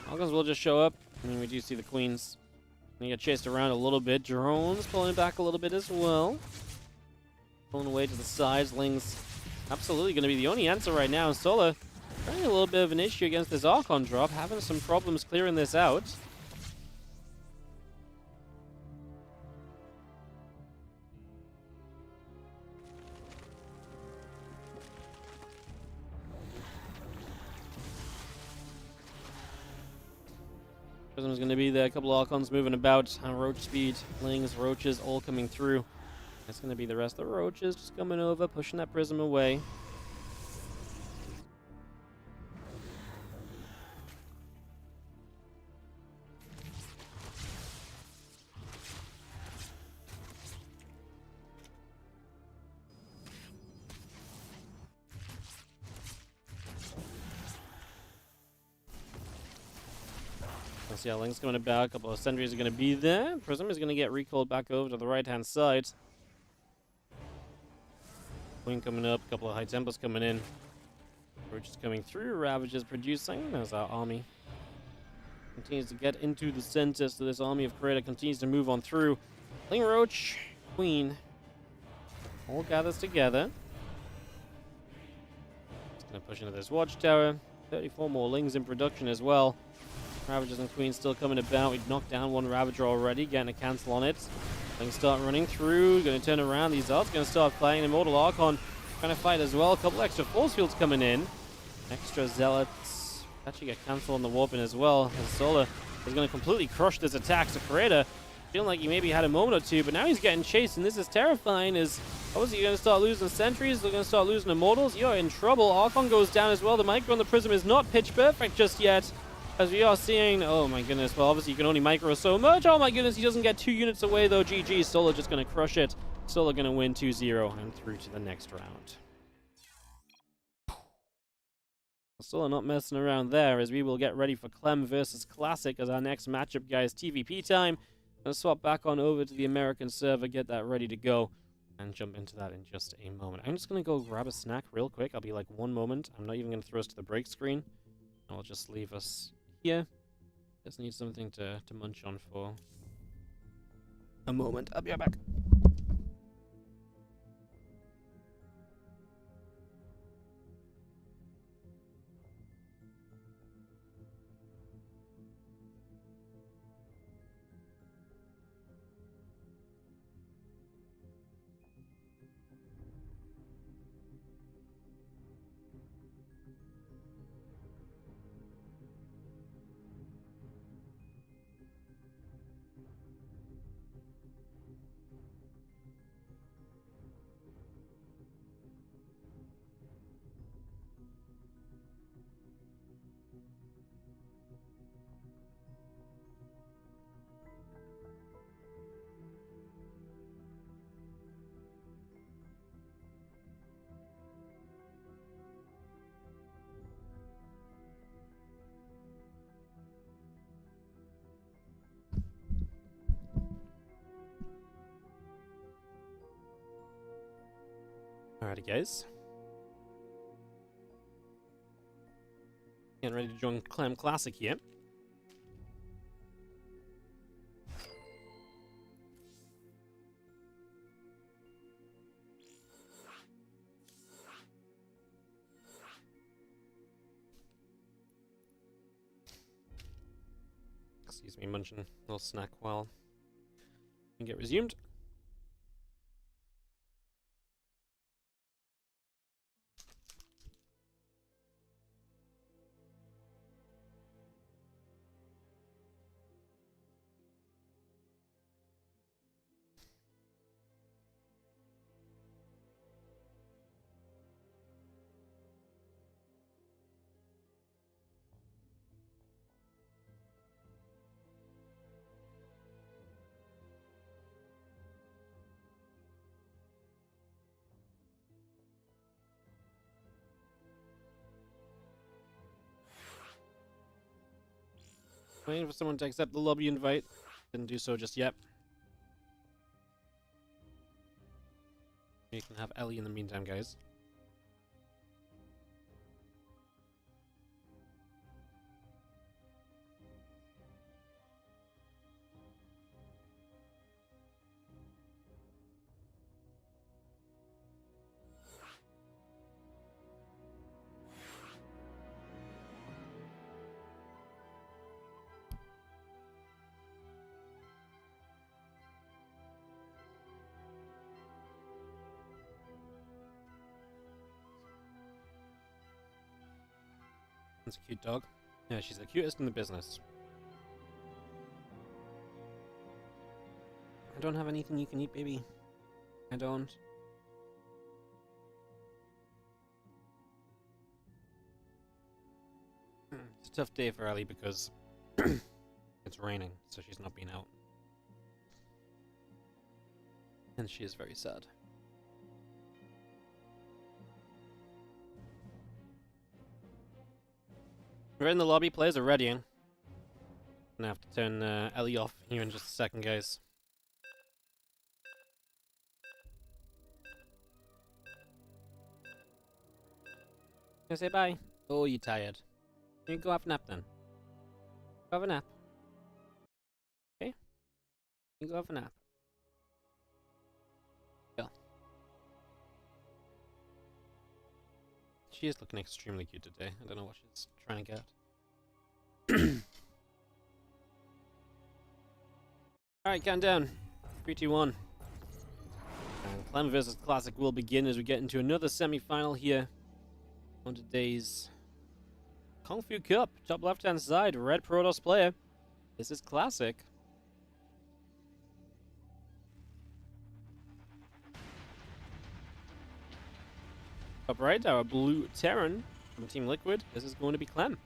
Falcons will just show up. I mean, we do see the Queens. They get chased around a little bit. Drones pulling back a little bit as well. Pulling away to the sides. Ling's absolutely going to be the only answer right now. Solo having a little bit of an issue against this Archon drop. Having some problems clearing this out. Prism's going to be there. A couple of Archons moving about. Roach speed, Lings, Roaches all coming through. It's going to be the rest of the Roaches just coming over, pushing that Prism away. So yeah, Link's coming about. A couple of sentries are going to be there. Prism is going to get recalled back over to the right-hand side. Queen coming up. A couple of High Templars coming in. Roach is coming through. Ravagers producing. There's our army. Continues to get into the center, so this army of Creator continues to move on through. Ling, Roach, Queen. All gathers together. Just going to push into this Watchtower. 34 more Lings in production as well. Ravagers and Queens still coming about. We've knocked down one Ravager already, getting a cancel on it. Things start running through, going to turn around. These Zards going to start playing. Immortal Archon trying to fight as well. A couple extra force fields coming in. Extra Zealots actually get cancelled on the Warping as well. And Solar is going to completely crush this attack. So Creator feeling like he maybe had a moment or two, but now he's getting chased, and this is terrifying. Is obviously you're going to start losing sentries. They're going to start losing Immortals. You're in trouble. Archon goes down as well. The Micro on the Prism is not pitch perfect just yet. As we are seeing, oh my goodness, well obviously you can only micro so much. Oh my goodness, he doesn't get 2 units away though. GG, Solar just going to crush it. Solar going to win 2-0 and through to the next round. Solar not messing around there as we will get ready for Clem versus Classic as our next matchup, guys. TVP time. Going to swap back on over to the American server, get that ready to go, and jump into that in just a moment. I'm just going to go grab a snack real quick. I'll be like 1 moment. I'm not even going to throw us to the break screen. I'll just leave us here. Just need something to munch on for a moment. I'll be right back. Alrighty, guys. Getting ready to join Clem Classic here. Excuse me, munching a little snack while we get resumed. Waiting for someone to accept the lobby invite. Didn't do so just yet. You can have Ellie in the meantime, guys. That's a cute dog. Yeah, she's the cutest in the business. I don't have anything you can eat, baby. I don't. It's a tough day for Ellie because it's raining, so she's not been out. And she is very sad. We're in the lobby, players are readying. Gonna have to turn Ellie off here in just a second, guys. Can I say bye? Oh, you tired. You go have a nap then. Go have a nap. Okay? You go have a nap. Yeah. She is looking extremely cute today. I don't know what she's trying to get. Alright, countdown. 3, 2, 1. And Clem vs. Classic will begin as we get into another semi-final here on today's Kung Fu Cup. Top left-hand side, red Protoss player. This is Classic. Top right, our blue Terran from Team Liquid. This is going to be Clem.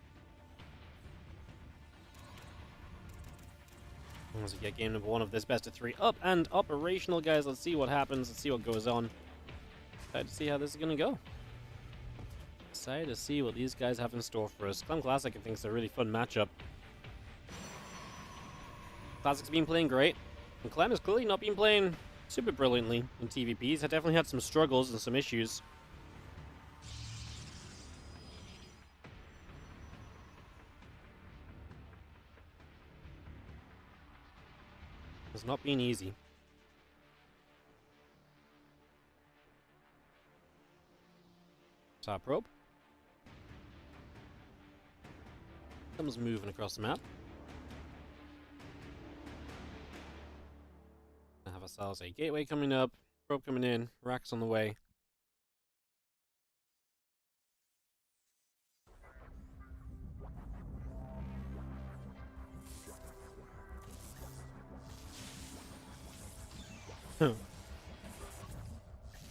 As we get game number 1 of this best of 3 up and operational, guys. Let's see what happens. Let's see what goes on. Excited to see how this is going to go. Excited to see what these guys have in store for us. Clem Classic, I think, is a really fun matchup. Classic's been playing great, and Clem has clearly not been playing super brilliantly in TVP. He's definitely had some struggles and some issues. It's not been easy. Top probe. Comes moving across the map. I have ourselves a gateway coming up, probe coming in, racks on the way.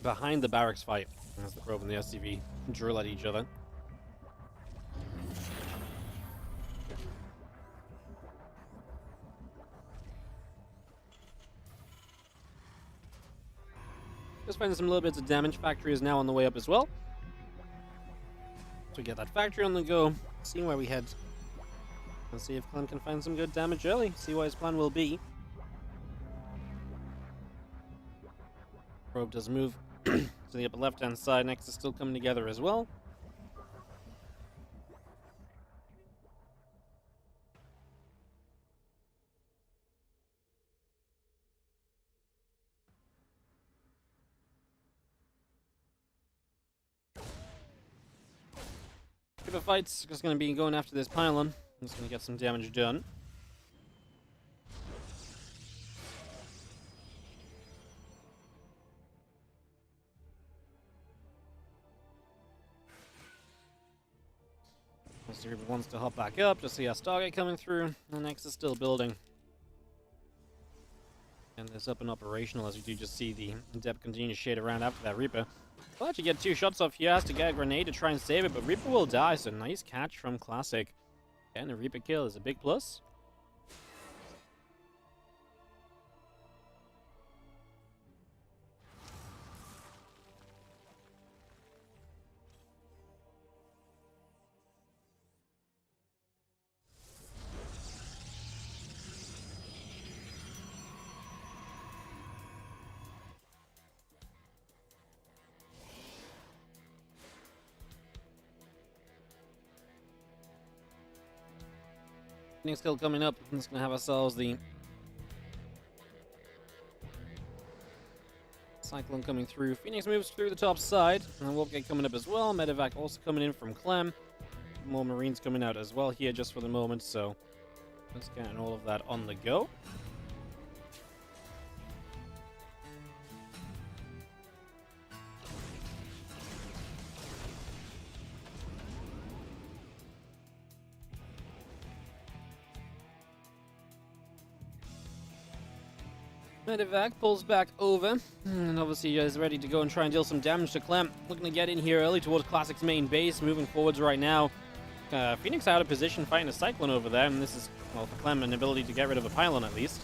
Behind the barracks fight, as the probe and the SCV drill at each other. Just finding some little bits of damage. Factory is now on the way up as well. So we get that factory on the go. See where we head. Let's see if Clem can find some good damage early. See what his plan will be. Probe does move to the upper left-hand side. Next is still coming together as well. Reaper fight's just going to be going after this pylon. Just going to get some damage done. As the Reaper wants to hop back up, just see our Stargate coming through. The next is still building. And this up and operational as we do just see the depth continue to shade around after that Reaper. We'll actually get 2 shots off here. Has to get a grenade to try and save it, but Reaper will die, so nice catch from Classic. And the Reaper kill is a big plus. Phoenix kill coming up. I'm just going to have ourselves the Cyclone coming through. Phoenix moves through the top side. And Wolfgate coming up as well. Medevac also coming in from Clem. More Marines coming out as well here just for the moment. So just getting all of that on the go. Medevac pulls back over, and obviously is ready to go and try and deal some damage to Clem. Looking to get in here early towards Classic's main base, moving forwards right now. Phoenix out of position fighting a Cyclone over there, and this is, well, for Clem, an ability to get rid of a pylon at least.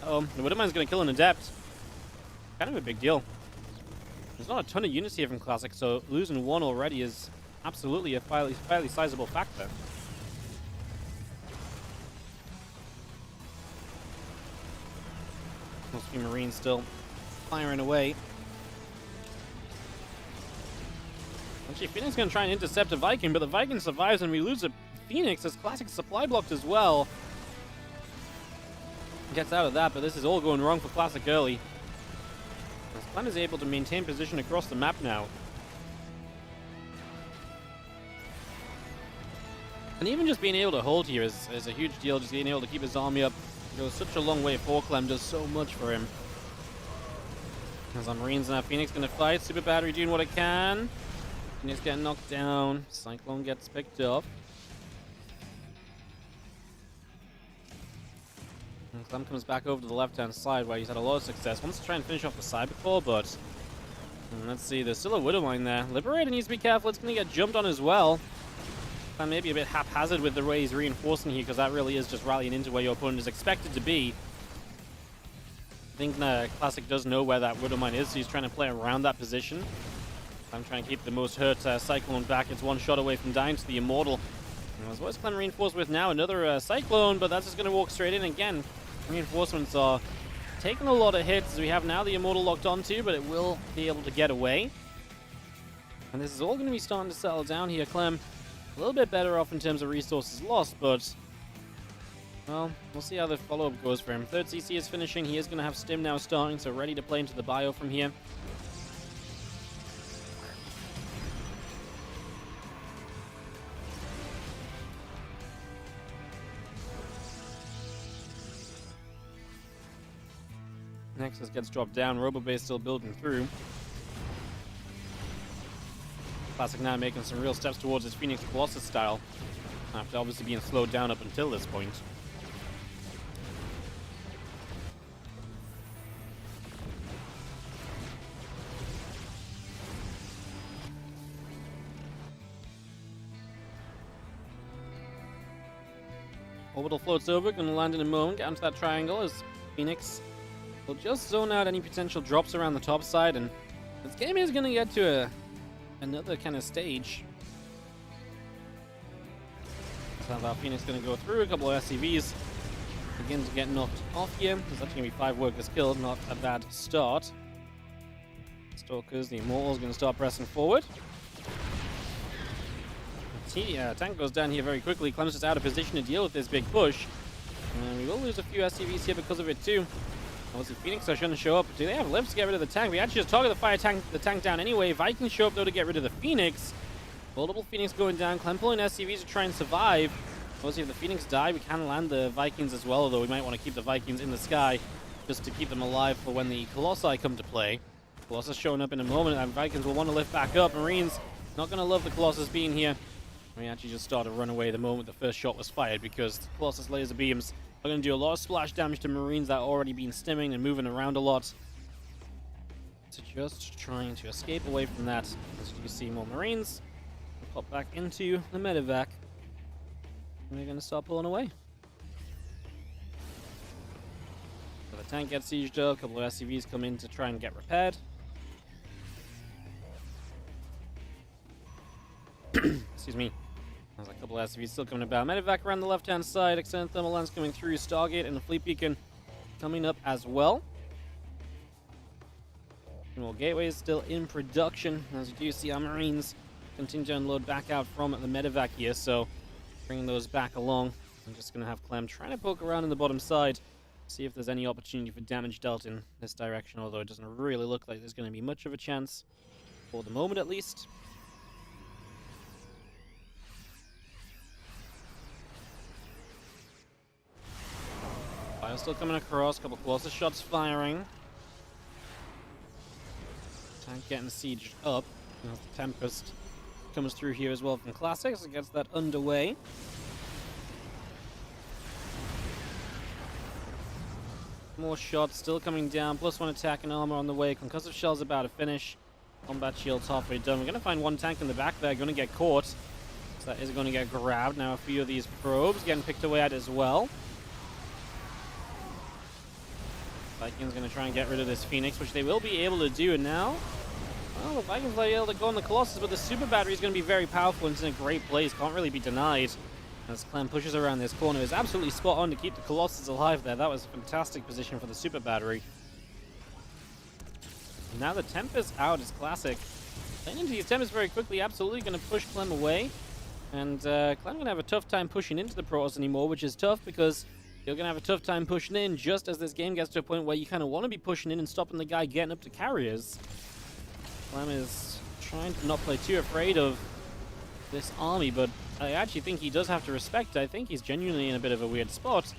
The Widowmine's going to kill an Adept. Kind of a big deal. There's not a ton of units here from Classic, so losing one already is absolutely a fairly sizable factor. Most few Marines still firing away. Actually, Phoenix is going to try and intercept a Viking, but the Viking survives and we lose a Phoenix as Classic supply blocked as well. Gets out of that, but this is all going wrong for Classic early. As Clem is able to maintain position across the map now. And even just being able to hold here is a huge deal. Just being able to keep his army up goes such a long way for Clem, does so much for him. As our Marines now, Phoenix going to fight. Super Battery doing what it can. Phoenix getting knocked down. Cyclone gets picked up. And Clem comes back over to the left-hand side where he's had a lot of success. Wants to try and finish off the Cybercore, but let's see, there's still a Widowmine there. Liberator needs to be careful. It's going to get jumped on as well. And maybe a bit haphazard with the way he's reinforcing here, because that really is just rallying into where your opponent is expected to be. I think Classic does know where that Widowmine is, so he's trying to play around that position. I'm trying to keep the most hurt Cyclone back. It's one shot away from dying to the Immortal. And what is Clem reinforced with now? Another Cyclone, but that's just going to walk straight in again. Reinforcements are taking a lot of hits as we have now the Immortal locked onto, but it will be able to get away. And this is all going to be starting to settle down here. Clem a little bit better off in terms of resources lost, but well, we'll see how the follow-up goes for him. Third CC is finishing. He is going to have Stim now starting, so ready to play into the bio from here. Nexus gets dropped down. Robobase still building through. Classic now making some real steps towards his Phoenix Colossus style, after obviously being slowed down up until this point. Orbital floats over, gonna land in a moment, get onto that triangle as Phoenix will just zone out any potential drops around the top side, and this game is gonna get to another kind of stage. So our Phoenix going to go through a couple of SCVs. Begin to get knocked off here. There's actually going to be 5 workers killed, not a bad start. Stalkers, the Immortal's going to start pressing forward. Tank goes down here very quickly. Clem's just out of position to deal with this big push. And we will lose a few SCVs here because of it too. Obviously, Phoenix are trying to show up. Do they have lifts to get rid of the tank? We actually just target the tank down anyway. Vikings show up, though, to get rid of the Phoenix. Multiple Phoenix going down. Clem pulling SCVs to try and survive. Obviously, if the Phoenix die, we can land the Vikings as well, although we might want to keep the Vikings in the sky just to keep them alive for when the Colossi come to play. Colossus showing up in a moment, and Vikings will want to lift back up. Marines not going to love the Colossus being here. We actually just started to run away the moment the first shot was fired, because the Colossus laser beams are going to do a lot of splash damage to Marines that are already been stimming and moving around a lot. So just trying to escape away from that. As you can see, more Marines pop back into the medevac. And they're going to start pulling away. So the tank gets sieged up, a couple of SCVs come in to try and get repaired. Excuse me. There's a couple of SCVs still coming about. Medevac around the left-hand side. Extended thermal lens coming through. Stargate and the fleet beacon coming up as well. Well, Gateway is still in production. As you do see, our Marines continue to unload back out from the medevac here. So bringing those back along. I'm just going to have Clem trying to poke around in the bottom side. See if there's any opportunity for damage dealt in this direction. Although it doesn't really look like there's going to be much of a chance. For the moment, at least. Fire still coming across, a couple Colossus shots firing. Tank getting sieged up. As the Tempest comes through here as well from Classics. It gets that underway. More shots still coming down. +1 attack and armor on the way. Concussive shell's about to finish. Combat shield's halfway done. We're going to find one tank in the back there. Going to get caught. So that is going to get grabbed. Now a few of these probes getting picked away at as well. Vikings going to try and get rid of this Phoenix, which they will be able to do. And now, well, the Vikings are able to go on the Colossus, but the super battery is going to be very powerful and it's in a great place. Can't really be denied. As Clem pushes around this corner, is absolutely spot on to keep the Colossus alive there. That was a fantastic position for the super battery. And now the Tempest out is Classic. Playing into these Tempest very quickly, absolutely going to push Clem away. And Clem going to have a tough time pushing into the Protoss anymore, which is tough because you're going to have a tough time pushing in just as this game gets to a point where you kind of want to be pushing in and stopping the guy getting up to carriers. Clem is trying to not play too afraid of this army, but I actually think he does have to respect it. I think he's genuinely in a bit of a weird spot.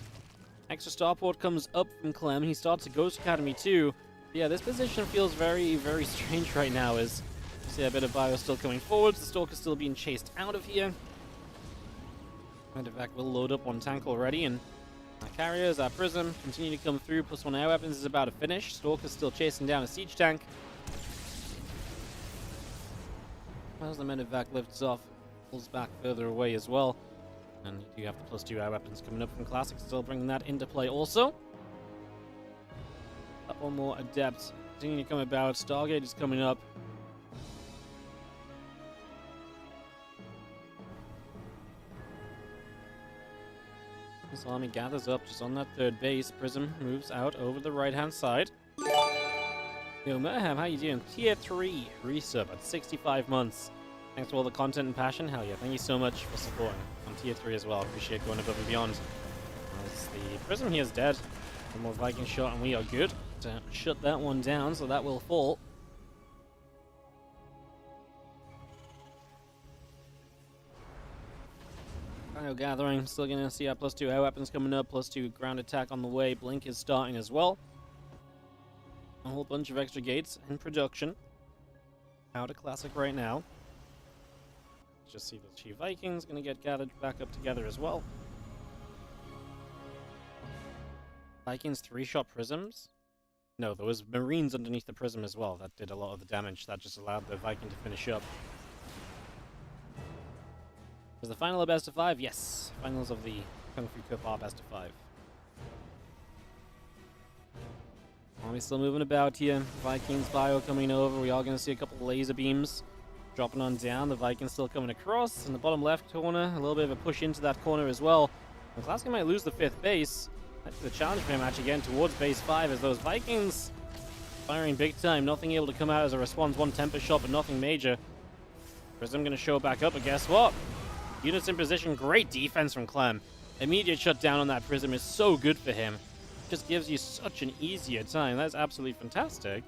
Extra starport comes up from Clem. He starts a Ghost Academy too. Yeah, this position feels very, very strange right now as you see a bit of bio still coming forwards. The Stalker's still being chased out of here. Medevac will load up one tank already, and our carriers, our Prism, continue to come through. +1 air weapons is about to finish. Stalker's still chasing down a siege tank. As the Medevac lifts off, pulls back further away as well. And you do have the +2 air weapons coming up from Classic, still bringing that into play also. One more Adept continuing to come about. Stargate is coming up. This army gathers up just on that third base. Prism moves out over the right-hand side. Yo, Merham, how you doing? Tier 3 resub at 65 months. Thanks for all the content and passion. Hell yeah, thank you so much for supporting on Tier 3 as well. Appreciate going above and beyond. As the Prism here is dead. One more Viking shot and we are good to shut that one down, so that will fall. Cryo gathering, still gonna see our +2 air weapons coming up, +2 ground attack on the way. Blink is starting as well. A whole bunch of extra gates in production. Out of Classic right now. Just see the Chief Vikings gonna get gathered back up together as well. Vikings 3-shot prisms? No, there was Marines underneath the prism as well. That did a lot of the damage. That just allowed the Viking to finish up. Was the final a best of 5? Yes. Finals of the Kung Fu Cup are best of 5. Army still moving about here. Vikings bio coming over. We are going to see a couple of laser beams dropping on down. The Vikings still coming across. In the bottom left corner, a little bit of a push into that corner as well. And Classic might lose the 5th base. That's the challenge for him actually getting towards base 5 as those Vikings firing big time. Nothing able to come out as a response. One Tempest shot, but nothing major. Prism going to show back up, but guess what? Units in position. Great defense from Clem. Immediate shutdown on that Prism is so good for him. Just gives you such an easier time. That's absolutely fantastic.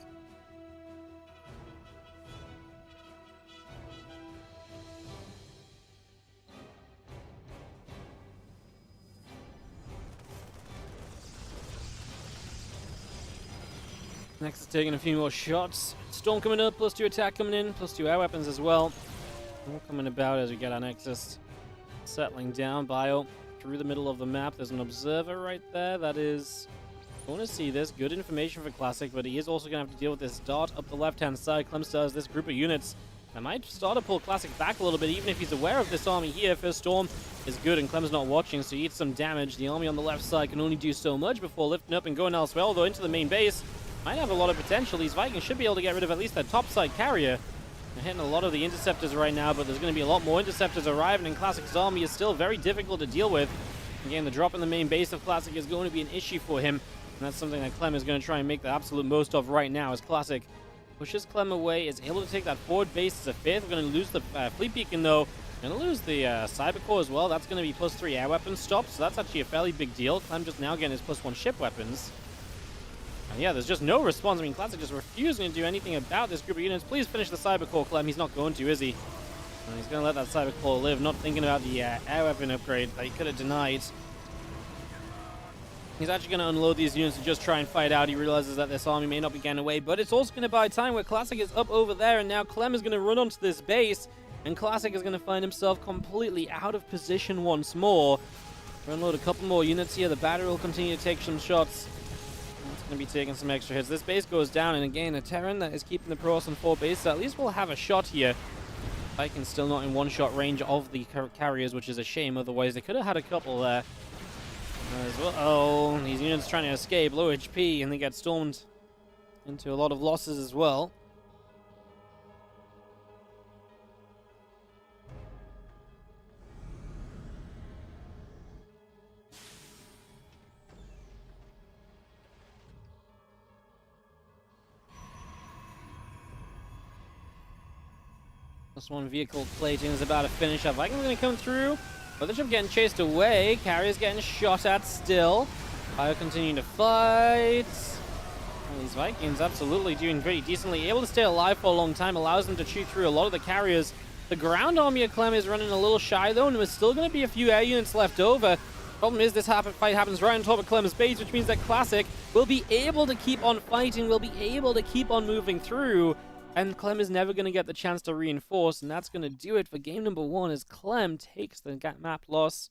Next is taking a few more shots. Storm coming up, +2 attack coming in, +2 air weapons as well. All coming about as we get our Nexus settling down. Bio through the middle of the map. There's an observer right there. That is... I want to see this. Good information for Classic, but he is also going to have to deal with this dart up the left-hand side. Clem still has this group of units. I might start to pull Classic back a little bit, even if he's aware of this army here. First Storm is good, and Clem's not watching, so he eats some damage. The army on the left side can only do so much before lifting up and going elsewhere, although into the main base. Might have a lot of potential. These Vikings should be able to get rid of at least their top side carrier. They're hitting a lot of the interceptors right now, but there's going to be a lot more interceptors arriving, and Classic's army is still very difficult to deal with. Again, the drop in the main base of Classic is going to be an issue for him, and that's something that Clem is going to try and make the absolute most of right now, as Classic pushes Clem away, is able to take that forward base as a 5th. We're going to lose the Fleet Beacon, though. We're going to lose the Cyber Core as well. That's going to be +3 air weapons stop, so that's actually a fairly big deal. Clem just now getting his +1 ship weapons. And yeah, there's just no response. I mean, Classic just refusing to do anything about this group of units. Please finish the Cyber Core, Clem. He's not going to, is he? And he's going to let that Cyber Core live, not thinking about the air weapon upgrade that he could have denied. He's actually going to unload these units to just try and fight out. He realizes that this army may not be getting away, but it's also going to buy time where Classic is up over there, and now Clem is going to run onto this base, and Classic is going to find himself completely out of position once more. Unload a couple more units here. The battery will continue to take some shots. Gonna be taking some extra hits. This base goes down, and again, a Terran that is keeping the Protoss on 4 base. So at least we'll have a shot here. Viking's still not in one-shot range of the carriers, which is a shame. Otherwise, they could have had a couple there. As well. Oh, these units trying to escape. Low HP, and they get stormed into a lot of losses as well. This one vehicle plating is about to finish up. Vikings going to come through. Mothership getting chased away. Carrier's getting shot at still. Fire continuing to fight. Well, these Vikings absolutely doing pretty decently. Able to stay alive for a long time. Allows them to chew through a lot of the carriers. The ground army of Clem is running a little shy though. And there's still going to be a few air units left over. Problem is this fight happens right on top of Clem's base, which means that Classic will be able to keep on fighting. Will be able to keep on moving through. And Clem is never going to get the chance to reinforce, and that's going to do it for game number 1 as Clem takes the map loss.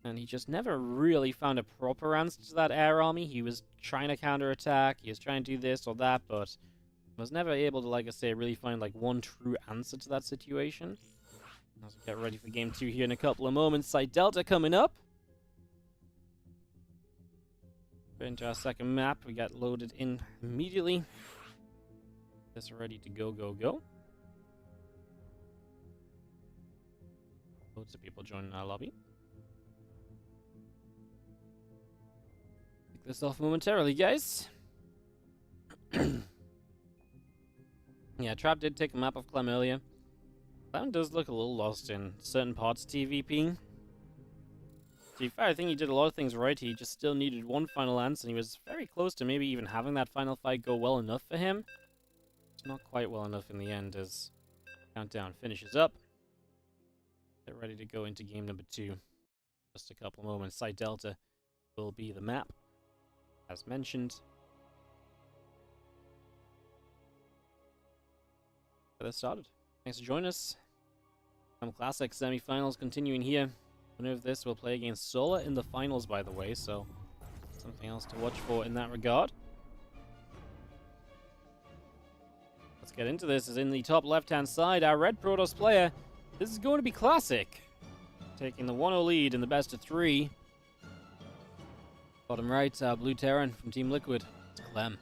And he just never really found a proper answer to that air army. He was trying to counterattack, he was trying to do this or that, but was never able to, like I say, really find like one true answer to that situation. As we get ready for game 2 here in a couple of moments. Site Delta coming up. Into our second map, we got loaded in immediately. This ready to go. Loads of people joining our lobby. Kick this off momentarily, guys. Yeah, Trap did take a map of Clem earlier. That one does look a little lost in certain parts of TVP. To be fair, I think he did a lot of things right. He just still needed one final lance, and he was very close to maybe even having that final fight go well enough for him. Not quite well enough in the end as countdown finishes up. Get ready to go into game number 2. Just a couple moments. Site Delta will be the map, as mentioned. Get this started. Thanks for joining us. Some Classic semifinals continuing here. Winner of this will play against Solar in the finals, by the way, so something else to watch for in that regard. Let's get into this. Is in the top left-hand side, our red Protoss player. This is going to be Classic, taking the 1-0 lead in the best of 3. Bottom right, our blue Terran from Team Liquid. It's Clem.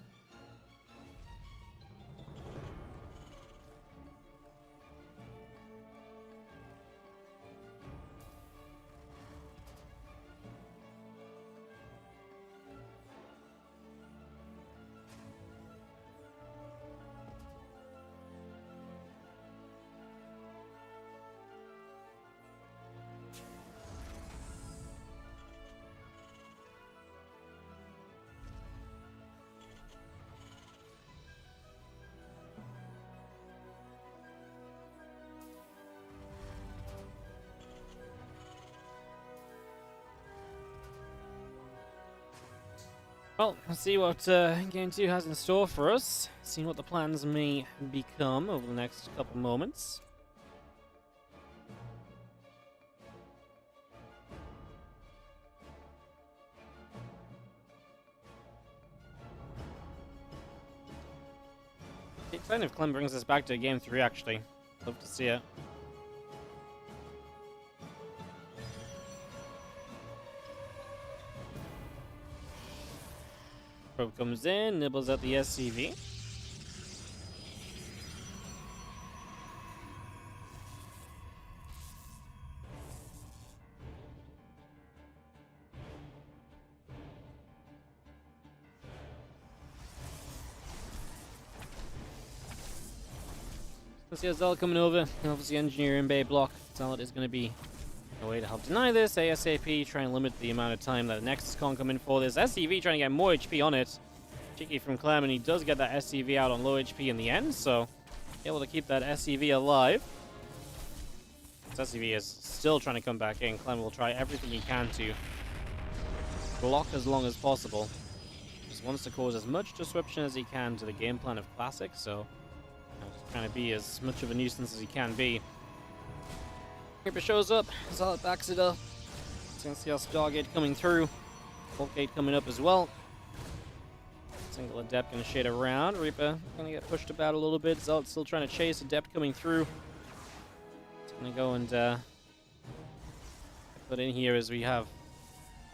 Well, let's see what Game 2 has in store for us. See what the plans may become over the next couple moments. Excited if Clem brings us back to Game 3, actually. Love to see it. Probe comes in, nibbles at the SCV. Let's see Zella coming over. Obviously, engineer in bay block. Zella is going to be a way to help deny this. ASAP, try and limit the amount of time that Nexus can't come in for this. SCV trying to get more HP on it. Cheeky from Clem, and he does get that SCV out on low HP in the end, so able to keep that SCV alive. This SCV is still trying to come back in. Clem will try everything he can to block as long as possible. Just wants to cause as much disruption as he can to the game plan of Classic, so just trying to be as much of a nuisance as he can be. Creeper shows up, Solid backs it up. You can see our Stargate coming through. Voltgate coming up as well. Single Adept gonna shade around. Reaper gonna get pushed about a little bit. Zelt still trying to chase. Adept coming through. It's gonna go and put in here as we have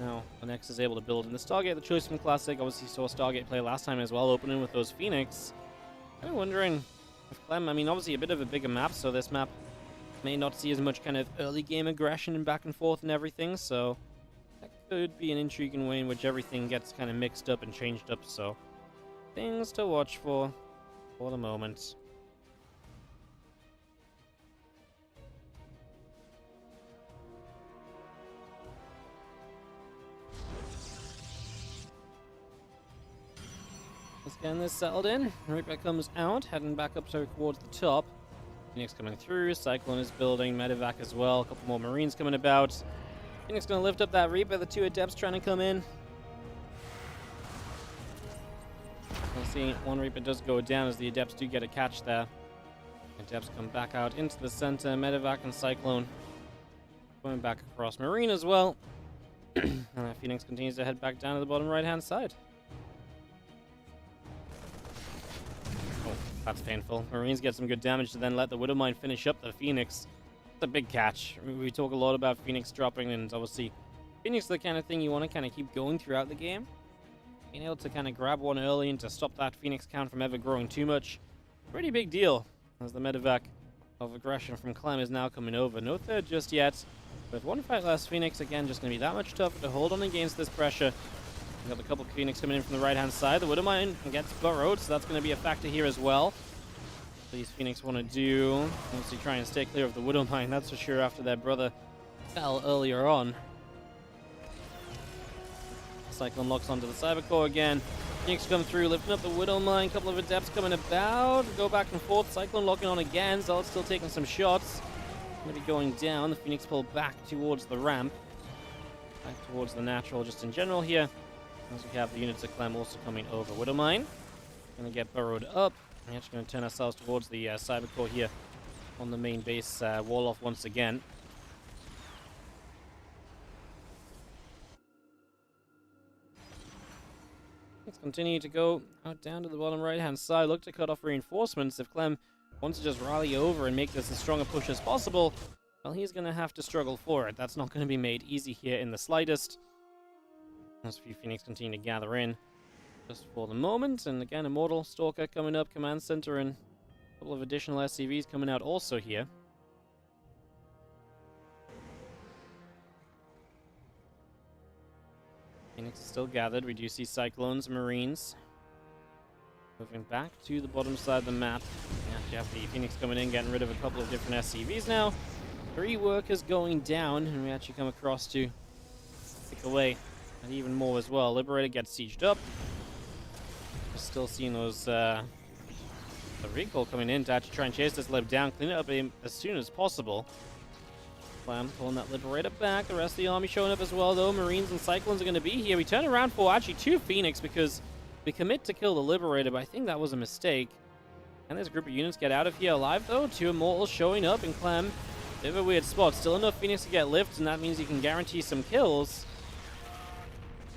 now the Nex is able to build in the Stargate, the Choice from Classic. Obviously saw Stargate play last time as well, opening with those Phoenix. Kind of wondering if Clem, I mean, obviously a bit of a bigger map, so this map may not see as much kind of early game aggression and back and forth and everything, so that could be an intriguing way in which everything gets kind of mixed up and changed up, so things to watch for the moment. Let's get this settled in. Reaper comes out, heading back up towards the top. Phoenix coming through, Cyclone is building, Medevac as well, a couple more Marines coming about. Phoenix gonna lift up that Reaper, the two Adepts trying to come in. We'll see, one Reaper does go down as the Adepts do get a catch there. Adepts come back out into the center, Medevac and Cyclone going back across Marine as well. And Phoenix continues to head back down to the bottom right hand side. That's painful. Marines get some good damage to then let the Widowmine finish up the Phoenix. It's a big catch. We talk a lot about Phoenix dropping, and obviously Phoenix is the kind of thing you want to kind of keep going throughout the game. Being able to kind of grab one early and to stop that Phoenix count from ever growing too much. Pretty big deal, as the medevac of aggression from Clem is now coming over. No third just yet, but one fight less Phoenix, again, just going to be that much tougher to hold on against this pressure. We've got a couple of Phoenix coming in from the right-hand side. The Widowmine gets burrowed, so that's going to be a factor here as well. What these Phoenix want to do, obviously try and stay clear of the Widowmine, that's for sure, after their brother fell earlier on. Cyclone locks onto the Cybercore again. Phoenix come through, lifting up the Widowmine. A couple of Adepts coming about. Go back and forth. Cyclone locking on again. Zealot's still taking some shots. Going to be going down. The Phoenix pull back towards the ramp. Back towards the natural just in general here. As we have the units of Clem also coming over. Widowmine going to get burrowed up. We're actually going to turn ourselves towards the Cybercore here on the main base. Wall off once again. Let's continue to go out down to the bottom right-hand side. Look to cut off reinforcements. If Clem wants to just rally over and make this as strong a push as possible, well, he's going to have to struggle for it. That's not going to be made easy here in the slightest. As a few Phoenix continue to gather in just for the moment. And again, Immortal Stalker coming up, Command Center, and a couple of additional SCVs coming out also here. Phoenix is still gathered. We do see Cyclones, Marines moving back to the bottom side of the map. You have the Phoenix coming in, getting rid of a couple of different SCVs now. 3 workers going down, and we actually come across to pick away at even more as well. Liberator gets sieged up. We're still seeing those the recall coming in to actually try and chase this Lib down, clean it up as soon as possible. Clem pulling that Liberator back. The rest of the army showing up as well, though. Marines and Cyclones are going to be here. We turn around for actually 2 Phoenix because we commit to kill the Liberator, but I think that was a mistake. Can this group of units get out of here alive, though? 2 Immortals showing up, and Clem, bit of a weird spot. Still enough Phoenix to get lifts, and that means he can guarantee some kills.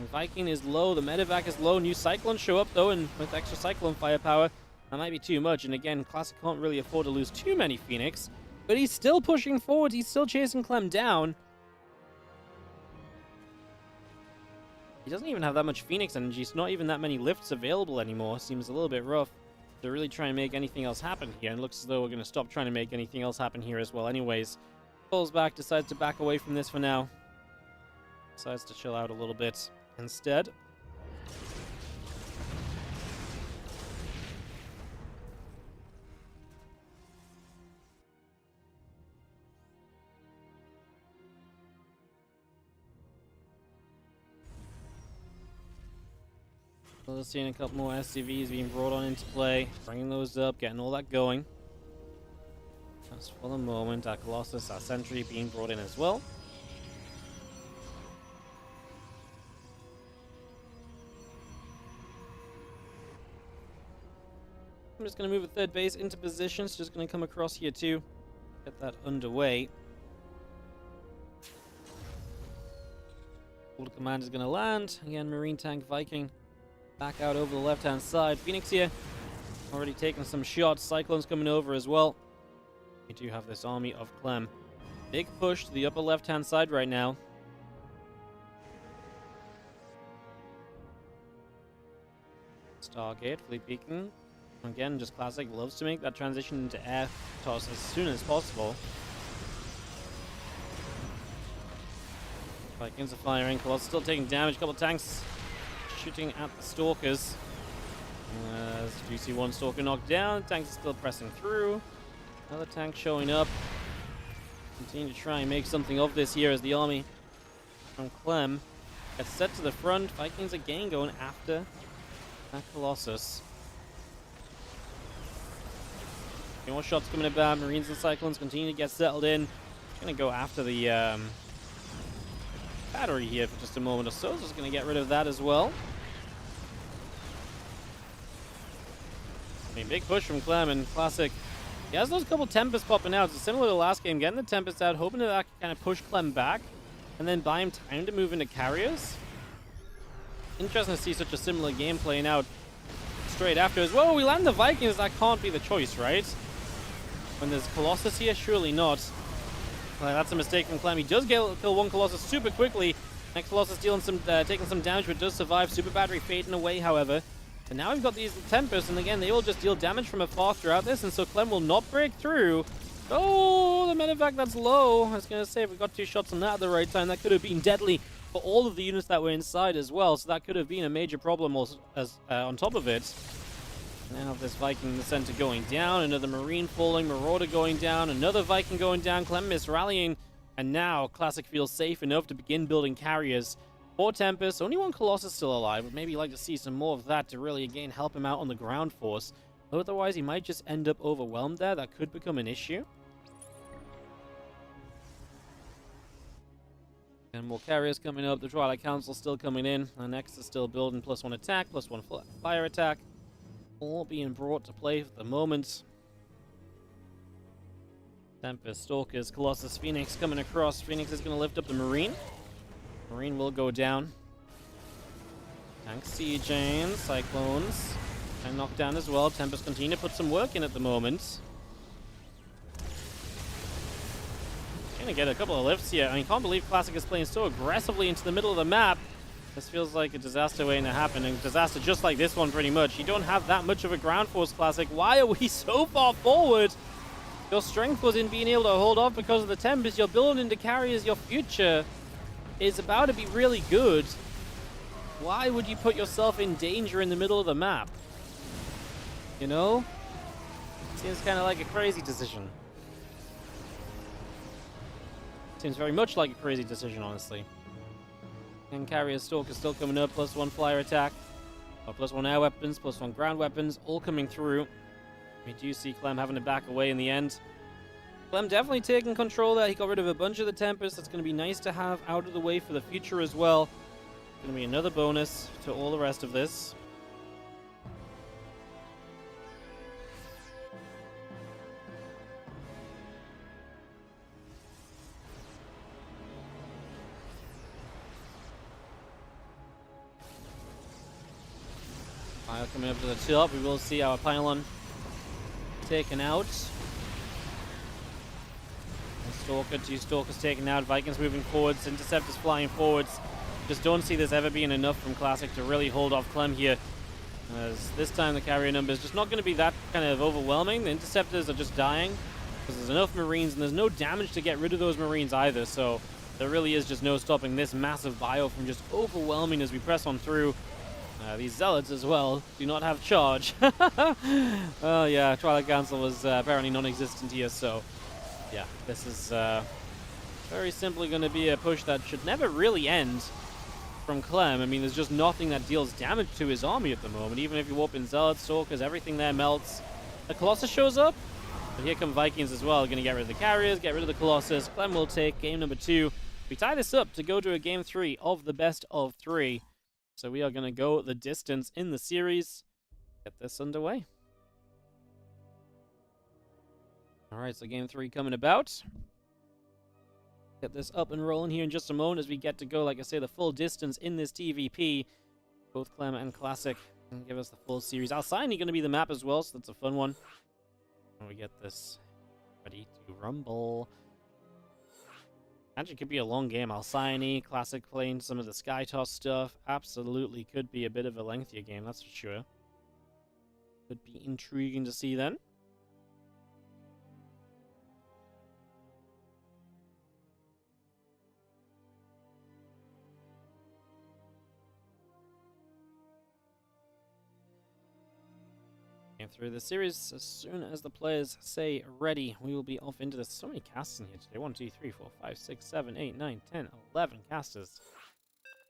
And Viking is low. The Medevac is low. New Cyclones show up, though, and with extra Cyclone firepower, that might be too much. And again, Classic can't really afford to lose too many Phoenix. But he's still pushing forward. He's still chasing Clem down. He doesn't even have that much Phoenix energy. It's not even that many lifts available anymore. Seems a little bit rough to really try and make anything else happen here. And it looks as though we're going to stop trying to make anything else happen here as well anyways. Pulls back, decides to back away from this for now. Decides to chill out a little bit instead. So seeing a couple more SCVs being brought on into play, bringing those up, getting all that going. Just for the moment, our Colossus, our Sentry being brought in as well. I'm just going to move a 3rd base into position. It's just going to come across here too. Get that underway. Order Command is going to land. Again, Marine Tank Viking back out over the left-hand side. Phoenix here, already taking some shots. Cyclone's coming over as well. We do have this army of Clem. Big push to the upper left-hand side right now. Stargate, fleet beacon. Again, just classic. Loves to make that transition into air toss as soon as possible. Vikings are firing. Colossus still taking damage. A couple of tanks shooting at the Stalkers. As you see one Stalker knocked down. Tanks are still pressing through. Another tank showing up. Continue to try and make something of this here as the army from Clem gets set to the front. Vikings again going after that Colossus. A few more shots coming about. Marines and Cyclones continue to get settled in. Gonna go after the battery here for just a moment or so. Just gonna get rid of that as well. I mean, big push from Clem and classic. He has those couple Tempests popping out. It's similar to the last game. Getting the Tempest out, hoping that can kind of push Clem back and then buy him time to move into carriers. Interesting to see such a similar game playing out straight after as well. We land the Vikings. That can't be the choice, right? When there's Colossus here, surely not. That's a mistake from Clem. He does kill one Colossus super quickly. Next Colossus dealing taking some damage, but does survive. Super Battery fading away, however. And now we've got these Tempests, and again, they will just deal damage from afar throughout this, and so Clem will not break through. Oh, the medevac, that's low. I was going to say, if we got 2 shots on that at the right time, that could have been deadly for all of the units that were inside as well, so that could have been a major problem on top of it. Now this Viking in the center going down, another Marine falling, Marauder going down, another Viking going down, Clem is rallying, and now Classic feels safe enough to begin building carriers. 4 Tempests, only 1 Colossus still alive, but maybe you'd like to see some more of that to really, again, help him out on the ground force. Otherwise, he might just end up overwhelmed there. That could become an issue. And more carriers coming up. The Twilight Council still coming in. Our next is still building +1 attack, +1 fire attack. All being brought to play for the moment. Tempest, Stalkers, Colossus, Phoenix coming across. Phoenix is going to lift up the Marine. Marine will go down. Tank Siege Chains, Cyclones. And knocked down as well. Tempest continue to put some work in at the moment. Gonna get a couple of lifts here. I mean, can't believe Classic is playing so aggressively into the middle of the map. This feels like a disaster waiting to happen. A disaster just like this one, pretty much. You don't have that much of a ground force, Classic. Why are we so far forward? Your strength was in being able to hold off because of the Tempest. You're building into carriers. Your future is about to be really good. Why would you put yourself in danger in the middle of the map? You know? Seems kind of like a crazy decision. Seems very much like a crazy decision, honestly. And Carrier Stalker still coming up, +1 flyer attack. +1 air weapons, +1 ground weapons, all coming through. We do see Clem having to back away in the end. Clem definitely taking control there. He got rid of a bunch of the Tempests. That's going to be nice to have out of the way for the future as well. Going to be another bonus to all the rest of this. Fire coming up to the top. We will see our pylon taken out. Stalker, 2 Stalkers taken out, Vikings moving forwards, Interceptors flying forwards. Just don't see this ever being enough from Classic to really hold off Clem here. As this time the carrier number is just not going to be that kind of overwhelming. The Interceptors are just dying because there's enough Marines and there's no damage to get rid of those Marines either. So there really is just no stopping this massive bio from just overwhelming as we press on through. These Zealots as well do not have charge. Oh yeah, Twilight Council was apparently non-existent here, so yeah, this is very simply going to be a push that should never really end from Clem. I mean, there's just nothing that deals damage to his army at the moment. Even if you warp in Zealots, Stalkers, everything there melts. The Colossus shows up, but here come Vikings as well. Going to get rid of the carriers, get rid of the Colossus. Clem will take game number 2. We tie this up to go to a game 3 of the best of 3. So we are going to go the distance in the series. Get this underway. Alright, so game 3 coming about. Get this up and rolling here in just a moment as we get to go, like I say, the full distance in this TVP. both Clem and Classic, and give us the full series. Alcyone going to be the map as well, so that's a fun one. And we get this ready to rumble. Actually, could be a long game. Alcyone, Classic playing some of the Sky Toss stuff. Absolutely could be a bit of a lengthier game, that's for sure. Could be intriguing to see then. Through the series, as soon as the players say ready, we will be off into this. So many casters in here today. 1, 2, 3, 4, 5, 6, 7, 8, 9, 10, 11 casters.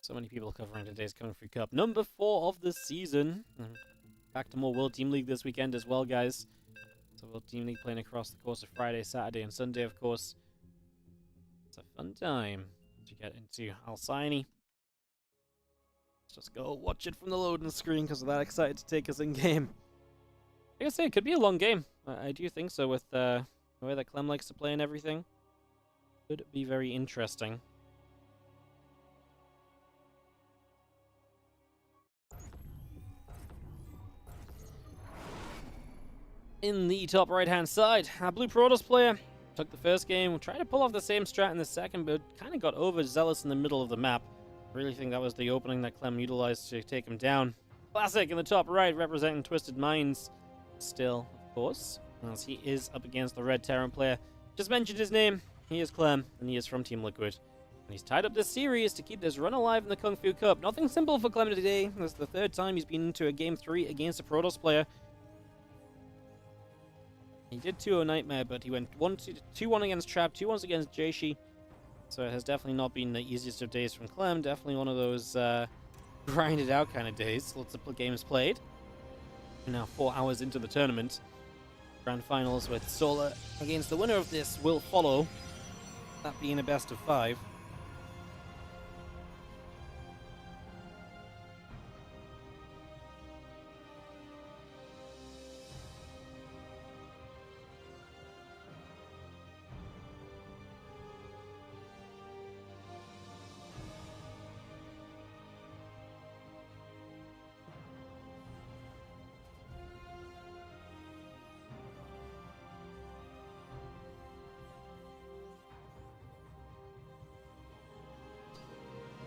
So many people covering today's Kung Fu Cup. Number 4 of the season. Back to more World Team League this weekend as well, guys. So World Team League playing across the course of Friday, Saturday, and Sunday, of course. It's a fun time to get into Alcyone. Let's just go watch it from the loading screen because we're that excited to take us in game. Like I say, it could be a long game. I do think so with the way that Clem likes to play and everything. Could be very interesting. In the top right-hand side, our Blue Protoss player took the first game, tried to pull off the same strat in the second, but kind of got overzealous in the middle of the map. I really think that was the opening that Clem utilized to take him down. Classic in the top right, representing Twisted Minds. Still, of course, as he is up against the Red Terran player. Just mentioned his name. He is Clem, and he is from Team Liquid. And he's tied up this series to keep this run alive in the Kung Fu Cup. Nothing simple for Clem today. This is the third time he's been into a Game 3 against a Protoss player. He did 2-0 Nightmare, but he went 2-1 against Trap, 2-1 against Jaishi. So it has definitely not been the easiest of days from Clem. Definitely one of those grinded out kind of days. Lots of games played. We're now 4 hours into the tournament. Grand finals with Solar against the winner of this will follow. That being a best of 5.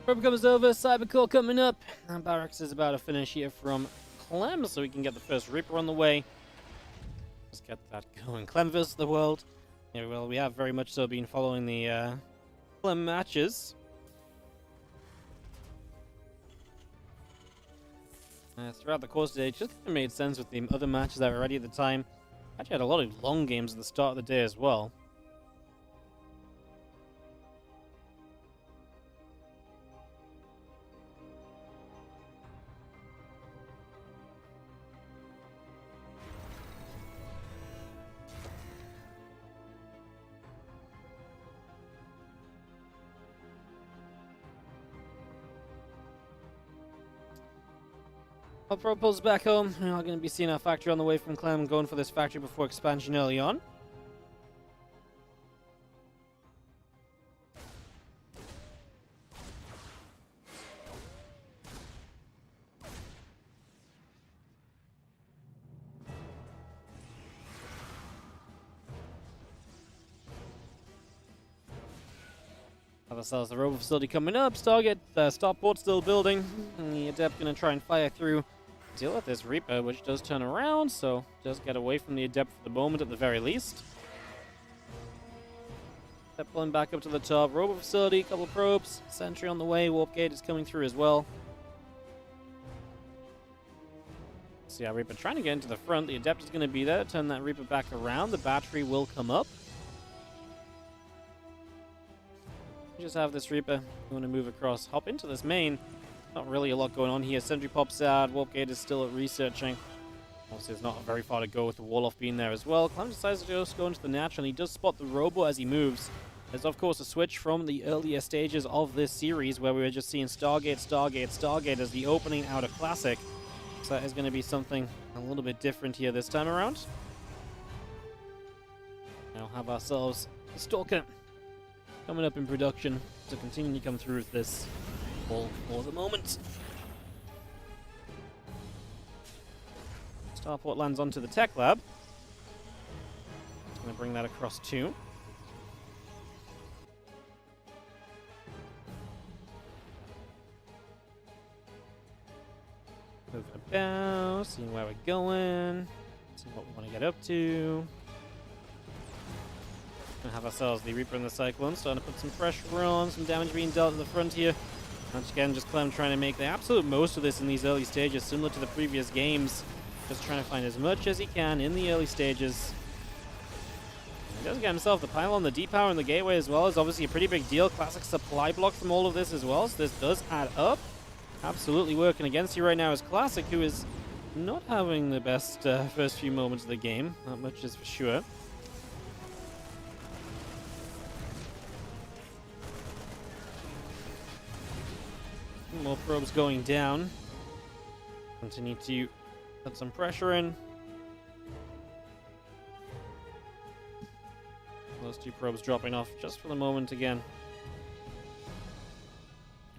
Probe comes over, Cybercore coming up, and Barracks is about to finish here from Clem, so we can get the first Reaper on the way. Let's get that going. Clem vs. the world. Yeah, well, we have very much so been following the Clem matches. Throughout the course today, it just kind of made sense with the other matches that were ready at the time. Actually had a lot of long games at the start of the day as well. Pro pulls back home. We're not going to be seeing our factory on the way from Clem, going for this factory before expansion early on. Have ourselves the robo facility coming up. Starport still building. And the Adept going to try and fire through. Deal with this Reaper, which does turn around, so just get away from the Adept for the moment at the very least. Adept pulling back up to the top. Robo facility, couple of probes. Sentry on the way. Warp gate is coming through as well. See our Reaper trying to get into the front. The Adept is going to be there. Turn that Reaper back around. The battery will come up. Just have this Reaper going to move across, hop into this main. Not really a lot going on here. Sentry pops out. Warp gate is still researching. Obviously, there's not very far to go with the wall off being there as well. Clem decides to just go into the natural, and he does spot the robo as he moves. There's, of course, a switch from the earlier stages of this series where we were just seeing Stargate, Stargate, Stargate as the opening out of Classic. So that is going to be something a little bit different here this time around. Now have ourselves a Stalker coming up in production to continue to come through with this ball for the moment. Starport lands onto the tech lab. Gonna bring that across too. Moving about, seeing where we're going, seeing what we want to get up to. Gonna have ourselves the Reaper and the Cyclone, starting to put some pressure on, some damage being dealt at the front here. Once again, just Clem trying to make the absolute most of this in these early stages, similar to the previous games. Just trying to find as much as he can in the early stages. He does get himself the pylon, the depower, and the gateway as well. Is obviously a pretty big deal. Classic supply block from all of this as well, so this does add up. Absolutely working against you right now is Classic, who is not having the best first few moments of the game. Not much is for sure. More probes going down. Continue to put some pressure in. Those two probes dropping off just for the moment again.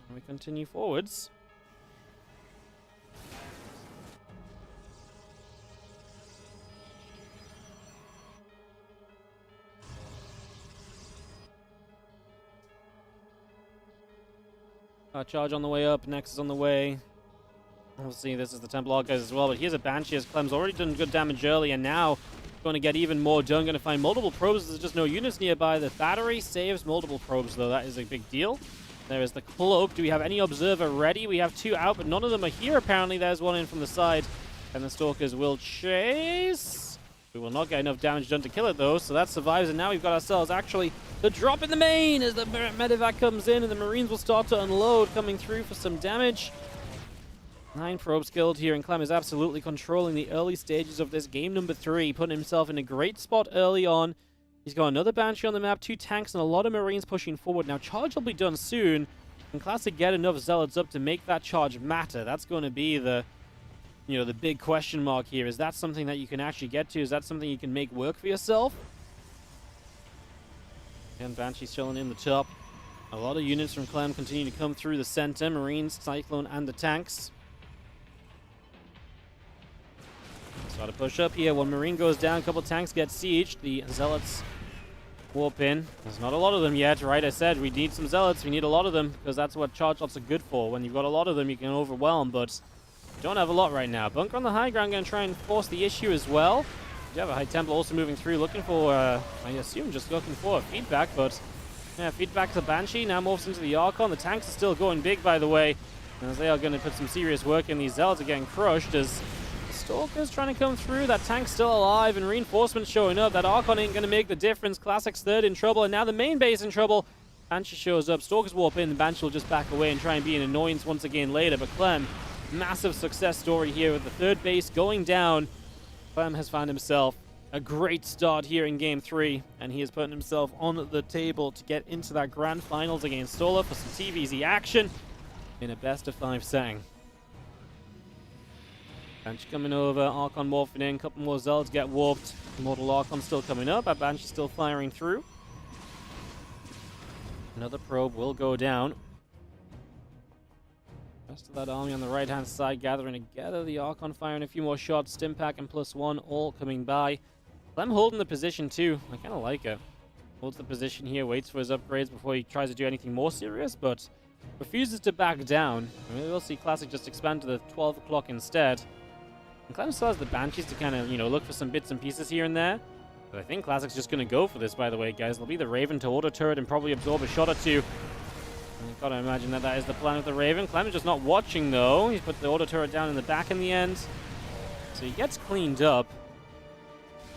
And we continue forwards. Charge on the way up, Nexus on the way. Obviously, this is the Temple Archives as well, but here's a Banshee as Clem's already done good damage early, and now going to get even more done. Going to find multiple probes. There's just no units nearby. The battery saves multiple probes, though. That is a big deal. There is the cloak. Do we have any observer ready? We have two out, but none of them are here, apparently. There's one in from the side, and the Stalkers will chase. We will not get enough damage done to kill it, though, so that survives, and now we've got ourselves, actually, the drop in the main as the medevac comes in, and the Marines will start to unload, coming through for some damage. 9 probes killed here, and Clem is absolutely controlling the early stages of this game number 3, putting himself in a great spot early on. He's got another Banshee on the map, 2 tanks, and a lot of Marines pushing forward. Now, charge will be done soon. Can Classic get enough Zealots up to make that charge matter? That's going to be the big question mark here. Is that something that you can actually get to? Is that something you can make work for yourself? And Banshee's chilling in the top. A lot of units from Clem continue to come through the center. Marines, Cyclone, and the tanks. Start to push up here. One Marine goes down. A couple tanks get sieged. The Zealots warp in. There's not a lot of them yet, right? I said we need some Zealots. We need a lot of them because that's what charge lots are good for. When you've got a lot of them, you can overwhelm, but don't have a lot right now. Bunker on the high ground going to try and force the issue as well. You have a High Templar also moving through, looking for, I assume just looking for a feedback, but yeah, feedback to Banshee, now morphs into the Archon. The tanks are still going big, by the way, as they are going to put some serious work in. These Zealots are getting crushed as the Stalker's trying to come through. That tank's still alive, and reinforcements showing up. That Archon ain't going to make the difference. Classic's third in trouble, and now the main base in trouble. Banshee shows up, Stalkers warp in, the Banshee will just back away and try and be an annoyance once again later, but Clem, massive success story here with the third base going down. Clem has found himself a great start here in Game 3, and he has put himself on the table to get into that Grand Finals against Solar for some TVZ action in a best-of-5 setting. Banshee coming over, Archon morphing in, a couple more Zealots get warped. Immortal Archon still coming up, our Banshee still firing through. Another probe will go down. Rest of that army on the right-hand side gathering together. The Archon firing a few more shots. Stimpack and +1 all coming by. Clem holding the position too. I kind of like it. Holds the position here, waits for his upgrades before he tries to do anything more serious, but refuses to back down. I mean, we'll see Classic just expand to the 12 o'clock instead. And Clem still has the Banshees to kind of, look for some bits and pieces here and there. But I think Classic's just going to go for this, by the way, guys. It'll be the Raven to auto turret and probably absorb a shot or two. I've got to imagine that is the plan of the Raven. Clem is just not watching, though. He's put the auto turret down in the back in the end. So he gets cleaned up.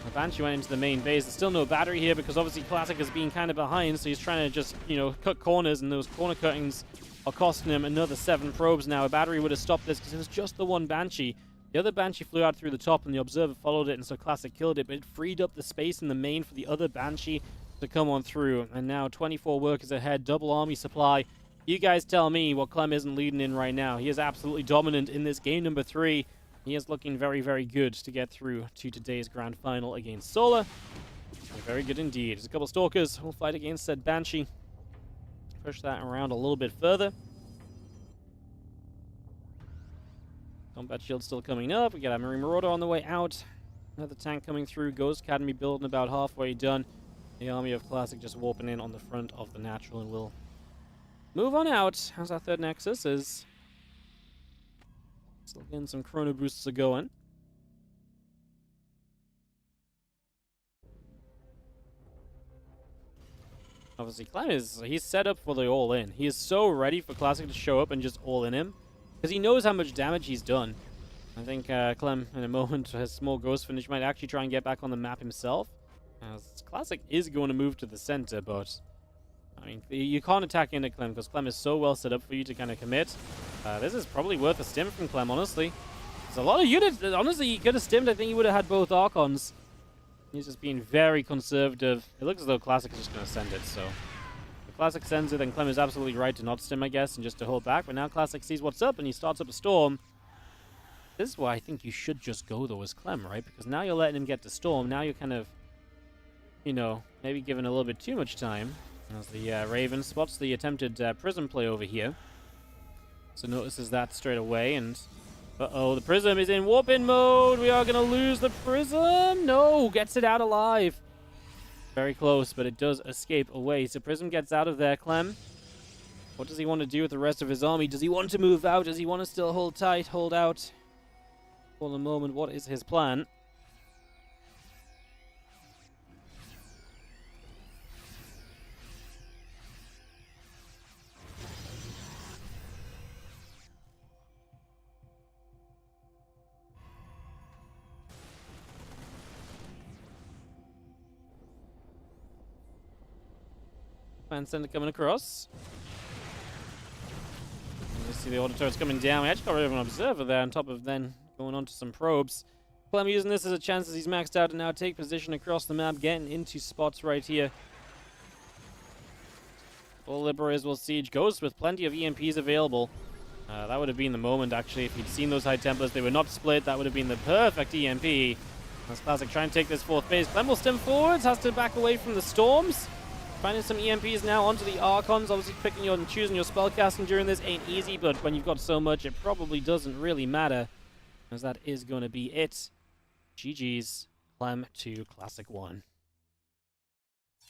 The Banshee went into the main base. There's still no battery here because obviously Classic is being kind of behind, so he's trying to just, cut corners, and those corner cuttings are costing him another 7 probes now. A battery would have stopped this because it was just the one Banshee. The other Banshee flew out through the top, and the Observer followed it, and so Classic killed it, but it freed up the space in the main for the other Banshee to come on through. And now 24 workers ahead, double army supply. You guys tell me what Clem isn't leading in right now. He is absolutely dominant in this game number 3. He is looking very, very good to get through to today's grand final against Solar. Very good indeed. There's a couple Stalkers who will fight against said Banshee. Push that around a little bit further. Combat shield still coming up. We got a Marine Marauder on the way out. Another tank coming through. Ghost Academy building about halfway done. The army of Classic just warping in on the front of the natural, and we'll move on out. How's our third Nexus? Is still getting some chrono boosts going. Obviously, Clem he's set up for the all-in. He is so ready for Classic to show up and just all-in him, because he knows how much damage he's done. I think Clem, in a moment, has small ghost finish, might actually try and get back on the map himself. As Classic is going to move to the center, but I mean, you can't attack into Clem because Clem is so well set up for you to kind of commit. This is probably worth a stim from Clem, honestly. There's a lot of units. Honestly, he could have stimmed. I think he would have had both Archons. He's just being very conservative. It looks as though Classic is just going to send it, so if Classic sends it, then Clem is absolutely right to not stim, I guess, and just to hold back. But now Classic sees what's up, and he starts up a storm. This is why I think you should just go, though, as Clem, right? Because now you're letting him get to storm. Now you're kind of, you know, maybe giving a little bit too much time. As the Raven spots the attempted Prism play over here. So notices that straight away, and uh-oh, the Prism is in warp-in mode! We are going to lose the Prism! No! Gets it out alive! Very close, but it does escape away. So Prism gets out of there, Clem. What does he want to do with the rest of his army? Does he want to move out? Does he want to still hold tight, hold out? For the moment, what is his plan? Fan center coming across. You see the auto turrets coming down. We actually got rid of an observer there on top of then going on to some probes. Clem using this as a chance as he's maxed out to now take position across the map, getting into spots right here. Full Liberators will siege. Ghost with plenty of EMPs available. That would have been the moment, actually, if he'd seen those High Templars. They were not split. That would have been the perfect EMP. As Classic trying to take this fourth base. Clem will stem forwards, has to back away from the storms. Finding some EMPs now onto the Archons. Obviously, picking your and choosing your spellcasting during this ain't easy, but when you've got so much, it probably doesn't really matter. As that is going to be it. GG's. Clem 2, Classic 1.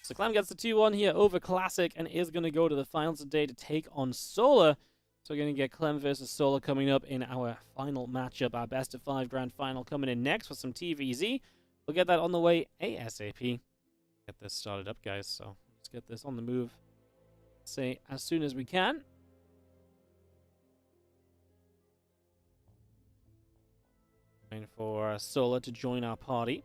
So Clem gets the 2-1 here over Classic and is going to go to the finals today to take on Solar. So we're going to get Clem versus Solar coming up in our final matchup, our best of 5 grand final coming in next for some TVZ. We'll get that on the way ASAP. Get this started up, guys, so let's get this on the move, say, as soon as we can. Waiting for Solar to join our party.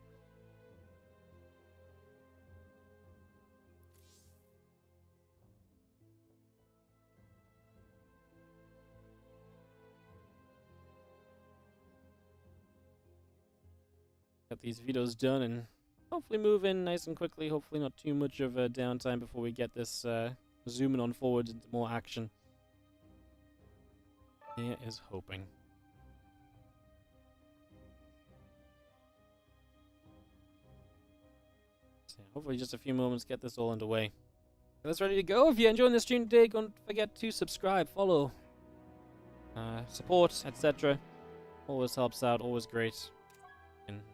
Get these videos done and hopefully move in nice and quickly. Hopefully not too much of a downtime before we get this zooming on forward into more action. Here is hoping. So hopefully just a few moments, get this all underway. That's ready to go. If you're enjoying the stream today, don't forget to subscribe, follow, support, etc. Always helps out, always great.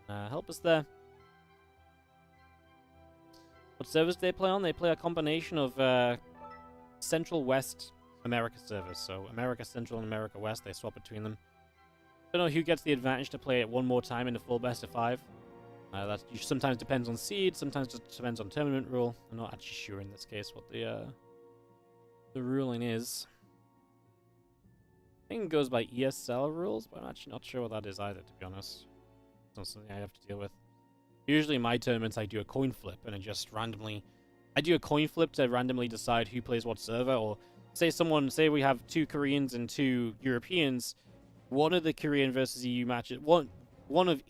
Help us there. What servers do they play on? They play a combination of Central West America servers. So America Central and America West, they swap between them. Don't know who gets the advantage to play it one more time in the full best of 5. That sometimes depends on seed, sometimes just depends on tournament rule. I'm not actually sure in this case what the ruling is. I think it goes by ESL rules, but I'm actually not sure what that is either, to be honest. It's not something I have to deal with. Usually in my tournaments I do a coin flip and I just randomly do a coin flip to randomly decide who plays what server, or say we have 2 Koreans and 2 Europeans, one of the Korean versus EU matches, one of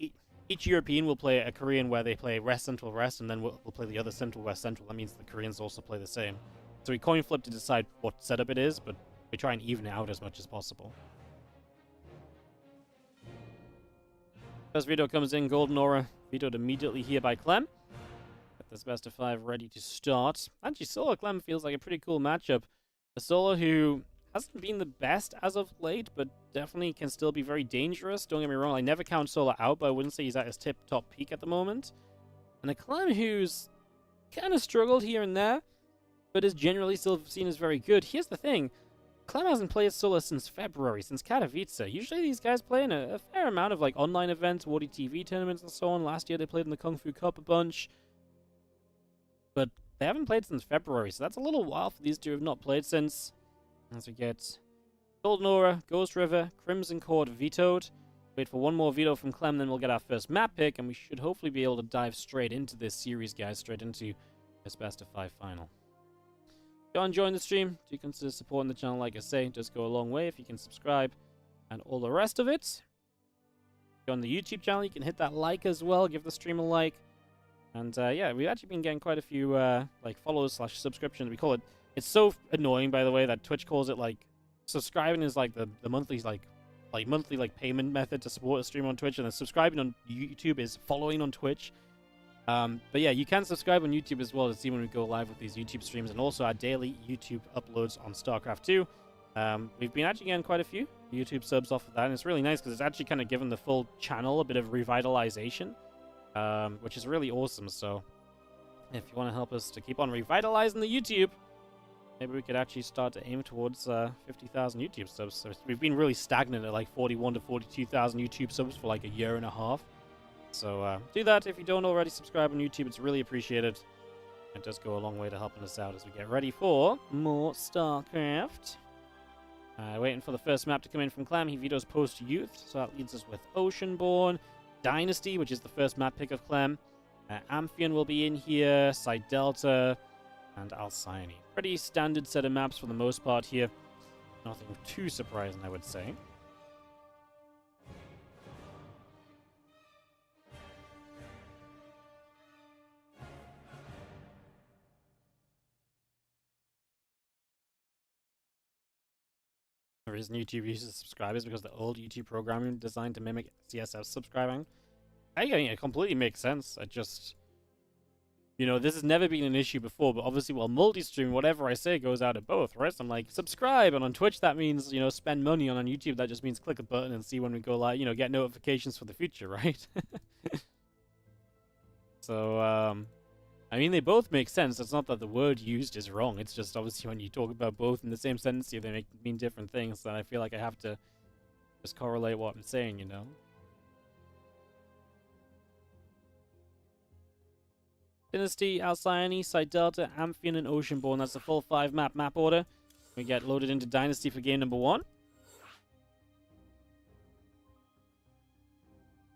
each European will play a Korean where they play West Central West, and then we'll play the other Central West Central. That means the Koreans also play the same. So we coin flip to decide what setup it is, but we try and even it out as much as possible. First veto comes in, Golden Aura, vetoed immediately here by Clem. Got this best of 5 ready to start. Actually, Solo Clem feels like a pretty cool matchup. A Solo who Hasn't been the best as of late, but definitely can still be very dangerous. Don't get me wrong, I never count Solar out, but I wouldn't say he's at his tip-top peak at the moment. And a Clem who's kind of struggled here and there, but is generally still seen as very good. Here's the thing. Clem hasn't played Solar since February, since Katowice. Usually these guys play in a fair amount of like online events, WardiTV tournaments and so on. Last year they played in the Kung Fu Cup a bunch. But they haven't played since February, so that's a little while for these two who have not played since. As we get Golden Aura, Ghost River, Crimson Cord vetoed. Wait for one more veto from Clem, then we'll get our first map pick, and we should hopefully be able to dive straight into this series, guys, straight into this best-of-5 final. If you're enjoying the stream, do consider supporting the channel, like I say. It does go a long way if you can subscribe and all the rest of it. If you're on the YouTube channel, you can hit that like as well, give the stream a like. And yeah, we've actually been getting quite a few like follows / subscriptions. We call it. It's so annoying, by the way, that Twitch calls it like subscribing is like the monthly monthly payment method to support a stream on Twitch, and then subscribing on YouTube is following on Twitch. But yeah, you can subscribe on YouTube as well to see when we go live with these YouTube streams, and also our daily YouTube uploads on Starcraft 2. We've been actually getting quite a few YouTube subs off of that, and it's really nice because it's actually kind of given the full channel a bit of revitalization, which is really awesome. So if you want to help us to keep on revitalizing the YouTube, maybe we could actually start to aim towards 50,000 YouTube subs. So we've been really stagnant at like 41 to 42,000 YouTube subs for like a year and a half. So do that if you don't already subscribe on YouTube. It's really appreciated. It does go a long way to helping us out as we get ready for more StarCraft. Waiting for the first map to come in from Clem. He vetoes Post-Youth, so that leaves us with Oceanborn, Dynasty, which is the first map pick of Clem. Amphion will be in here, Side Delta, and Alcyone. Pretty standard set of maps for the most part here. Nothing too surprising, I would say. The reason YouTube uses subscribers because the old YouTube programming designed to mimic CSS subscribing. I think it completely makes sense. I just, you know, this has never been an issue before, but obviously, while multi-stream, whatever I say goes out of both, right? So I'm like, subscribe, and on Twitch that means, you know, spend money, and on YouTube that just means click a button and see when we go live, you know, get notifications for the future, right? So, I mean, they both make sense. It's not that the word used is wrong. It's just obviously when you talk about both in the same sentence, they mean different things. So I feel like I have to just correlate what I'm saying, you know? Dynasty, Alcyone, Side Delta, Amphion, and Oceanborn. That's the full 5-map order. We get loaded into Dynasty for game number 1.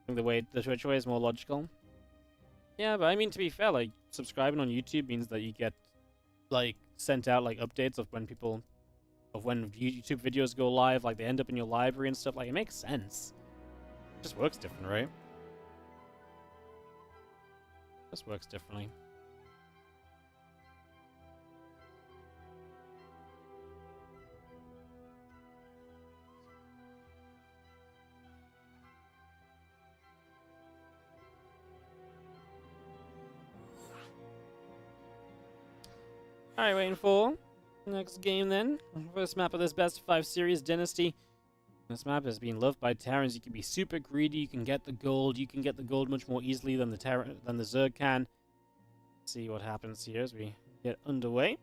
I think the Twitch way is more logical. Yeah, but I mean, to be fair, like, subscribing on YouTube means that you get, like, sent out, like, updates of when YouTube videos go live, like, they end up in your library and stuff. Like, it makes sense. It just works different, right? Just works differently. Alright, waiting for next game then. First map of this best of 5 series, Dynasty. This map has been loved by Terrans. You can be super greedy, you can get the gold. You can get the gold much more easily than the Zerg can. Let's see what happens here as we get underway.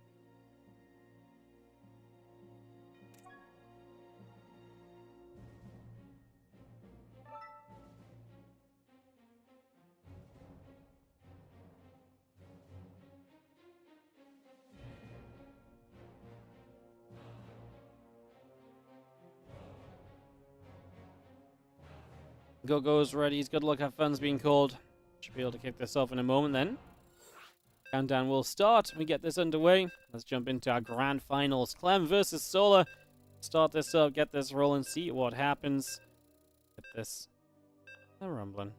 Go-Go's ready. He's good luck. Have fun's being called. Should be able to kick this off in a moment then. Countdown will start. We get this underway. Let's jump into our grand finals. Clem versus Solar. Start this up. Get this rolling. See what happens. Get this. Rumbling.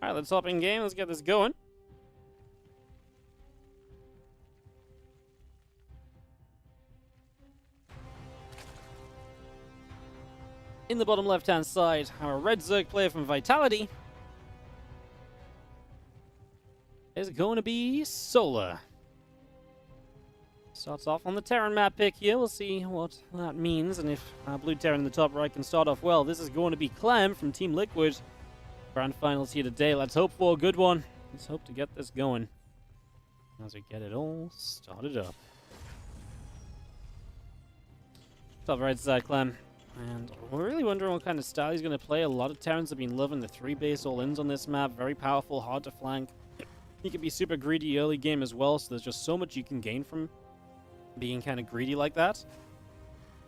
Alright, let's hop in game. Let's get this going. In the bottom left-hand side, our red Zerg player from Vitality is going to be Solar. Starts off on the Terran map pick here. We'll see what that means, and if our blue Terran in the top right can start off well. This is going to be Clem from Team Liquid. Grand finals here today. Let's hope for a good one. Let's hope to get this going as we get it all started up. Top right side, Clem. And we're really wondering what kind of style he's going to play. A lot of Terrans have been loving the 3-base all-ins on this map. Very powerful, hard to flank. He can be super greedy early game as well, so there's just so much you can gain from being kind of greedy like that.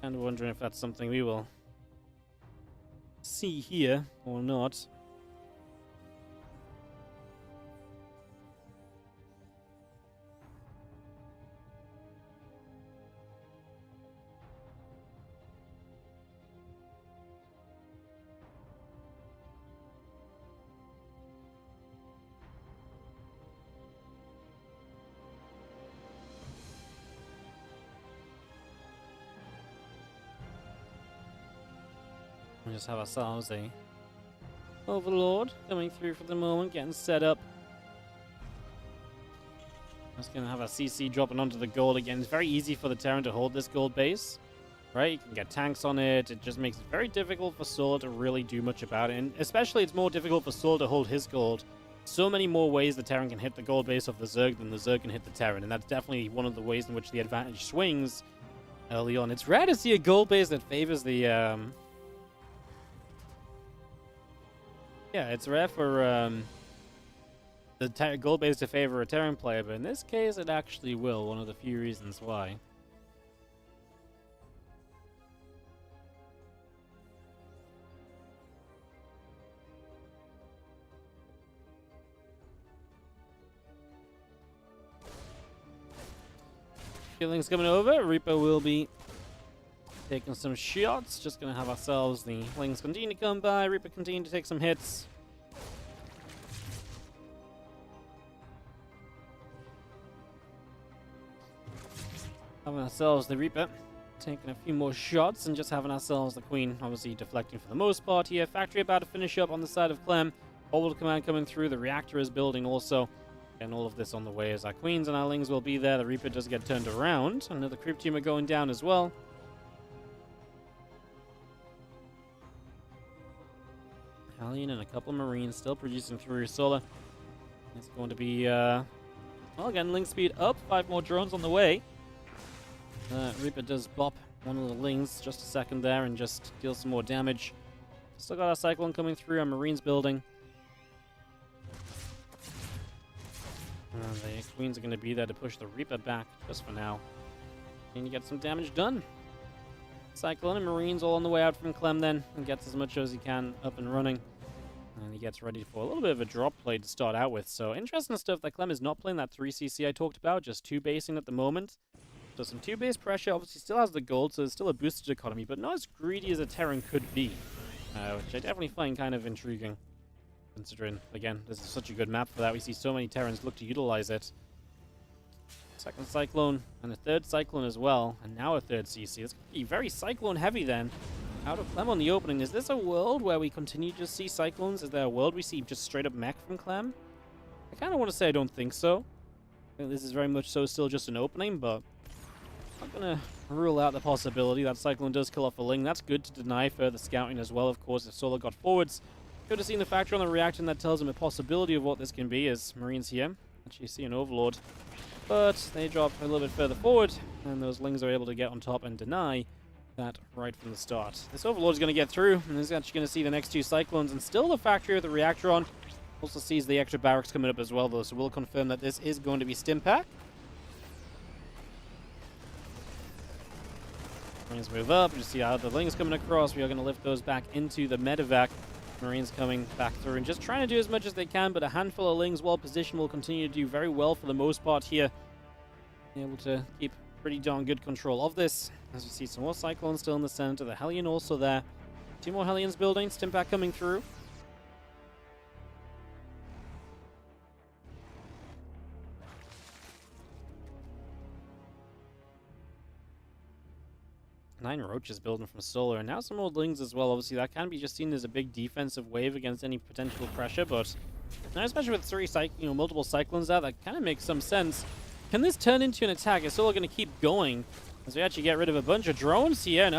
And wondering if that's something we will see here or not. We just have ourselves a Overlord coming through for the moment, getting set up. Just gonna have a CC dropping onto the gold again. It's very easy for the Terran to hold this gold base, right? You can get tanks on it. It just makes it very difficult for Soul to really do much about it, and especially it's more difficult for Soul to hold his gold. So many more ways the Terran can hit the gold base of the Zerg than the Zerg can hit the Terran, and that's definitely one of the ways in which the advantage swings early on. It's rare to see a gold base that favors the yeah, it's rare for the gold base to favor a Terran player, but in this case it actually will, one of the few reasons why. Killing's coming over, Reaper will be taking some shots. Just gonna have ourselves the Lings continue to come by. Reaper continue to take some hits. Having ourselves the Reaper taking a few more shots and just having ourselves the Queen obviously deflecting for the most part here. Factory about to finish up on the side of Clem. Orbital command coming through. The reactor is building also. And all of this on the way as our Queens and our Lings will be there. The Reaper does get turned around. Another creep team are going down as well. Hellion and a couple of Marines still producing through Solar. It's going to be, well, again, Link speed up. 5 more drones on the way. Reaper does bop one of the Lings just a second there and just deal some more damage. Still got our Cyclone coming through, our Marines building. The Queens are going to be there to push the Reaper back just for now. And you get some damage done. Cyclone and Marines all on the way out from Clem then, and gets as much as he can up and running. And he gets ready for a little bit of a drop play to start out with. So interesting stuff that Clem is not playing that 3CC I talked about, just 2-basing at the moment. So some 2-base pressure, obviously still has the gold, so there's still a boosted economy, but not as greedy as a Terran could be. Which I definitely find kind of intriguing. Considering, again, this is such a good map for that. We see so many Terrans look to utilize it. Second Cyclone, and a third Cyclone as well, and now a third CC. It's going to be very Cyclone heavy then. Out of Clem on the opening. Is this a world where we continue to see Cyclones? Is there a world we see just straight up mech from Clem? I kind of want to say I don't think so. I think this is very much so still just an opening, but I'm not going to rule out the possibility that Cyclone does kill off a Ling. That's good to deny further scouting as well, of course, if Solar got forwards. Could have seen the factor on the reaction that tells him a possibility of what this can be as Marines here. Actually see an Overlord. But they drop a little bit further forward, and those Lings are able to get on top and deny that right from the start. This Overlord is going to get through, and he's actually going to see the next 2 Cyclones, and still the factory with the reactor on. Also sees the extra barracks coming up as well, though, so we'll confirm that this is going to be Stimpak. Marines move up, you see how the Lings coming across. We are going to lift those back into the medevac. Marines coming back through and just trying to do as much as they can, but a handful of Lings well positioned will continue to do very well for the most part here. Able to keep pretty darn good control of this. As you see some more Cyclones still in the center, the Hellion also there. 2 more Hellions building, Stimpak coming through. 9 roaches building from Solar, and now some more lings as well. Obviously, that can be just seen as a big defensive wave against any potential pressure, but now, especially with multiple cyclones out, that kind of makes some sense. Can this turn into an attack? Is Solar going to keep going as we actually get rid of a bunch of drones here? And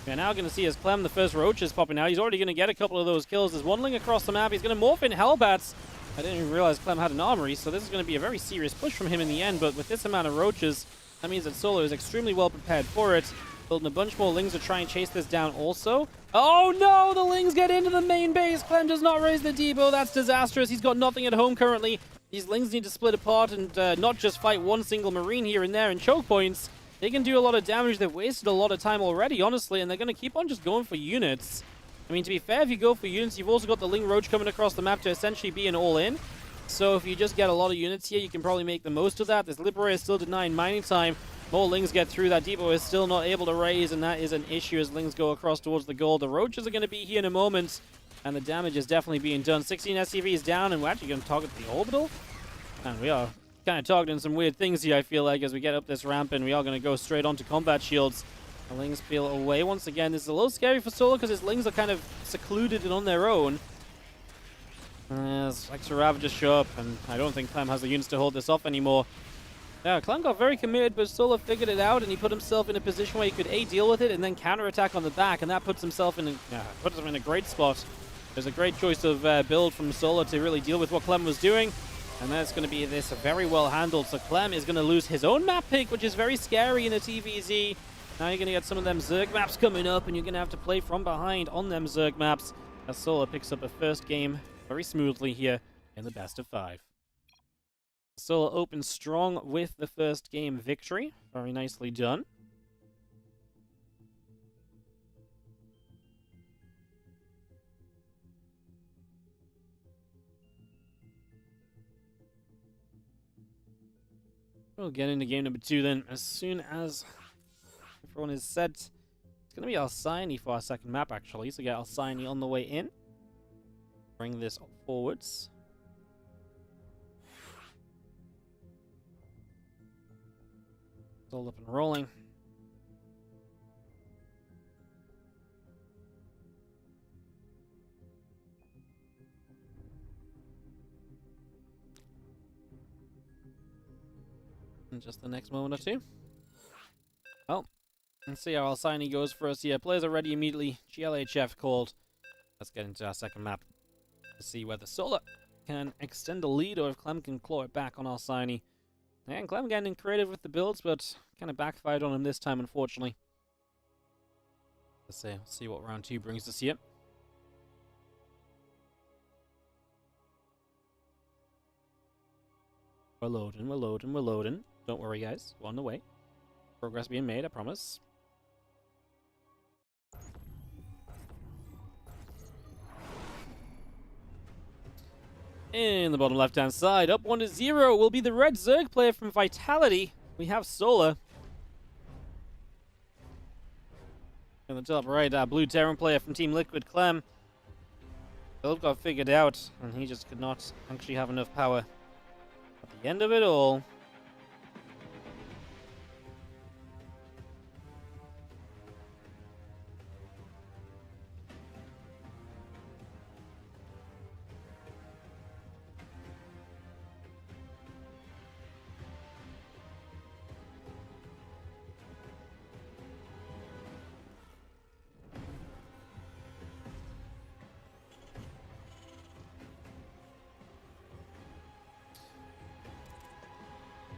we're now going to see as Clem, the first roach, is popping out. He's already going to get a couple of those kills. There's one ling across the map. He's going to morph in Hellbats. I didn't even realize Clem had an armory, so this is going to be a very serious push from him in the end. But with this amount of roaches, that means that Solar is extremely well prepared for it. Building a bunch more lings to try and chase this down also. Oh no, the lings get into the main base. Clem does not raise the depot. That's disastrous. He's got nothing at home currently. These lings need to split apart and not just fight one single marine here and there in choke points. They can do a lot of damage. They've wasted a lot of time already, honestly, and they're going to keep on just going for units. I mean, to be fair, if you go for units, you've also got the Ling Roach coming across the map to essentially be an all-in. So if you just get a lot of units here, you can probably make the most of that. This Liberator is still denying mining time. More Lings get through. That depot is still not able to raise, and that is an issue as Lings go across towards the gold. The Roaches are going to be here in a moment, and the damage is definitely being done. 16 SCVs down, and we're actually going to target the orbital. And we are kind of targeting some weird things here, I feel like, as we get up this ramp, and we are going to go straight onto combat shields. The Lings peel away once again. This is a little scary for Solar because his Lings are kind of secluded and on their own. As extra Ravagers show up, and I don't think Clem has the units to hold this off anymore. Yeah, Clem got very committed, but Solar figured it out, and he put himself in a position where he could A, deal with it, and then counterattack on the back, and that puts him in a great spot. There's a great choice of build from Solar to really deal with what Clem was doing, and that's going to be this very well handled. So Clem is going to lose his own map pick, which is very scary in a TVZ. Now you're going to get some of them Zerg maps coming up, and you're going to have to play from behind on them Zerg maps, as Solar picks up a first game very smoothly here in the best of 5. Solar opens strong with the first game victory. Very nicely done. We'll get into game number 2 then. As soon as everyone is set, it's going to be Alcyone for our second map, actually. So get Alcyone on the way in. Bring this forwards. It's all up and rolling. In just the next moment or two. Well, let's see how Alcyone goes for us here. Players are ready immediately. GLHF called. Let's get into our second map to see whether Solar can extend the lead or if Clem can claw it back on Alcyone. And Clem getting creative with the builds, but kind of backfired on him this time, unfortunately. Let's see what round 2 brings us here. We're loading, we're loading, we're loading. Don't worry, guys. We're on the way. Progress being made, I promise. In the bottom left-hand side, up 1-0 will be the red Zerg player from Vitality. We have Solar. In the top right, our blue Terran player from Team Liquid, Clem. Build got figured out, and he just could not actually have enough power. At the end of it all,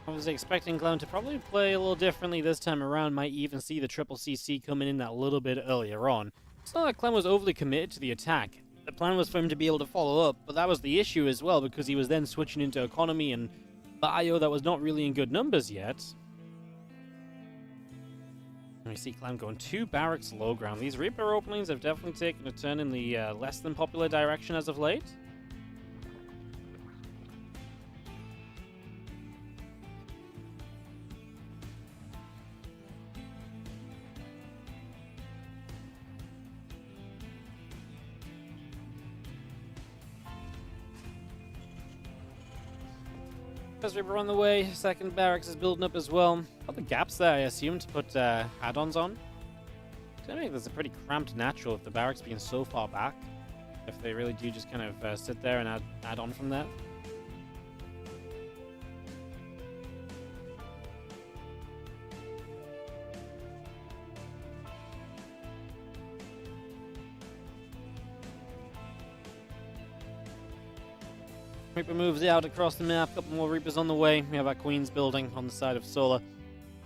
I was expecting Clem to probably play a little differently this time around. Might even see the triple CC coming in that little bit earlier on. It's not like Clem was overly committed to the attack. The plan was for him to be able to follow up, but that was the issue as well, because he was then switching into economy and bio that was not really in good numbers yet. And we see Clem going 2 barracks low ground. These Reaper openings have definitely taken a turn in the less than popular direction as of late. First Reaper on the way, second barracks is building up as well. Got the gaps there, I assume, to put add-ons on. I think there's a pretty cramped natural with the barracks being so far back. If they really do just kind of sit there and add on from that. Reaper moves out across the map, a couple more Reapers on the way. We have our Queens building on the side of Solar.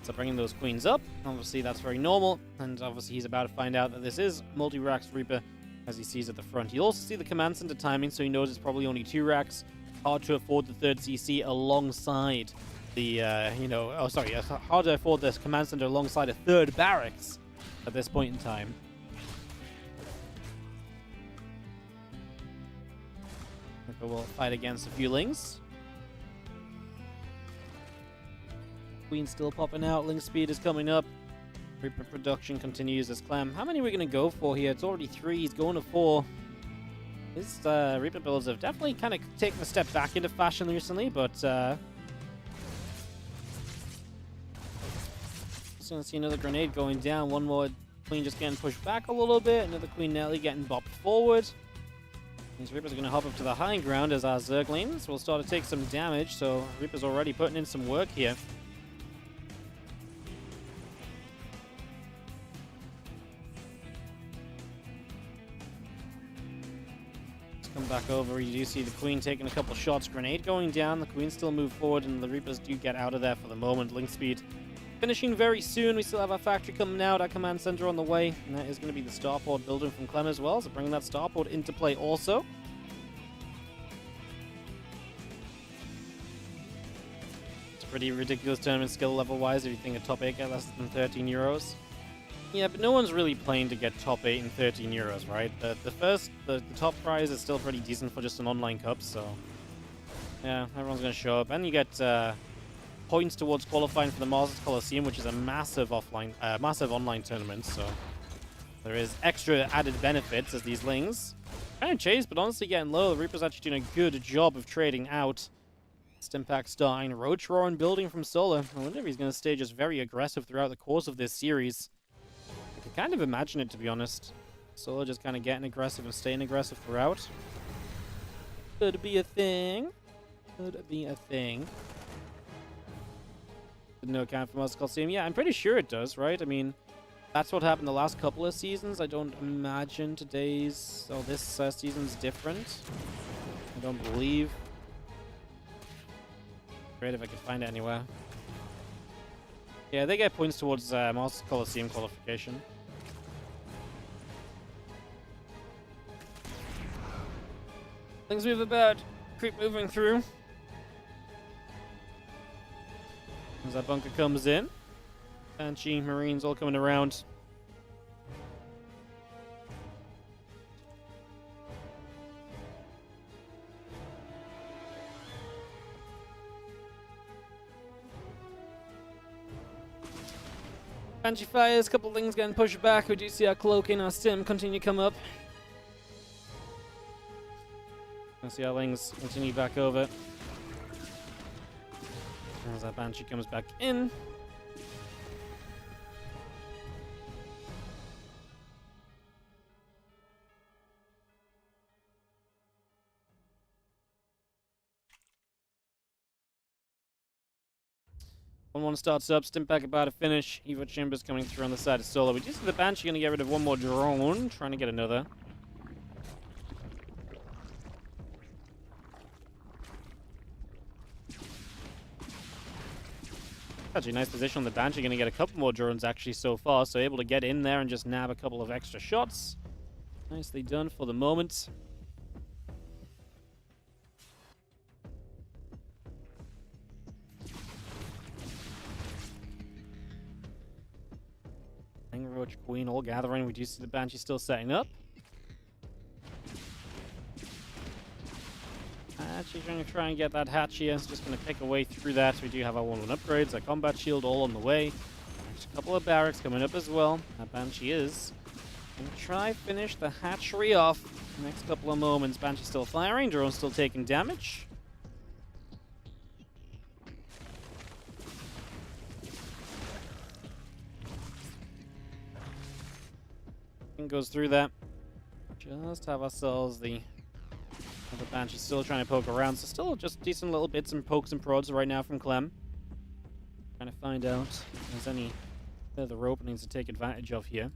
So bringing those Queens up, obviously that's very normal, and obviously he's about to find out that this is multi-racks Reaper, as he sees at the front. You'll also see the command center timing, so he knows it's probably only 2 racks. Hard to afford the third CC alongside the, hard to afford this command center alongside a third barracks at this point in time. Reaper will fight against a few Lings. Queen still popping out. Ling speed is coming up. Reaper production continues as Clem. How many are we going to go for here? It's already 3. He's going to 4. His Reaper builds have definitely kind of taken a step back into fashion recently, but just going to see another grenade going down. One more Queen just getting pushed back a little bit. Another Queen Nelly getting bopped forward. These Reapers are going to hop up to the high ground as our Zerglings will start to take some damage, so Reaper's already putting in some work here. Come back over. You do see the Queen taking a couple shots. Grenade going down. The Queen still move forward, and the Reapers do get out of there for the moment. Link speed finishing very soon. We still have our factory coming out. Our command center on the way. And that is going to be the starport building from Clem as well. So bringing that starport into play also. It's a pretty ridiculous tournament skill level-wise if you think a top 8 get less than 13 euros. Yeah, but no one's really playing to get top 8 and 13 euros, right? The top prize is still pretty decent for just an online cup, so yeah, everyone's going to show up. And you get points towards qualifying for the Masters Coliseum, which is a massive online tournament, so there is extra added benefits as these Lings kind of chase, but honestly getting low. The Reaper's actually doing a good job of trading out. Stimpack starting, Roach Roaring building from Solar. I wonder if he's going to stay just very aggressive throughout the course of this series. I can kind of imagine it, to be honest. Solar just kind of getting aggressive and staying aggressive throughout. Could be a thing. Could be a thing. No account for Masters Coliseum. Yeah, I'm pretty sure it does, right? I mean, that's what happened the last couple of seasons. I don't imagine this season's different. I don't believe. Great if I could find it anywhere. Yeah, they get points towards Masters Coliseum qualification. Things move about. Creep moving through. As that bunker comes in. Banshee, Marines all coming around. Banshee fires, a couple things getting pushed back. We do see our cloak and our stim continue to come up. I see our Lings continue back over. As that Banshee comes back in. One starts up, Stimpack about to finish. Evo Chambers coming through on the side of Solar. We do see the Banshee going to get rid of one more drone, trying to get another. Actually, nice position on the Banshee. Going to get a couple more drones actually so far, so able to get in there and just nab a couple of extra shots. Nicely done for the moment. Roach Queen all gathering. We do see the Banshee still setting up. Actually going to try and get that hatch here. It's just going to pick a way through that. We do have our 1-1 upgrades, our combat shield all on the way. There's a couple of barracks coming up as well. That Banshee is going to try finish the hatchery off the next couple of moments. Banshee still firing. Drone still taking damage. Thing goes through that. Just have ourselves the other Banshee still trying to poke around. So still just decent little bits and pokes and prods right now from Clem. Trying to find out if there's any further openings to take advantage of here.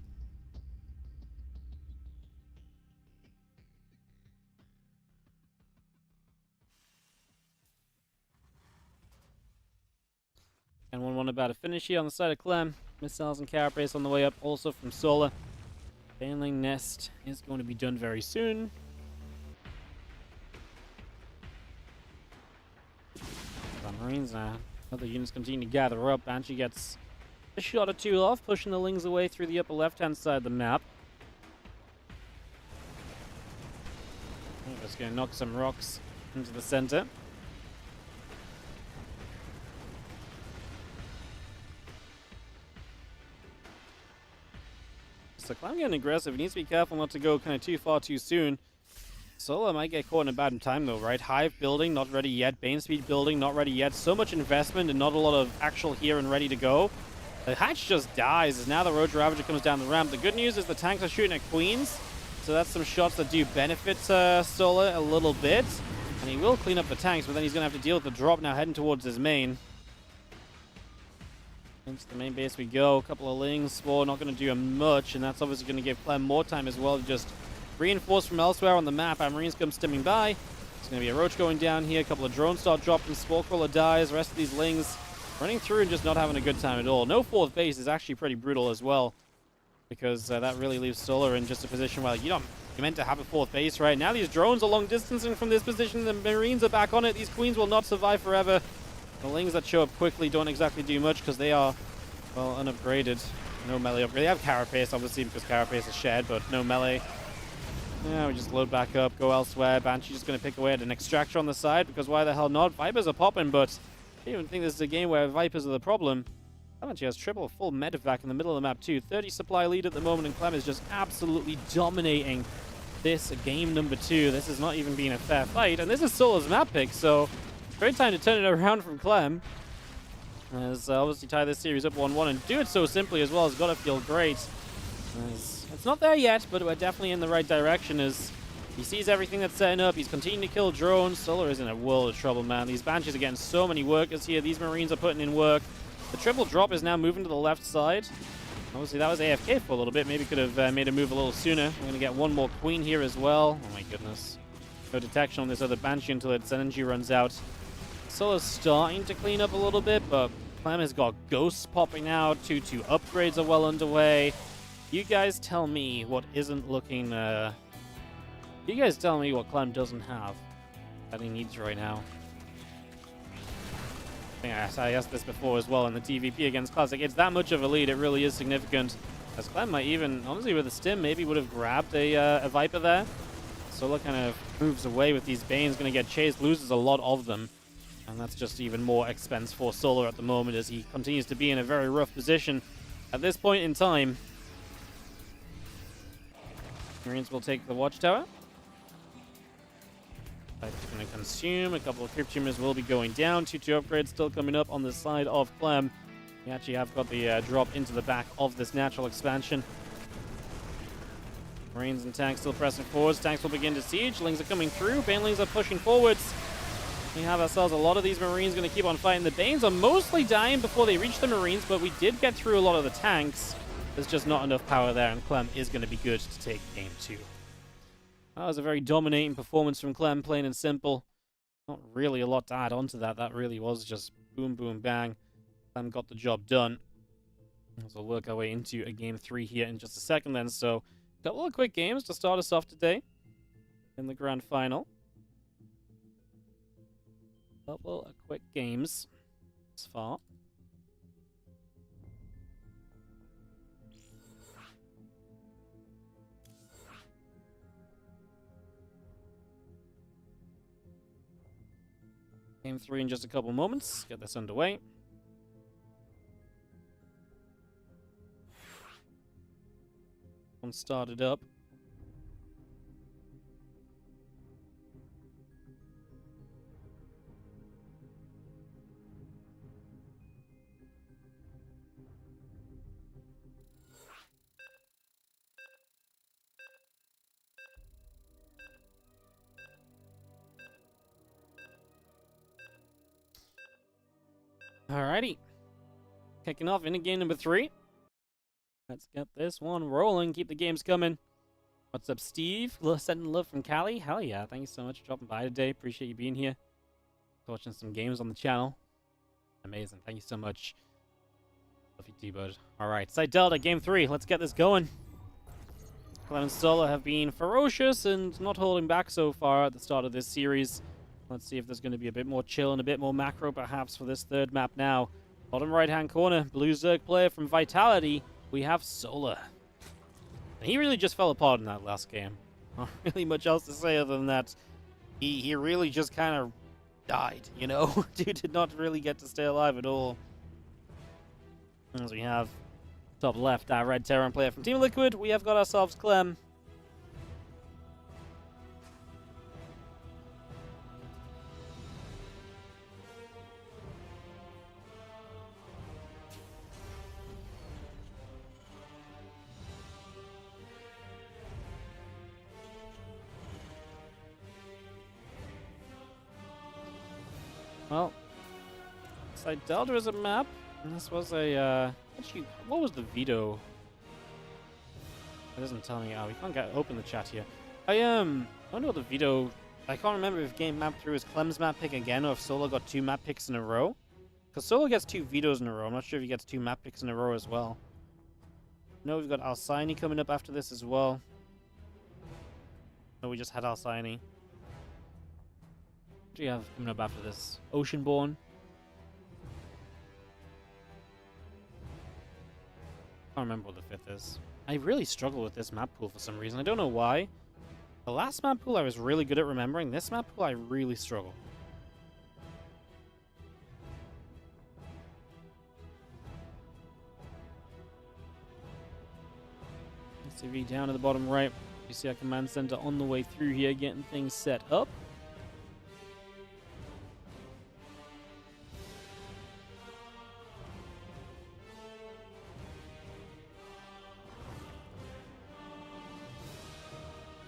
And 1-1 about to finish here on the side of Clem. Missiles and Carapace on the way up, also from Solar. Baneling Nest is going to be done very soon. Marines now. Other units continue to gather up. Banshee gets a shot or two off, pushing the Lings away through the upper left-hand side of the map. Just going to knock some rocks into the center. So Clem getting aggressive. He needs to be careful not to go kind of too far too soon. Solar might get caught in a bad time though, right? Hive building, not ready yet. Bane Speed building, not ready yet. So much investment and not a lot of actual here and ready to go. The hatch just dies as now the Roach Ravager comes down the ramp. The good news is the tanks are shooting at Queens. So that's some shots that do benefit Solar a little bit. And he will clean up the tanks, but then he's going to have to deal with the drop now heading towards his main. Into the main base we go. A couple of Lings. Spore not going to do much, and that's obviously going to give Clem more time as well to just reinforce from elsewhere on the map. Our Marines come stimming by. There's going to be a Roach going down here. A couple of drones start dropping. Spore Crawler dies. The rest of these Lings running through and just not having a good time at all. No fourth base is actually pretty brutal as well, because that really leaves Solar in just a position where you're meant to have a fourth base right now. These drones are long distancing from this position. The Marines are back on it. These Queens will not survive forever. The Lings that show up quickly don't exactly do much because they are, well, unupgraded. No melee upgrade. They have Carapace, obviously, because Carapace is shared, but no melee. Yeah, we just load back up, go elsewhere. Banshee just going to pick away at an Extractor on the side, because why the hell not? Vipers are popping, but I don't even think this is a game where Vipers are the problem. Banshee has triple full medevac in the middle of the map too. 30 supply lead at the moment, and Clem is just absolutely dominating this game number 2. This has not even been a fair fight, and this is Solar's map pick, so great time to turn it around from Clem. As obviously tie this series up 1-1 and do it so simply as well has got to feel great. As it's not there yet, but we're definitely in the right direction as he sees everything that's setting up. He's continuing to kill drones. Solar is in a world of trouble, man. These Banshees are getting so many workers here. These Marines are putting in work. The triple drop is now moving to the left side. Obviously, that was AFK for a little bit. Maybe could have made a move a little sooner. We're going to get one more Queen here as well. Oh my goodness. No detection on this other Banshee until its energy runs out. Solar's starting to clean up a little bit, but Clem has got ghosts popping out. 2-2 upgrades are well underway. You guys tell me what isn't looking... You guys tell me what Clem doesn't have that he needs right now. I asked this before as well in the TVP against Classic. It's that much of a lead. It really is significant. As Clem might even, honestly, with a stim, maybe would have grabbed a Viper there. Solar kind of moves away with these Banes. Going to get chased, loses a lot of them. And that's just even more expense for Solar at the moment as he continues to be in a very rough position at this point in time. Marines will take the Watchtower. That's going to consume. A couple of Crypt Tumors will be going down. 2-2 upgrades still coming up on the side of Clem. We actually have got the drop into the back of this natural expansion. Marines and tanks still pressing forwards. Tanks will begin to siege. Lings are coming through. Banelings are pushing forwards. We have ourselves a lot of these Marines going to keep on fighting. The Banes are mostly dying before they reach the Marines, but we did get through a lot of the tanks. There's just not enough power there, and Clem is going to be good to take game 2. That was a very dominating performance from Clem, plain and simple. Not really a lot to add on to that. That really was just boom, boom, bang. Clem got the job done. So we'll work our way into a game 3 here in just a second then. So a couple of quick games to start us off today in the grand final. Couple of quick games as far. Game 3 in just a couple moments. Get this underway. One started up. Alrighty. Kicking off into game number 3. Let's get this one rolling. Keep the games coming. What's up, Steve? Sending love from Cali. Hell yeah. Thank you so much for dropping by today. Appreciate you being here. Watching some games on the channel. Amazing. Thank you so much. Love you too, bud. Alright. Side Delta, game 3. Let's get this going. Clem and Solar have been ferocious and not holding back so far at the start of this series. Let's see if there's going to be a bit more chill and a bit more macro perhaps for this third map now. Bottom right-hand corner, blue Zerg player from Vitality. We have Solar. And he really just fell apart in that last game. Not really much else to say other than that. He really just kind of died, you know? Dude did not really get to stay alive at all. As we have top left, our red Terran player from Team Liquid. We have got ourselves Clem. Well, Side Delta is a map, and this was a, actually, what was the veto? It doesn't tell me. Oh, we can't open the chat here. I don't know the veto. I can't remember if game map 3 was Clem's map pick again, or if Solo got 2 map picks in a row. Because Solo gets 2 vetoes in a row. I'm not sure if he gets 2 map picks in a row as well. No, we've got Alcyone coming up after this as well. No, we just had Alcyone. What do you have coming up after this? Oceanborn. I can't remember what the 5th is. I really struggle with this map pool for some reason. I don't know why. The last map pool I was really good at remembering. This map pool I really struggle. CV down to the bottom right. You see our command center on the way through here, getting things set up.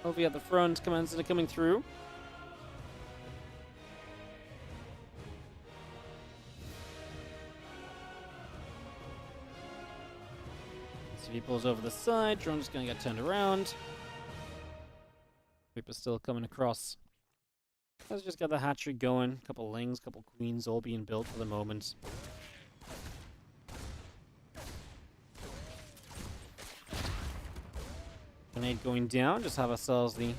Over at the front, command center coming through. CV pulls over the side, drone's just gonna get turned around. Reaper's still coming across. Let's just get the hatchery going. Couple lings, couple queens all being built for the moment. Grenade going down, just have ourselves the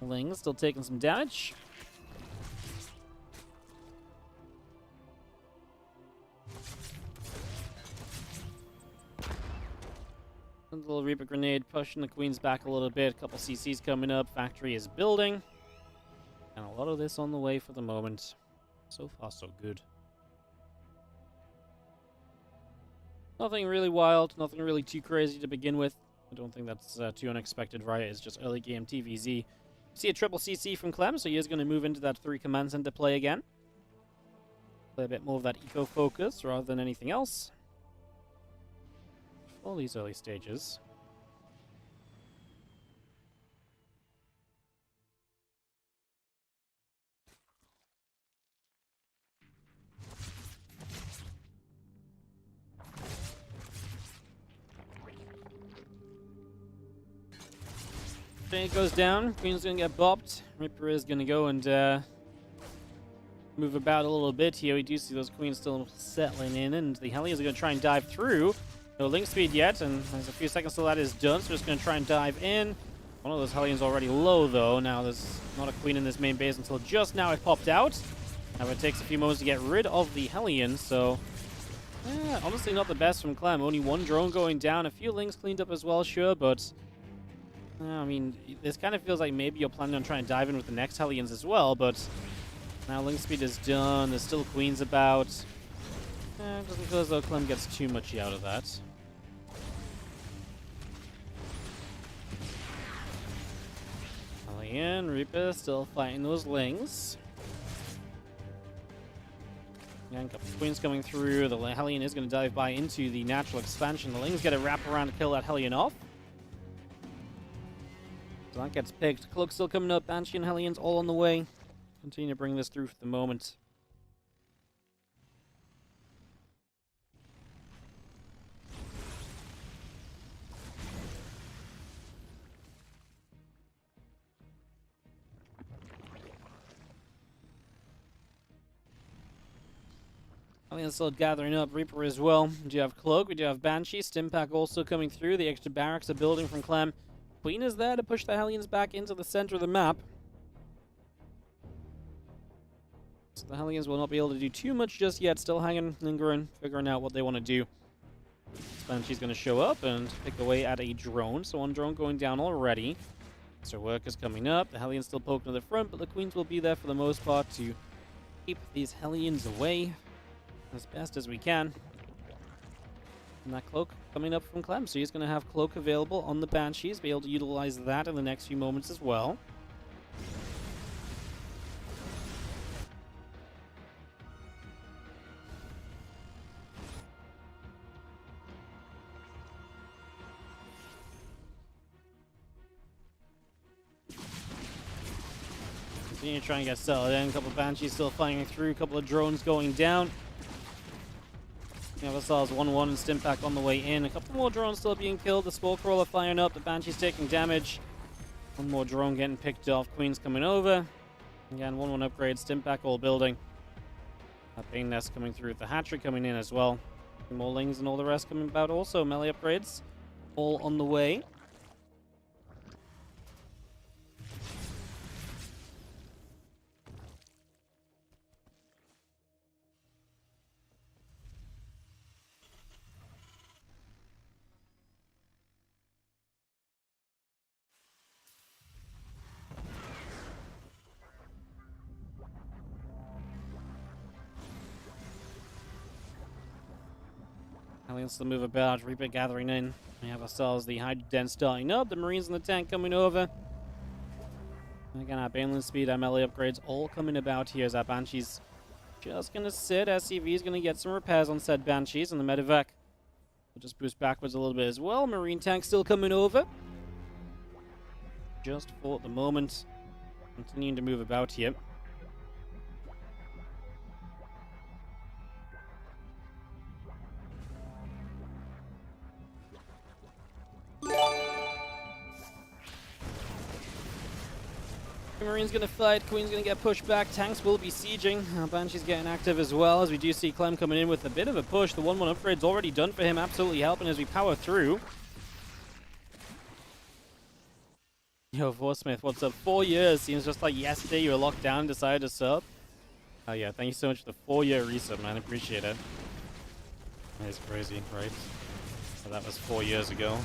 lings still taking some damage. A little Reaper grenade pushing the queens back a little bit. A couple CCs coming up. Factory is building. And a lot of this on the way for the moment. So far, so good. Nothing really wild. Nothing really too crazy to begin with. I don't think that's too unexpected, right? It's just early game TVZ. See a triple CC from Clem, so he is going to move into that 3 command center play again. Play a bit more of that eco focus rather than anything else. All these early stages. It goes down. Queen's gonna get bopped. Reaper is gonna go and move about a little bit here. We do see those queens still settling in, and the Hellions are gonna try and dive through. No link speed yet, and there's a few seconds till that is done, so just gonna try and dive in. One of those Hellions already low though. Now there's not a queen in this main base until just now it popped out. Now it takes a few moments to get rid of the Hellion, so honestly not the best from Clem. Only 1 drone going down, a few links cleaned up as well, sure, but I mean, this kind of feels like maybe you're planning on trying to dive in with the next Hellions as well, but now link speed is done. There's still queens about. It doesn't feel as though Clem gets too much out of that. Hellion, Reaper still fighting those lings. And a couple of queens coming through. The Hellion is going to dive by into the natural expansion. The lings get a wrap around to kill that Hellion off. So that gets picked. Cloak still coming up. Banshee and Hellions all on the way. Continue to bring this through for the moment. Hellions still gathering up. Reaper as well. We do have Cloak. We do have Banshee. Stimpack also coming through. The extra barracks are building from Clem. Queen is there to push the Hellions back into the center of the map. So the Hellions will not be able to do too much just yet. Still hanging, lingering, figuring out what they want to do. Banshee's going to show up and pick away at a drone. So one drone going down already. So workers coming up. The Hellions still poking to the front, but the Queens will be there for the most part to keep these Hellions away as best as we can. And that Cloak coming up from Clem. So he's going to have Cloak available on the Banshees. Be able to utilize that in the next few moments as well. Continue to try and get settled in. A couple of Banshees still firing through. A couple of drones going down. We have ourselves 1-1 and Stimpack on the way in. A couple more drones still being killed. The Spore Crawler firing up. The Banshee's taking damage. One more drone getting picked off. Queen's coming over. Again, 1-1 upgrade. Stimpack all building. That Bane Nest coming through. The Hatchery coming in as well. More Lings and all the rest coming about also. Melee upgrades all on the way. Hellions still move about. Reaper gathering in. We have ourselves the Hydra Den starting up. The Marines in the tank coming over. And again, our Baneland speed, our melee upgrades all coming about here as our Banshees just going to sit. SCV is going to get some repairs on said Banshees, and the Medivac will just boost backwards a little bit as well. Marine tank still coming over. Just for the moment. Continuing to move about here. Marine's going to fight, Queen's going to get pushed back, tanks will be sieging. Banshee's getting active as well, as we do see Clem coming in with a bit of a push. The 1-1 upgrade's already done for him, absolutely helping as we power through. Yo, Vorsmith, what's up? 4 years, seems just like yesterday you were locked down and decided to sub. Oh yeah, thank you so much for the 4-year resub, man, appreciate it. That is crazy, right? So that was 4 years ago.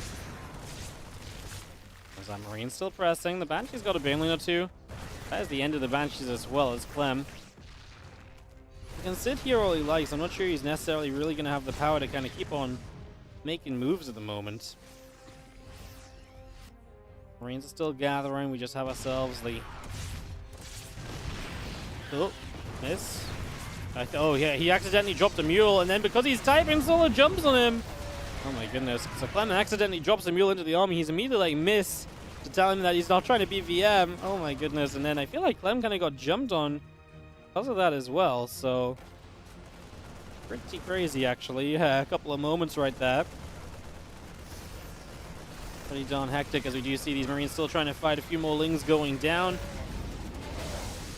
There's that Marine still pressing. The Banshee's got a Baneling or two. That is the end of the Banshees as well as Clem. He can sit here all he likes. I'm not sure he's necessarily really going to have the power to kind of keep on making moves at the moment. Marines are still gathering. We just have ourselves the... Oh, miss. Oh, yeah, he accidentally dropped a mule, and then because he's typing, Solo jumps on him. Oh my goodness. So Clem accidentally drops a mule into the army. He's immediately like miss to tell him that he's not trying to be VM. Oh my goodness. And then I feel like Clem kind of got jumped on because of that as well. So pretty crazy actually. Yeah, a couple of moments right there. Pretty darn hectic as we do see these Marines still trying to fight. A few more Lings going down.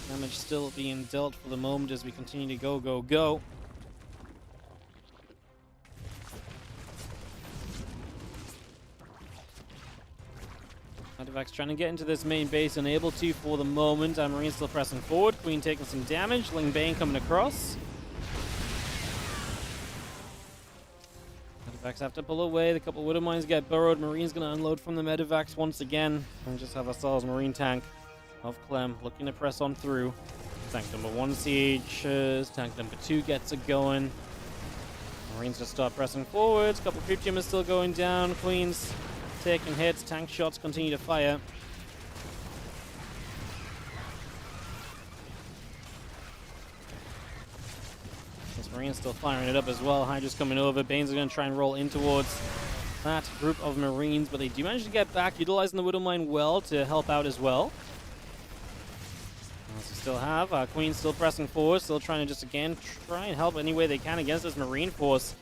Damage still being dealt for the moment as we continue to go. Medivac's trying to get into this main base, unable to for the moment. Marine still pressing forward. Queen taking some damage. Ling Bane coming across. Medivacs have to pull away. The couple of Widow Mines get burrowed. Marine's going to unload from the Medivacs once again. And just have ourselves Marine tank of Clem looking to press on through. Tank number 1 sieges. Tank number 2 gets it going. Marines just start pressing forwards. Couple creep jammers still going down. Queens taking hits. Tank shots continue to fire. This Marine's still firing it up as well. Hydra's coming over. Banes are going to try and roll in towards that group of Marines, but they do manage to get back, utilizing the Widow Mine well to help out as well. As we still have Queen still pressing forward, still trying to just again try and help any way they can against this Marine force.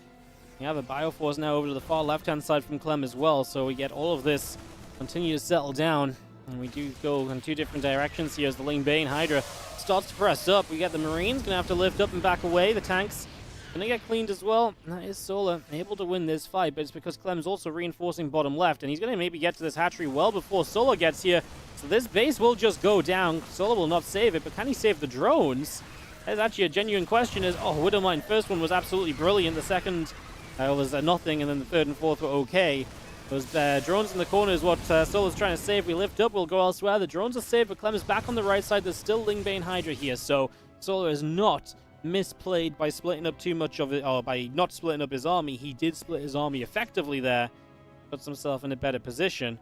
We have a Bioforce now over to the far left-hand side from Clem as well, so we get all of this continue to settle down. And we do go in 2 different directions here as the Ling Bane Hydra starts to press up. We get the Marines, going to have to lift up and back away. The tanks Gonna get cleaned as well. That is Solar able to win this fight, but it's because Clem's also reinforcing bottom left, and he's gonna maybe get to this hatchery well before Solar gets here. So this base will just go down. Solar will not save it, but can he save the drones? That's actually a genuine question. Widowmine, first one was absolutely brilliant. The second was nothing, and then the third and fourth were okay. Those drones in the corner is what Solar's trying to save. We lift up, we'll go elsewhere. The drones are saved, but Clem is back on the right side. There's still Lingbane Hydra here, so Solar is not misplayed by splitting up too much of it, or by not splitting up his army. He did split his army effectively there. Puts himself in a better position.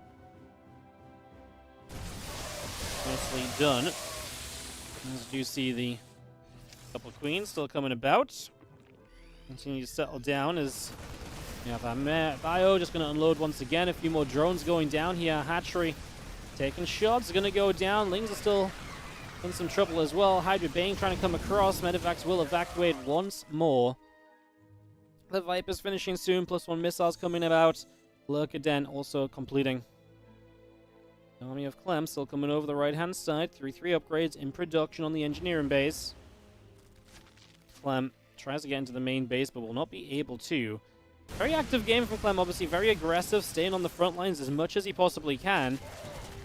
Nicely done. As you see the couple of queens still coming about. Continue to settle down as we have our bio just going to unload once again. A few more drones going down here. Hatchery taking shots. Going to go down. Lings are still in some trouble as well. Hydra Bane trying to come across. Medivacs will evacuate once more. The Viper's finishing soon. +1 missiles coming about. Lurkaden also completing. The army of Clem still coming over the right-hand side. 3-3 upgrades in production on the engineering base. Clem tries to get into the main base, but will not be able to. Very active game from Clem, obviously very aggressive, staying on the front lines as much as he possibly can.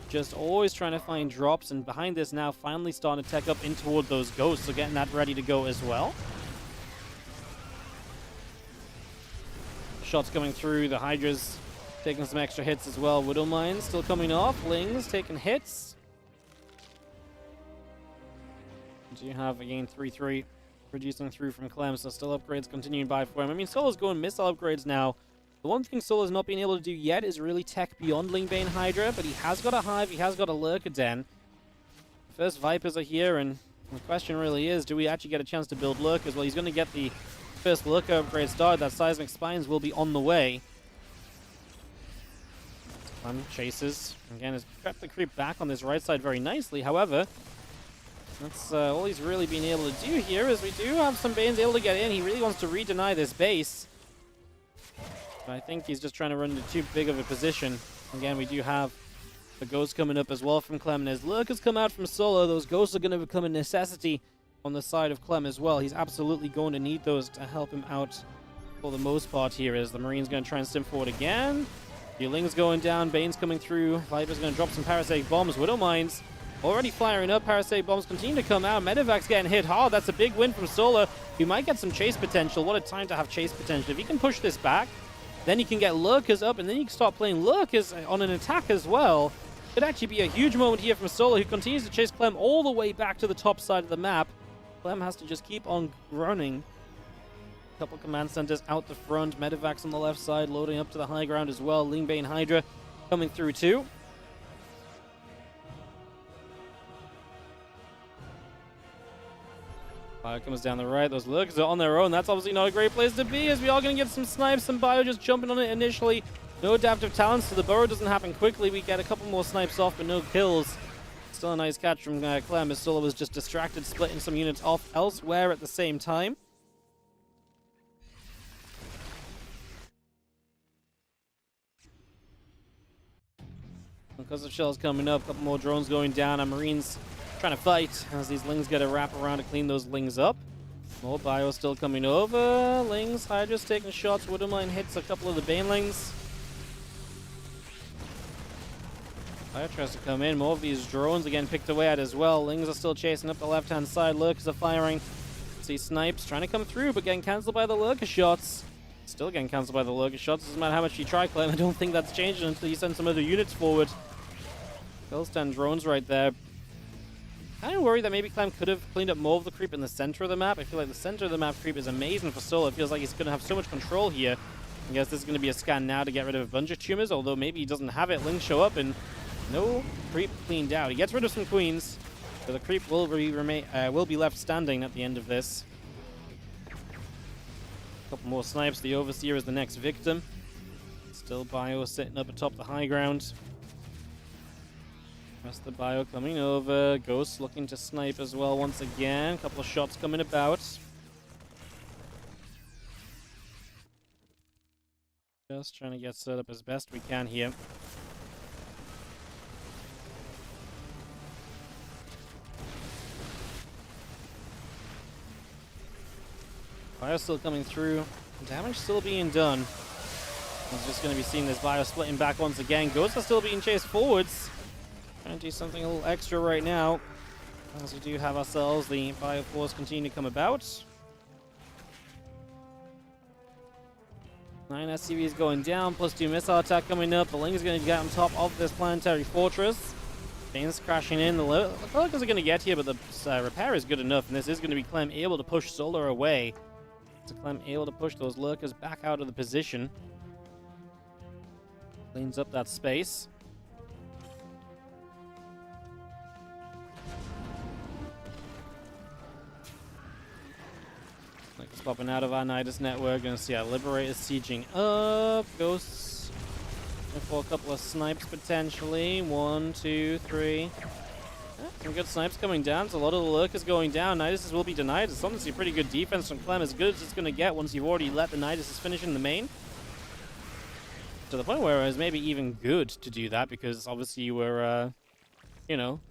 Just always trying to find drops, and behind this now finally starting to tech up in toward those ghosts, so getting that ready to go as well. Shots coming through, the Hydra's taking some extra hits as well. Widowmine still coming off, Lings taking hits. Do you have again 3-3 producing through from Clem, so still upgrades continuing by for him. I mean, Solo's going missile upgrades now. The one thing Solo's not being able to do yet is really tech beyond Lingbane Hydra, but he has got a Hive, he has got a Lurkaden. First Vipers are here, and the question really is, do we actually get a chance to build Lurkers? Well, he's going to get the first Lurker upgrade started. That Seismic Spines will be on the way. Clem chases. Again, has crept the creep back on this right side very nicely. However, that's all he's really been able to do here, is we do have some Banes able to get in. He really wants to re-deny this base. But I think he's just trying to run into too big of a position. Again, we do have the Ghosts coming up as well from Clem. And as Lurkers come out from Solo, those Ghosts are going to become a necessity on the side of Clem as well. He's absolutely going to need those to help him out for the most part here, as the Marine's going to try and stim forward again. Ling's going down, Bane's coming through. Viper's going to drop some Parasitic Bombs. Widowmines already firing up. Parasitic Bombs continue to come out. Medivac's getting hit hard. That's a big win from Solar. He might get some chase potential. What a time to have chase potential. If he can push this back, then he can get Lurkers up, and then you can start playing Lurkers on an attack as well. Could actually be a huge moment here from Solar, who continues to chase Clem all the way back to the top side of the map. Clem has to just keep on running. Couple command centers out the front. Medivacs on the left side, loading up to the high ground as well. Lingbane Hydra coming through too. Bio comes down the right. Those Lurkers are on their own. That's obviously not a great place to be, as we are going to get some snipes. Some Bio just jumping on it initially. No adaptive talents, so the burrow doesn't happen quickly. We get a couple more snipes off, but no kills. Still a nice catch from Clem, as Solo was just distracted, splitting some units off elsewhere at the same time. Because of shells coming up, a couple more drones going down. Our Marines trying to fight as these Lings get a wrap around to clean those Lings up. More Bio still coming over. Lings, Hydra's taking shots. Widowmine hits a couple of the Banelings. Bio tries to come in. More of these drones again picked away at as well. Lings are still chasing up the left-hand side. Lurkers are firing. See snipes trying to come through, but getting cancelled by the Lurker shots. Still getting cancelled by the Lurker shots. Doesn't matter how much you try, Clem. I don't think that's changing until you send some other units forward. Still stand drones right there. Kind of worried that maybe Clem could have cleaned up more of the creep in the center of the map. I feel like the center of the map creep is amazing for Solo. It feels like he's going to have so much control here. I guess this is going to be a scan now to get rid of a bunch of tumors, although maybe he doesn't have it. Lings show up and no creep cleaned out. He gets rid of some queens, but the creep will be left standing at the end of this. Couple more snipes. The Overseer is the next victim. Still Bio sitting up atop the high ground. Rest of the Bio coming over. Ghost looking to snipe as well once again. Couple of shots coming about. Just trying to get set up as best we can here. Bio still coming through. Damage still being done. He's just going to be seeing this Bio splitting back once again. Ghosts are still being chased forwards. Trying to do something a little extra right now. As we do have ourselves the Bio Force continue to come about. 9 SCVs going down, plus 2 missile attack coming up. The Ling is going to get on top of this planetary fortress. Bane's crashing in. The Lurkers are going to get here, but the repair is good enough, and this is going to be Clem able to push Solar away. So Clem able to push those Lurkers back out of the position. Cleans up that space. Like it's popping out of our Nidus network. Gonna see our Liberators sieging up. Ghosts for a couple of snipes potentially. 1, 2, 3. Some good snipes coming down. So a lot of the Lurkers going down. Niduses will be denied. It's honestly pretty good defense from Clem. As good as it's gonna get once you've already let the Niduses finish in the main. To the point where it was maybe even good to do that, because obviously you were, you know.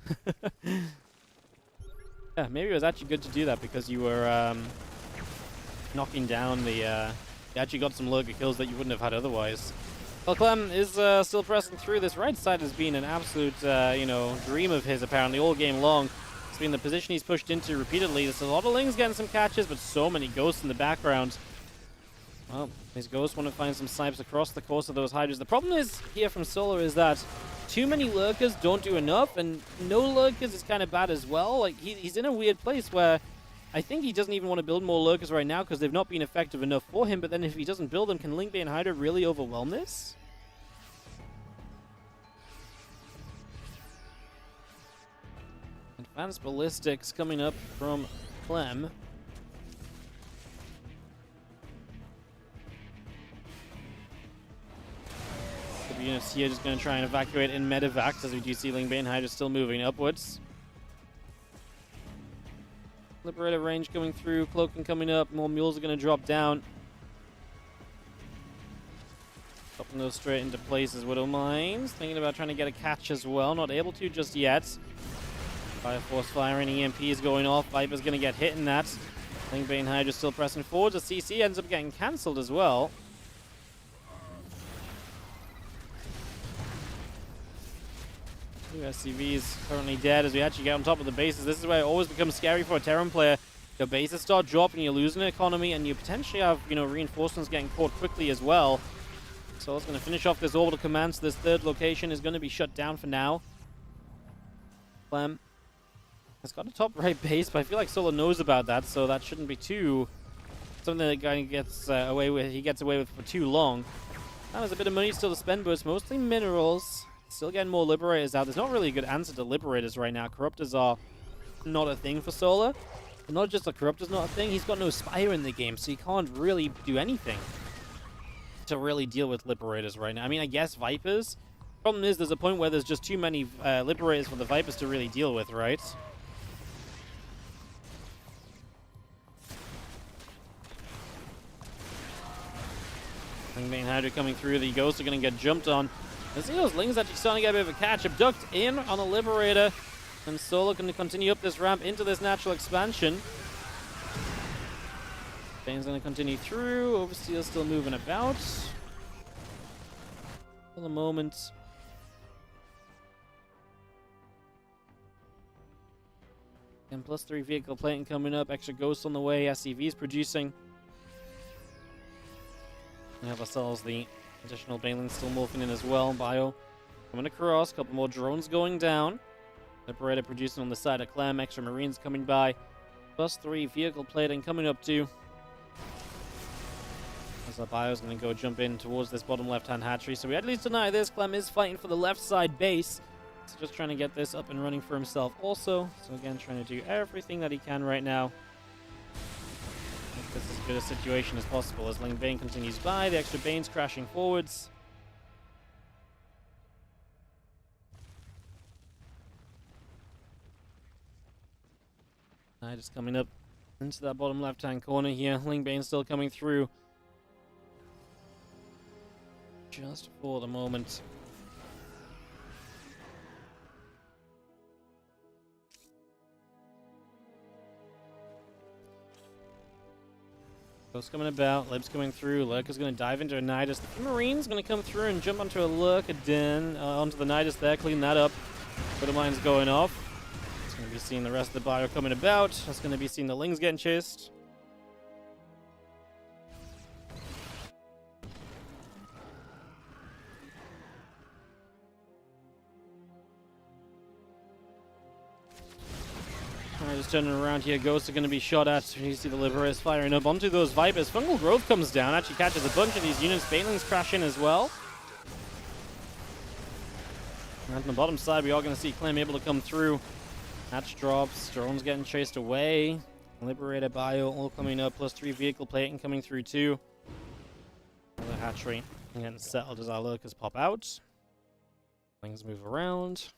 Yeah, maybe it was actually good to do that because you were knocking down the, you actually got some lurker kills that you wouldn't have had otherwise. Well, Clem is still pressing through. This right side has been an absolute, you know, dream of his apparently all game long. It's been the position he's pushed into repeatedly. There's a lot of Lings getting some catches, but so many Ghosts in the background. Well, these Ghosts want to find some snipes across the course of those Hydras. The problem is here from Solar is that too many Lurkers don't do enough, and no Lurkers is kind of bad as well. Like, he's in a weird place where I think he doesn't even want to build more Lurkers right now because they've not been effective enough for him, but then if he doesn't build them, can Link Bane Hydra really overwhelm this? Advanced Ballistics coming up from Clem. The units here just going to try and evacuate in medevacs, as we do see Link Bane Hydra still moving upwards. Liberator range coming through, cloaking coming up, more mules are going to drop down. Dropping those straight into place as Widow Mines. Thinking about trying to get a catch as well, not able to just yet. Fire Force firing, EMP is going off, Viper's going to get hit in that. Link Bane Hydra still pressing forward, the CC ends up getting cancelled as well. Two SCVs currently dead as we actually get on top of the bases. This is where it always becomes scary for a Terran player. Your bases start dropping, you're losing economy, and you potentially have, you know, reinforcements getting caught quickly as well. So it's going to finish off this orbital command. So this third location is going to be shut down for now. Clem has got a top right base, but I feel like Solo knows about that, so that shouldn't be too something that guy gets away with. He gets away with for too long. Now there's a bit of money still to spend, but it's mostly minerals. Still getting more Liberators out. There's not really a good answer to Liberators right now. Corruptors are not a thing for Solar. But not just the Corruptor's not a thing, he's got no Spire in the game, so he can't really do anything to really deal with Liberators right now. I mean, I guess Vipers. Problem is, there's a point where there's just too many Liberators for the Vipers to really deal with, right? Main Hydra coming through. The Ghosts are going to get jumped on. The Zeal's Ling's actually starting to get a bit of a catch. Abduct in on a Liberator. And Solo can continue up this ramp into this natural expansion. Bane's going to continue through. Overseer's still moving about. For the moment. And +3 vehicle plating coming up. Extra Ghosts on the way. SCV's producing. We have ourselves the additional Banelings still morphing in as well. Bio coming across. A couple more drones going down. Liberator producing on the side of Clem. Extra Marines coming by. +3 vehicle plating coming up too. As our Bio's going to go jump in towards this bottom left-hand hatchery. So we at least deny this. Clem is fighting for the left side base. So just trying to get this up and running for himself also. So again, trying to do everything that he can right now. Make this as good a situation as possible as Link Bane continues by. The extra Bane's crashing forwards. Just coming up into that bottom left-hand corner here. Link Bane still coming through. Just for the moment. Ghost coming about, Lib's coming through, Lurker's going to dive into a Nidus. The Marine's going to come through and jump onto a Lurker den, onto the Nidus there, clean that up. Mine's going off. It's going to be seeing the rest of the bio coming about. It's going to be seeing the Lings getting chased. Just turning around here, Ghosts are going to be shot at. You see the Liberators firing up onto those Vipers. Fungal Growth comes down, actually catches a bunch of these units. Banelings crash in as well. And on the bottom side, we are going to see Clem able to come through. Hatch drops, drones getting chased away. Liberator bio all coming up, plus 3 vehicle plating coming through too. Another hatchery getting settled as our lurkers pop out. Things move around.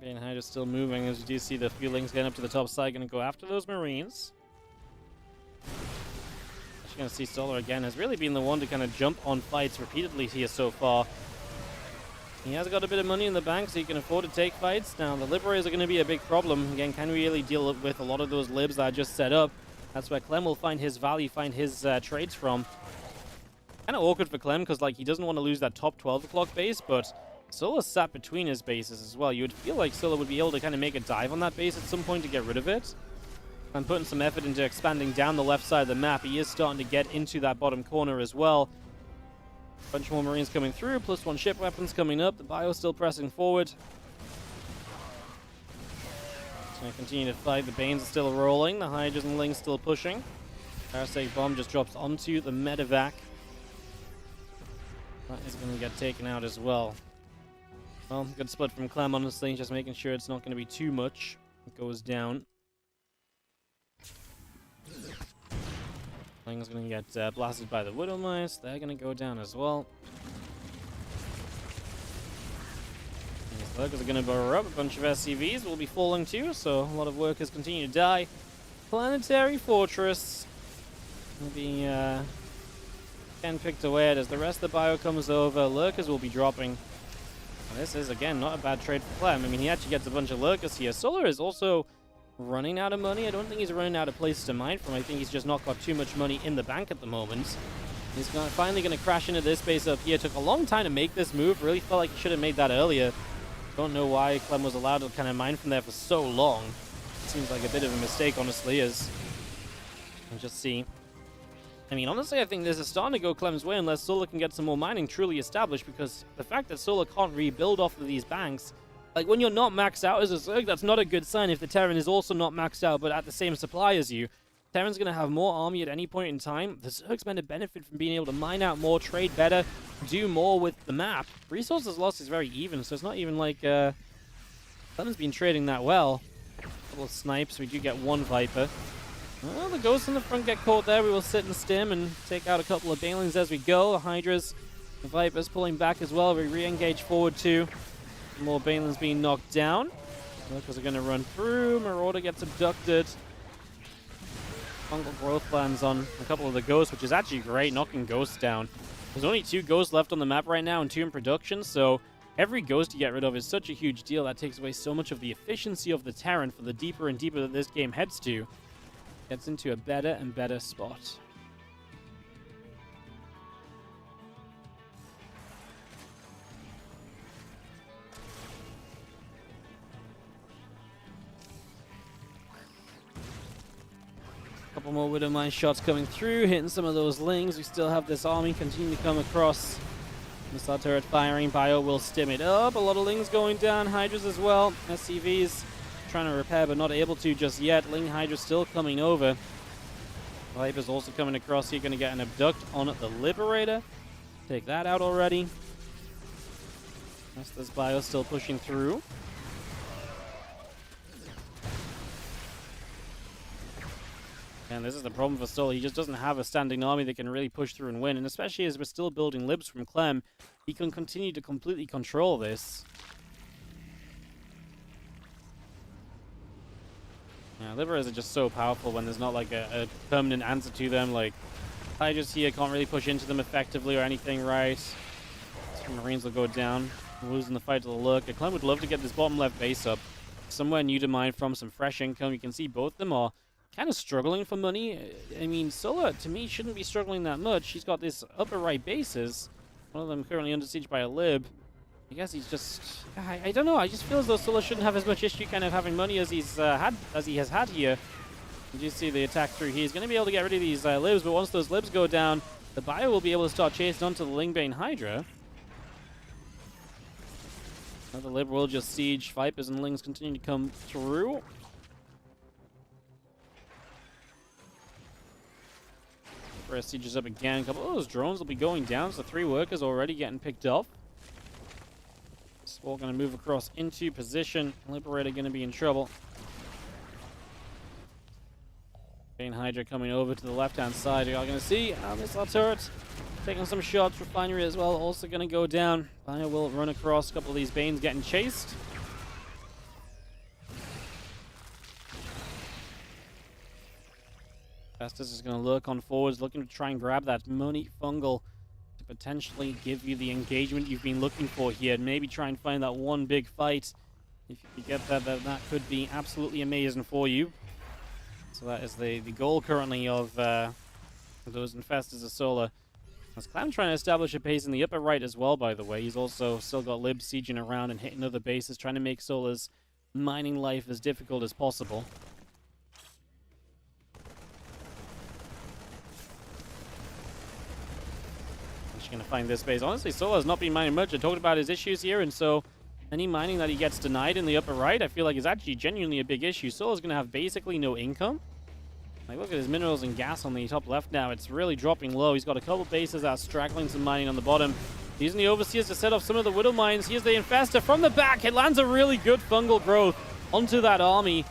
Being high is still moving as you do see the few Lings getting up to the top side, going to go after those Marines. Actually going to see Solar again has really been the one to kind of jump on fights repeatedly here so far. He has got a bit of money in the bank, so he can afford to take fights. Now, the Liberators are going to be a big problem. Again, can we really deal with a lot of those Libs that I just set up? That's where Clem will find his value, find his trades from. Kind of awkward for Clem, because like he doesn't want to lose that top 12 o'clock base, but Solar's sat between his bases as well. You would feel like Solar would be able to kind of make a dive on that base at some point to get rid of it. And putting some effort into expanding down the left side of the map. He is starting to get into that bottom corner as well. Bunch more Marines coming through, plus 1 ship weapons coming up. The bio's still pressing forward. It's going to continue to fight. The Banes are still rolling. The Hydras and Lings still pushing. Parasite Bomb just drops onto the medevac. That is going to get taken out as well. Well, good split from Clem, honestly. Just making sure it's not going to be too much. It goes down. Ling's going to get blasted by the Widow Mice. They're going to go down as well. These Lurkers are going to burrow up. A bunch of SCVs will be falling too, so a lot of workers continue to die. Planetary Fortress will be again picked away at as the rest of the bio comes over. Lurkers will be dropping. This is, again, not a bad trade for Clem. I mean, he actually gets a bunch of Lurkers here. Solar is also running out of money. I don't think he's running out of places to mine from. I think he's just not got too much money in the bank at the moment. He's finally going to crash into this base up here. Took a long time to make this move. Really felt like he should have made that earlier. Don't know why Clem was allowed to kind of mine from there for so long. Seems like a bit of a mistake, honestly, as we'll just see. I mean, honestly, I think this is starting to go Clem's way unless Solar can get some more mining truly established, because the fact that Solar can't rebuild off of these banks, like when you're not maxed out as a Zerg, that's not a good sign if the Terran is also not maxed out but at the same supply as you. Terran's going to have more army at any point in time. The Zerg's meant to benefit from being able to mine out more, trade better, do more with the map. Resources lost is very even, so it's not even like Clem's been trading that well. A couple of snipes, we do get 1 Viper. Well, the Ghosts in the front get caught there. We will sit and stim and take out a couple of Banelings as we go. The Hydras, the Vipers pulling back as well. We re-engage forward too. More Banelings being knocked down. Lurkers are going to run through. Marauder gets abducted. Fungal Growth lands on a couple of the Ghosts, which is actually great, knocking Ghosts down. There's only 2 Ghosts left on the map right now and 2 in production, so every Ghost you get rid of is such a huge deal. That takes away so much of the efficiency of the Terran for the deeper and deeper that this game heads to. Gets into a better and better spot. Couple more Widowmine shots coming through, hitting some of those Lings. We still have this army continue to come across. Missile turret firing, bio will stim it up. A lot of Lings going down, Hydras as well. SCVs trying to repair but not able to just yet. Ling Hydra still coming over. Viper's also coming across here, going to get an abduct on the Liberator. Take that out already. This bio still pushing through. And this is the problem for Solar. He just doesn't have a standing army that can really push through and win. And especially as we're still building libs from Clem, he can continue to completely control this. Yeah, Liberators are just so powerful when there's not like a permanent answer to them. Like, Hydras here can't really push into them effectively or anything, right? Marines will go down, losing the fight to the Lurker. Clem would love to get this bottom left base up. Somewhere new to mine from some fresh income. You can see both of them are kind of struggling for money. I mean, Sola, to me, shouldn't be struggling that much. He's got this upper right bases. One of them currently under siege by a Lib. I guess he's just... I don't know. I just feel as though Sola shouldn't have as much issue kind of having money as he has had here. You do see the attack through here. He's going to be able to get rid of these Libs, but once those Libs go down, the Bio will be able to start chasing onto the Lingbane Hydra. Another Lib will just siege. Vipers and Lings continue to come through. First sieges up again. A couple of those drones will be going down, so 3 workers already getting picked up. Swole going to move across into position. Liberator going to be in trouble. Bane Hydra coming over to the left-hand side. You're going to see missile turret taking some shots. Refinery as well, also going to go down. Bio will run across. A couple of these Banes getting chased. Festus is going to lurk on forwards, looking to try and grab that money fungal to potentially give you the engagement you've been looking for here. And maybe try and find that one big fight. If you get that could be absolutely amazing for you. So that is the goal currently of those Infestors of Solar. As Clem trying to establish a base in the upper right as well, by the way. He's also still got Libs sieging around and hitting other bases, trying to make Solar's mining life as difficult as possible. Just going to find this base. Honestly, Solar's not been mining much. I talked about his issues here, and so any mining that he gets denied in the upper right, I feel like is actually genuinely a big issue. Solar's going to have basically no income. Like, look at his minerals and gas on the top left now. It's really dropping low. He's got a couple bases that are straggling some mining on the bottom. Using the Overseers to set off some of the Widow Mines. Here's the Infestor from the back. It lands a really good fungal growth onto that army.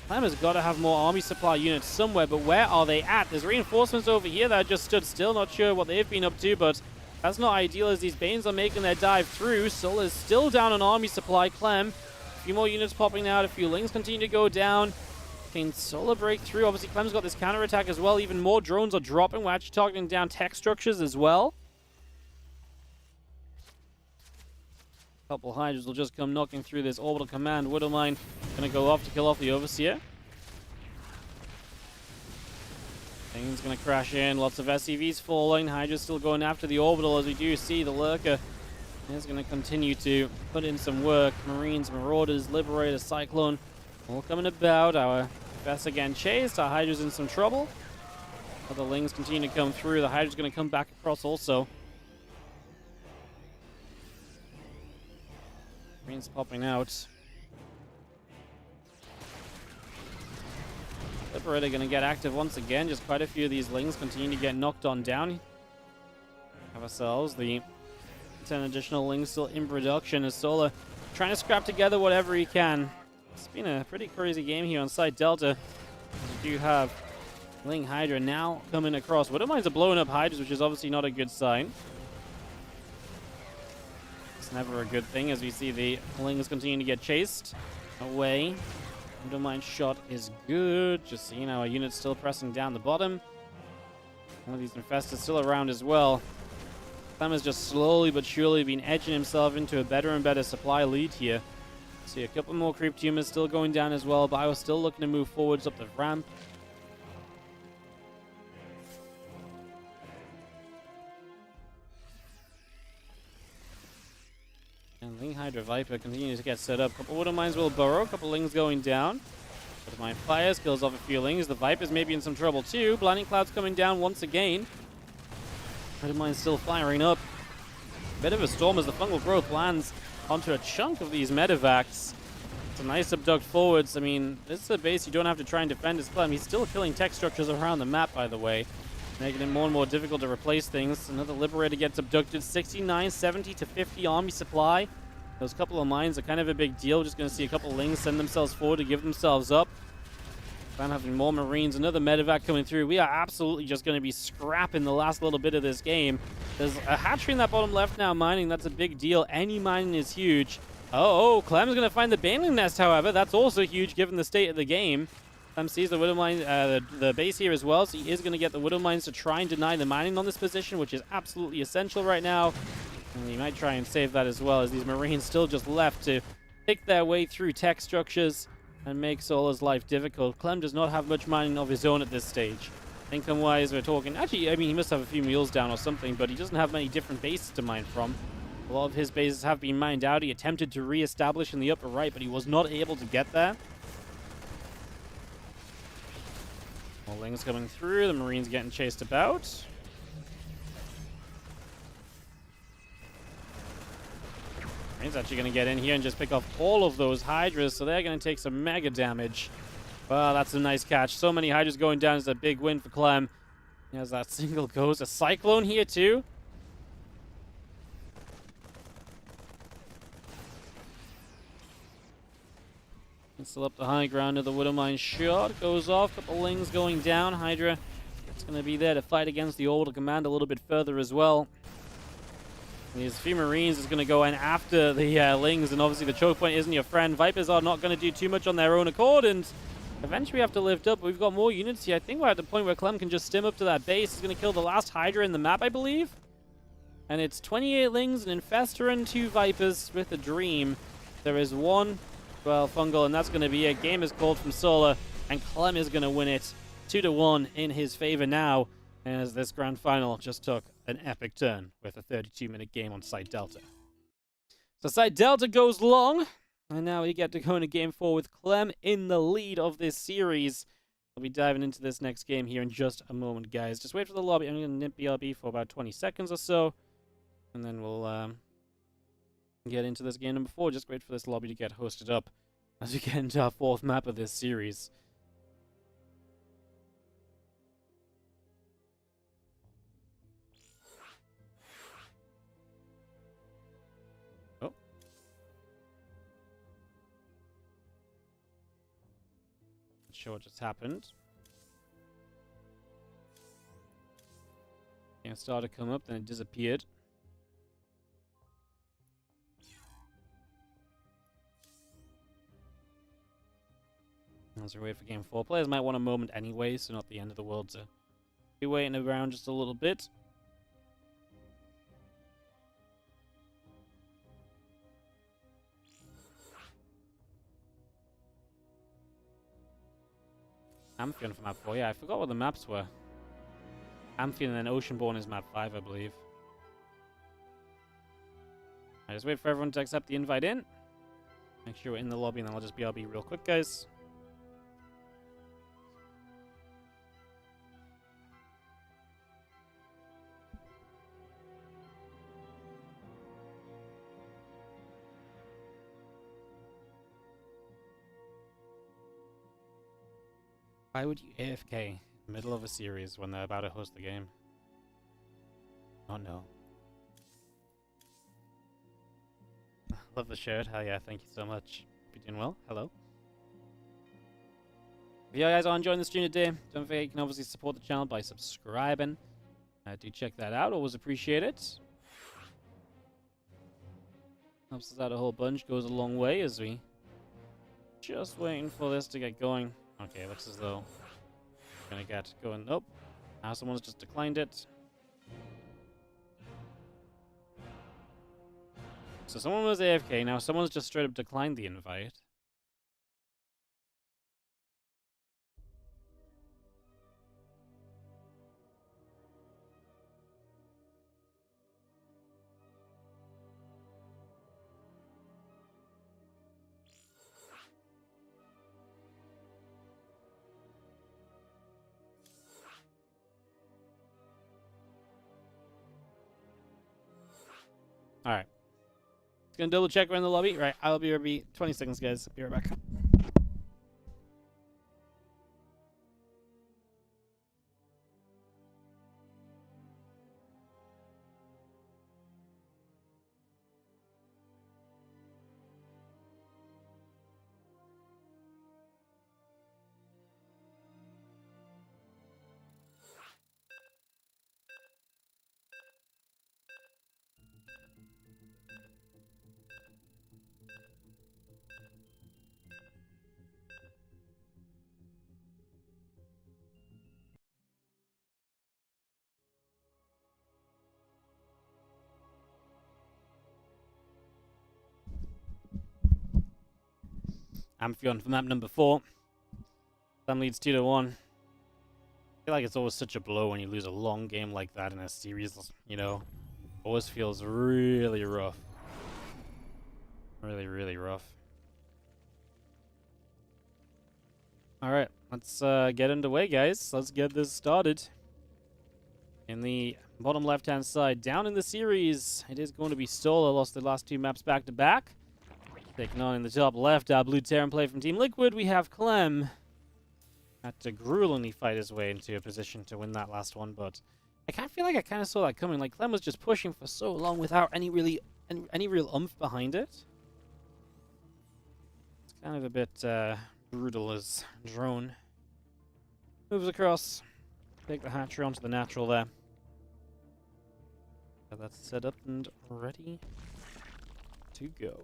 Clem has got to have more army supply units somewhere, but where are they at? There's reinforcements over here that just stood still. Not sure what they've been up to, but that's not ideal as these Banes are making their dive through. Sola's still down on army supply. Clem, a few more units popping out. A few Lings continue to go down. Can Solar break through? Obviously, Clem's got this counterattack as well. Even more drones are dropping. We're actually targeting down tech structures as well. A couple Hydras will just come knocking through this orbital command. Widow Mine going to go off to kill off the Overseer. Thing's going to crash in. Lots of SCVs falling. Hydra's still going after the orbital, as we do see the Lurker is going to continue to put in some work. Marines, Marauders, Liberator, Cyclone, all coming about. Our Vest again chased. Our Hydra's in some trouble. Other Lings continue to come through. The Hydra's going to come back across also. Marines popping out. Liberator going to get active once again. Just quite a few of these Lings continue to get knocked on down. Have ourselves the 10 additional Lings still in production as Solar trying to scrap together whatever he can. It's been a pretty crazy game here on site Delta. We do have Ling Hydra now coming across. Widow Mines are blowing up Hydras, which is obviously not a good sign. It's never a good thing as we see the Lings continue to get chased away. Widow Mine shot is good. Just seeing our units still pressing down the bottom. One of these Infestors still around as well. Clem has just slowly but surely been edging himself into a better and better supply lead here. See a couple more creep tumors still going down as well. Bio still looking to move forwards up the ramp. And Ling Hydra Viper continues to get set up. Couple Widow Mines will burrow. Couple Lings going down. Widow Mine fires, kills off a few Lings. The Viper's maybe in some trouble too. Blinding Cloud's coming down once again. Widow Mine's still firing up. Bit of a storm as the fungal growth lands onto a chunk of these medevacs. It's a nice abduct forwards. I mean, this is a base you don't have to try and defend as Clem. He's still killing tech structures around the map, by the way, making it more and more difficult to replace things. Another Liberator gets abducted. 69, 70 to 50 army supply. Those couple of mines are kind of a big deal. Just going to see a couple of Lings send themselves forward to give themselves up. Clem having more Marines. Another medevac coming through. We are absolutely just going to be scrapping the last little bit of this game. There's a hatchery in that bottom left now mining. That's a big deal. Any mining is huge. Oh, Clem's going to find the Baneling Nest, however. That's also huge given the state of the game. Clem sees the Widow Mine, the base here as well, so he is going to get the Widow Mines to try and deny the mining on this position, which is absolutely essential right now. And he might try and save that as well, as these Marines still just left to pick their way through tech structures and make Sola's life difficult. Clem does not have much mining of his own at this stage. Income-wise, we're talking... Actually, I mean, he must have a few mules down or something, but he doesn't have many different bases to mine from. A lot of his bases have been mined out. He attempted to re-establish in the upper right, but he was not able to get there. More Lings coming through. The Marines getting chased about. He's actually going to get in here and just pick off all of those Hydras, so they're going to take some mega damage. Well, that's a nice catch. So many Hydras going down is a big win for Clem. As that single goes. A Cyclone here, too. Still up the high ground of the Widowmine shot. Goes off. Couple Lings going down. Hydra is going to be there to fight against the Orbital Command a little bit further as well. These few Marines is going to go in after the Lings, and obviously the choke point isn't your friend. Vipers are not going to do too much on their own accord, and eventually we have to lift up. We've got more units here. I think we're at the point where Clem can just stim up to that base. He's going to kill the last Hydra in the map, I believe. And it's 28 Lings, an Infestor, and 2 Vipers with a Dream. There is one, well, Fungal, and that's going to be it. Game is called from Solar, and Clem is going to win it 2-1 in his favor now, as this grand final just took an epic turn with a 32-minute game on Site Delta. So Site Delta goes long, and now we get to go into Game 4 with Clem in the lead of this series. We'll be diving into this next game here in just a moment, guys. Just wait for the lobby. I'm going to nip BRB for about 20 seconds or so, and then we'll get into this game number 4. Just wait for this lobby to get hosted up as we get into our 4th map of this series. Sure what just happened. Game started to come up, then it disappeared. As we wait for Game 4, players might want a moment anyway, so not the end of the world to be waiting around just a little bit. Amphion for map 4. Yeah, I forgot what the maps were. Amphion and then Oceanborn is map 5, I believe. I just wait for everyone to accept the invite in. Make sure we're in the lobby, and then I'll just BRB real quick, guys. Why would you AFK in the middle of a series when they're about to host the game? Oh no. Love the shirt. Hell yeah, thank you so much. Hope you're doing well. Hello. If you guys are enjoying the stream today, don't forget you can obviously support the channel by subscribing. Do check that out. Always appreciate it. Helps us out a whole bunch. Goes a long way as we just waiting for this to get going. Okay, looks as though we're gonna get going. Nope. Now someone's just declined it. So someone was AFK, now someone's just straight up declined the invite. Alright. Just gonna double check we're in the lobby. Right, I'll be 20 seconds, guys. Be right back. Amphion for map number 4. Clem leads 2-1. I feel like it's always such a blow when you lose a long game like that in a series, you know. Always feels really rough. Really, really rough. Alright, let's get underway, guys. Let's get this started. In the bottom left-hand side, down in the series, it is going to be Solar. Lost the last 2 maps back-to-back. Taking on in the top left, our Blue Terran play from Team Liquid. We have Clem. Had to gruelingly fight his way into a position to win that last one, but I kind of feel like I kind of saw that coming. Like, Clem was just pushing for so long without any real oomph behind it. It's kind of a bit brutal as Drone moves across. Take the hatchery onto the natural there. So that's set up and ready to go.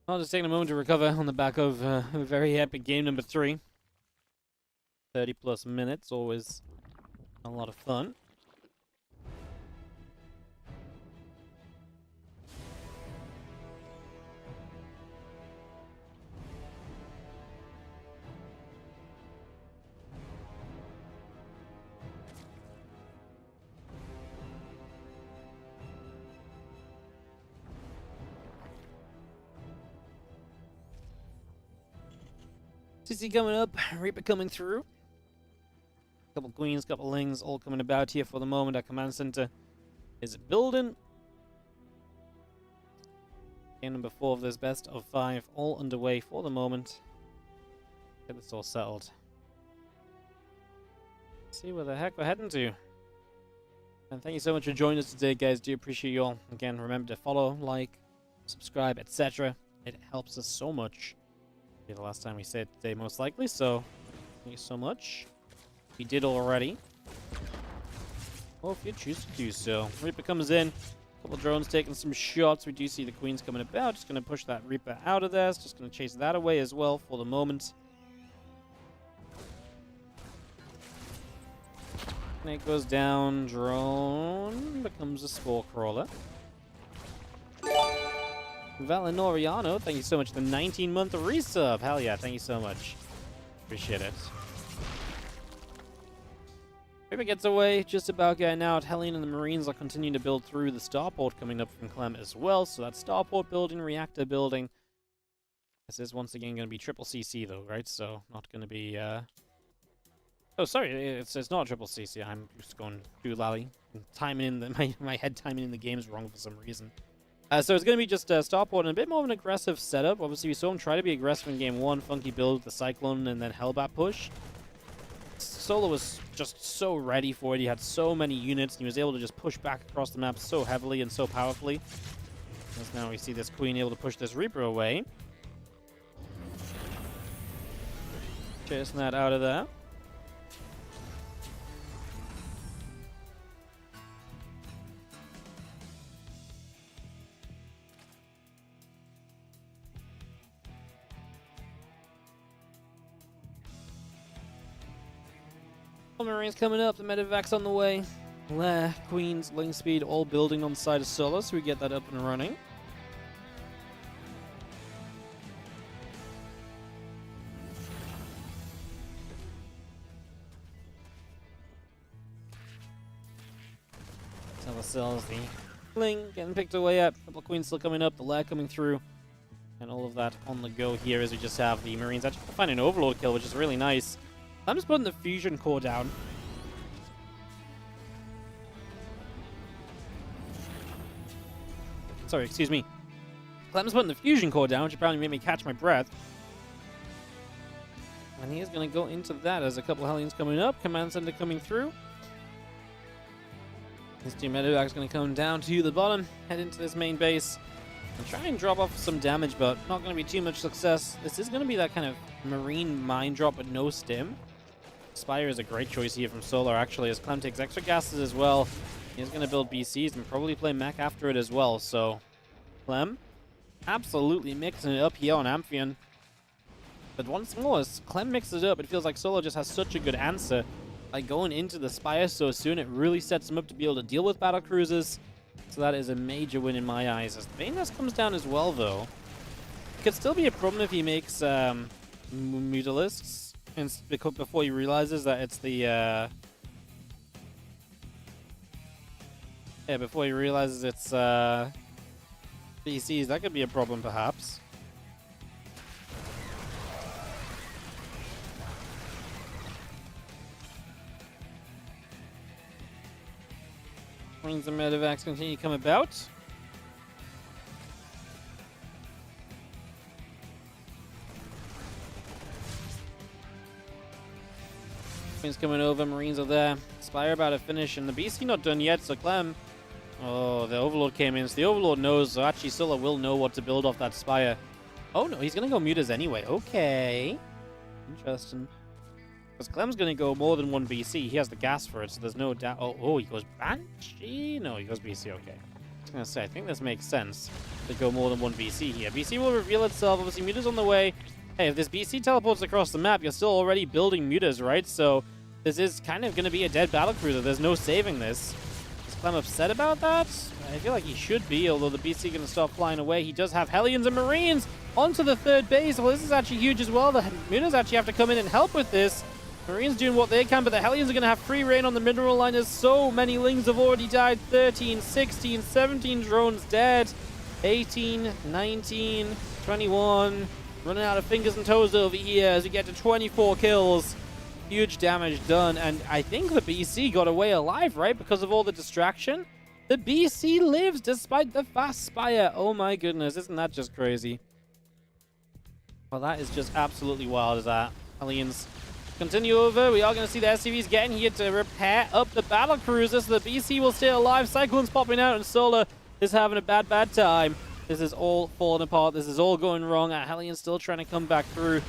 I'll just take a moment to recover on the back of a very epic game number 3. 30 plus minutes, always a lot of fun. CC coming up, Reaper coming through. Couple queens, couple lings, all coming about here for the moment. Our command center is building. Game number 4 of this best of 5, all underway for the moment. Get this all settled. See where the heck we're heading to. And thank you so much for joining us today, guys. Do appreciate you all. Again, remember to follow, like, subscribe, etc. It helps us so much. Be the last time we say it today, most likely, so thank you so much. We did already. Well, if you choose to do so. Reaper comes in. Couple drones taking some shots. We do see the queens coming about. Just going to push that Reaper out of there. Just going to chase that away as well for the moment. Snake goes down. Drone becomes a spore crawler. Valinoriano, thank you so much for the 19-month resub. Hell yeah, thank you so much. Appreciate it. Reaper gets away, just about getting out. Helene and the Marines are continuing to build through the starport coming up from Clem as well. So that's starport building, reactor building. This is once again going to be triple CC though, right? So not going to be... Oh, sorry, it's not triple CC. I'm just going too lally. Timing in the, my head timing in the game is wrong for some reason. So it's going to be just starport and a bit more of an aggressive setup. Obviously, we saw him try to be aggressive in game 1. Funky build with the Cyclone and then Hellbat push. Solo was just so ready for it. He had so many units, and he was able to just push back across the map so heavily and so powerfully. As now we see this Queen able to push this Reaper away. Chasing that out of there. Marines coming up, the medevac's on the way. Queens, Ling Speed, all building on the side of Solar, so we get that up and running. Tell ourselves the Ling getting picked away at. A couple of Queens still coming up, the Lair coming through. And all of that on the go here as we just have the Marines actually find an Overlord kill, which is really nice. I'm just putting the fusion core down. Sorry, excuse me. Clem's putting the fusion core down, which apparently made me catch my breath. And he is going to go into that as a couple of Hellions coming up. Command Center coming through. This team medevac is going to come down to the bottom, head into this main base. And try and drop off some damage, but not going to be too much success. This is going to be that kind of marine mine drop with no stim. Spire is a great choice here from Solar, actually, as Clem takes extra gases as well. He's going to build BCs and probably play mech after it as well. So, Clem absolutely mixing it up here on Amphion. But once more, as Clem mixes it up, it feels like Solar just has such a good answer. By going into the Spire so soon, it really sets him up to be able to deal with battle cruisers. So that is a major win in my eyes. As the Bane Nest comes down as well, though, it could still be a problem if he makes Mutalisks. And before he realizes that it's the yeah, before he realizes it's BCs, that could be a problem perhaps. Rings and medevacs continue to come about. Coming over, Marines are there. Spire about to finish, and the BC not done yet, so Clem. Oh, the Overlord came in, so the Overlord knows, so actually Scylla will know what to build off that Spire. Oh no, he's gonna go Mutas anyway. Okay. Interesting. Because Clem's gonna go more than one BC. He has the gas for it, so there's no doubt. Oh, he goes Banshee? No, he goes BC, okay. I was gonna say, I think this makes sense to go more than one BC here. BC will reveal itself, obviously Muta's on the way. Hey, if this BC teleports across the map, you're still already building Mutas, right? So this is kind of going to be a dead battlecruiser. There's no saving this. Is Clem upset about that? I feel like he should be, although the BC going to start flying away. He does have Hellions and Marines onto the third base. Well, this is actually huge as well. The Mutas actually have to come in and help with this. Marines doing what they can, but the Hellions are going to have free reign on the mineral liners. So many Lings have already died. 13, 16, 17 drones dead. 18, 19, 21. Running out of fingers and toes over here as we get to 24 kills. Huge damage done, and I think the BC got away alive, right? Because of all the distraction. The BC lives despite the fast Spire. Oh my goodness, isn't that just crazy? Well, that is just absolutely wild as that. Aliens continue over. We are going to see the SCVs getting here to repair up the battle cruiser, so the BC will stay alive. Cyclone's popping out, and Solar is having a bad time. This is all falling apart. This is all going wrong. Hellion's still trying to come back through.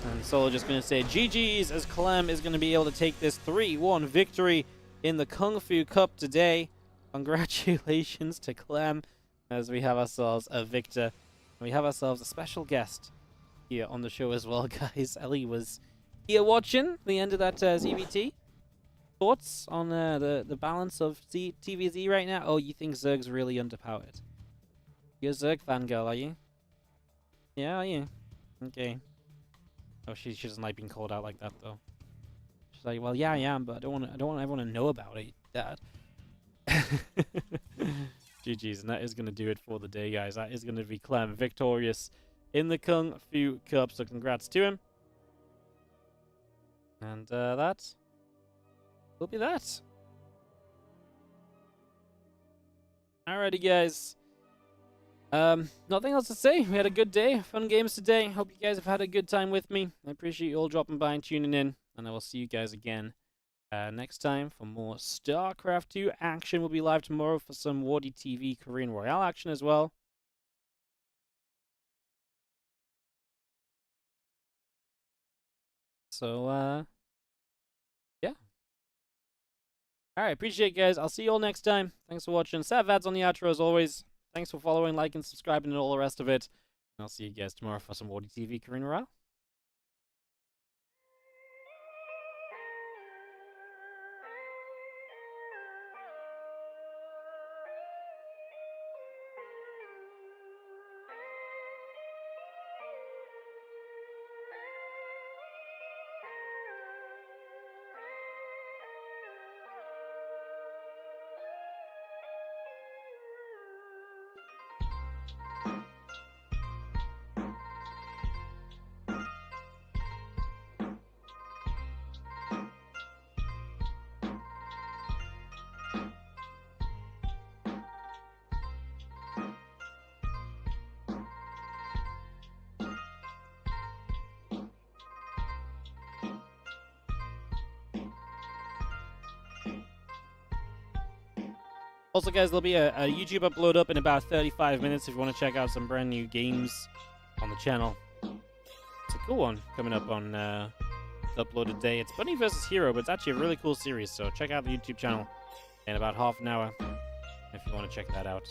And Solo just going to say GG's as Clem is going to be able to take this 3-1 victory in the Kung Fu Cup today. Congratulations to Clem as we have ourselves a victor. We have ourselves a special guest here on the show as well, guys. Ellie was here watching the end of that ZVT. Thoughts on the balance of TVZ right now? Oh, you think Zerg's really underpowered? You're a Zerg fangirl, are you? Yeah, are you? Okay. Oh, she doesn't like being called out like that, though. She's like, well, yeah, I am, but I don't want everyone to know about it, Dad. GG's, and that is going to do it for the day, guys. That is going to be Clem victorious in the Kung Fu Cup, so congrats to him. And that will be that. Alrighty, guys. Nothing else to say. We had a good day. Fun games today. Hope you guys have had a good time with me. I appreciate you all dropping by and tuning in. And I will see you guys again next time for more StarCraft 2 action. We'll be live tomorrow for some WardiTV Korean Royale action as well. So, yeah. Alright, appreciate it, guys. I'll see you all next time. Thanks for watching. Sad Vads on the outro as always. Thanks for following, liking, subscribing, and all the rest of it. And I'll see you guys tomorrow for some WardiTV Korean Royale. Also, guys, there'll be a YouTube upload up in about 35 minutes if you want to check out some brand new games on the channel. It's a cool one coming up on the uploaded day. It's Bunny vs. Hero, but it's actually a really cool series, so check out the YouTube channel in about half an hour if you want to check that out.